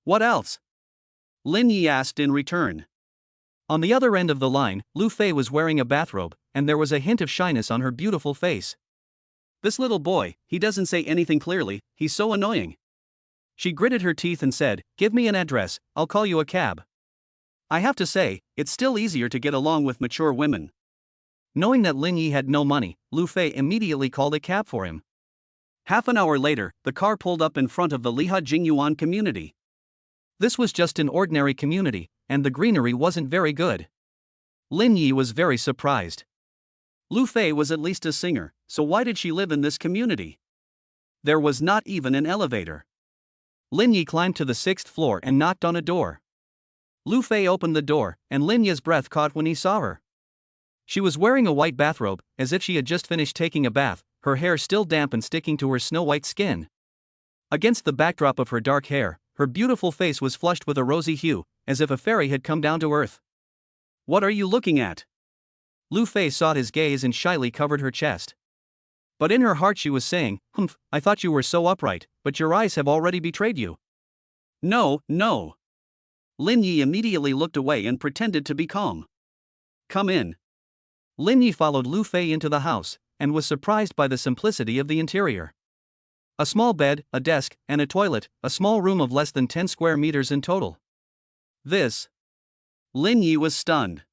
"What else?" Lin Yi asked in return. On the other end of the line, Lu Fei was wearing a bathrobe, and there was a hint of shyness on her beautiful face. "This little boy, he doesn't say anything clearly, he's so annoying." She gritted her teeth and said, "Give me an address, I'll call you a cab." I have to say, it's still easier to get along with mature women. Knowing that Lin Yi had no money, Lu Fei immediately called a cab for him. Half an hour later, the car pulled up in front of the Liha Jingyuan community. This was just an ordinary community, and the greenery wasn't very good. Lin Yi was very surprised. Lu Fei was at least a singer, so why did she live in this community? There was not even an elevator. Lin Yi climbed to the 6th floor and knocked on a door. Lu Fei opened the door, and Lin Yi's breath caught when he saw her. She was wearing a white bathrobe, as if she had just finished taking a bath, her hair still damp and sticking to her snow-white skin. Against the backdrop of her dark hair, her beautiful face was flushed with a rosy hue, as if a fairy had come down to earth. "What are you looking at?" Lu Fei sought his gaze and shyly covered her chest. But in her heart she was saying, "Humph, I thought you were so upright, but your eyes have already betrayed you." "No, no." Lin Yi immediately looked away and pretended to be calm. "Come in." Lin Yi followed Lu Fei into the house, and was surprised by the simplicity of the interior. A small bed, a desk, and a toilet, a small room of less than 10 square meters in total. Lin Yi was stunned.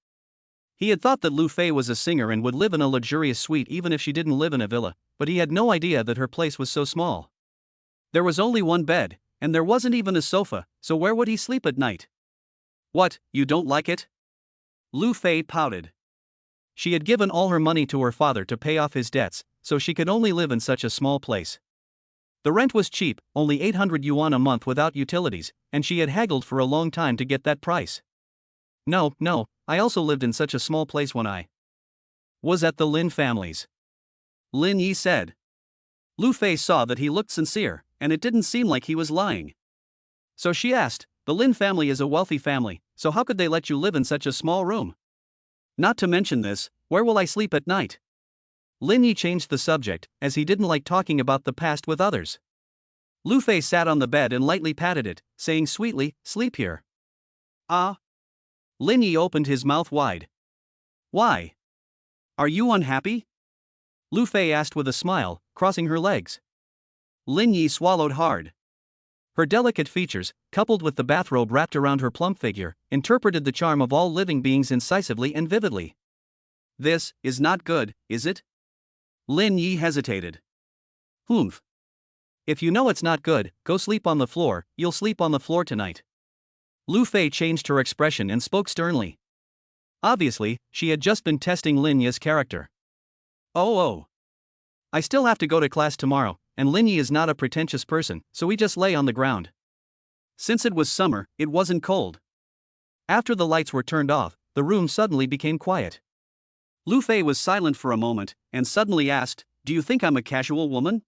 He had thought that Lu Fei was a singer and would live in a luxurious suite even if she didn't live in a villa, but he had no idea that her place was so small. There was only one bed, and there wasn't even a sofa, so where would he sleep at night? "What, you don't like it?" Lu Fei pouted. She had given all her money to her father to pay off his debts, so she could only live in such a small place. The rent was cheap, only 800 yuan a month without utilities, and she had haggled for a long time to get that price. No, I also lived in such a small place when I was at the Lin family's," Lin Yi said. Lu Fei saw that he looked sincere, and it didn't seem like he was lying. So she asked, "The Lin family is a wealthy family, so how could they let you live in such a small room? Not to mention this, where will I sleep at night?" Lin Yi changed the subject, as he didn't like talking about the past with others. Lu Fei sat on the bed and lightly patted it, saying sweetly, "Sleep here." "Ah." Lin Yi opened his mouth wide. "Why? Are you unhappy?" Lu Fei asked with a smile, crossing her legs. Lin Yi swallowed hard. Her delicate features, coupled with the bathrobe wrapped around her plump figure, interpreted the charm of all living beings incisively and vividly. "This is not good, is it?" Lin Yi hesitated. "Humph. If you know it's not good, go sleep on the floor, you'll sleep on the floor tonight." Lu Fei changed her expression and spoke sternly. Obviously, she had just been testing Lin Yi's character. Oh. I still have to go to class tomorrow, and Lin Yi is not a pretentious person, so we just lay on the ground. Since it was summer, it wasn't cold. After the lights were turned off, the room suddenly became quiet. Lu Fei was silent for a moment, and suddenly asked, "Do you think I'm a casual woman?"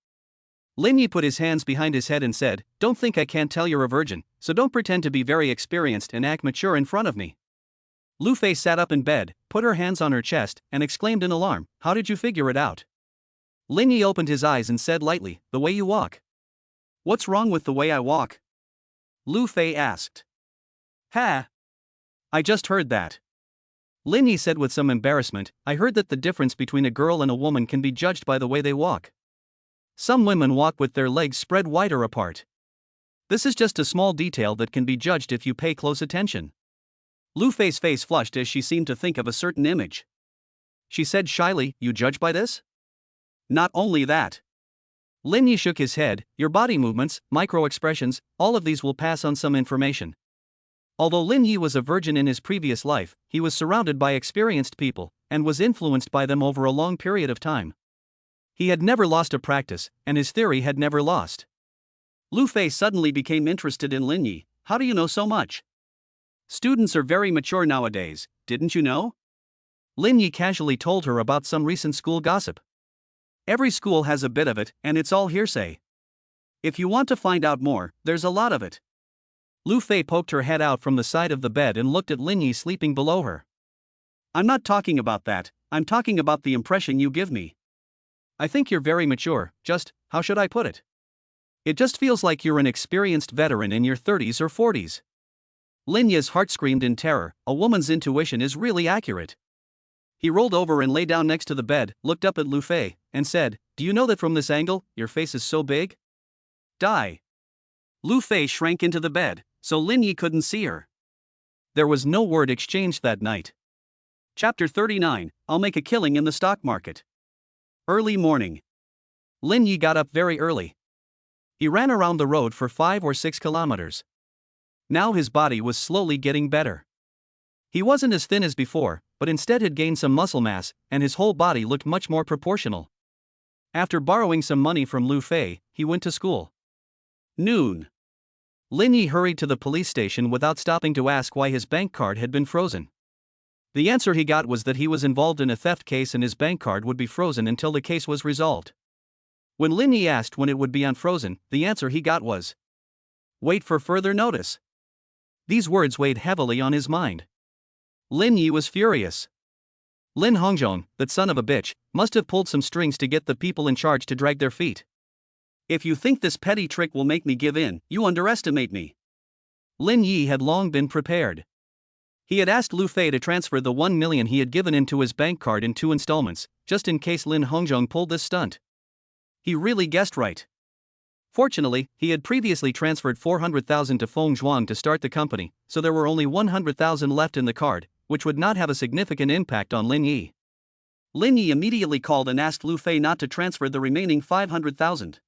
Lin Yi put his hands behind his head and said, "Don't think I can't tell you're a virgin, so don't pretend to be very experienced and act mature in front of me." Lu Fei sat up in bed, put her hands on her chest, and exclaimed in alarm, "How did you figure it out?" Lin Yi opened his eyes and said lightly, "The way you walk." "What's wrong with the way I walk?" Lu Fei asked. "Ha! I just heard that." Lin Yi said with some embarrassment, "I heard that the difference between a girl and a woman can be judged by the way they walk. Some women walk with their legs spread wider apart. This is just a small detail that can be judged if you pay close attention." Lu Fei's face flushed as she seemed to think of a certain image. She said shyly, "You judge by this?" "Not only that." Lin Yi shook his head, "Your body movements, micro-expressions, all of these will pass on some information." Although Lin Yi was a virgin in his previous life, he was surrounded by experienced people, and was influenced by them over a long period of time. He had never lost a practice, and his theory had never lost. Lu Fei suddenly became interested in Lin Yi. "How do you know so much? Students are very mature nowadays, didn't you know?" Lin Yi casually told her about some recent school gossip. "Every school has a bit of it, and it's all hearsay. If you want to find out more, there's a lot of it." Lu Fei poked her head out from the side of the bed and looked at Lin Yi sleeping below her. "I'm not talking about that, I'm talking about the impression you give me. I think you're very mature, how should I put it? It just feels like you're an experienced veteran in your 30s or 40s. Lin Yi's heart screamed in terror, a woman's intuition is really accurate. He rolled over and lay down next to the bed, looked up at Lu Fei, and said, "Do you know that from this angle, your face is so big?" Die. Lu Fei shrank into the bed, so Lin Yi couldn't see her. There was no word exchanged that night. Chapter 39, I'll make a killing in the stock market. Early morning. Lin Yi got up very early. He ran around the road for 5 or 6 kilometers. Now his body was slowly getting better. He wasn't as thin as before, but instead had gained some muscle mass, and his whole body looked much more proportional. After borrowing some money from Lu Fei, he went to school. Noon. Lin Yi hurried to the police station without stopping to ask why his bank card had been frozen. The answer he got was that he was involved in a theft case and his bank card would be frozen until the case was resolved. When Lin Yi asked when it would be unfrozen, the answer he got was, "Wait for further notice." These words weighed heavily on his mind. Lin Yi was furious. Lin Hongzhong, that son of a bitch, must have pulled some strings to get the people in charge to drag their feet. "If you think this petty trick will make me give in, you underestimate me." Lin Yi had long been prepared. He had asked Lu Fei to transfer the 1 million he had given into his bank card in 2 installments, just in case Lin Hongzhong pulled this stunt. He really guessed right. Fortunately, he had previously transferred 400,000 to Feng Zhuang to start the company, so there were only 100,000 left in the card, which would not have a significant impact on Lin Yi. Lin Yi immediately called and asked Lu Fei not to transfer the remaining 500,000.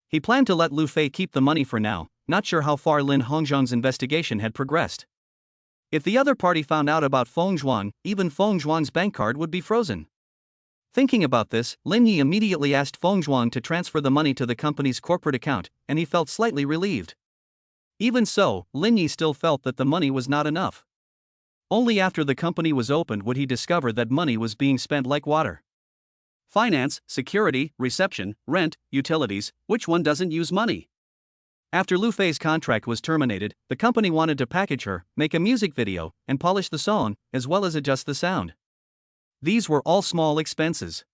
He planned to let Lu Fei keep the money for now, not sure how far Lin Hongzhong's investigation had progressed. If the other party found out about Feng Zhuang, even Feng Zhuang's bank card would be frozen. Thinking about this, Lin Yi immediately asked Feng Zhuang to transfer the money to the company's corporate account, and he felt slightly relieved. Even so, Lin Yi still felt that the money was not enough. Only after the company was opened would he discover that money was being spent like water. Finance, security, reception, rent, utilities, which one doesn't use money? After Lu Fei's contract was terminated, the company wanted to package her, make a music video, and polish the song, as well as adjust the sound. These were all small expenses.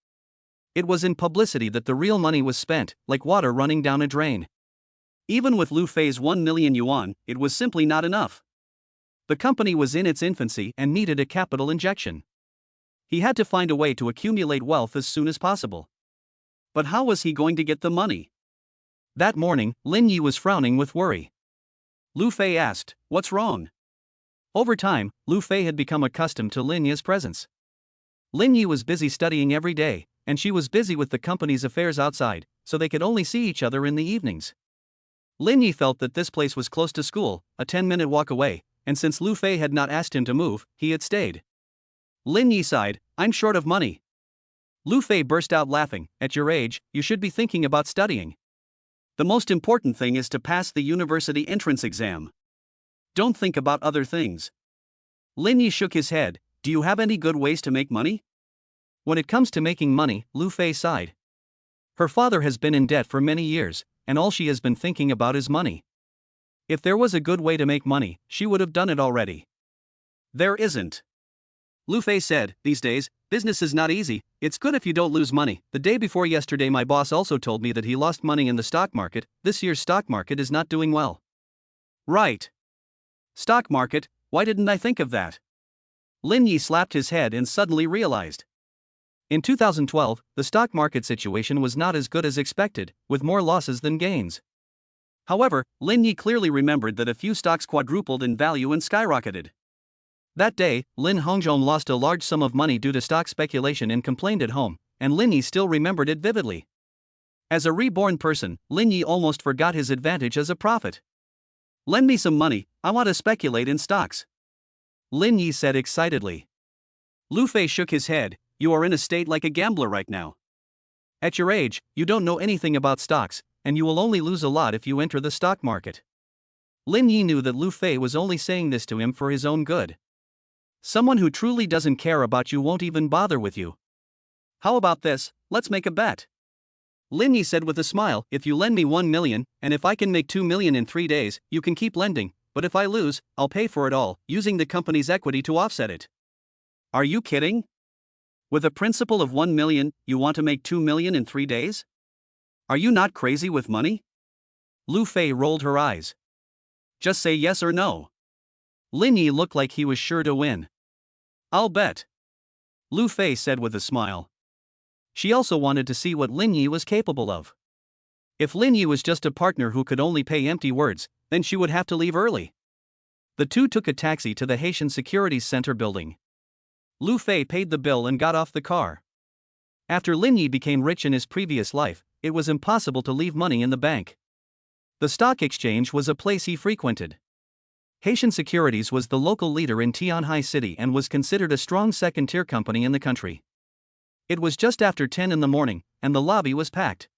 It was in publicity that the real money was spent, like water running down a drain. Even with Lu Fei's 1 million yuan, it was simply not enough. The company was in its infancy and needed a capital injection. He had to find a way to accumulate wealth as soon as possible. But how was he going to get the money? That morning, Lin Yi was frowning with worry. Lu Fei asked, "What's wrong?" Over time, Lu Fei had become accustomed to Lin Yi's presence. Lin Yi was busy studying every day, and she was busy with the company's affairs outside, so they could only see each other in the evenings. Lin Yi felt that this place was close to school, a 10-minute walk away, and since Lu Fei had not asked him to move, he had stayed. Lin Yi sighed, "I'm short of money." Lu Fei burst out laughing, "At your age, you should be thinking about studying. The most important thing is to pass the university entrance exam. Don't think about other things." Lin Yi shook his head, "Do you have any good ways to make money?" When it comes to making money, Lu Fei sighed. Her father has been in debt for many years, and all she has been thinking about is money. If there was a good way to make money, she would have done it already. There isn't. Lu Fei said, "These days, business is not easy, it's good if you don't lose money. The day before yesterday my boss also told me that he lost money in the stock market. This year's stock market is not doing well." Right. Stock market, why didn't I think of that? Lin Yi slapped his head and suddenly realized. In 2012, the stock market situation was not as good as expected, with more losses than gains. However, Lin Yi clearly remembered that a few stocks quadrupled in value and skyrocketed. That day, Lin Hongzhong lost a large sum of money due to stock speculation and complained at home, and Lin Yi still remembered it vividly. As a reborn person, Lin Yi almost forgot his advantage as a prophet. "Lend me some money, I want to speculate in stocks," Lin Yi said excitedly. Lu Fei shook his head, "You are in a state like a gambler right now. At your age, you don't know anything about stocks, and you will only lose a lot if you enter the stock market." Lin Yi knew that Lu Fei was only saying this to him for his own good. Someone who truly doesn't care about you won't even bother with you. "How about this, let's make a bet," Lin Yi said with a smile. "If you lend me 1 million, and if I can make 2 million in 3 days, you can keep lending, but if I lose, I'll pay for it all, using the company's equity to offset it." Are you kidding? With a principal of 1 million, you want to make 2 million in 3 days? Are you not crazy with money? Lu Fei rolled her eyes. Just say yes or no. Lin Yi looked like he was sure to win. I'll bet, Lu Fei said with a smile. She also wanted to see what Lin Yi was capable of. If Lin Yi was just a partner who could only pay empty words, then she would have to leave early. The two took a taxi to the Haitian Securities Center building. Lu Fei paid the bill and got off the car. After Lin Yi became rich in his previous life, it was impossible to leave money in the bank. The stock exchange was a place he frequented. Haitian Securities was the local leader in Tianhai City and was considered a strong second-tier company in the country. It was just after 10 in the morning, and the lobby was packed.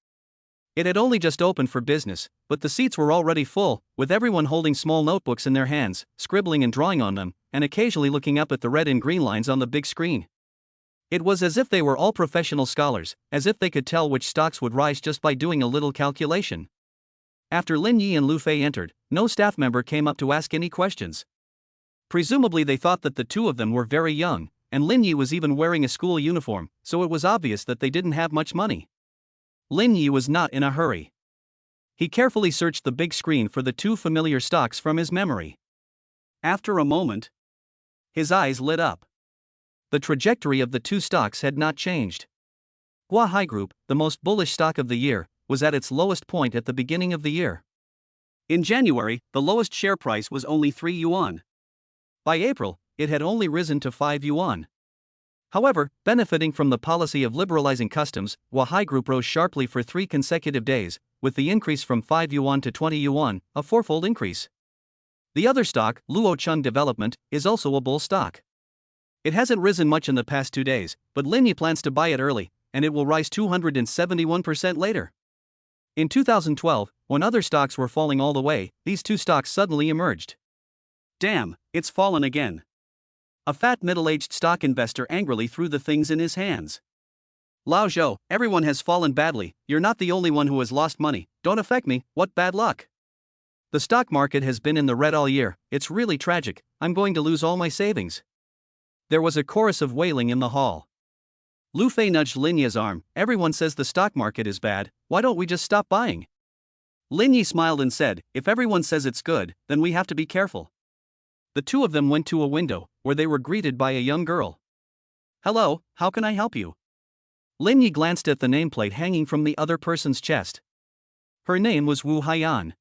It had only just opened for business, but the seats were already full, with everyone holding small notebooks in their hands, scribbling and drawing on them, and occasionally looking up at the red and green lines on the big screen. It was as if they were all professional scholars, as if they could tell which stocks would rise just by doing a little calculation. After Lin Yi and Lu Fei entered, no staff member came up to ask any questions. Presumably they thought that the two of them were very young, and Lin Yi was even wearing a school uniform, so it was obvious that they didn't have much money. Lin Yi was not in a hurry. He carefully searched the big screen for the two familiar stocks from his memory. After a moment, his eyes lit up. The trajectory of the two stocks had not changed. Huahai Group, the most bullish stock of the year, was at its lowest point at the beginning of the year. In January, the lowest share price was only 3 yuan. By April, it had only risen to 5 yuan. However, benefiting from the policy of liberalizing customs, Huahai Group rose sharply for 3 consecutive days, with the increase from 5 yuan to 20 yuan, a fourfold increase. The other stock, Luocheng Development, is also a bull stock. It hasn't risen much in the past 2 days, but Lin Yi plans to buy it early, and it will rise 271% later. In 2012, when other stocks were falling all the way, these two stocks suddenly emerged. Damn, it's fallen again. A fat middle-aged stock investor angrily threw the things in his hands. Lao Zhou, everyone has fallen badly, you're not the only one who has lost money, don't affect me, what bad luck. The stock market has been in the red all year, it's really tragic, I'm going to lose all my savings. There was a chorus of wailing in the hall. Lu Fei nudged Lin Yi's arm, everyone says the stock market is bad, why don't we just stop buying? Lin Yi smiled and said, if everyone says it's good, then we have to be careful. The two of them went to a window, where they were greeted by a young girl. Hello, how can I help you? Lin Yi glanced at the nameplate hanging from the other person's chest. Her name was Wu Haiyan.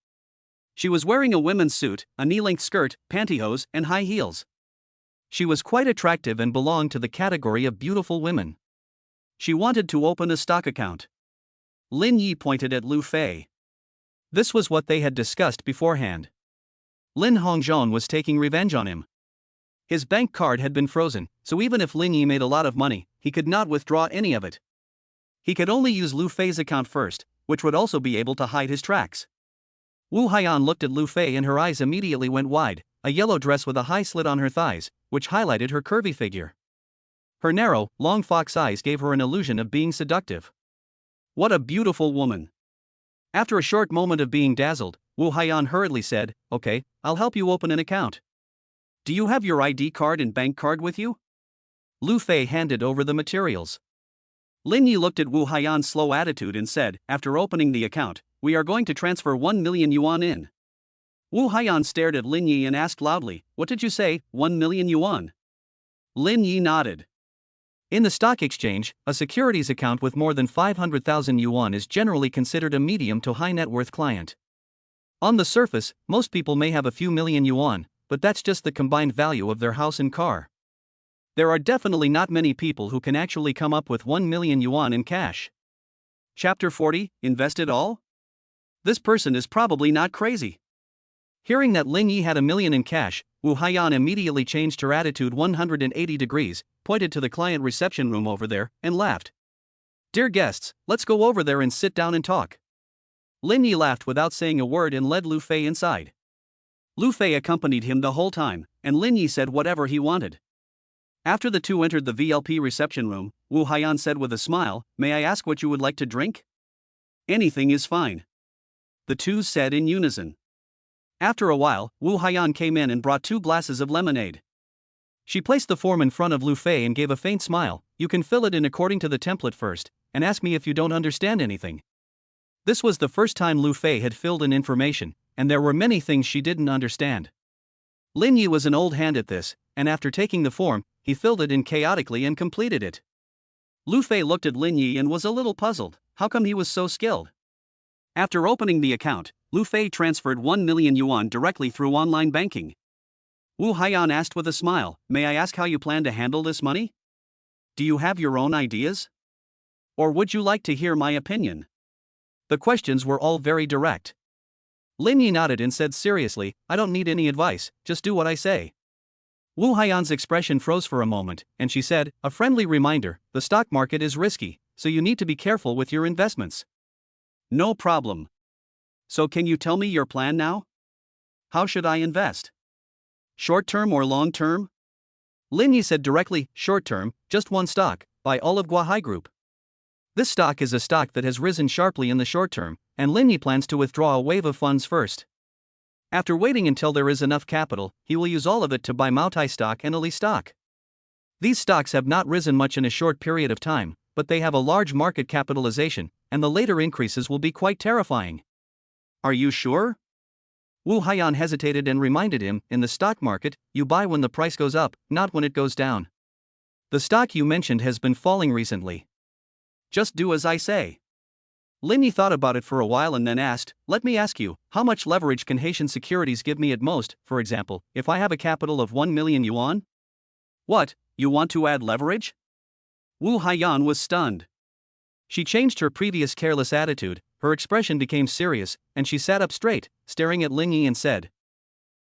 She was wearing a women's suit, a knee-length skirt, pantyhose, and high heels. She was quite attractive and belonged to the category of beautiful women. She wanted to open a stock account. Lin Yi pointed at Lu Fei. This was what they had discussed beforehand. Lin Hongzhong was taking revenge on him. His bank card had been frozen, so even if Lin Yi made a lot of money, he could not withdraw any of it. He could only use Lu Fei's account first, which would also be able to hide his tracks. Wu Haiyan looked at Lu Fei and her eyes immediately went wide, a yellow dress with a high slit on her thighs, which highlighted her curvy figure. Her narrow, long fox eyes gave her an illusion of being seductive. What a beautiful woman! After a short moment of being dazzled, Wu Haiyan hurriedly said, okay, I'll help you open an account. Do you have your ID card and bank card with you? Lu Fei handed over the materials. Lin Yi looked at Wu Haiyan's slow attitude and said, after opening the account, we are going to transfer 1 million yuan in. Wu Haiyan stared at Lin Yi and asked loudly, what did you say, 1 million yuan? Lin Yi nodded. In the stock exchange, a securities account with more than 500,000 yuan is generally considered a medium to high net worth client. On the surface, most people may have a few million yuan, but that's just the combined value of their house and car. There are definitely not many people who can actually come up with 1 million yuan in cash. Chapter 40, Invest it all? This person is probably not crazy. Hearing that Lin Yi had $1 million in cash, Wu Haiyan immediately changed her attitude 180 degrees, pointed to the client reception room over there, and laughed. Dear guests, let's go over there and sit down and talk. Lin Yi laughed without saying a word and led Lu Fei inside. Lu Fei accompanied him the whole time, and Lin Yi said whatever he wanted. After the two entered the VLP reception room, Wu Haiyan said with a smile, may I ask what you would like to drink? Anything is fine. The two said in unison. After a while, Wu Haiyan came in and brought 2 glasses of lemonade. She placed the form in front of Lu Fei and gave a faint smile, you can fill it in according to the template first, and ask me if you don't understand anything. This was the first time Lu Fei had filled in information, and there were many things she didn't understand. Lin Yi was an old hand at this, and after taking the form, he filled it in chaotically and completed it. Lu Fei looked at Lin Yi and was a little puzzled, how come he was so skilled? After opening the account, Lu Fei transferred 1 million yuan directly through online banking. Wu Haiyan asked with a smile, may I ask how you plan to handle this money? Do you have your own ideas? Or would you like to hear my opinion? The questions were all very direct. Lin Yi nodded and said seriously, I don't need any advice, just do what I say. Wu Haiyan's expression froze for a moment, and she said, a friendly reminder, the stock market is risky, so you need to be careful with your investments. No problem. So can you tell me your plan now? How should I invest? Short term or long term? Lin Yi said directly, short term, just one stock, by Olive Guahai Group. This stock is a stock that has risen sharply in the short term, and Lin Yi plans to withdraw a wave of funds first. After waiting until there is enough capital, he will use all of it to buy Moutai stock and Ali stock. These stocks have not risen much in a short period of time, but they have a large market capitalization, and the later increases will be quite terrifying. Are you sure? Wu Haiyan hesitated and reminded him, in the stock market, you buy when the price goes up, not when it goes down. The stock you mentioned has been falling recently. Just do as I say. Lin Yi thought about it for a while and then asked, let me ask you, how much leverage can Haitian Securities give me at most, for example, if I have a capital of 1 million yuan? What, you want to add leverage? Wu Haiyan was stunned. She changed her previous careless attitude, her expression became serious, and she sat up straight, staring at Lin Yi and said,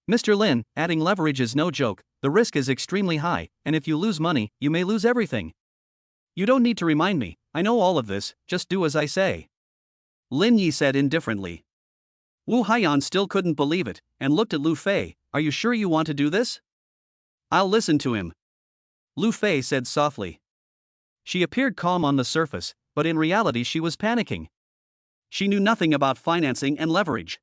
Mr. Lin, adding leverage is no joke, the risk is extremely high, and if you lose money, you may lose everything. You don't need to remind me, I know all of this, just do as I say. Lin Yi said indifferently. Wu Haiyan still couldn't believe it, and looked at Lu Fei, are you sure you want to do this? I'll listen to him. Lu Fei said softly. She appeared calm on the surface, but in reality she was panicking. She knew nothing about financing and leverage.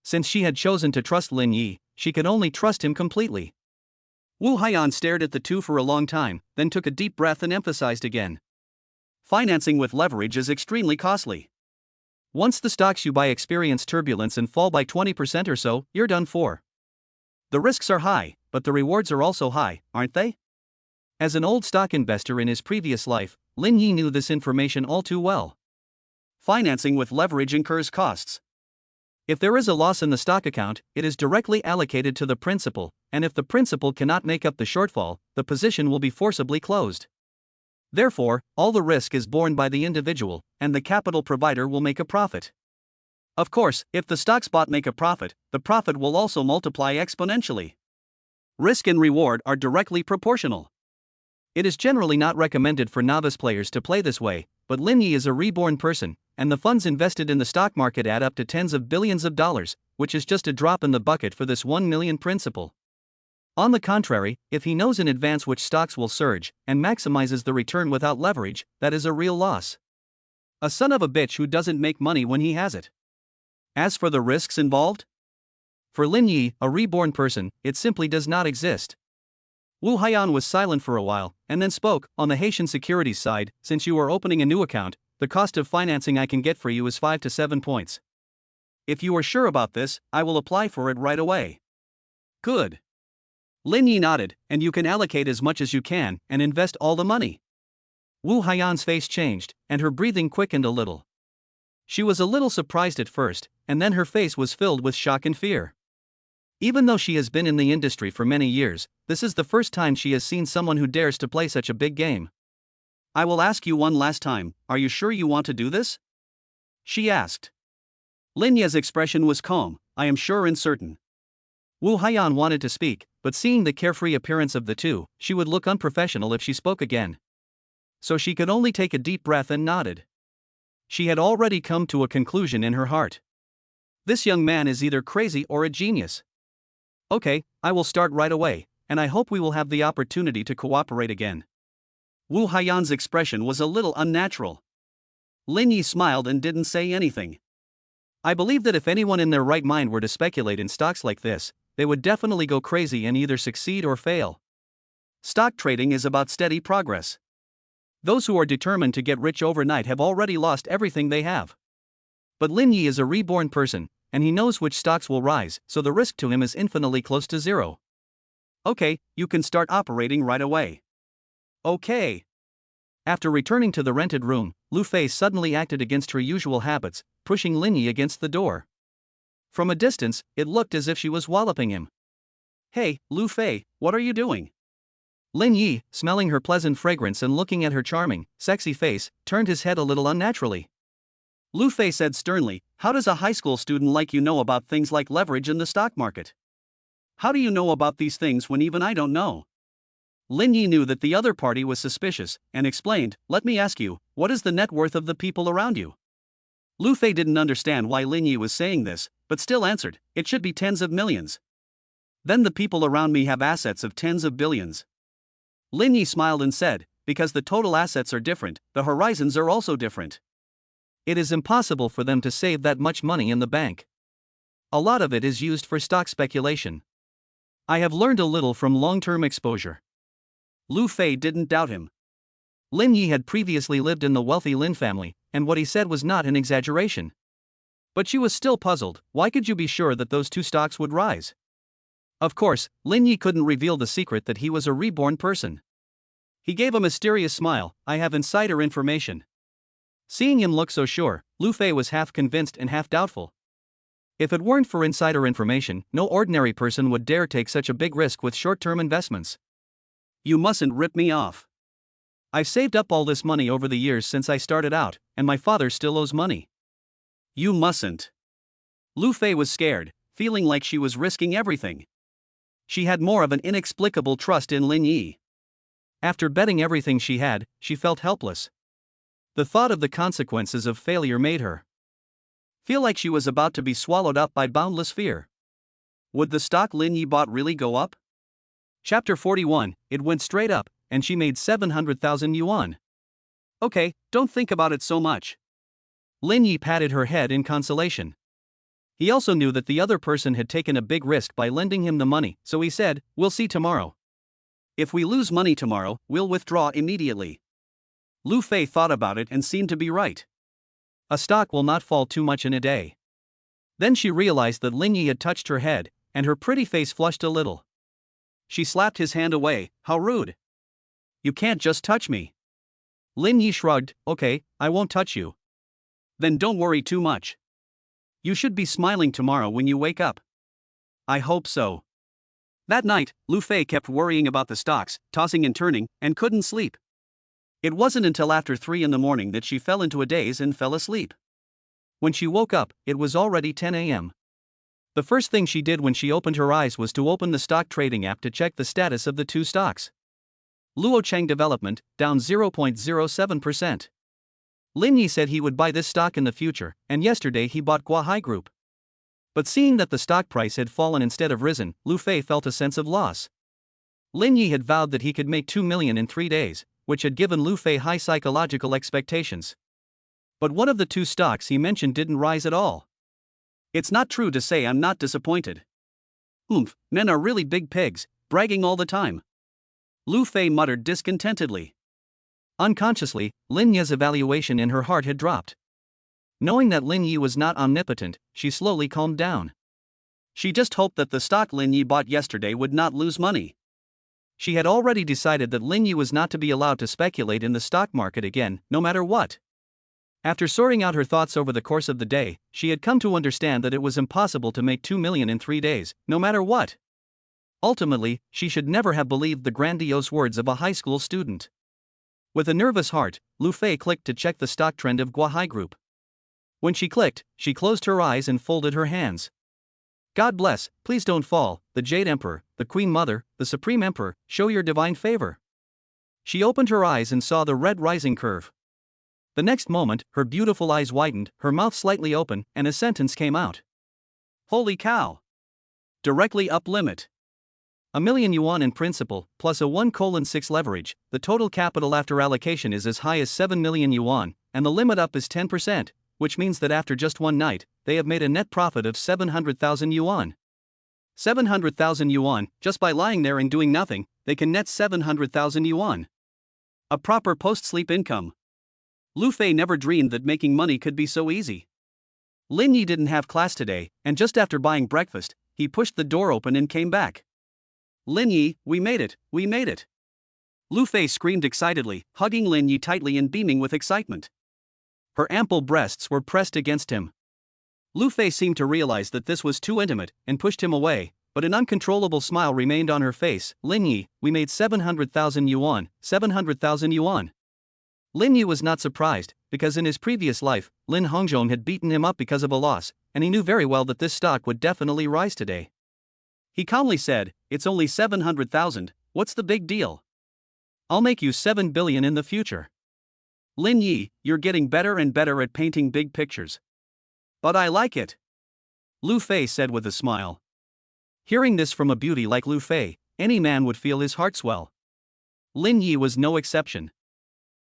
Since she had chosen to trust Lin Yi, she could only trust him completely. Wu Haiyan stared at the two for a long time, then took a deep breath and emphasized again. Financing with leverage is extremely costly. Once the stocks you buy experience turbulence and fall by 20% or so, you're done for. The risks are high, but the rewards are also high, aren't they? As an old stock investor in his previous life, Lin Yi knew this information all too well. Financing with leverage incurs costs. If there is a loss in the stock account, it is directly allocated to the principal, and if the principal cannot make up the shortfall, the position will be forcibly closed. Therefore, all the risk is borne by the individual, and the capital provider will make a profit. Of course, if the stocks bought make a profit, the profit will also multiply exponentially. Risk and reward are directly proportional. It is generally not recommended for novice players to play this way, but Lin Yi is a reborn person, and the funds invested in the stock market add up to tens of billions of dollars, which is just a drop in the bucket for this 1 million principal. On the contrary, if he knows in advance which stocks will surge, and maximizes the return without leverage, that is a real loss. A son of a bitch who doesn't make money when he has it. As for the risks involved? For Lin Yi, a reborn person, it simply does not exist. Wu Haiyan was silent for a while, and then spoke, on the Haitian Securities side, since you are opening a new account, the cost of financing I can get for you is 5 to 7 points. If you are sure about this, I will apply for it right away. Good. Lin Yi nodded, and you can allocate as much as you can, and invest all the money. Wu Haiyan's face changed, and her breathing quickened a little. She was a little surprised at first, and then her face was filled with shock and fear. Even though she has been in the industry for many years, this is the first time she has seen someone who dares to play such a big game. I will ask you one last time, are you sure you want to do this? She asked. Lin Yi's expression was calm, I am sure and certain. Wu Haiyan wanted to speak, but seeing the carefree appearance of the two, she would look unprofessional if she spoke again. So she could only take a deep breath and nodded. She had already come to a conclusion in her heart. This young man is either crazy or a genius. Okay, I will start right away, and I hope we will have the opportunity to cooperate again. Wu Haiyan's expression was a little unnatural. Lin Yi smiled and didn't say anything. I believe that if anyone in their right mind were to speculate in stocks like this, they would definitely go crazy and either succeed or fail. Stock trading is about steady progress. Those who are determined to get rich overnight have already lost everything they have. But Lin Yi is a reborn person, and he knows which stocks will rise, so the risk to him is infinitely close to zero. Okay, you can start operating right away. Okay. After returning to the rented room, Lu Fei suddenly acted against her usual habits, pushing Lin Yi against the door. From a distance, it looked as if she was walloping him. Hey, Lu Fei, what are you doing? Lin Yi, smelling her pleasant fragrance and looking at her charming, sexy face, turned his head a little unnaturally. Lu Fei said sternly, how does a high school student like you know about things like leverage in the stock market? How do you know about these things when even I don't know? Lin Yi knew that the other party was suspicious, and explained, let me ask you, what is the net worth of the people around you? Lu Fei didn't understand why Lin Yi was saying this, but still answered, "It should be tens of millions. Then the people around me have assets of tens of billions." Lin Yi smiled and said, "Because the total assets are different, the horizons are also different. It is impossible for them to save that much money in the bank. A lot of it is used for stock speculation. I have learned a little from long-term exposure." Lu Fei didn't doubt him. Lin Yi had previously lived in the wealthy Lin family, and what he said was not an exaggeration. But she was still puzzled. Why could you be sure that those two stocks would rise? Of course, Lin Yi couldn't reveal the secret that he was a reborn person. He gave a mysterious smile. "I have insider information." Seeing him look so sure, Lu Fei was half convinced and half doubtful. If it weren't for insider information, no ordinary person would dare take such a big risk with short-term investments. "You mustn't rip me off. I've saved up all this money over the years since I started out, and my father still owes money." "You mustn't." Lu Fei was scared, feeling like she was risking everything. She had more of an inexplicable trust in Lin Yi. After betting everything she had, she felt helpless. The thought of the consequences of failure made her feel like she was about to be swallowed up by boundless fear. Would the stock Lin Yi bought really go up? Chapter 41, it went straight up, and she made 700,000 yuan. Okay, don't think about it so much. Lin Yi patted her head in consolation. He also knew that the other person had taken a big risk by lending him the money, so he said, "We'll see tomorrow. If we lose money tomorrow, we'll withdraw immediately." Lu Fei thought about it and seemed to be right. A stock will not fall too much in a day. Then she realized that Lin Yi had touched her head, and her pretty face flushed a little. She slapped his hand away. "How rude. You can't just touch me." Lin Yi shrugged. "Okay, I won't touch you." "Then don't worry too much. You should be smiling tomorrow when you wake up." "I hope so." That night, Lu Fei kept worrying about the stocks, tossing and turning, and couldn't sleep. It wasn't until after 3 in the morning that she fell into a daze and fell asleep. When she woke up, it was already 10 a.m. The first thing she did when she opened her eyes was to open the stock trading app to check the status of the two stocks. Luocheng Development, down 0.07%. Lin Yi said he would buy this stock in the future, and yesterday he bought Guahai Group. But seeing that the stock price had fallen instead of risen, Lu Fei felt a sense of loss. Lin Yi had vowed that he could make 2 million in 3 days, which had given Lu Fei high psychological expectations. But one of the two stocks he mentioned didn't rise at all. It's not true to say I'm not disappointed. Men are really big pigs, bragging all the time. Lu Fei muttered discontentedly. Unconsciously, Lin Yi's evaluation in her heart had dropped. Knowing that Lin Yi was not omnipotent, she slowly calmed down. She just hoped that the stock Lin Yi bought yesterday would not lose money. She had already decided that Lin Yi was not to be allowed to speculate in the stock market again, no matter what. After sorting out her thoughts over the course of the day, she had come to understand that it was impossible to make 2 million in 3 days, no matter what. Ultimately, she should never have believed the grandiose words of a high school student. With a nervous heart, Lu Fei clicked to check the stock trend of Guahai Group. When she clicked, she closed her eyes and folded her hands. God bless, please don't fall, the Jade Emperor, the Queen Mother, the Supreme Emperor, show your divine favor. She opened her eyes and saw the red rising curve. The next moment, her beautiful eyes widened, her mouth slightly open, and a sentence came out. Holy cow! Directly up limit. 1 million yuan in principal, plus a 1:6 leverage, the total capital after allocation is as high as 7 million yuan, and the limit up is 10%, which means that after just one night, they have made a net profit of 700,000 yuan. 700,000 yuan, just by lying there and doing nothing, they can net 700,000 yuan. A proper post-sleep income. Lu Fei never dreamed that making money could be so easy. Lin Yi didn't have class today, and just after buying breakfast, he pushed the door open and came back. Lin Yi, we made it, we made it. Lu Fei screamed excitedly, hugging Lin Yi tightly and beaming with excitement. Her ample breasts were pressed against him. Lu Fei seemed to realize that this was too intimate, and pushed him away, but an uncontrollable smile remained on her face. Lin Yi, we made 700,000 yuan, 700,000 yuan. Lin Yi was not surprised, because in his previous life, Lin Hongzhong had beaten him up because of a loss, and he knew very well that this stock would definitely rise today. He calmly said, it's only 700,000, what's the big deal? I'll make you 7 billion in the future. Lin Yi, you're getting better and better at painting big pictures. But I like it, Lu Fei said with a smile. Hearing this from a beauty like Lu Fei, any man would feel his heart swell. Lin Yi was no exception.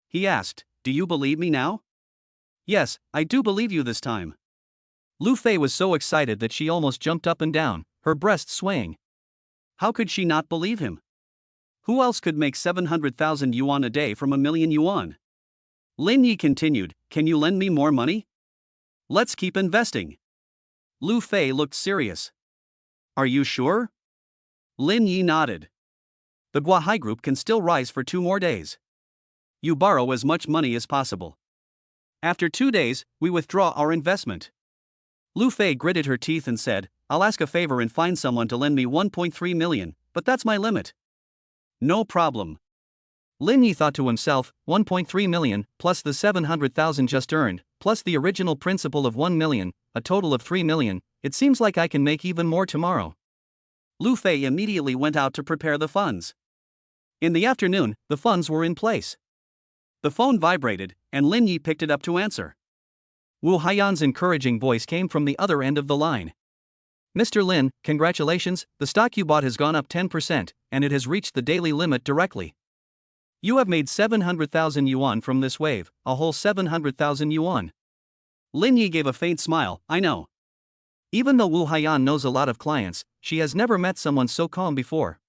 He asked, "Do you believe me now?" "Yes, I do believe you this time." Lu Fei was so excited that she almost jumped up and down, her breasts swaying. How could she not believe him? Who else could make 700,000 yuan a day from 1,000,000 yuan? Lin Yi continued, "Can you lend me more money? Let's keep investing." Lu Fei looked serious. "Are you sure?" Lin Yi nodded. "The Guahai Group can still rise for 2 more days. You borrow as much money as possible. After 2 days, we withdraw our investment." Lu Fei gritted her teeth and said, "I'll ask a favor and find someone to lend me 1.3 million, but that's my limit." "No problem." Lin Yi thought to himself, 1.3 million, plus the 700,000 just earned, plus the original principal of 1 million, a total of 3 million, it seems like I can make even more tomorrow. Lu Fei immediately went out to prepare the funds. In the afternoon, the funds were in place. The phone vibrated, and Lin Yi picked it up to answer. Wu Haiyan's encouraging voice came from the other end of the line. "Mr. Lin, congratulations, the stock you bought has gone up 10%, and it has reached the daily limit directly. You have made 700,000 yuan from this wave, a whole 700,000 yuan. Lin Yi gave a faint smile, "I know." Even though Wu Haiyan knows a lot of clients, she has never met someone so calm before.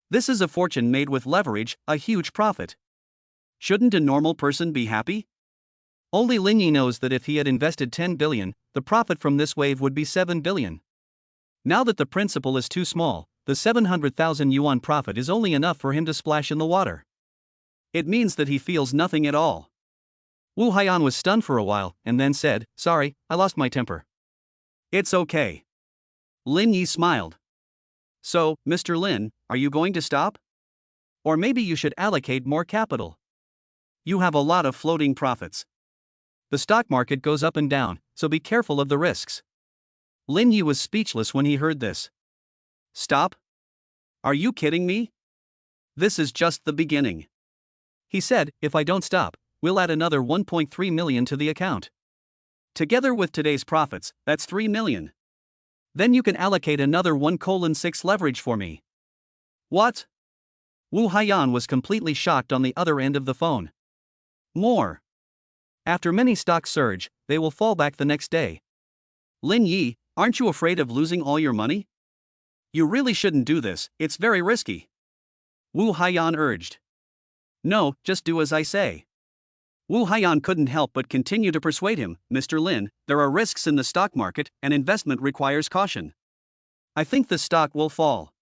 This is a fortune made with leverage, a huge profit. Shouldn't a normal person be happy? Only Lin Yi knows that if he had invested 10 billion, the profit from this wave would be 7 billion. Now that the principal is too small, the 700,000 yuan profit is only enough for him to splash in the water. It means that he feels nothing at all. Wu Haiyan was stunned for a while, and then said, "Sorry, I lost my temper." "It's okay." Lin Yi smiled. "So, Mr. Lin, are you going to stop? Or maybe you should allocate more capital. You have a lot of floating profits. The stock market goes up and down, so be careful of the risks." Lin Yi was speechless when he heard this. "Stop? Are you kidding me? This is just the beginning." He said, "If I don't stop, we'll add another 1.3 million to the account. Together with today's profits, that's 3 million. Then you can allocate another 1:6 leverage for me." "What?" Wu Haiyan was completely shocked on the other end of the phone. "More. After many stocks surge, they will fall back the next day. Lin Yi, aren't you afraid of losing all your money? You really shouldn't do this, it's very risky." Wu Haiyan urged. "No, just do as I say." Wu Haiyan couldn't help but continue to persuade him, "Mr. Lin, there are risks in the stock market, and investment requires caution. I think the stock will fall.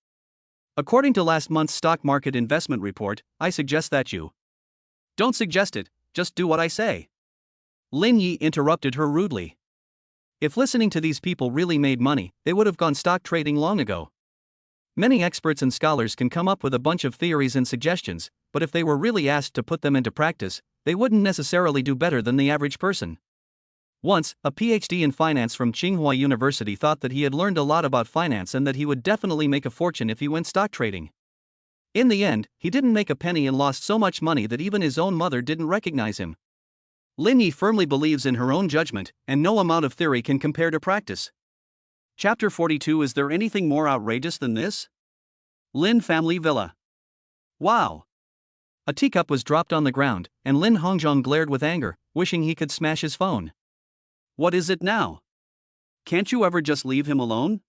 According to last month's stock market investment report, I suggest that you..." "Don't suggest it, just do what I say." Lin Yi interrupted her rudely. If listening to these people really made money, they would have gone stock trading long ago. Many experts and scholars can come up with a bunch of theories and suggestions, but if they were really asked to put them into practice, they wouldn't necessarily do better than the average person. Once, a PhD in finance from Tsinghua University thought that he had learned a lot about finance and that he would definitely make a fortune if he went stock trading. In the end, he didn't make a penny and lost so much money that even his own mother didn't recognize him. Lin Yi firmly believes in her own judgment, and no amount of theory can compare to practice. Chapter 42. Is there anything more outrageous than this? Lin Family Villa. Wow! A teacup was dropped on the ground, and Lin Hongzhong glared with anger, wishing he could smash his phone. What is it now? Can't you ever just leave him alone?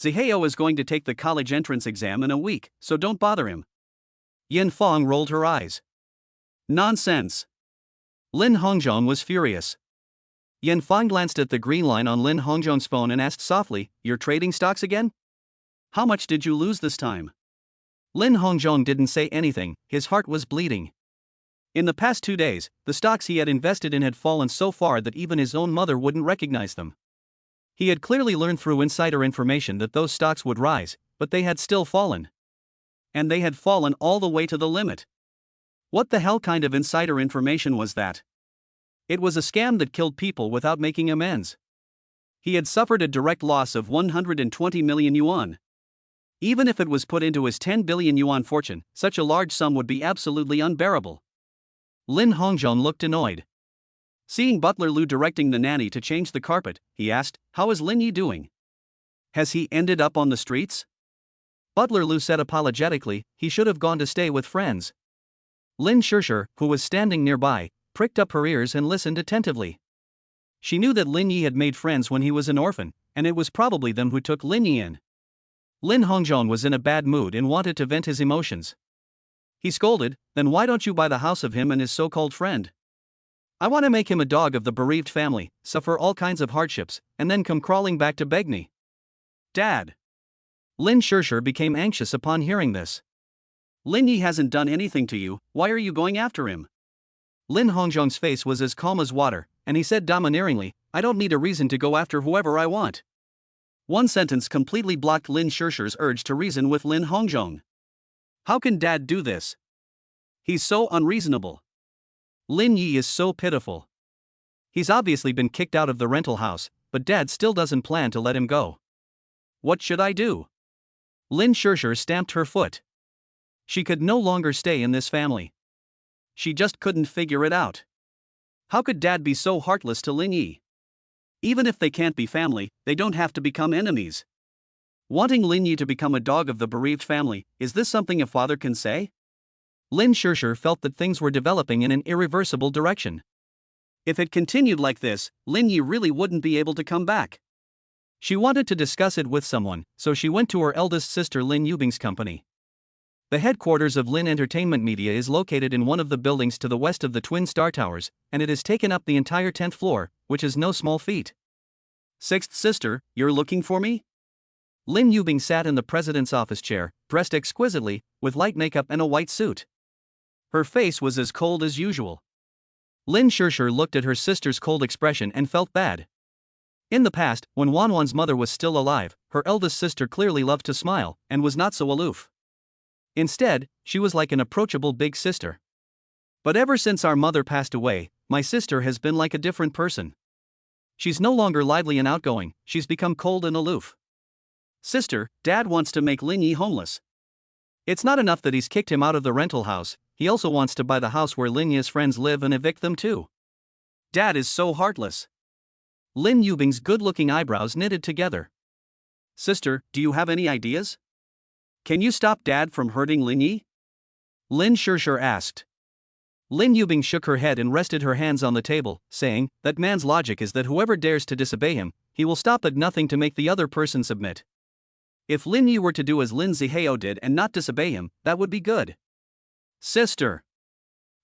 Zihao is going to take the college entrance exam in a week, so don't bother him. Yin Fong rolled her eyes. Nonsense! Lin Hongzhong was furious. Yin Fong glanced at the green line on Lin Hongzhong's phone and asked softly, "You're trading stocks again? How much did you lose this time?" Lin Hongzhong didn't say anything, his heart was bleeding. In the past 2 days, the stocks he had invested in had fallen so far that even his own mother wouldn't recognize them. He had clearly learned through insider information that those stocks would rise, but they had still fallen. And they had fallen all the way to the limit. What the hell kind of insider information was that? It was a scam that killed people without making amends. He had suffered a direct loss of 120 million yuan. Even if it was put into his 10 billion yuan fortune, such a large sum would be absolutely unbearable. Lin Hongzhong looked annoyed. Seeing Butler Lou directing the nanny to change the carpet, he asked, "How is Lin Yi doing? Has he ended up on the streets?" Butler Lou said apologetically, "He should have gone to stay with friends." Lin Shirshir, who was standing nearby, pricked up her ears and listened attentively. She knew that Lin Yi had made friends when he was an orphan, and it was probably them who took Lin Yi in. Lin Hongzhong was in a bad mood and wanted to vent his emotions. He scolded, "Then why don't you buy the house of him and his so-called friend? I want to make him a dog of the bereaved family, suffer all kinds of hardships, and then come crawling back to beg me." "Dad." Lin Shirshir became anxious upon hearing this. "Lin Yi hasn't done anything to you, why are you going after him?" Lin Hongzhong's face was as calm as water, and he said domineeringly, "I don't need a reason to go after whoever I want." One sentence completely blocked Lin Shirshir's urge to reason with Lin Hongzhong. How can Dad do this? He's so unreasonable. Lin Yi is so pitiful. He's obviously been kicked out of the rental house, but Dad still doesn't plan to let him go. What should I do? Lin Shirshir stamped her foot. She could no longer stay in this family. She just couldn't figure it out. How could Dad be so heartless to Lin Yi? Even if they can't be family, they don't have to become enemies. Wanting Lin Yi to become a dog of the bereaved family, is this something a father can say? Lin Shirshir felt that things were developing in an irreversible direction. If it continued like this, Lin Yi really wouldn't be able to come back. She wanted to discuss it with someone, so she went to her eldest sister Lin Yubing's company. The headquarters of Lin Entertainment Media is located in one of the buildings to the west of the Twin Star Towers, and it has taken up the entire 10th floor, which is no small feat. "Sixth sister, you're looking for me?" Lin Yubing sat in the president's office chair, dressed exquisitely, with light makeup and a white suit. Her face was as cold as usual. Lin Shirshir looked at her sister's cold expression and felt bad. In the past, when Wanwan's mother was still alive, her eldest sister clearly loved to smile, and was not so aloof. Instead, she was like an approachable big sister. But ever since our mother passed away, my sister has been like a different person. She's no longer lively and outgoing, she's become cold and aloof. "Sister, Dad wants to make Lin Yi homeless. It's not enough that he's kicked him out of the rental house, he also wants to buy the house where Lin Yi's friends live and evict them too. Dad is so heartless." Lin Yubing's good-looking eyebrows knitted together. "Sister, do you have any ideas? Can you stop Dad from hurting Lin Yi?" Lin Shirshir asked. Lin Yubing shook her head and rested her hands on the table, saying, "That man's logic is that whoever dares to disobey him, he will stop at nothing to make the other person submit. If Lin Yi were to do as Lin Zihao did and not disobey him, that would be good." "Sister!"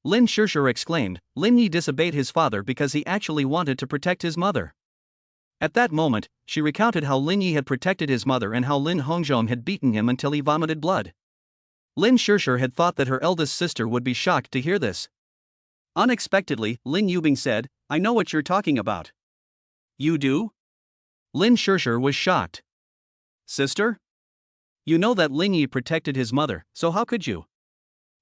Lin Shirshir exclaimed, "Lin Yi disobeyed his father because he actually wanted to protect his mother." At that moment, she recounted how Lin Yi had protected his mother and how Lin Hongzhong had beaten him until he vomited blood. Lin Shirshir had thought that her eldest sister would be shocked to hear this. Unexpectedly, Lin Yubing said, "I know what you're talking about." "You do?" Lin Shirshir was shocked. "Sister? You know that Lin Yi protected his mother, so how could you?"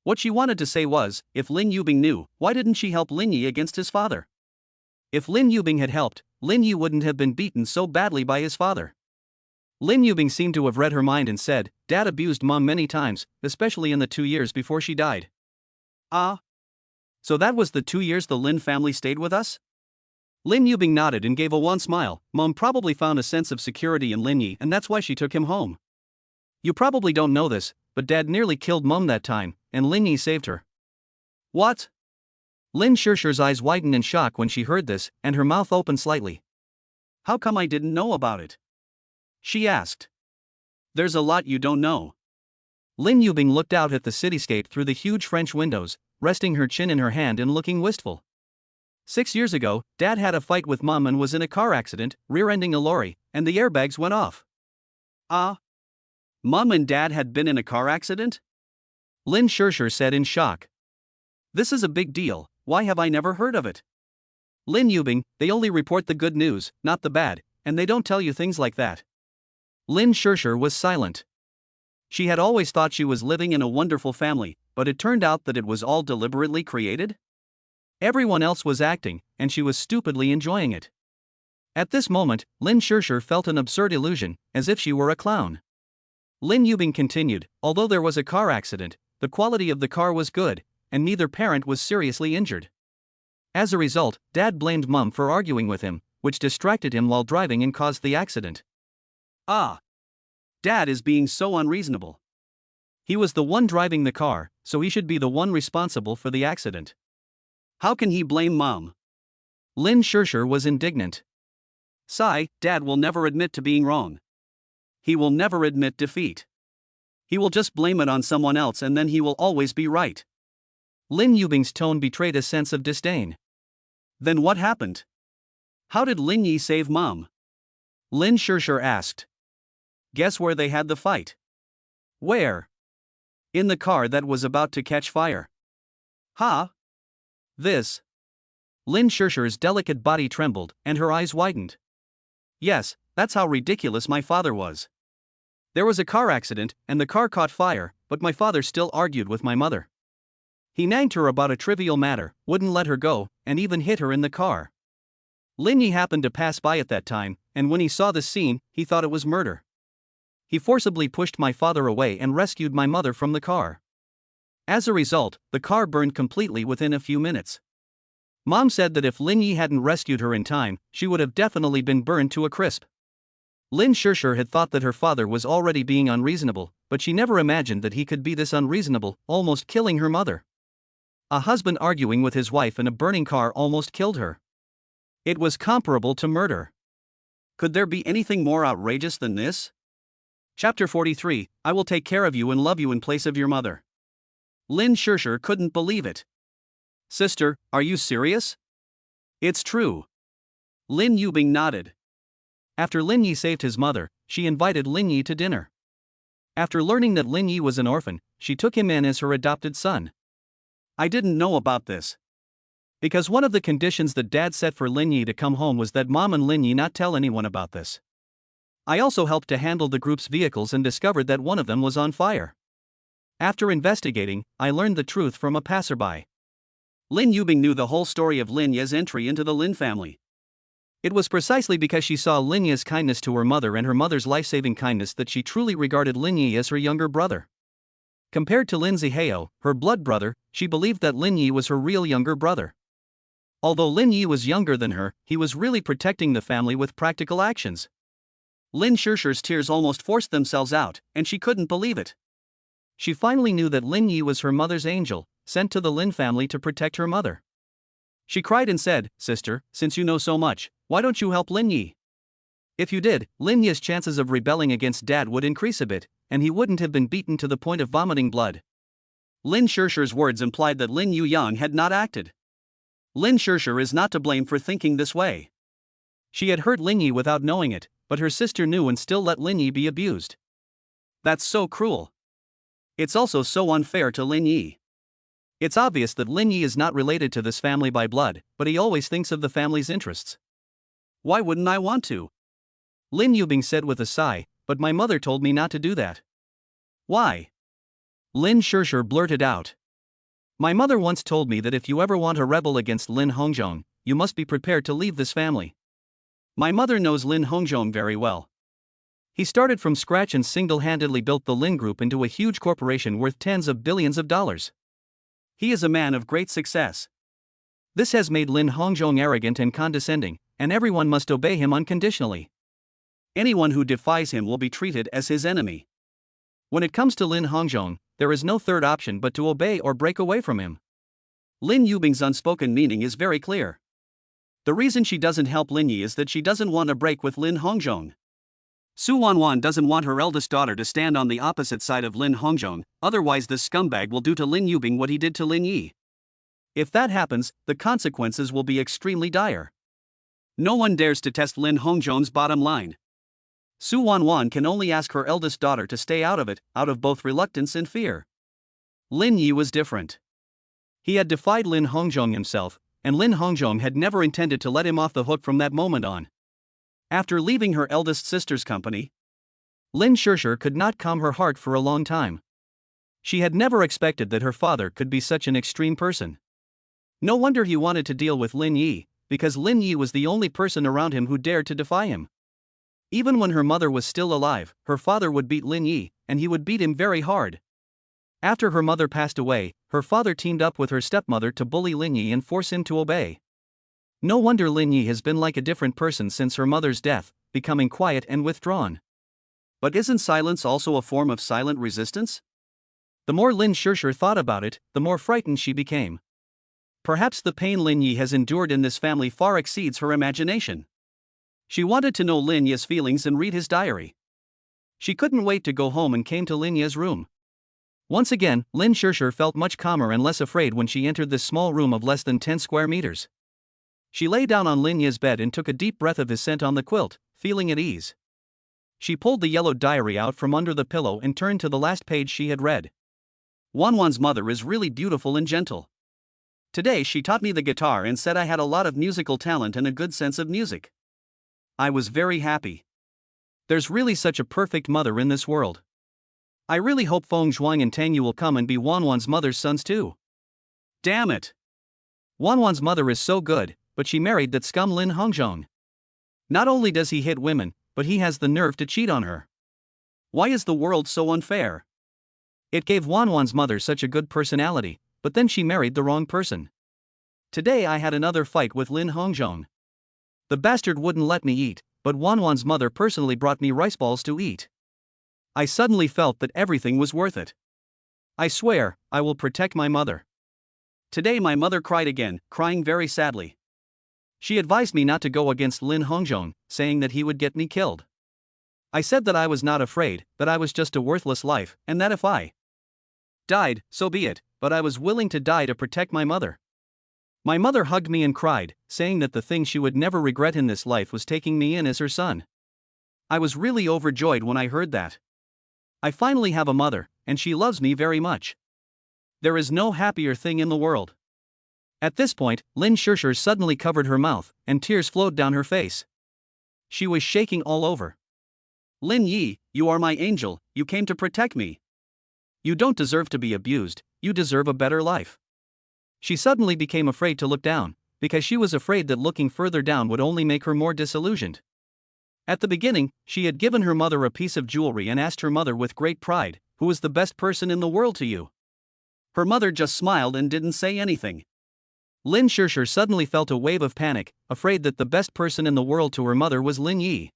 What she wanted to say was, if Lin Yubing knew, why didn't she help Lin Yi against his father? If Lin Yubing had helped, Lin Yi wouldn't have been beaten so badly by his father. Lin Yubing seemed to have read her mind and said, "Dad abused Mom many times, especially in the 2 years before she died." "Ah. So that was the 2 years the Lin family stayed with us?" Lin Yubing nodded and gave a wan smile. "Mom probably found a sense of security in Lin Yi and that's why she took him home. You probably don't know this, but Dad nearly killed Mom that time, and Lin Yi saved her." "What?" Lin Shirshir's eyes widened in shock when she heard this, and her mouth opened slightly. "How come I didn't know about it?" she asked. "There's a lot you don't know." Lin Yubing looked out at the cityscape through the huge French windows, resting her chin in her hand and looking wistful. 6 years ago, Dad had a fight with Mom and was in a car accident, rear-ending a lorry, and the airbags went off. "Ah? Mom and Dad had been in a car accident?" Lin Shirshir said in shock. "This is a big deal, why have I never heard of it?" "Lin Yubing, they only report the good news, not the bad, and they don't tell you things like that." Lin Shirshir was silent. She had always thought she was living in a wonderful family, but it turned out that it was all deliberately created? Everyone else was acting, and she was stupidly enjoying it. At this moment, Lin Shirshir felt an absurd illusion, as if she were a clown. Lin Yubing continued, "Although there was a car accident, the quality of the car was good, and neither parent was seriously injured. As a result, Dad blamed Mom for arguing with him, which distracted him while driving and caused the accident. Ah! Dad is being so unreasonable. He was the one driving the car, so he should be the one responsible for the accident. How can he blame Mom? Lynn Schercher was indignant. Sigh, Dad will never admit to being wrong. He will never admit defeat. He will just blame it on someone else and then he will always be right. Lin Yubing's tone betrayed a sense of disdain. Then what happened? How did Lin Yi save Mom? Lin Schercher asked. Guess where they had the fight? Where? In the car that was about to catch fire. Huh? This. Lin Schercher's delicate body trembled, and her eyes widened. Yes, that's how ridiculous my father was. There was a car accident, and the car caught fire, but my father still argued with my mother. He nagged her about a trivial matter, wouldn't let her go, and even hit her in the car. Lin Yi happened to pass by at that time, and when he saw the scene, he thought it was murder. He forcibly pushed my father away and rescued my mother from the car. As a result, the car burned completely within a few minutes. Mom said that if Lin Yi hadn't rescued her in time, she would have definitely been burned to a crisp. Lin Schercher had thought that her father was already being unreasonable, but she never imagined that he could be this unreasonable, almost killing her mother. A husband arguing with his wife in a burning car almost killed her. It was comparable to murder. Could there be anything more outrageous than this? Chapter 43, I will take care of you and love you in place of your mother. Lin Schercher couldn't believe it. Sister, are you serious? It's true. Lin Yubing nodded. After Lin Yi saved his mother, she invited Lin Yi to dinner. After learning that Lin Yi was an orphan, she took him in as her adopted son. I didn't know about this. Because one of the conditions that Dad set for Lin Yi to come home was that Mom and Lin Yi not tell anyone about this. I also helped to handle the group's vehicles and discovered that one of them was on fire. After investigating, I learned the truth from a passerby. Lin Yubing knew the whole story of Lin Ye's entry into the Lin family. It was precisely because she saw Lin Ye's kindness to her mother and her mother's life-saving kindness that she truly regarded Lin Yi as her younger brother. Compared to Lin Zihao, her blood brother, she believed that Lin Yi was her real younger brother. Although Lin Yi was younger than her, he was really protecting the family with practical actions. Lin Schercher's tears almost forced themselves out, and she couldn't believe it. She finally knew that Lin Yi was her mother's angel, sent to the Lin family to protect her mother. She cried and said, Sister, since you know so much, why don't you help Lin Yi? If you did, Lin Yi's chances of rebelling against Dad would increase a bit, and he wouldn't have been beaten to the point of vomiting blood. Lin Schercher's words implied that Lin Yuyang had not acted. Lin Schercher is not to blame for thinking this way. She had hurt Lin Yi without knowing it, but her sister knew and still let Lin Yi be abused. That's so cruel. It's also so unfair to Lin Yi. It's obvious that Lin Yi is not related to this family by blood, but he always thinks of the family's interests. Why wouldn't I want to? Lin Yubing said with a sigh, but my mother told me not to do that. Why? Lin Schercher blurted out. My mother once told me that if you ever want to rebel against Lin Hongzhong, you must be prepared to leave this family. My mother knows Lin Hongzhong very well. He started from scratch and single-handedly built the Lin Group into a huge corporation worth tens of billions of dollars. He is a man of great success. This has made Lin Hongzhong arrogant and condescending, and everyone must obey him unconditionally. Anyone who defies him will be treated as his enemy. When it comes to Lin Hongzhong, there is no third option but to obey or break away from him. Lin Yubing's unspoken meaning is very clear. The reason she doesn't help Lin Yi is that she doesn't want to break with Lin Hongzhong. Su Wanwan doesn't want her eldest daughter to stand on the opposite side of Lin Hongzhong, otherwise this scumbag will do to Lin Yubing what he did to Lin Yi. If that happens, the consequences will be extremely dire. No one dares to test Lin Hongzhong's bottom line. Su Wanwan can only ask her eldest daughter to stay out of it, out of both reluctance and fear. Lin Yi was different. He had defied Lin Hongzhong himself, and Lin Hongzhong had never intended to let him off the hook from that moment on. After leaving her eldest sister's company, Lin Schercher could not calm her heart for a long time. She had never expected that her father could be such an extreme person. No wonder he wanted to deal with Lin Yi, because Lin Yi was the only person around him who dared to defy him. Even when her mother was still alive, her father would beat Lin Yi, and he would beat him very hard. After her mother passed away, her father teamed up with her stepmother to bully Lin Yi and force him to obey. No wonder Lin Yi has been like a different person since her mother's death, becoming quiet and withdrawn. But isn't silence also a form of silent resistance? The more Lin Shishir thought about it, the more frightened she became. Perhaps the pain Lin Yi has endured in this family far exceeds her imagination. She wanted to know Lin Yi's feelings and read his diary. She couldn't wait to go home and came to Lin Yi's room. Once again, Lin Shishir felt much calmer and less afraid when she entered this small room of less than 10 square meters. She lay down on Lin Yi's bed and took a deep breath of his scent on the quilt, feeling at ease. She pulled the yellow diary out from under the pillow and turned to the last page she had read. Wanwan's mother is really beautiful and gentle. Today she taught me the guitar and said I had a lot of musical talent and a good sense of music. I was very happy. There's really such a perfect mother in this world. I really hope Feng Zhuang and Tang Yu will come and be Wanwan's mother's sons too. Damn it! Wanwan's mother is so good, but she married that scum Lin Hongzhong. Not only does he hit women, but he has the nerve to cheat on her. Why is the world so unfair? It gave Wanwan's mother such a good personality, but then she married the wrong person. Today I had another fight with Lin Hongzhong. The bastard wouldn't let me eat, but Wanwan's mother personally brought me rice balls to eat. I suddenly felt that everything was worth it. I swear, I will protect my mother. Today my mother cried again, crying very sadly. She advised me not to go against Lin Hongzhong, saying that he would get me killed. I said that I was not afraid, that I was just a worthless life, and that if I died, so be it, but I was willing to die to protect my mother. My mother hugged me and cried, saying that the thing she would never regret in this life was taking me in as her son. I was really overjoyed when I heard that. I finally have a mother, and she loves me very much. There is no happier thing in the world. At this point, Lin Shishir suddenly covered her mouth, and tears flowed down her face. She was shaking all over. Lin Yi, you are my angel, you came to protect me. You don't deserve to be abused, you deserve a better life. She suddenly became afraid to look down, because she was afraid that looking further down would only make her more disillusioned. At the beginning, she had given her mother a piece of jewelry and asked her mother with great pride, "Who is the best person in the world to you?" Her mother just smiled and didn't say anything. Lin Shishir suddenly felt a wave of panic, afraid that the best person in the world to her mother was Lin Yi.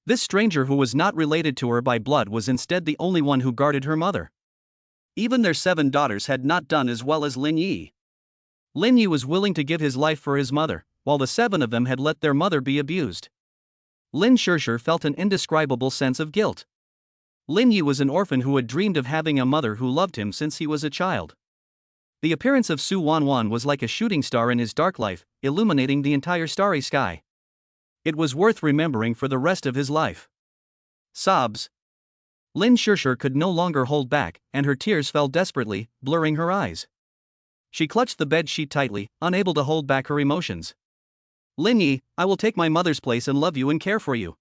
This stranger who was not related to her by blood was instead the only one who guarded her mother. Even their 7 daughters had not done as well as Lin Yi. Lin Yi was willing to give his life for his mother, while the 7 of them had let their mother be abused. Lin Shishir felt an indescribable sense of guilt. Lin Yi was an orphan who had dreamed of having a mother who loved him since he was a child. The appearance of Su Wanwan was like a shooting star in his dark life, illuminating the entire starry sky. It was worth remembering for the rest of his life. Sobs. Lin Shishir could no longer hold back, and her tears fell desperately, blurring her eyes. She clutched the bed sheet tightly, unable to hold back her emotions. Lin Yi, I will take my mother's place and love you and care for you.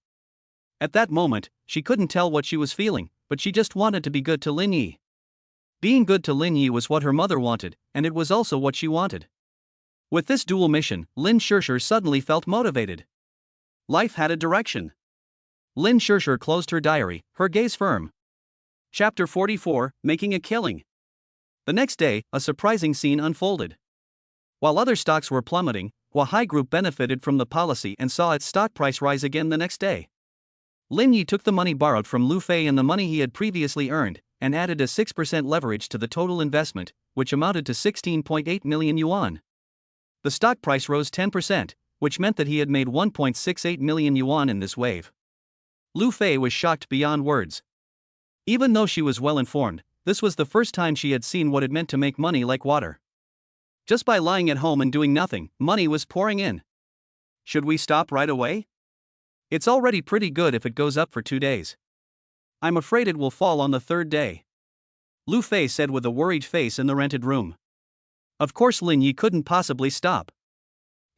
At that moment, she couldn't tell what she was feeling, but she just wanted to be good to Lin Yi. Being good to Lin Yi was what her mother wanted, and it was also what she wanted. With this dual mission, Lin Shishir suddenly felt motivated. Life had a direction. Lin Shishir closed her diary, her gaze firm. Chapter 44, Making a Killing. The next day, a surprising scene unfolded. While other stocks were plummeting, Huahai Group benefited from the policy and saw its stock price rise again the next day. Lin Yi took the money borrowed from Lu Fei and the money he had previously earned, and added a 6% leverage to the total investment, which amounted to 16.8 million yuan. The stock price rose 10%, which meant that he had made 1.68 million yuan in this wave. Lu Fei was shocked beyond words. Even though she was well informed, this was the first time she had seen what it meant to make money like water. Just by lying at home and doing nothing, money was pouring in. Should we stop right away? It's already pretty good if it goes up for 2 days. I'm afraid it will fall on the 3rd day. Lu Fei said with a worried face in the rented room. Of course Lin Yi couldn't possibly stop.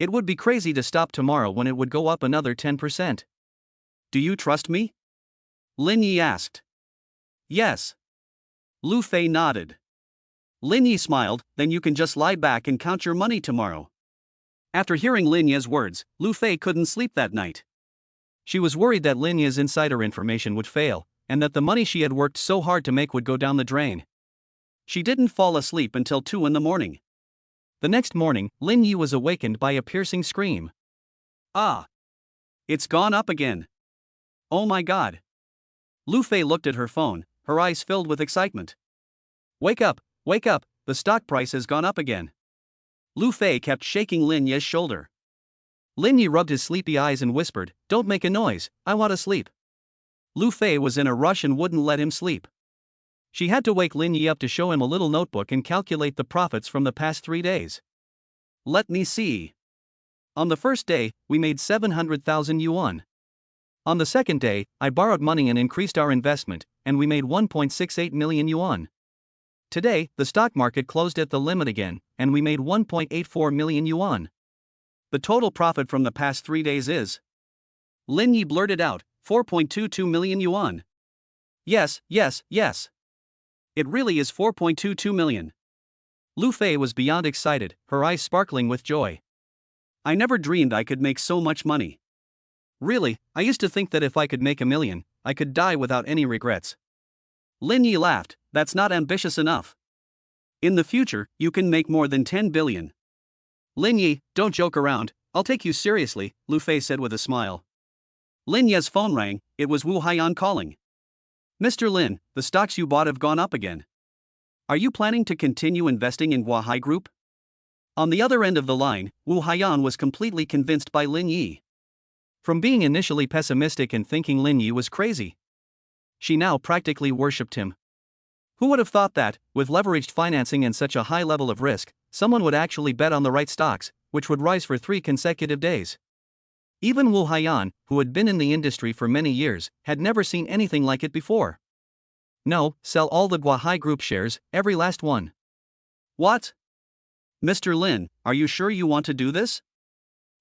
It would be crazy to stop tomorrow when it would go up another 10%. Do you trust me? Lin Yi asked. Yes. Lu Fei nodded. Lin Yi smiled, then you can just lie back and count your money tomorrow. After hearing Lin Yi's words, Lu Fei couldn't sleep that night. She was worried that Lin Yi's insider information would fail, and that the money she had worked so hard to make would go down the drain. She didn't fall asleep until 2 in the morning. The next morning, Lin Yi was awakened by a piercing scream. Ah! It's gone up again. Oh my god. Lu Fei looked at her phone, her eyes filled with excitement. Wake up, the stock price has gone up again. Lu Fei kept shaking Lin Yi's shoulder. Lin Yi rubbed his sleepy eyes and whispered, "Don't make a noise, I want to sleep." Lu Fei was in a rush and wouldn't let him sleep. She had to wake Lin Yi up to show him a little notebook and calculate the profits from the past 3 days. Let me see. On the first day, we made 700,000 yuan. On the second day, I borrowed money and increased our investment, and we made 1.68 million yuan. Today, the stock market closed at the limit again, and we made 1.84 million yuan. The total profit from the past 3 days is. Lin Yi blurted out, 4.22 million yuan. Yes. It really is 4.22 million. Lu Fei was beyond excited, her eyes sparkling with joy. I never dreamed I could make so much money. Really, I used to think that if I could make 1 million, I could die without any regrets. Lin Yi laughed, that's not ambitious enough. In the future, you can make more than 10 billion. Lin Yi, don't joke around, I'll take you seriously, Lu Fei said with a smile. Lin Yi's phone rang, it was Wu Haiyan calling. Mr. Lin, the stocks you bought have gone up again. Are you planning to continue investing in Guohai Group? On the other end of the line, Wu Haiyan was completely convinced by Lin Yi. From being initially pessimistic and thinking Lin Yi was crazy, she now practically worshipped him. Who would have thought that, with leveraged financing and such a high level of risk, someone would actually bet on the right stocks, which would rise for 3 consecutive days? Even Wu Haiyan, who had been in the industry for many years, had never seen anything like it before. No, sell all the Guohai Group shares, every last one. What? Mr. Lin, are you sure you want to do this?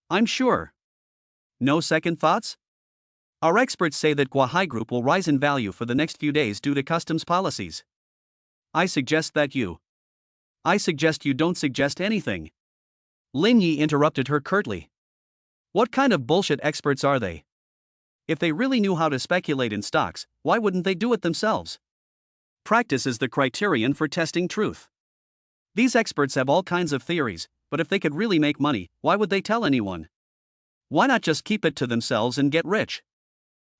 I'm sure. No second thoughts? Our experts say that Guohai Group will rise in value for the next few days due to customs policies. I suggest you don't suggest anything. Lin Yi interrupted her curtly. What kind of bullshit experts are they? If they really knew how to speculate in stocks, why wouldn't they do it themselves? Practice is the criterion for testing truth. These experts have all kinds of theories, but if they could really make money, why would they tell anyone? Why not just keep it to themselves and get rich?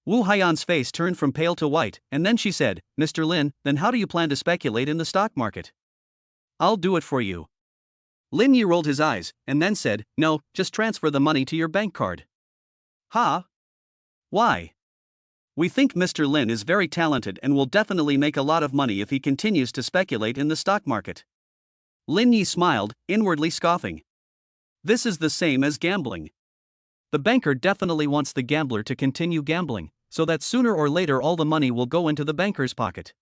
Wu Haiyan's face turned from pale to white, and then she said, Mr. Lin, then how do you plan to speculate in the stock market? I'll do it for you. Lin Yi rolled his eyes, and then said, no, just transfer the money to your bank card. Huh? Why? We think Mr. Lin is very talented and will definitely make a lot of money if he continues to speculate in the stock market. Lin Yi smiled, inwardly scoffing. This is the same as gambling. The banker definitely wants the gambler to continue gambling, so that sooner or later all the money will go into the banker's pocket.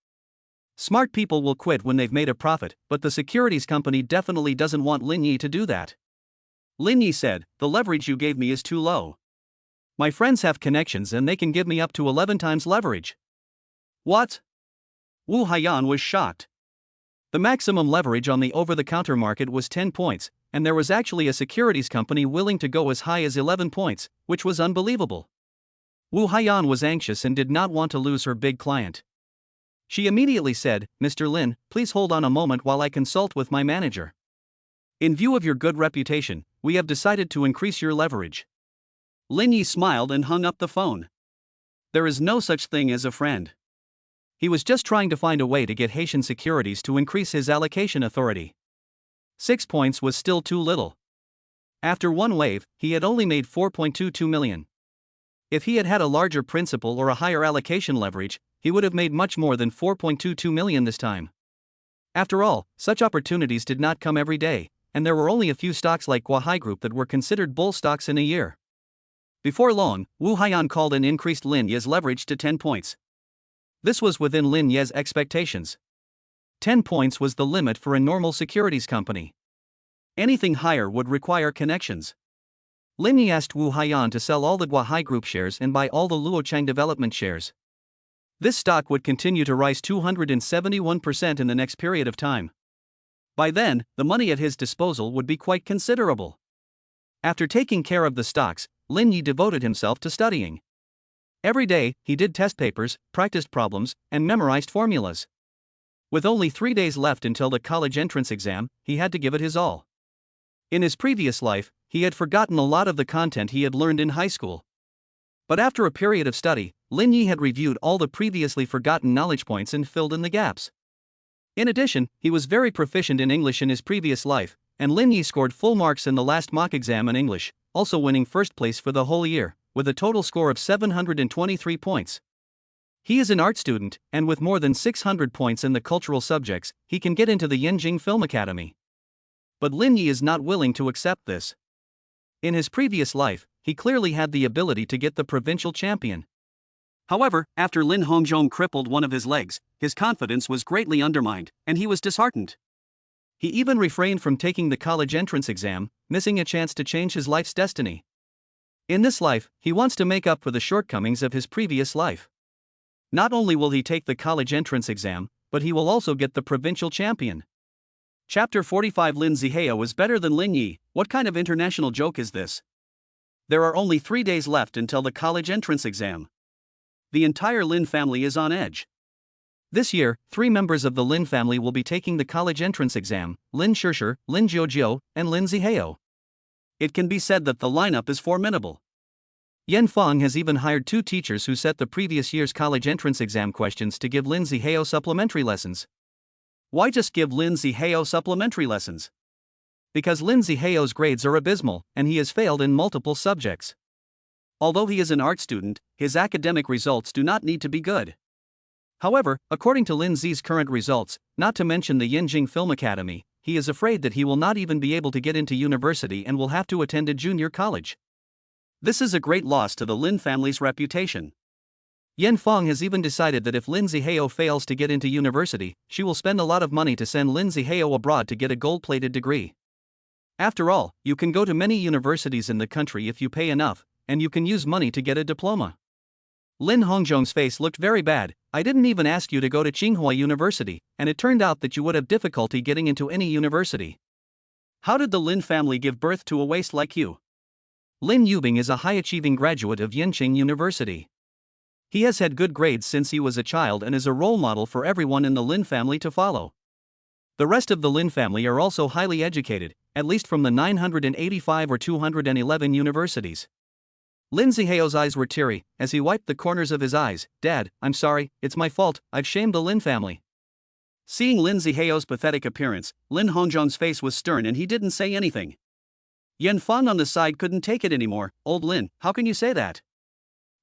Smart people will quit when they've made a profit, but the securities company definitely doesn't want Lin Yi to do that. Lin Yi said, the leverage you gave me is too low. My friends have connections and they can give me up to 11 times leverage. What? Wu Haiyan was shocked. The maximum leverage on the over-the-counter market was 10 points, and there was actually a securities company willing to go as high as 11 points, which was unbelievable. Wu Haiyan was anxious and did not want to lose her big client. She immediately said, Mr. Lin, please hold on a moment while I consult with my manager. In view of your good reputation, we have decided to increase your leverage. Lin Yi smiled and hung up the phone. There is no such thing as a friend. He was just trying to find a way to get Haitian Securities to increase his allocation authority. 6 points was still too little. After one wave, he had only made 4.22 million. If he had had a larger principal or a higher allocation leverage, he would have made much more than 4.22 million this time. After all, such opportunities did not come every day, and there were only a few stocks like Guohai Group that were considered bull stocks in a year. Before long, Wu Haiyan called and increased Lin Yi's leverage to 10 points. This was within Lin Yi's expectations. 10 points was the limit for a normal securities company. Anything higher would require connections. Lin Yi asked Wu Haiyan to sell all the Guohai Group shares and buy all the Luochang Development shares. This stock would continue to rise 271% in the next period of time. By then, the money at his disposal would be quite considerable. After taking care of the stocks, Lin Yi devoted himself to studying. Every day, he did test papers, practiced problems, and memorized formulas. With only 3 days left until the college entrance exam, he had to give it his all. In his previous life, he had forgotten a lot of the content he had learned in high school. But after a period of study, Lin Yi had reviewed all the previously forgotten knowledge points and filled in the gaps. In addition, he was very proficient in English in his previous life, and Lin Yi scored full marks in the last mock exam in English, also winning first place for the whole year, with a total score of 723 points. He is an art student, and with more than 600 points in the cultural subjects, he can get into the Yenjing Film Academy. But Lin Yi is not willing to accept this. In his previous life, he clearly had the ability to get the provincial champion. However, after Lin Hongzhong crippled one of his legs, his confidence was greatly undermined, and he was disheartened. He even refrained from taking the college entrance exam, missing a chance to change his life's destiny. In this life, he wants to make up for the shortcomings of his previous life. Not only will he take the college entrance exam, but he will also get the provincial champion. Chapter 45 Lin Zihao is better than Lin Yi. What kind of international joke is this? There are only 3 days left until the college entrance exam. The entire Lin family is on edge. This year, 3 members of the Lin family will be taking the college entrance exam: Lin Shishir, Lin Jiujiu, and Lin Zihao. It can be said that the lineup is formidable. Yan Feng has even hired 2 teachers who set the previous year's college entrance exam questions to give Lin Zihao supplementary lessons. Why just give Lin Zihao supplementary lessons? Because Lin Zihao's grades are abysmal, and he has failed in multiple subjects. Although he is an art student, his academic results do not need to be good. However, according to Lin Zi's current results, not to mention the Yenjing Film Academy, he is afraid that he will not even be able to get into university and will have to attend a junior college. This is a great loss to the Lin family's reputation. Yan Feng has even decided that if Lin Zihao fails to get into university, she will spend a lot of money to send Lin Zihao abroad to get a gold-plated degree. After all, you can go to many universities in the country if you pay enough, and you can use money to get a diploma. Lin Hongzhong's face looked very bad. I didn't even ask you to go to Tsinghua University, and it turned out that you would have difficulty getting into any university. How did the Lin family give birth to a waste like you? Lin Yubing is a high-achieving graduate of Yenching University. He has had good grades since he was a child and is a role model for everyone in the Lin family to follow. The rest of the Lin family are also highly educated, at least from the 985 or 211 universities. Lin Zihao's eyes were teary, as he wiped the corners of his eyes. Dad, I'm sorry, it's my fault, I've shamed the Lin family. Seeing Lin Zihao's pathetic appearance, Lin Hongzhong's face was stern and he didn't say anything. Yan Feng on the side couldn't take it anymore. Old Lin, how can you say that?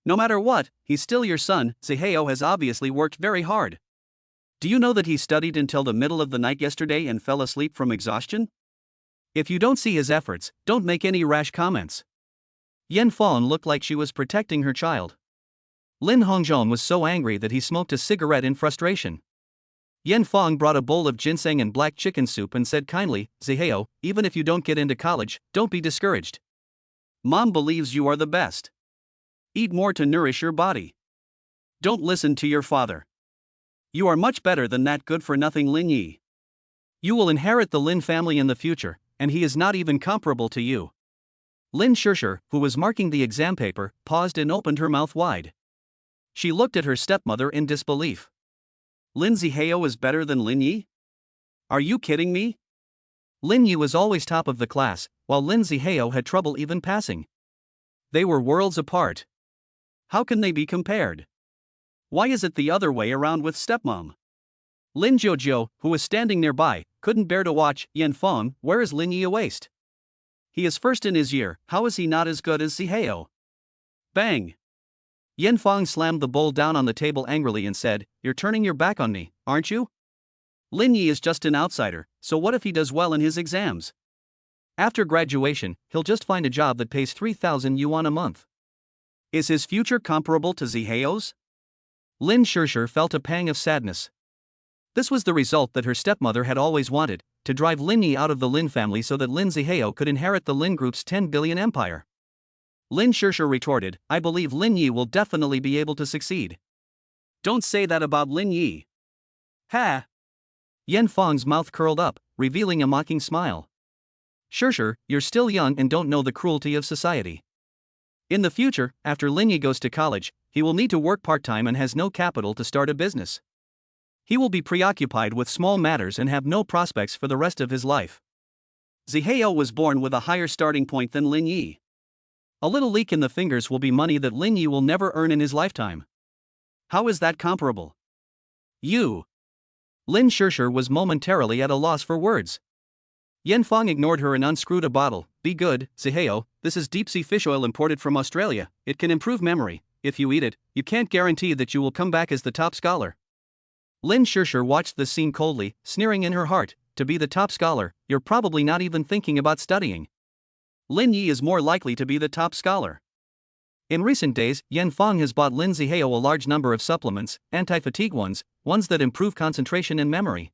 No matter what, he's still your son. Zihao has obviously worked very hard. Do you know that he studied until the middle of the night yesterday and fell asleep from exhaustion? If you don't see his efforts, don't make any rash comments. Yan Feng looked like she was protecting her child. Lin Hongzhong was so angry that he smoked a cigarette in frustration. Yan Feng brought a bowl of ginseng and black chicken soup and said kindly, Zihao, even if you don't get into college, don't be discouraged. Mom believes you are the best. Eat more to nourish your body. Don't listen to your father. You are much better than that good-for-nothing Lin Yi. You will inherit the Lin family in the future, and he is not even comparable to you. Lin Shishir, who was marking the exam paper, paused and opened her mouth wide. She looked at her stepmother in disbelief. Lin Zihao is better than Lin Yi? Are you kidding me? Lin Yi was always top of the class, while Lin Zihao had trouble even passing. They were worlds apart. How can they be compared? Why is it the other way around with stepmom? Lin Jiujiu, who was standing nearby, couldn't bear to watch. Yan Feng, where is Lin Yi a waste? He is first in his year, how is he not as good as Zihao? Bang! Yan Feng slammed the bowl down on the table angrily and said, You're turning your back on me, aren't you? Lin Yi is just an outsider, so what if he does well in his exams? After graduation, he'll just find a job that pays 3,000 yuan a month. Is his future comparable to Zihao's? Lin Shishir felt a pang of sadness. This was the result that her stepmother had always wanted, to drive Lin Yi out of the Lin family so that Lin Zihao could inherit the Lin Group's 10 billion empire. Lin Shishir retorted, I believe Lin Yi will definitely be able to succeed. Don't say that about Lin Yi. Ha! Yan Feng's mouth curled up, revealing a mocking smile. Shishir, you're still young and don't know the cruelty of society. In the future, after Lin Yi goes to college, he will need to work part-time and has no capital to start a business. He will be preoccupied with small matters and have no prospects for the rest of his life. Zihao was born with a higher starting point than Lin Yi. A little leak in the fingers will be money that Lin Yi will never earn in his lifetime. How is that comparable? You. Lin Shishir was momentarily at a loss for words. Yan Fong ignored her and unscrewed a bottle. Be good, Zihao, this is deep-sea fish oil imported from Australia. It can improve memory. If you eat it, you can't guarantee that you will come back as the top scholar. Lin Shishir watched the scene coldly, sneering in her heart. To be the top scholar, you're probably not even thinking about studying. Lin Yi is more likely to be the top scholar. In recent days, Yan Fong has bought Lin Zihao a large number of supplements, anti-fatigue ones that improve concentration and memory.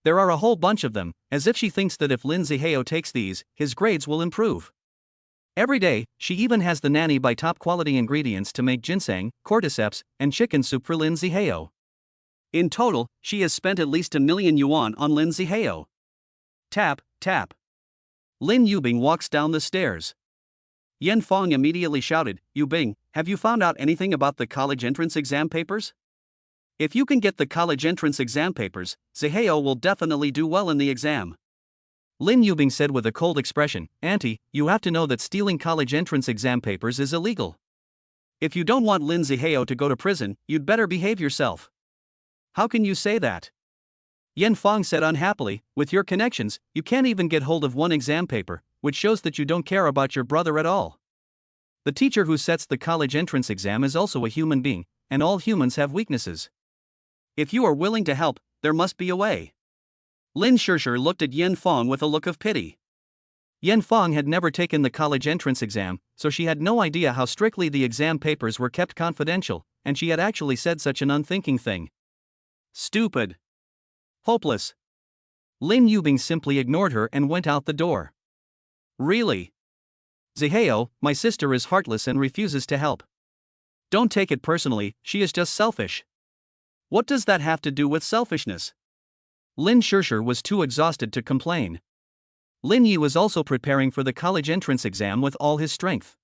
There are a whole bunch of them, as if she thinks that if Lin Zihao takes these, his grades will improve. Every day, she even has the nanny buy top-quality ingredients to make ginseng, cordyceps, and chicken soup for Lin Zihao. In total, she has spent at least 1 million yuan on Lin Zihao. Tap, tap. Lin Yubing walks down the stairs. Yan Fong immediately shouted, Yubing, have you found out anything about the college entrance exam papers? If you can get the college entrance exam papers, Zihao will definitely do well in the exam. Lin Yubing said with a cold expression, Auntie, you have to know that stealing college entrance exam papers is illegal. If you don't want Lin Zihao to go to prison, you'd better behave yourself. How can you say that? Yan Fong said unhappily, with your connections, you can't even get hold of one exam paper, which shows that you don't care about your brother at all. The teacher who sets the college entrance exam is also a human being, and all humans have weaknesses. If you are willing to help, there must be a way. Lin Shishir looked at Yan Fong with a look of pity. Yan Fong had never taken the college entrance exam, so she had no idea how strictly the exam papers were kept confidential, and she had actually said such an unthinking thing. Stupid. Hopeless. Lin Yubing simply ignored her and went out the door. Really? Zihao, my sister is heartless and refuses to help. Don't take it personally, she is just selfish. What does that have to do with selfishness? Lin Shishir was too exhausted to complain. Lin Yi was also preparing for the college entrance exam with all his strength.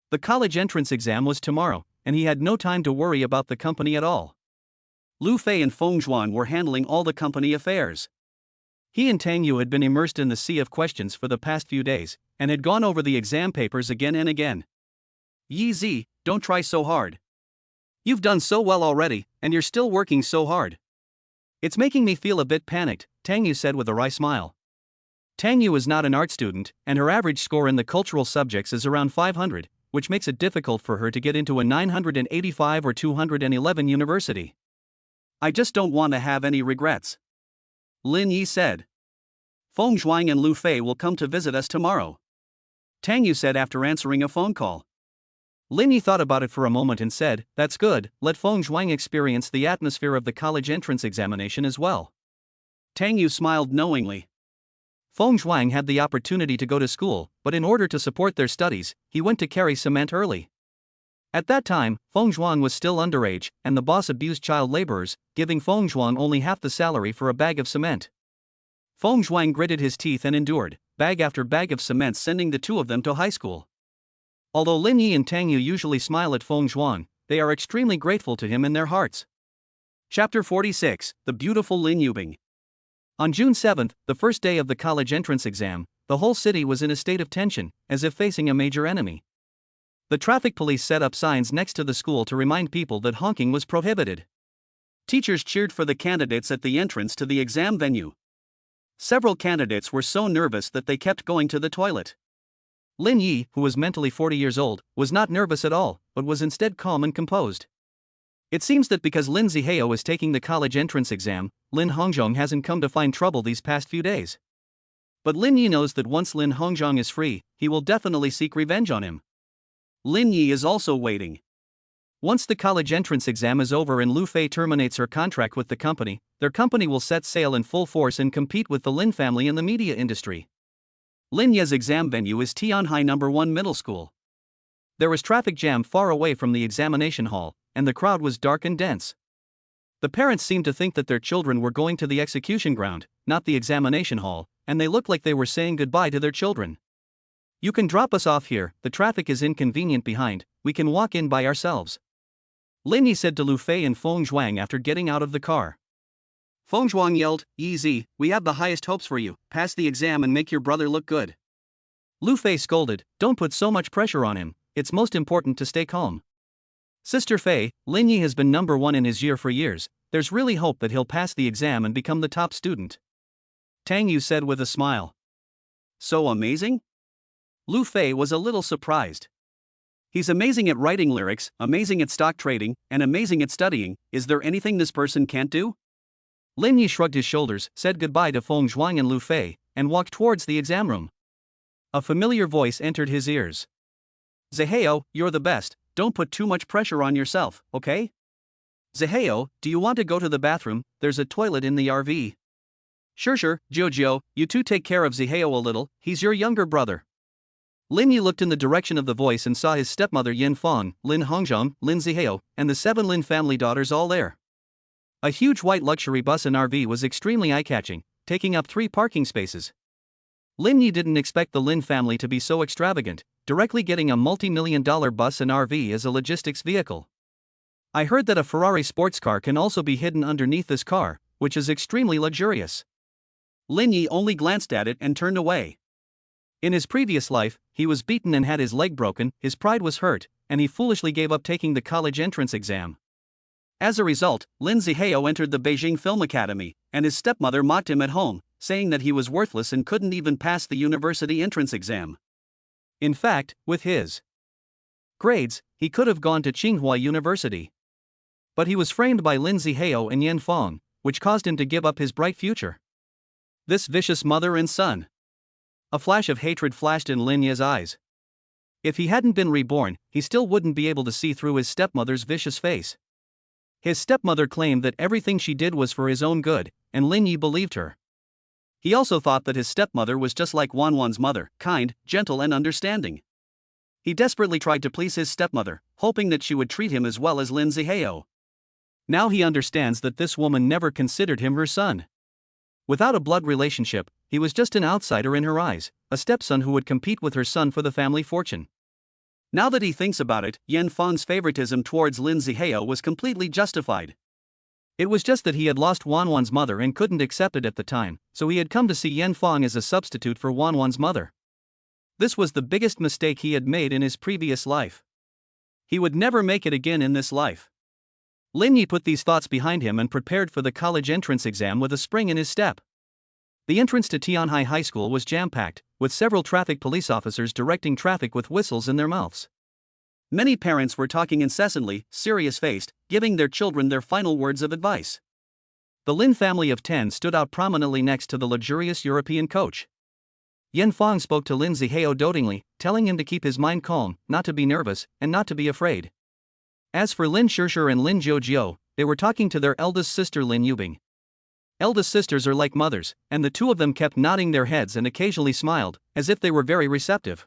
The college entrance exam was tomorrow, and he had no time to worry about the company at all. Lu Fei and Feng Zhuan were handling all the company affairs. He and Tang Yu had been immersed in the sea of questions for the past few days, and had gone over the exam papers again and again. Yi Zi, don't try so hard. You've done so well already, and you're still working so hard. It's making me feel a bit panicked, Tang Yu said with a wry smile. Tang Yu is not an art student, and her average score in the cultural subjects is around 500, which makes it difficult for her to get into a 985 or 211 university. I just don't want to have any regrets. Lin Yi said. Feng Zhuang and Lu Fei will come to visit us tomorrow. Tang Yu said after answering a phone call. Lin Yi thought about it for a moment and said, that's good, let Feng Zhuang experience the atmosphere of the college entrance examination as well. Tang Yu smiled knowingly. Feng Zhuang had the opportunity to go to school, but in order to support their studies, he went to carry cement early. At that time, Feng Zhuang was still underage, and the boss abused child laborers, giving Feng Zhuang only half the salary for a bag of cement. Feng Zhuang gritted his teeth and endured, bag after bag of cement, sending the two of them to high school. Although Lin Yi and Tang Yu usually smile at Feng Zhuang, they are extremely grateful to him in their hearts. Chapter 46, The Beautiful Lin Yubing. On June 7th, the first day of the college entrance exam, the whole city was in a state of tension, as if facing a major enemy. The traffic police set up signs next to the school to remind people that honking was prohibited. Teachers cheered for the candidates at the entrance to the exam venue. Several candidates were so nervous that they kept going to the toilet. Lin Yi, who was mentally 40 years old, was not nervous at all, but was instead calm and composed. It seems that because Lin Zihao is taking the college entrance exam, Lin Hongzhong hasn't come to find trouble these past few days. But Lin Yi knows that once Lin Hongzhong is free, he will definitely seek revenge on him. Lin Yi is also waiting. Once the college entrance exam is over and Lu Fei terminates her contract with the company, their company will set sail in full force and compete with the Lin family in the media industry. Lin Ye's exam venue is Tianhai No. 1 Middle School. There was traffic jam far away from the examination hall, and the crowd was dark and dense. The parents seemed to think that their children were going to the execution ground, not the examination hall, and they looked like they were saying goodbye to their children. You can drop us off here, the traffic is inconvenient behind, we can walk in by ourselves. Lin Yi said to Lu Fei and Feng Zhuang after getting out of the car. Feng Zhuang yelled, "Easy, we have the highest hopes for you, pass the exam and make your brother look good." Lu Fei scolded, "Don't put so much pressure on him, it's most important to stay calm. Sister Fei, Lin Yi has been number one in his year for years, there's really hope that he'll pass the exam and become the top student." Tang Yu said with a smile. So amazing? Lu Fei was a little surprised. He's amazing at writing lyrics, amazing at stock trading, and amazing at studying. Is there anything this person can't do? Lin Yi shrugged his shoulders, said goodbye to Feng Zhuang and Lu Fei, and walked towards the exam room. A familiar voice entered his ears. "Zihao, you're the best, don't put too much pressure on yourself, okay? Zihao, do you want to go to the bathroom? There's a toilet in the RV." Sure, Jojo, you two take care of Zihao a little, he's your younger brother." Lin Yi looked in the direction of the voice and saw his stepmother Yin Fang, Lin Hongzhong, Lin Zihao, and the 7 Lin family daughters all there. A huge white luxury bus and RV was extremely eye-catching, taking up 3 parking spaces. Lin Yi didn't expect the Lin family to be so extravagant, directly getting a multi-million-dollar bus and RV as a logistics vehicle. "I heard that a Ferrari sports car can also be hidden underneath this car, which is extremely luxurious." Lin Yi only glanced at it and turned away. In his previous life, he was beaten and had his leg broken, his pride was hurt, and he foolishly gave up taking the college entrance exam. As a result, Lin Zihao entered the Beijing Film Academy, and his stepmother mocked him at home, saying that he was worthless and couldn't even pass the university entrance exam. In fact, with his grades, he could have gone to Tsinghua University. But he was framed by Lin Zihao and Yan Fang, which caused him to give up his bright future. This vicious mother and son. A flash of hatred flashed in Lin Yi's eyes. If he hadn't been reborn, he still wouldn't be able to see through his stepmother's vicious face. His stepmother claimed that everything she did was for his own good, and Lin Yi believed her. He also thought that his stepmother was just like Wanwan's mother, kind, gentle and understanding. He desperately tried to please his stepmother, hoping that she would treat him as well as Lin Zihao. Now he understands that this woman never considered him her son. Without a blood relationship, he was just an outsider in her eyes, a stepson who would compete with her son for the family fortune. Now that he thinks about it, Yan Fang's favoritism towards Lin Zihao was completely justified. It was just that he had lost Wanwan's mother and couldn't accept it at the time, so he had come to see Yan Fang as a substitute for Wanwan's mother. This was the biggest mistake he had made in his previous life. He would never make it again in this life. Lin Yi put these thoughts behind him and prepared for the college entrance exam with a spring in his step. The entrance to Tianhai High School was jam-packed, with several traffic police officers directing traffic with whistles in their mouths. Many parents were talking incessantly, serious-faced, giving their children their final words of advice. The Lin family of 10 stood out prominently next to the luxurious European coach. Yan Fang spoke to Lin Zihao dotingly, telling him to keep his mind calm, not to be nervous, and not to be afraid. As for Lin Shishir and Lin Jiujiu, they were talking to their eldest sister Lin Yubing. Eldest sisters are like mothers, and the two of them kept nodding their heads and occasionally smiled, as if they were very receptive.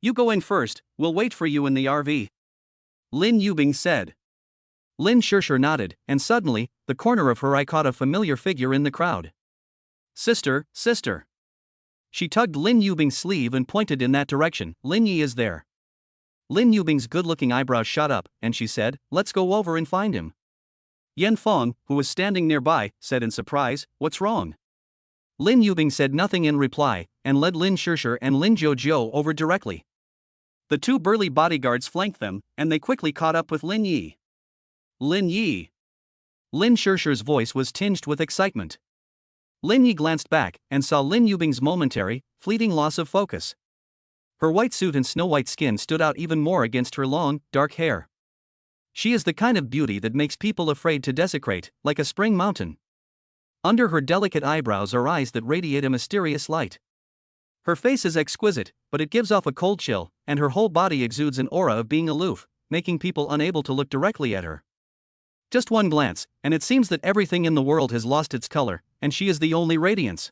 "You go in first, we'll wait for you in the RV," Lin Yubing said. Lin Shishir nodded, and suddenly, the corner of her eye caught a familiar figure in the crowd. Sister. She tugged Lin Yubing's sleeve and pointed in that direction. "Lin Yi is there." Lin Yubing's good-looking eyebrows shot up, and she said, "Let's go over and find him." Yan Fang, who was standing nearby, said in surprise, "What's wrong?" Lin Yubing said nothing in reply, and led Lin Shishir and Lin Jiujiu over directly. The 2 burly bodyguards flanked them, and they quickly caught up with Lin Yi. "Lin Yi." Lin Shishir's voice was tinged with excitement. Lin Yi glanced back, and saw Lin Yubing's momentary, fleeting loss of focus. Her white suit and snow-white skin stood out even more against her long, dark hair. She is the kind of beauty that makes people afraid to desecrate, like a spring mountain. Under her delicate eyebrows are eyes that radiate a mysterious light. Her face is exquisite, but it gives off a cold chill, and her whole body exudes an aura of being aloof, making people unable to look directly at her. Just one glance, and it seems that everything in the world has lost its color, and she is the only radiance.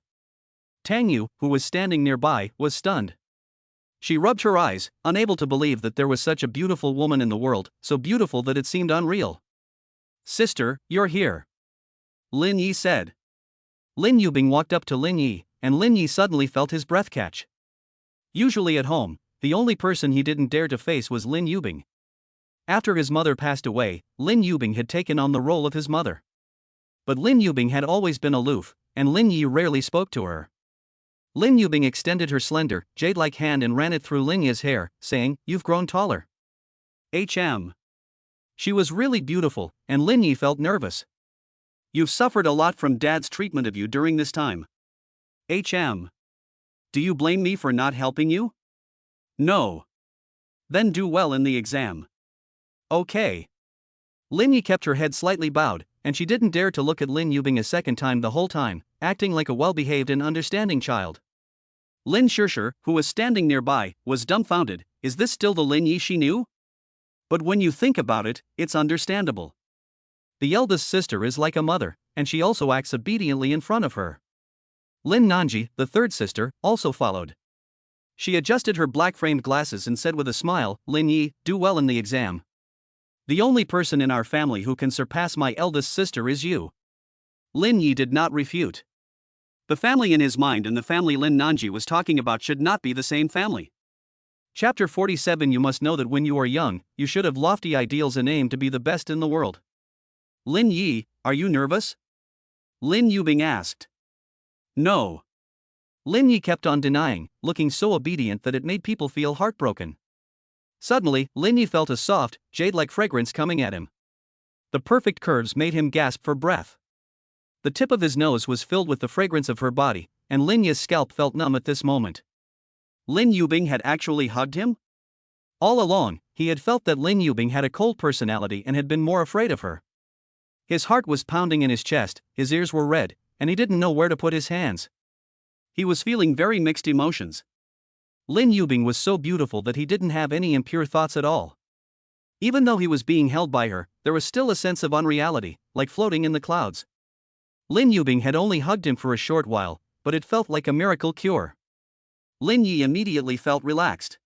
Tang Yu, who was standing nearby, was stunned. She rubbed her eyes, unable to believe that there was such a beautiful woman in the world, so beautiful that it seemed unreal. "Sister, you're here," Lin Yi said. Lin Yubing walked up to Lin Yi, and Lin Yi suddenly felt his breath catch. Usually at home, the only person he didn't dare to face was Lin Yubing. After his mother passed away, Lin Yubing had taken on the role of his mother. But Lin Yubing had always been aloof, and Lin Yi rarely spoke to her. Lin Yubing extended her slender, jade-like hand and ran it through Lin Yi's hair, saying, "You've grown taller." She was really beautiful, and Lin Yi felt nervous. "You've suffered a lot from Dad's treatment of you during this time. Do you blame me for not helping you?" "No." "Then do well in the exam." "Okay." Lin Yi kept her head slightly bowed, and she didn't dare to look at Lin Yubing a second time the whole time, acting like a well-behaved and understanding child. Lin Shishir, who was standing nearby, was dumbfounded. Is this still the Lin Yi she knew? But when you think about it, it's understandable. The eldest sister is like a mother, and she also acts obediently in front of her. Lin Nanji, the third sister, also followed. She adjusted her black-framed glasses and said with a smile, "Lin Yi, do well in the exam. The only person in our family who can surpass my eldest sister is you." Lin Yi did not refute. The family in his mind and the family Lin Nanji was talking about should not be the same family. Chapter 47. You must know that when you are young, you should have lofty ideals and aim to be the best in the world. "Lin Yi, are you nervous?" Lin Yubing asked. "No." Lin Yi kept on denying, looking so obedient that it made people feel heartbroken. Suddenly, Lin Yi felt a soft, jade-like fragrance coming at him. The perfect curves made him gasp for breath. The tip of his nose was filled with the fragrance of her body, and Lin Yi's scalp felt numb at this moment. Lin Yubing had actually hugged him? All along, he had felt that Lin Yubing had a cold personality and had been more afraid of her. His heart was pounding in his chest, his ears were red, and he didn't know where to put his hands. He was feeling very mixed emotions. Lin Yubing was so beautiful that he didn't have any impure thoughts at all. Even though he was being held by her, there was still a sense of unreality, like floating in the clouds. Lin Yubing had only hugged him for a short while, but it felt like a miracle cure. Lin Yi immediately felt relaxed.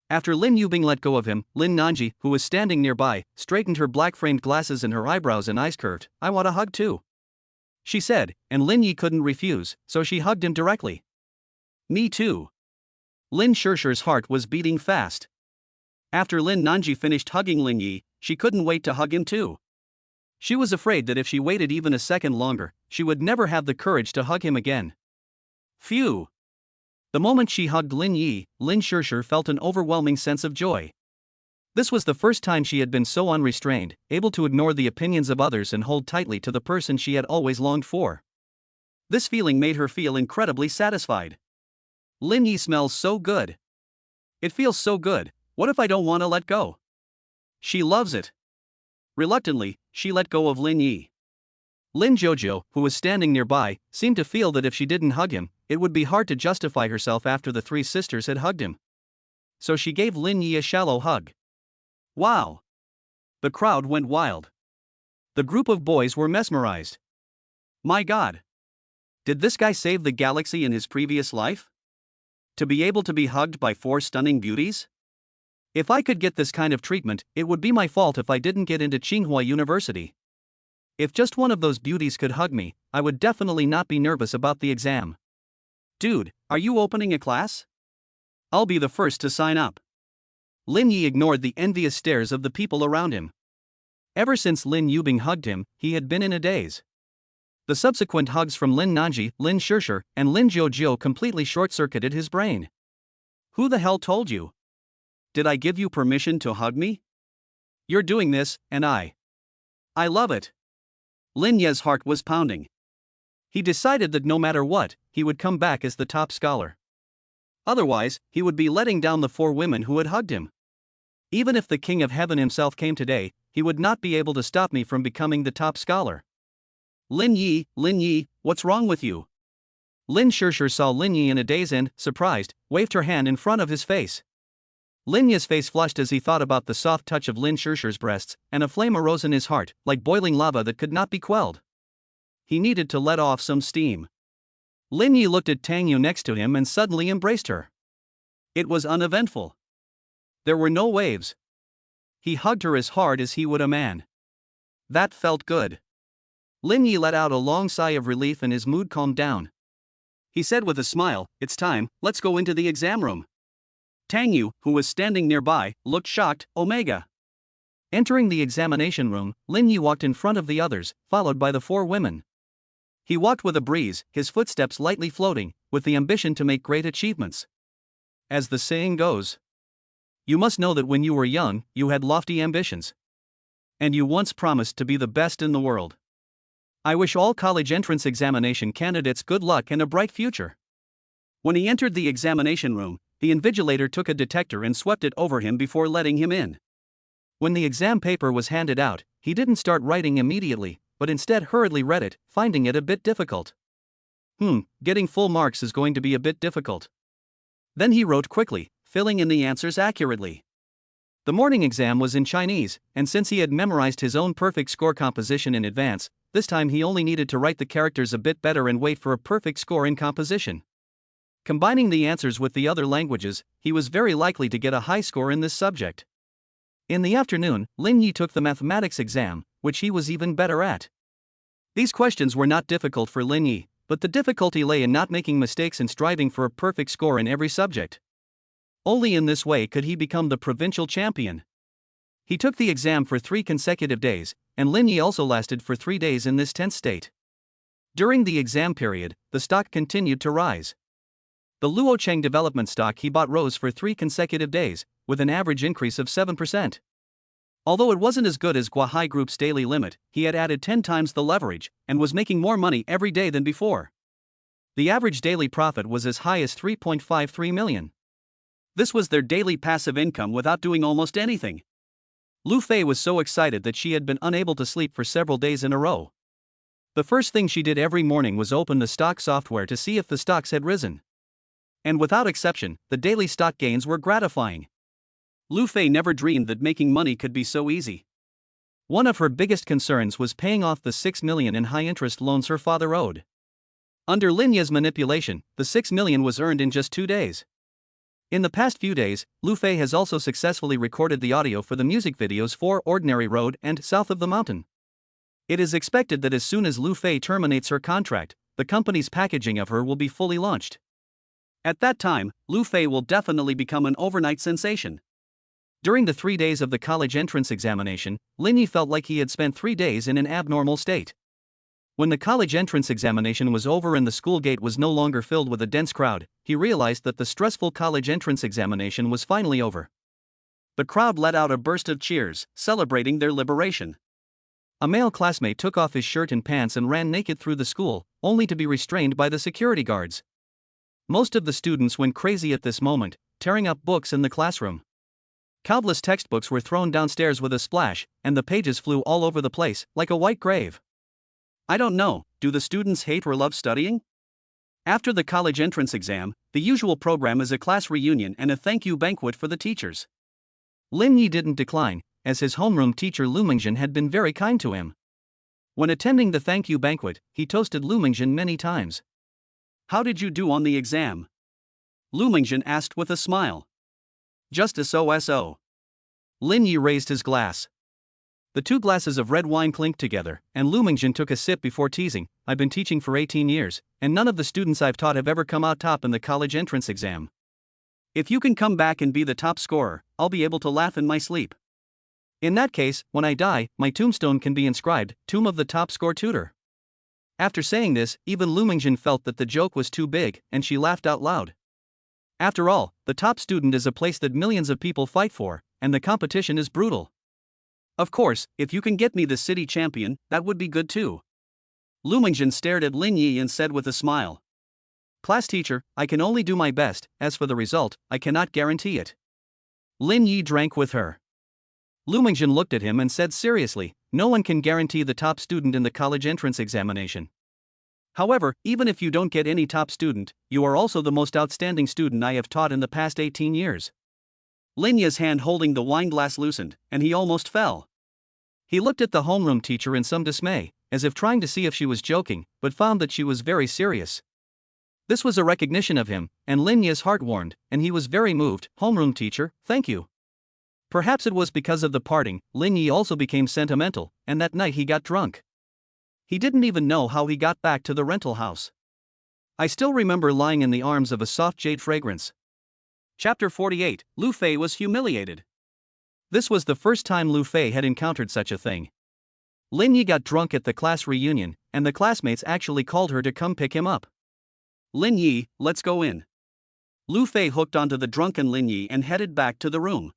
After Lin Yubing let go of him, Lin Nanji, who was standing nearby, straightened her black-framed glasses and her eyebrows and eyes curved. "I want a hug too," she said, and Lin Yi couldn't refuse, so she hugged him directly. "Me too." Lin Shishir's heart was beating fast. After Lin Nanji finished hugging Lin Yi, she couldn't wait to hug him too. She was afraid that if she waited even a second longer, she would never have the courage to hug him again. Phew! The moment she hugged Lin Yi, Lin Shishir felt an overwhelming sense of joy. This was the first time she had been so unrestrained, able to ignore the opinions of others and hold tightly to the person she had always longed for. This feeling made her feel incredibly satisfied. Lin Yi smells so good. It feels so good. What if I don't want to let go? She loves it. Reluctantly, she let go of Lin Yi. Lin Jojo, who was standing nearby, seemed to feel that if she didn't hug him, it would be hard to justify herself after the three sisters had hugged him. So she gave Lin Yi a shallow hug. Wow! The crowd went wild. The group of boys were mesmerized. My God! Did this guy save the galaxy in his previous life? To be able to be hugged by four stunning beauties? If I could get this kind of treatment, it would be my fault if I didn't get into Tsinghua University. If just one of those beauties could hug me, I would definitely not be nervous about the exam. Dude, are you opening a class? I'll be the first to sign up. Lin Yi ignored the envious stares of the people around him. Ever since Lin Yubing hugged him, he had been in a daze. The subsequent hugs from Lin Nanji, Lin Shishir, and Lin Jojo completely short-circuited his brain. Who the hell told you? Did I give you permission to hug me? You're doing this, and I love it. Lin Ye's heart was pounding. He decided that no matter what, he would come back as the top scholar. Otherwise, he would be letting down the four women who had hugged him. Even if the King of Heaven himself came today, he would not be able to stop me from becoming the top scholar. Lin Yi, what's wrong with you? Lin Shishir saw Lin Yi in a daze and, surprised, waved her hand in front of his face. Lin Yi's face flushed as he thought about the soft touch of Lin Shishir's breasts, and a flame arose in his heart, like boiling lava that could not be quelled. He needed to let off some steam. Lin Yi looked at Tang Yu next to him and suddenly embraced her. It was uneventful. There were no waves. He hugged her as hard as he would a man. That felt good. Lin Yi let out a long sigh of relief and his mood calmed down. He said with a smile, "It's time, let's go into the exam room." Tang Yu, who was standing nearby, looked shocked. Omega. Entering the examination room, Lin Yi walked in front of the others, followed by the four women. He walked with a breeze, his footsteps lightly floating, with the ambition to make great achievements. As the saying goes, you must know that when you were young, you had lofty ambitions. And you once promised to be the best in the world. I wish all college entrance examination candidates good luck and a bright future. When he entered the examination room, the invigilator took a detector and swept it over him before letting him in. When the exam paper was handed out, he didn't start writing immediately, but instead hurriedly read it, finding it a bit difficult. Getting full marks is going to be a bit difficult. Then he wrote quickly, filling in the answers accurately. The morning exam was in Chinese, and since he had memorized his own perfect score composition in advance, this time he only needed to write the characters a bit better and wait for a perfect score in composition. Combining the answers with the other languages, he was very likely to get a high score in this subject. In the afternoon, Lin Yi took the mathematics exam, which he was even better at. These questions were not difficult for Lin Yi, but the difficulty lay in not making mistakes and striving for a perfect score in every subject. Only in this way could he become the provincial champion. He took the exam for 3 consecutive days, and Lin Yi also lasted for 3 days in this tense state. During the exam period, the stock continued to rise. The Luocheng development stock he bought rose for 3 consecutive days, with an average increase of 7%. Although it wasn't as good as Guahai Group's daily limit, he had added 10 times the leverage, and was making more money every day than before. The average daily profit was as high as 3.53 million. This was their daily passive income without doing almost anything. Lu Fei was so excited that she had been unable to sleep for several days in a row. The first thing she did every morning was open the stock software to see if the stocks had risen. And without exception, the daily stock gains were gratifying. Lu Fei never dreamed that making money could be so easy. One of her biggest concerns was paying off the 6 million in high-interest loans her father owed. Under Lin Yi's manipulation, the 6 million was earned in just 2 days. In the past few days, Lu Fei has also successfully recorded the audio for the music videos for Ordinary Road and South of the Mountain. It is expected that as soon as Lu Fei terminates her contract, the company's packaging of her will be fully launched. At that time, Lu Fei will definitely become an overnight sensation. During the 3 days of the college entrance examination, Lin Yi felt like he had spent 3 days in an abnormal state. When the college entrance examination was over and the school gate was no longer filled with a dense crowd, he realized that the stressful college entrance examination was finally over. The crowd let out a burst of cheers, celebrating their liberation. A male classmate took off his shirt and pants and ran naked through the school, only to be restrained by the security guards. Most of the students went crazy at this moment, tearing up books in the classroom. Countless textbooks were thrown downstairs with a splash, and the pages flew all over the place, like a white grave. I don't know, do the students hate or love studying? After the college entrance exam, the usual program is a class reunion and a thank you banquet for the teachers. Lin Yi didn't decline, as his homeroom teacher Lu Mingjin had been very kind to him. When attending the thank you banquet, he toasted Lu Mingjin many times. How did you do on the exam? Lu Mingjin asked with a smile. Just so. Lin Yi raised his glass. The 2 glasses of red wine clinked together, and Lu Mingjin took a sip before teasing, I've been teaching for 18 years, and none of the students I've taught have ever come out top in the college entrance exam. If you can come back and be the top scorer, I'll be able to laugh in my sleep. In that case, when I die, my tombstone can be inscribed, Tomb of the Top Score Tutor. After saying this, even Lu Mingjin felt that the joke was too big, and she laughed out loud. After all, the top student is a place that millions of people fight for, and the competition is brutal. Of course, if you can get me the city champion, that would be good too. Lu Mingjin stared at Lin Yi and said with a smile. Class teacher, I can only do my best, as for the result, I cannot guarantee it. Lin Yi drank with her. Lu Mingjin looked at him and said seriously, no one can guarantee the top student in the college entrance examination. However, even if you don't get any top student, you are also the most outstanding student I have taught in the past 18 years. Lin Yi's hand holding the wine glass loosened, and he almost fell. He looked at the homeroom teacher in some dismay, as if trying to see if she was joking, but found that she was very serious. This was a recognition of him, and Lin Yi's heart warmed, and he was very moved. Homeroom teacher, thank you. Perhaps it was because of the parting, Lin Yi also became sentimental, and that night he got drunk. He didn't even know how he got back to the rental house. I still remember lying in the arms of a soft jade fragrance. Chapter 48, Lu Fei was humiliated. This was the first time Lu Fei had encountered such a thing. Lin Yi got drunk at the class reunion, and the classmates actually called her to come pick him up. Lin Yi, let's go in. Lu Fei hooked onto the drunken Lin Yi and headed back to the room.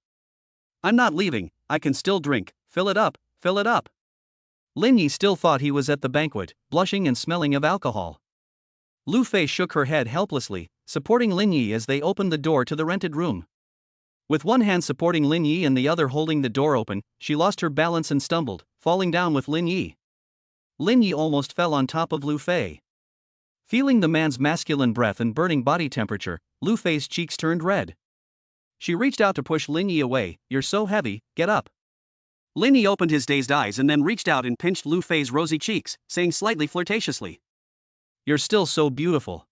I'm not leaving, I can still drink, fill it up, fill it up. Lin Yi still thought he was at the banquet, blushing and smelling of alcohol. Lu Fei shook her head helplessly, supporting Lin Yi as they opened the door to the rented room. With one hand supporting Lin Yi and the other holding the door open, she lost her balance and stumbled, falling down with Lin Yi. Lin Yi almost fell on top of Lu Fei. Feeling the man's masculine breath and burning body temperature, Lu Fei's cheeks turned red. She reached out to push Lin Yi away. You're so heavy, get up. Lin Yi opened his dazed eyes and then reached out and pinched Lu Fei's rosy cheeks, saying slightly flirtatiously, You're still so beautiful.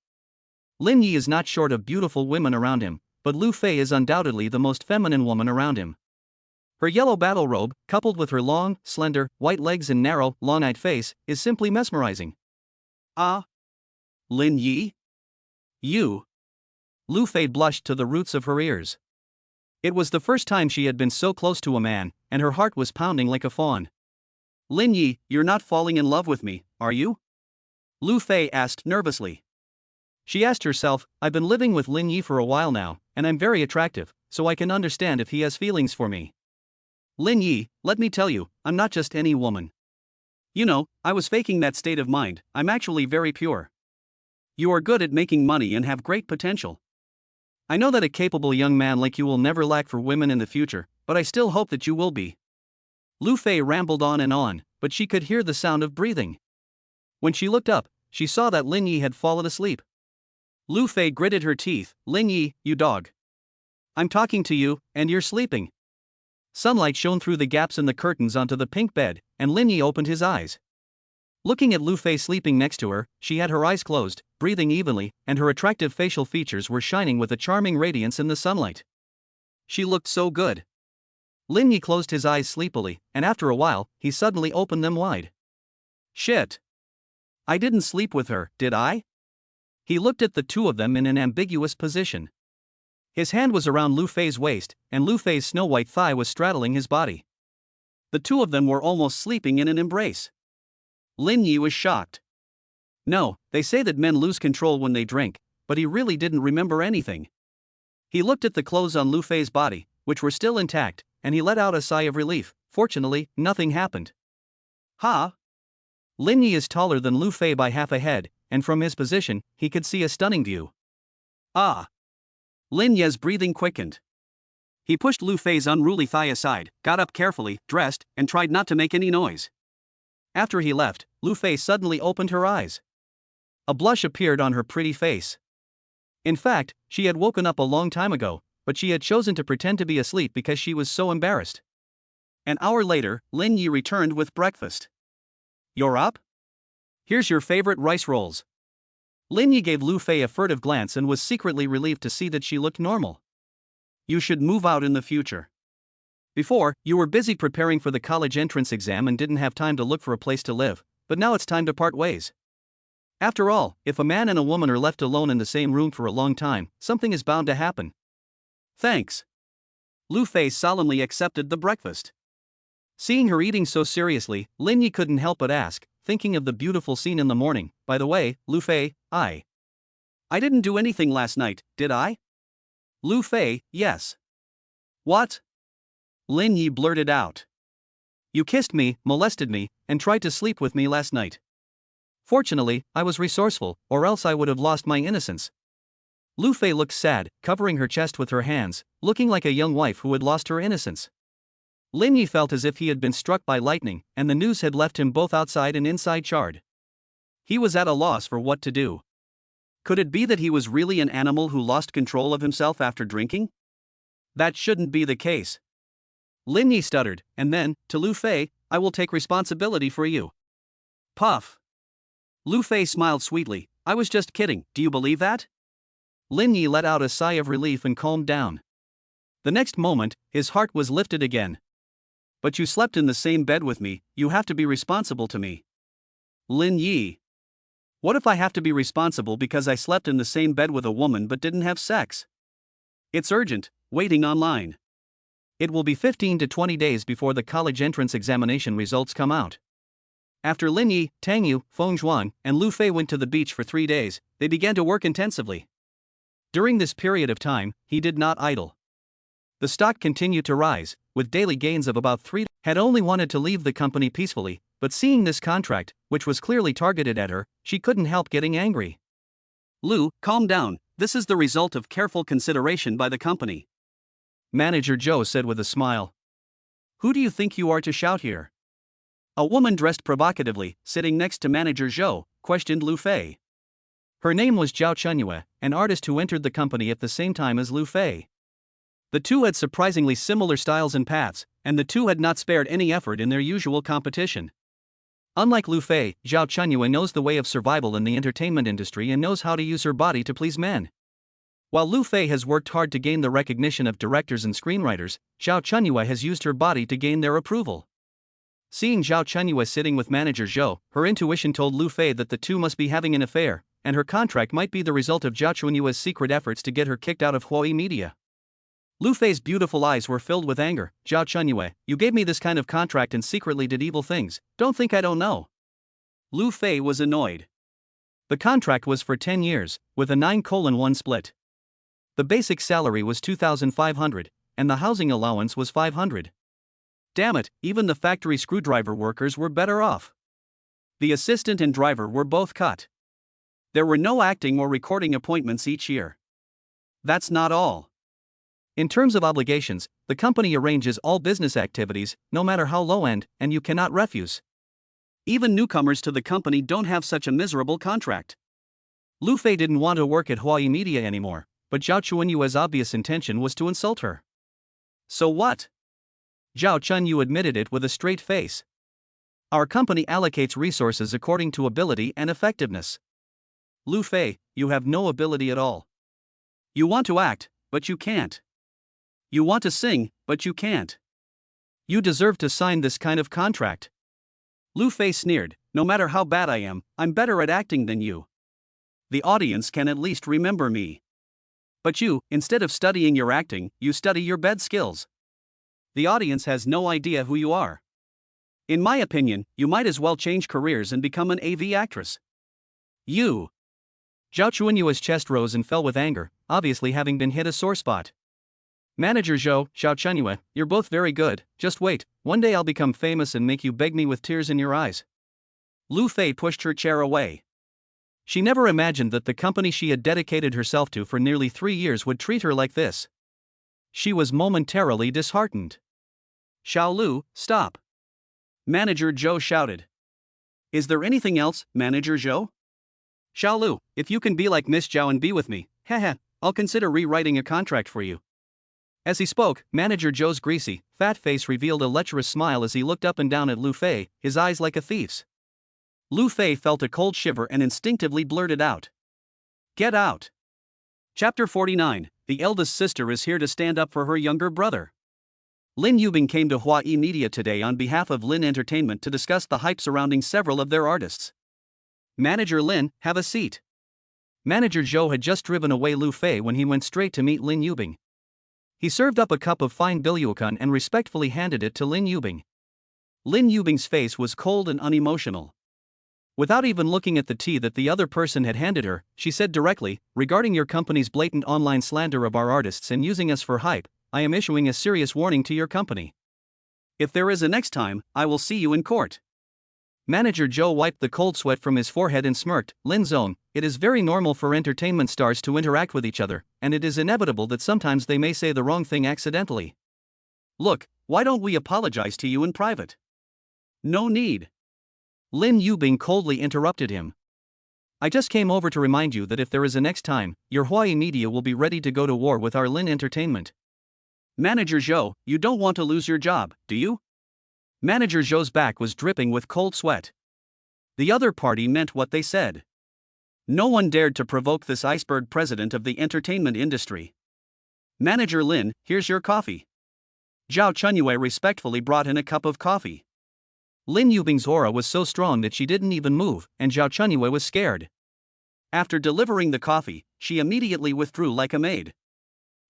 Lin Yi is not short of beautiful women around him, but Lu Fei is undoubtedly the most feminine woman around him. Her yellow battle robe, coupled with her long, slender, white legs and narrow, long-eyed face, is simply mesmerizing. Ah? Lin Yi? You? Lu Fei blushed to the roots of her ears. It was the first time she had been so close to a man, and her heart was pounding like a fawn. Lin Yi, you're not falling in love with me, are you? Lu Fei asked nervously. She asked herself, I've been living with Lin Yi for a while now, and I'm very attractive, so I can understand if he has feelings for me. Lin Yi, let me tell you, I'm not just any woman. You know, I was faking that state of mind, I'm actually very pure. You are good at making money and have great potential. I know that a capable young man like you will never lack for women in the future, but I still hope that you will be. Lu Fei rambled on, but she could hear the sound of breathing. When she looked up, she saw that Lin Yi had fallen asleep. Lu Fei gritted her teeth. Lin Yi, you dog. I'm talking to you, and you're sleeping. Sunlight shone through the gaps in the curtains onto the pink bed, and Lin Yi opened his eyes. Looking at Lu Fei sleeping next to her, she had her eyes closed, breathing evenly, and her attractive facial features were shining with a charming radiance in the sunlight. She looked so good. Lin Yi closed his eyes sleepily, and after a while, he suddenly opened them wide. Shit. I didn't sleep with her, did I? He looked at the two of them in an ambiguous position. His hand was around Lu Fei's waist, and Lu Fei's snow-white thigh was straddling his body. The two of them were almost sleeping in an embrace. Lin Yi was shocked. No, they say that men lose control when they drink, but he really didn't remember anything. He looked at the clothes on Lu Fei's body, which were still intact, and he let out a sigh of relief. Fortunately, nothing happened. Ha! Lin Yi is taller than Lu Fei by half a head, and from his position, he could see a stunning view. Ah! Lin Yi's breathing quickened. He pushed Lu Fei's unruly thigh aside, got up carefully, dressed, and tried not to make any noise. After he left, Lu Fei suddenly opened her eyes. A blush appeared on her pretty face. In fact, she had woken up a long time ago, but she had chosen to pretend to be asleep because she was so embarrassed. An hour later, Lin Yi returned with breakfast. You're up? Here's your favorite rice rolls. Lin Yi gave Lu Fei a furtive glance and was secretly relieved to see that she looked normal. You should move out in the future. Before, you were busy preparing for the college entrance exam and didn't have time to look for a place to live, but now it's time to part ways. After all, if a man and a woman are left alone in the same room for a long time, something is bound to happen. Thanks. Lu Fei solemnly accepted the breakfast. Seeing her eating so seriously, Lin Yi couldn't help but ask, thinking of the beautiful scene in the morning, by the way, Lu Fei, I didn't do anything last night, did I? Lu Fei, yes. What? Lin Yi blurted out. You kissed me, molested me, and tried to sleep with me last night. Fortunately, I was resourceful, or else I would have lost my innocence. Lu Fei looked sad, covering her chest with her hands, looking like a young wife who had lost her innocence. Lin Yi felt as if he had been struck by lightning, and the news had left him both outside and inside charred. He was at a loss for what to do. Could it be that he was really an animal who lost control of himself after drinking? That shouldn't be the case. Lin Yi stuttered, and then, to Lu Fei, I will take responsibility for you. Puff. Lu Fei smiled sweetly. I was just kidding, do you believe that? Lin Yi let out a sigh of relief and calmed down. The next moment, his heart was lifted again. But you slept in the same bed with me, you have to be responsible to me. Lin Yi. What if I have to be responsible because I slept in the same bed with a woman but didn't have sex? It's urgent, waiting online. It will be 15 to 20 days before the college entrance examination results come out. After Lin Yi, Tang Yu, Feng Zhuan, and Lu Fei went to the beach for 3 days, they began to work intensively. During this period of time, he did not idle. The stock continued to rise, with daily gains of about 3. Had only wanted to leave the company peacefully, but seeing this contract, which was clearly targeted at her, she couldn't help getting angry. Lu, calm down, this is the result of careful consideration by the company. Manager Zhou said with a smile. Who do you think you are to shout here? A woman dressed provocatively, sitting next to Manager Zhou, questioned Lu Fei. Her name was Zhao Chunyue, an artist who entered the company at the same time as Lu Fei. The two had surprisingly similar styles and paths, and the two had not spared any effort in their usual competition. Unlike Lu Fei, Zhao Chunyue knows the way of survival in the entertainment industry and knows how to use her body to please men. While Lu Fei has worked hard to gain the recognition of directors and screenwriters, Zhao Chunyue has used her body to gain their approval. Seeing Zhao Chunyue sitting with Manager Zhou, her intuition told Lu Fei that the two must be having an affair, and her contract might be the result of Zhao Chunyue's secret efforts to get her kicked out of Huai Media. Lu Fei's beautiful eyes were filled with anger. Zhao Chunyue, you gave me this kind of contract and secretly did evil things, don't think I don't know. Lu Fei was annoyed. The contract was for 10 years, with a 9:1 split. The basic salary was 2,500, and the housing allowance was 500. Damn it, even the factory screwdriver workers were better off. The assistant and driver were both cut. There were no acting or recording appointments each year. That's not all. In terms of obligations, the company arranges all business activities, no matter how low-end, and you cannot refuse. Even newcomers to the company don't have such a miserable contract. Lu Fei didn't want to work at Huai Media anymore, but Zhao Chunyue's obvious intention was to insult her. So what? Zhao Chunyu admitted it with a straight face. Our company allocates resources according to ability and effectiveness. Lu Fei, you have no ability at all. You want to act, but you can't. You want to sing, but you can't. You deserve to sign this kind of contract. Lu Fei sneered, no matter how bad I am, I'm better at acting than you. The audience can at least remember me. But you, instead of studying your acting, you study your bed skills. The audience has no idea who you are. In my opinion, you might as well change careers and become an AV actress. You. Zhao Chunyue's chest rose and fell with anger, obviously having been hit a sore spot. Manager Zhou, Zhao Chunyue, you're both very good, just wait, one day I'll become famous and make you beg me with tears in your eyes. Lu Fei pushed her chair away. She never imagined that the company she had dedicated herself to for nearly 3 years would treat her like this. She was momentarily disheartened. Xiao Lu, stop. Manager Zhou shouted. Is there anything else, Manager Zhou? Xiao Lu, if you can be like Miss Zhao and be with me, haha, I'll consider rewriting a contract for you. As he spoke, Manager Zhou's greasy, fat face revealed a lecherous smile as he looked up and down at Lu Fei, his eyes like a thief's. Lu Fei felt a cold shiver and instinctively blurted out. Get out. Chapter 49, the eldest sister is here to stand up for her younger brother. Lin Yubing came to Huai Media today on behalf of Lin Entertainment to discuss the hype surrounding several of their artists. Manager Lin, have a seat. Manager Zhou had just driven away Lu Fei when he went straight to meet Lin Yubing. He served up a cup of fine bilyukan and respectfully handed it to Lin Yubing. Lin Yubing's face was cold and unemotional. Without even looking at the tea that the other person had handed her, she said directly, regarding your company's blatant online slander of our artists and using us for hype, I am issuing a serious warning to your company. If there is a next time, I will see you in court. Manager Zhou wiped the cold sweat from his forehead and smirked. Lin Zone, it is very normal for entertainment stars to interact with each other, and it is inevitable that sometimes they may say the wrong thing accidentally. Look, why don't we apologize to you in private? No need. Lin Yubing coldly interrupted him. I just came over to remind you that if there is a next time, your Huai Media will be ready to go to war with our Lin Entertainment. Manager Zhou, you don't want to lose your job, do you? Manager Zhou's back was dripping with cold sweat. The other party meant what they said. No one dared to provoke this iceberg president of the entertainment industry. Manager Lin, here's your coffee. Zhao Chunyue respectfully brought in a cup of coffee. Lin Yubing's aura was so strong that she didn't even move, and Zhao Chunyue was scared. After delivering the coffee, she immediately withdrew like a maid.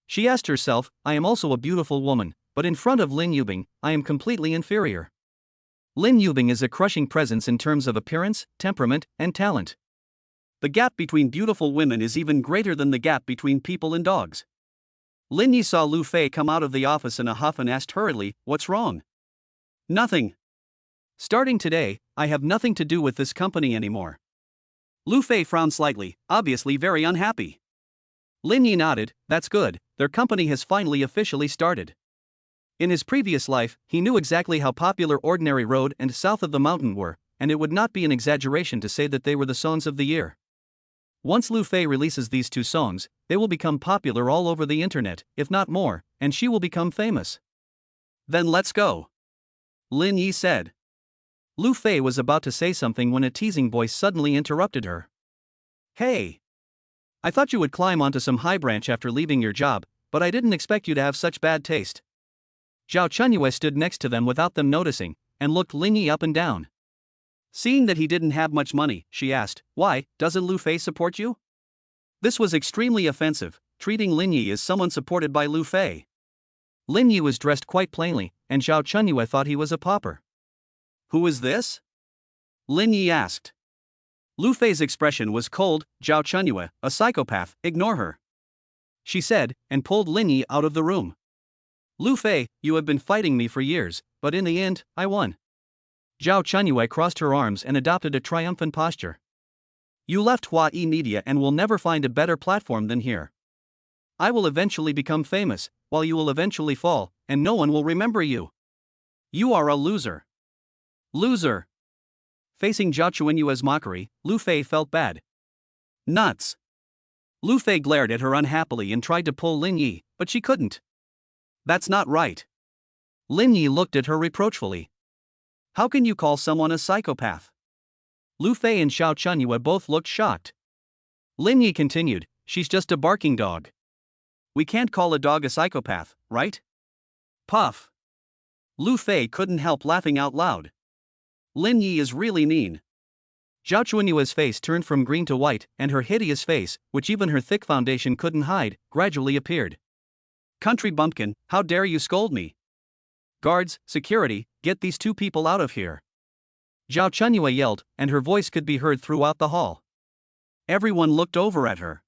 She asked herself, I am also a beautiful woman, but in front of Lin Yubing, I am completely inferior. Lin Yubing is a crushing presence in terms of appearance, temperament, and talent. The gap between beautiful women is even greater than the gap between people and dogs. Lin Yi saw Lu Fei come out of the office in a huff and asked hurriedly, "What's wrong?" "Nothing. Starting today, I have nothing to do with this company anymore." Lu Fei frowned slightly, obviously very unhappy. Lin Yi nodded, "That's good, their company has finally officially started." In his previous life, he knew exactly how popular Ordinary Road and South of the Mountain were, and it would not be an exaggeration to say that they were the songs of the year. Once Lu Fei releases these two songs, they will become popular all over the internet, if not more, and she will become famous. "Then let's go," Lin Yi said. Lu Fei was about to say something when a teasing voice suddenly interrupted her. "Hey! I thought you would climb onto some high branch after leaving your job, but I didn't expect you to have such bad taste." Zhao Chunyue stood next to them without them noticing, and looked Lin Yi up and down. Seeing that he didn't have much money, she asked, "Why, doesn't Lu Fei support you?" This was extremely offensive, treating Lin Yi as someone supported by Lu Fei. Lin Yi was dressed quite plainly, and Zhao Chunyue thought he was a pauper. "Who is this?" Lin Yi asked. Lu Fei's expression was cold. "Zhao Chunyue, a psychopath, ignore her," she said, and pulled Lin Yi out of the room. "Lu Fei, you have been fighting me for years, but in the end, I won." Zhao Chunyue crossed her arms and adopted a triumphant posture. "You left Hua E Media and will never find a better platform than here. I will eventually become famous, while you will eventually fall, and no one will remember you. You are a loser." "Loser." Facing Zhao Chunyue's mockery, Lu Fei felt bad. "Nuts." Lu Fei glared at her unhappily and tried to pull Lin Yi, but she couldn't. "That's not right." Lin Yi looked at her reproachfully. "How can you call someone a psychopath?" Lu Fei and Zhao Chunyue both looked shocked. Lin Yi continued, "She's just a barking dog. We can't call a dog a psychopath, right?" Puff. Lu Fei couldn't help laughing out loud. Lin Yi is really mean. Zhao Chunyue's face turned from green to white, and her hideous face, which even her thick foundation couldn't hide, gradually appeared. "Country bumpkin, how dare you scold me? Guards, security, get these two people out of here." Zhao Chunyue yelled, and her voice could be heard throughout the hall. Everyone looked over at her.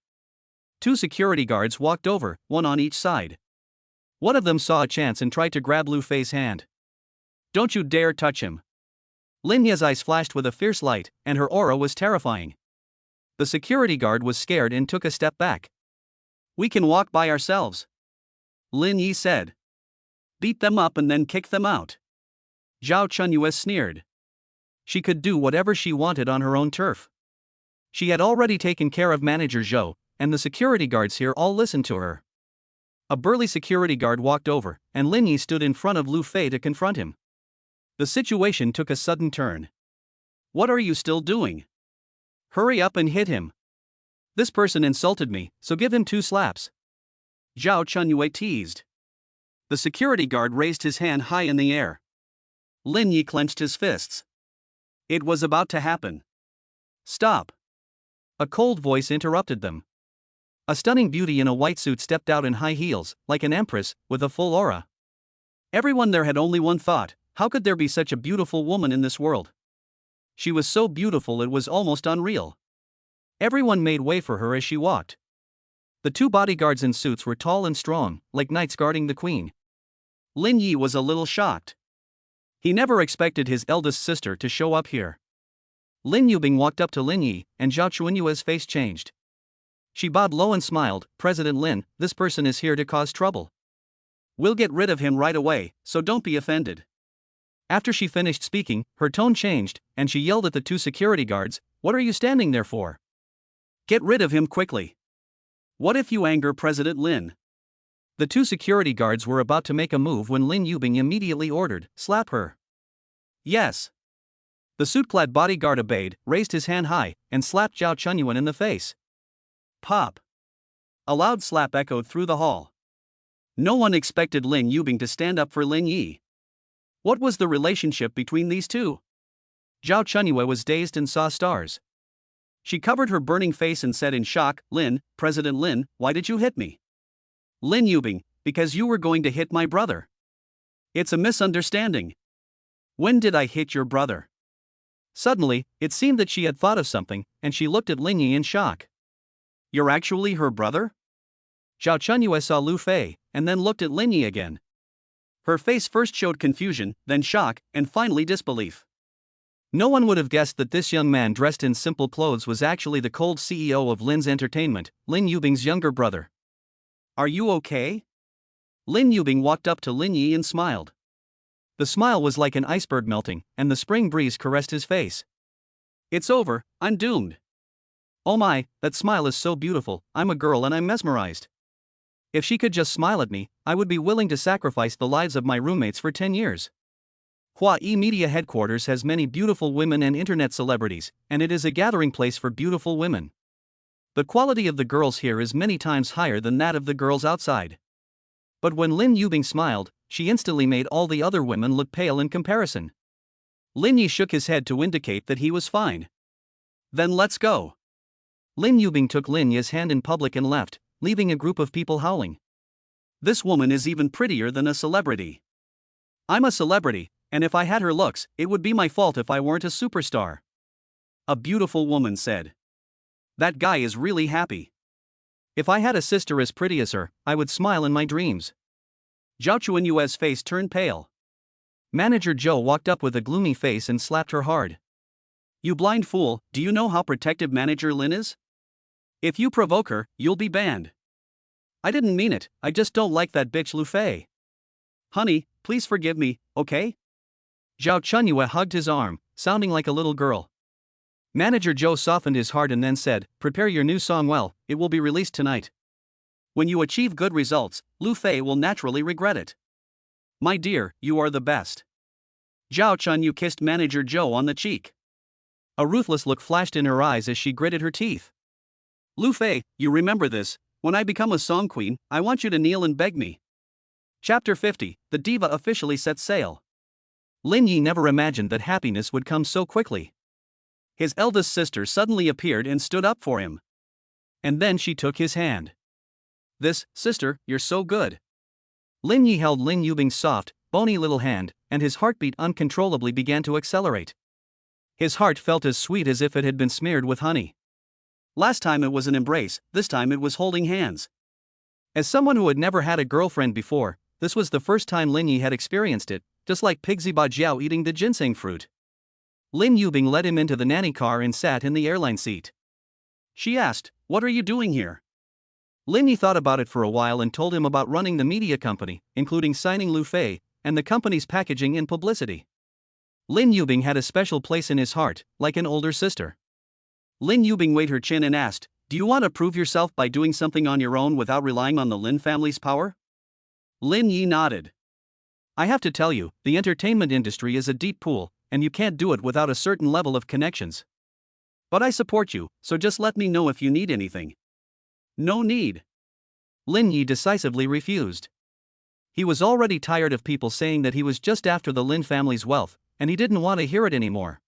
Two security guards walked over, one on each side. One of them saw a chance and tried to grab Lu Fei's hand. "Don't you dare touch him." Lin Yi's eyes flashed with a fierce light, and her aura was terrifying. The security guard was scared and took a step back. "We can walk by ourselves," Lin Yi said. "Beat them up and then kick them out." Zhao Chunyue sneered. She could do whatever she wanted on her own turf. She had already taken care of Manager Zhou, and the security guards here all listened to her. A burly security guard walked over, and Lin Yi stood in front of Lu Fei to confront him. The situation took a sudden turn. "What are you still doing? Hurry up and hit him. This person insulted me, so give him 2 slaps." Zhao Chunyue teased. The security guard raised his hand high in the air. Lin Yi clenched his fists. It was about to happen. "Stop!" A cold voice interrupted them. A stunning beauty in a white suit stepped out in high heels, like an empress, with a full aura. Everyone there had only one thought: how could there be such a beautiful woman in this world? She was so beautiful it was almost unreal. Everyone made way for her as she walked. The 2 bodyguards in suits were tall and strong, like knights guarding the queen. Lin Yi was a little shocked. He never expected his eldest sister to show up here. Lin Yubing walked up to Lin Yi, and Zhao Chunyue's face changed. She bowed low and smiled. "President Lin, this person is here to cause trouble. We'll get rid of him right away, so don't be offended." After she finished speaking, her tone changed, and she yelled at the 2 security guards, "What are you standing there for? Get rid of him quickly. What if you anger President Lin?" The 2 security guards were about to make a move when Lin Yubing immediately ordered, "Slap her." "Yes." The suit-clad bodyguard obeyed, raised his hand high, and slapped Zhao Chunyuan in the face. Pop! A loud slap echoed through the hall. No one expected Lin Yubing to stand up for Lin Yi. What was the relationship between these two? Zhao Chunyue was dazed and saw stars. She covered her burning face and said in shock, "Lin, President Lin, why did you hit me?" Lin Yubing, "Because you were going to hit my brother." It's a misunderstanding. When did I hit your brother? Suddenly, it seemed that she had thought of something, and she looked at Lin Yi in shock. You're actually her brother? Zhao Chunyue saw Lu Fei, and then looked at Lin Yi again. Her face first showed confusion, then shock, and finally disbelief. No one would have guessed that this young man dressed in simple clothes was actually the cold CEO of Lin's Entertainment, Lin Yubing's younger brother. Are you okay? Lin Yubing walked up to Lin Yi and smiled. The smile was like an iceberg melting, and the spring breeze caressed his face. It's over, I'm doomed. Oh my, that smile is so beautiful, I'm a girl and I'm mesmerized. If she could just smile at me, I would be willing to sacrifice the lives of my roommates for 10 years. Huawei Media headquarters has many beautiful women and internet celebrities, and it is a gathering place for beautiful women. The quality of the girls here is many times higher than that of the girls outside. But when Lin Yubing smiled, she instantly made all the other women look pale in comparison. Lin Yi shook his head to indicate that he was fine. Then let's go. Lin Yubing took Lin Yi's hand in public and left, leaving a group of people howling. This woman is even prettier than a celebrity. I'm a celebrity, and if I had her looks, it would be my fault if I weren't a superstar. A beautiful woman said. That guy is really happy. If I had a sister as pretty as her, I would smile in my dreams. Zhao Chuanyue's face turned pale. Manager Zhou walked up with a gloomy face and slapped her hard. You blind fool, do you know how protective Manager Lin is? If you provoke her, you'll be banned. I didn't mean it, I just don't like that bitch Lu Fei. Honey, please forgive me, okay? Zhao Chunyue hugged his arm, sounding like a little girl. Manager Zhou softened his heart and then said, prepare your new song well, it will be released tonight. When you achieve good results, Lu Fei will naturally regret it. My dear, you are the best. Zhao Chunyue kissed Manager Zhou on the cheek. A ruthless look flashed in her eyes as she gritted her teeth. Lu Fei, you remember this, when I become a song queen, I want you to kneel and beg me. Chapter 50, the diva officially sets sail. Lin Yi never imagined that happiness would come so quickly. His eldest sister suddenly appeared and stood up for him. And then she took his hand. Sister, you're so good. Lin Yi held Lin Yubing's soft, bony little hand, and his heartbeat uncontrollably began to accelerate. His heart felt as sweet as if it had been smeared with honey. Last time it was an embrace, this time it was holding hands. As someone who had never had a girlfriend before, this was the first time Lin Yi had experienced it, just like Pigzy Ba Jiao eating the ginseng fruit. Lin Yubing led him into the nanny car and sat in the airline seat. She asked, what are you doing here? Lin Yi thought about it for a while and told him about running the media company, including signing Lu Fei, and the company's packaging and publicity. Lin Yubing had a special place in his heart, like an older sister. Lin Yubing weighed her chin and asked, do you want to prove yourself by doing something on your own without relying on the Lin family's power? Lin Yi nodded. I have to tell you, the entertainment industry is a deep pool, and you can't do it without a certain level of connections. But I support you, so just let me know if you need anything. No need. Lin Yi decisively refused. He was already tired of people saying that he was just after the Lin family's wealth, and he didn't want to hear it anymore.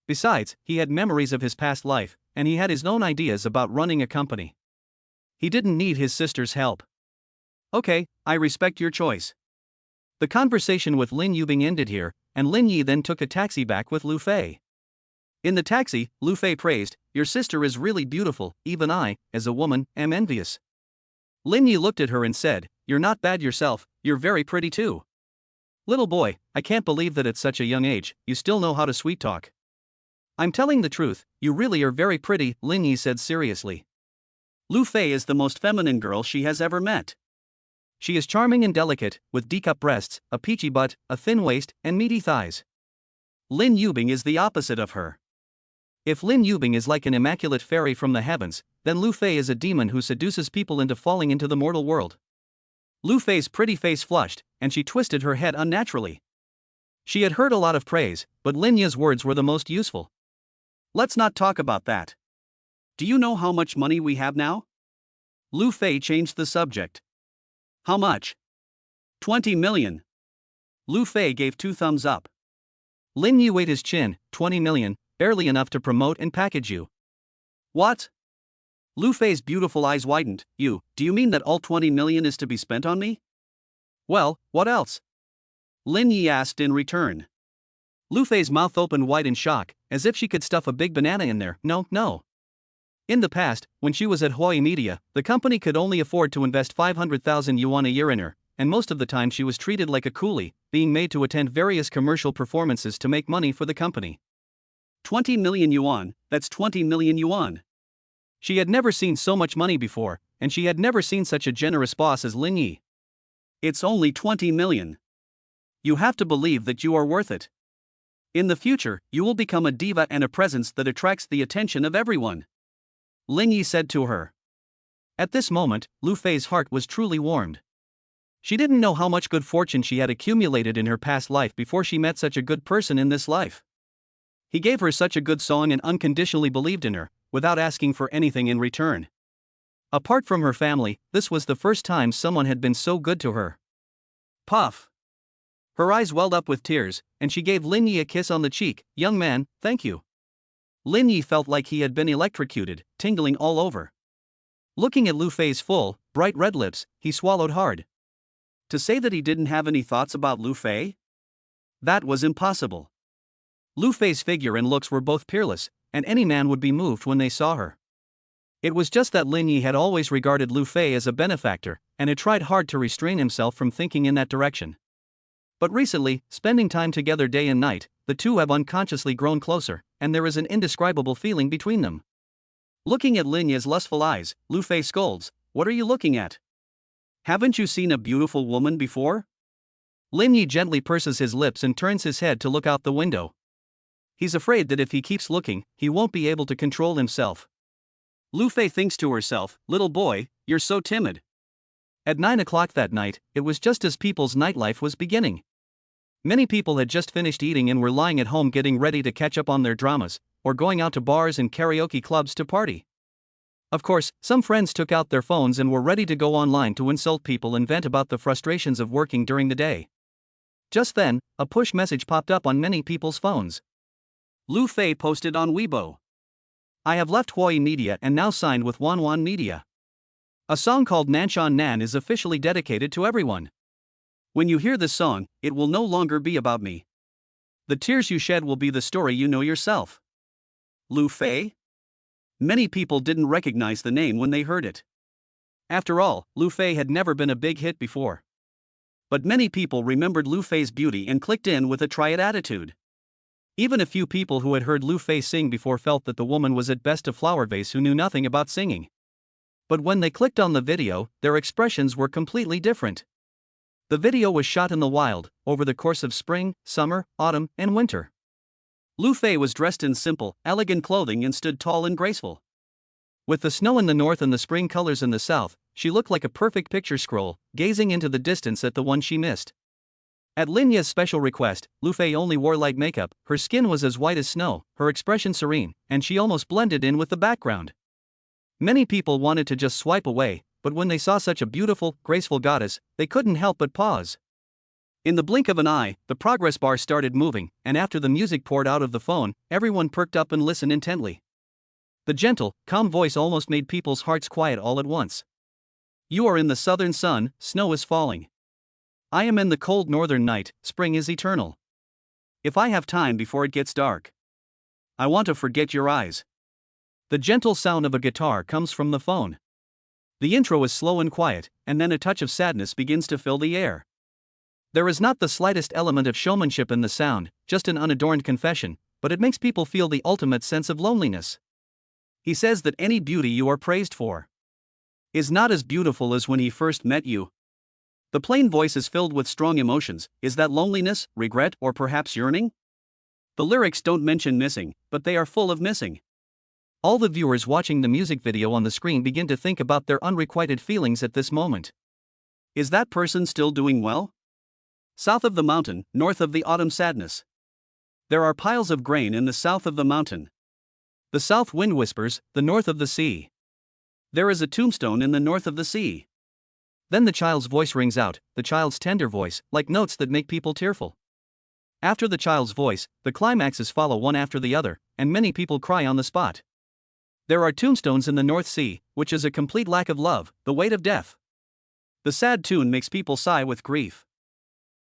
Besides, he had memories of his past life, and he had his own ideas about running a company. He didn't need his sister's help. Okay, I respect your choice. The conversation with Lin Yubing ended here, and Lin Yi then took a taxi back with Lu Fei. In the taxi, Lu Fei praised, your sister is really beautiful, even I, as a woman, am envious. Lin Yi looked at her and said, you're not bad yourself, you're very pretty too. Little boy, I can't believe that at such a young age, you still know how to sweet talk. I'm telling the truth, you really are very pretty, Lin Yi said seriously. Lu Fei is the most feminine girl she has ever met. She is charming and delicate, with D-cup breasts, a peachy butt, a thin waist, and meaty thighs. Lin Yubing is the opposite of her. If Lin Yubing is like an immaculate fairy from the heavens, then Lu Fei is a demon who seduces people into falling into the mortal world. Lu Fei's pretty face flushed, and she twisted her head unnaturally. She had heard a lot of praise, but Lin Yi's words were the most useful. Let's not talk about that. Do you know how much money we have now? Lu Fei changed the subject. How much? 20 million. Lu Fei gave 2 thumbs up. Lin Yi weighed his chin, 20 million, barely enough to promote and package you. What? Lu Fei's beautiful eyes widened. Do you mean that all 20 million is to be spent on me? Well, what else? Lin Yi asked in return. Lu Fei's mouth opened wide in shock, as if she could stuff a big banana in there. No, no. In the past, when she was at Huawei Media, the company could only afford to invest 500,000 yuan a year in her, and most of the time she was treated like a coolie, being made to attend various commercial performances to make money for the company. 20 million yuan, that's 20 million yuan. She had never seen so much money before, and she had never seen such a generous boss as Lin Yi. It's only 20 million. You have to believe that you are worth it. In the future, you will become a diva and a presence that attracts the attention of everyone. Lin Yi said to her. At this moment, Lu Fei's heart was truly warmed. She didn't know how much good fortune she had accumulated in her past life before she met such a good person in this life. He gave her such a good song and unconditionally believed in her, without asking for anything in return. Apart from her family, this was the first time someone had been so good to her. Puff. Her eyes welled up with tears, and she gave Lin Yi a kiss on the cheek. Young man, thank you. Lin Yi felt like he had been electrocuted, tingling all over. Looking at Lu Fei's full, bright red lips, he swallowed hard. To say that he didn't have any thoughts about Lu Fei? That was impossible. Lu Fei's figure and looks were both peerless, and any man would be moved when they saw her. It was just that Lin Yi had always regarded Lu Fei as a benefactor, and had tried hard to restrain himself from thinking in that direction. But recently, spending time together day and night, the two have unconsciously grown closer, and there is an indescribable feeling between them. Looking at Lin Yi's lustful eyes, Lu Fei scolds, "What are you looking at? Haven't you seen a beautiful woman before?" Lin Yi gently purses his lips and turns his head to look out the window. He's afraid that if he keeps looking, he won't be able to control himself. Lu Fei thinks to herself, "Little boy, you're so timid." At 9 o'clock that night, it was just as people's nightlife was beginning. Many people had just finished eating and were lying at home getting ready to catch up on their dramas, or going out to bars and karaoke clubs to party. Of course, some friends took out their phones and were ready to go online to insult people and vent about the frustrations of working during the day. Just then, a push message popped up on many people's phones. Lu Fei posted on Weibo. "I have left Huawei Media and now signed with Wanwan Media. A song called Nanshan Nan is officially dedicated to everyone. When you hear this song, it will no longer be about me. The tears you shed will be the story you know yourself." Lu Fei? Many people didn't recognize the name when they heard it. After all, Lu Fei had never been a big hit before. But many people remembered Lu Fei's beauty and clicked in with a try it attitude. Even a few people who had heard Lu Fei sing before felt that the woman was at best a flower vase who knew nothing about singing. But when they clicked on the video, their expressions were completely different. The video was shot in the wild, over the course of spring, summer, autumn, and winter. Lu Fei was dressed in simple, elegant clothing and stood tall and graceful. With the snow in the north and the spring colors in the south, she looked like a perfect picture scroll, gazing into the distance at the one she missed. At Lin Yi's special request, Lu Fei only wore light makeup, her skin was as white as snow, her expression serene, and she almost blended in with the background. Many people wanted to just swipe away, but when they saw such a beautiful, graceful goddess, they couldn't help but pause. In the blink of an eye, the progress bar started moving, and after the music poured out of the phone, everyone perked up and listened intently. The gentle, calm voice almost made people's hearts quiet all at once. "You are in the southern sun, snow is falling. I am in the cold northern night, spring is eternal. If I have time before it gets dark, I want to forget your eyes." The gentle sound of a guitar comes from the phone. The intro is slow and quiet, and then a touch of sadness begins to fill the air. There is not the slightest element of showmanship in the sound, just an unadorned confession, but it makes people feel the ultimate sense of loneliness. He says that any beauty you are praised for is not as beautiful as when he first met you. The plain voice is filled with strong emotions. Is that loneliness, regret, or perhaps yearning? The lyrics don't mention missing, but they are full of missing. All the viewers watching the music video on the screen begin to think about their unrequited feelings at this moment. Is that person still doing well? South of the mountain, north of the autumn sadness. There are piles of grain in the south of the mountain. The south wind whispers, the north of the sea. There is a tombstone in the north of the sea. Then the child's voice rings out, the child's tender voice, like notes that make people tearful. After the child's voice, the climaxes follow one after the other, and many people cry on the spot. There are tombstones in the North Sea, which is a complete lack of love, the weight of death. The sad tune makes people sigh with grief.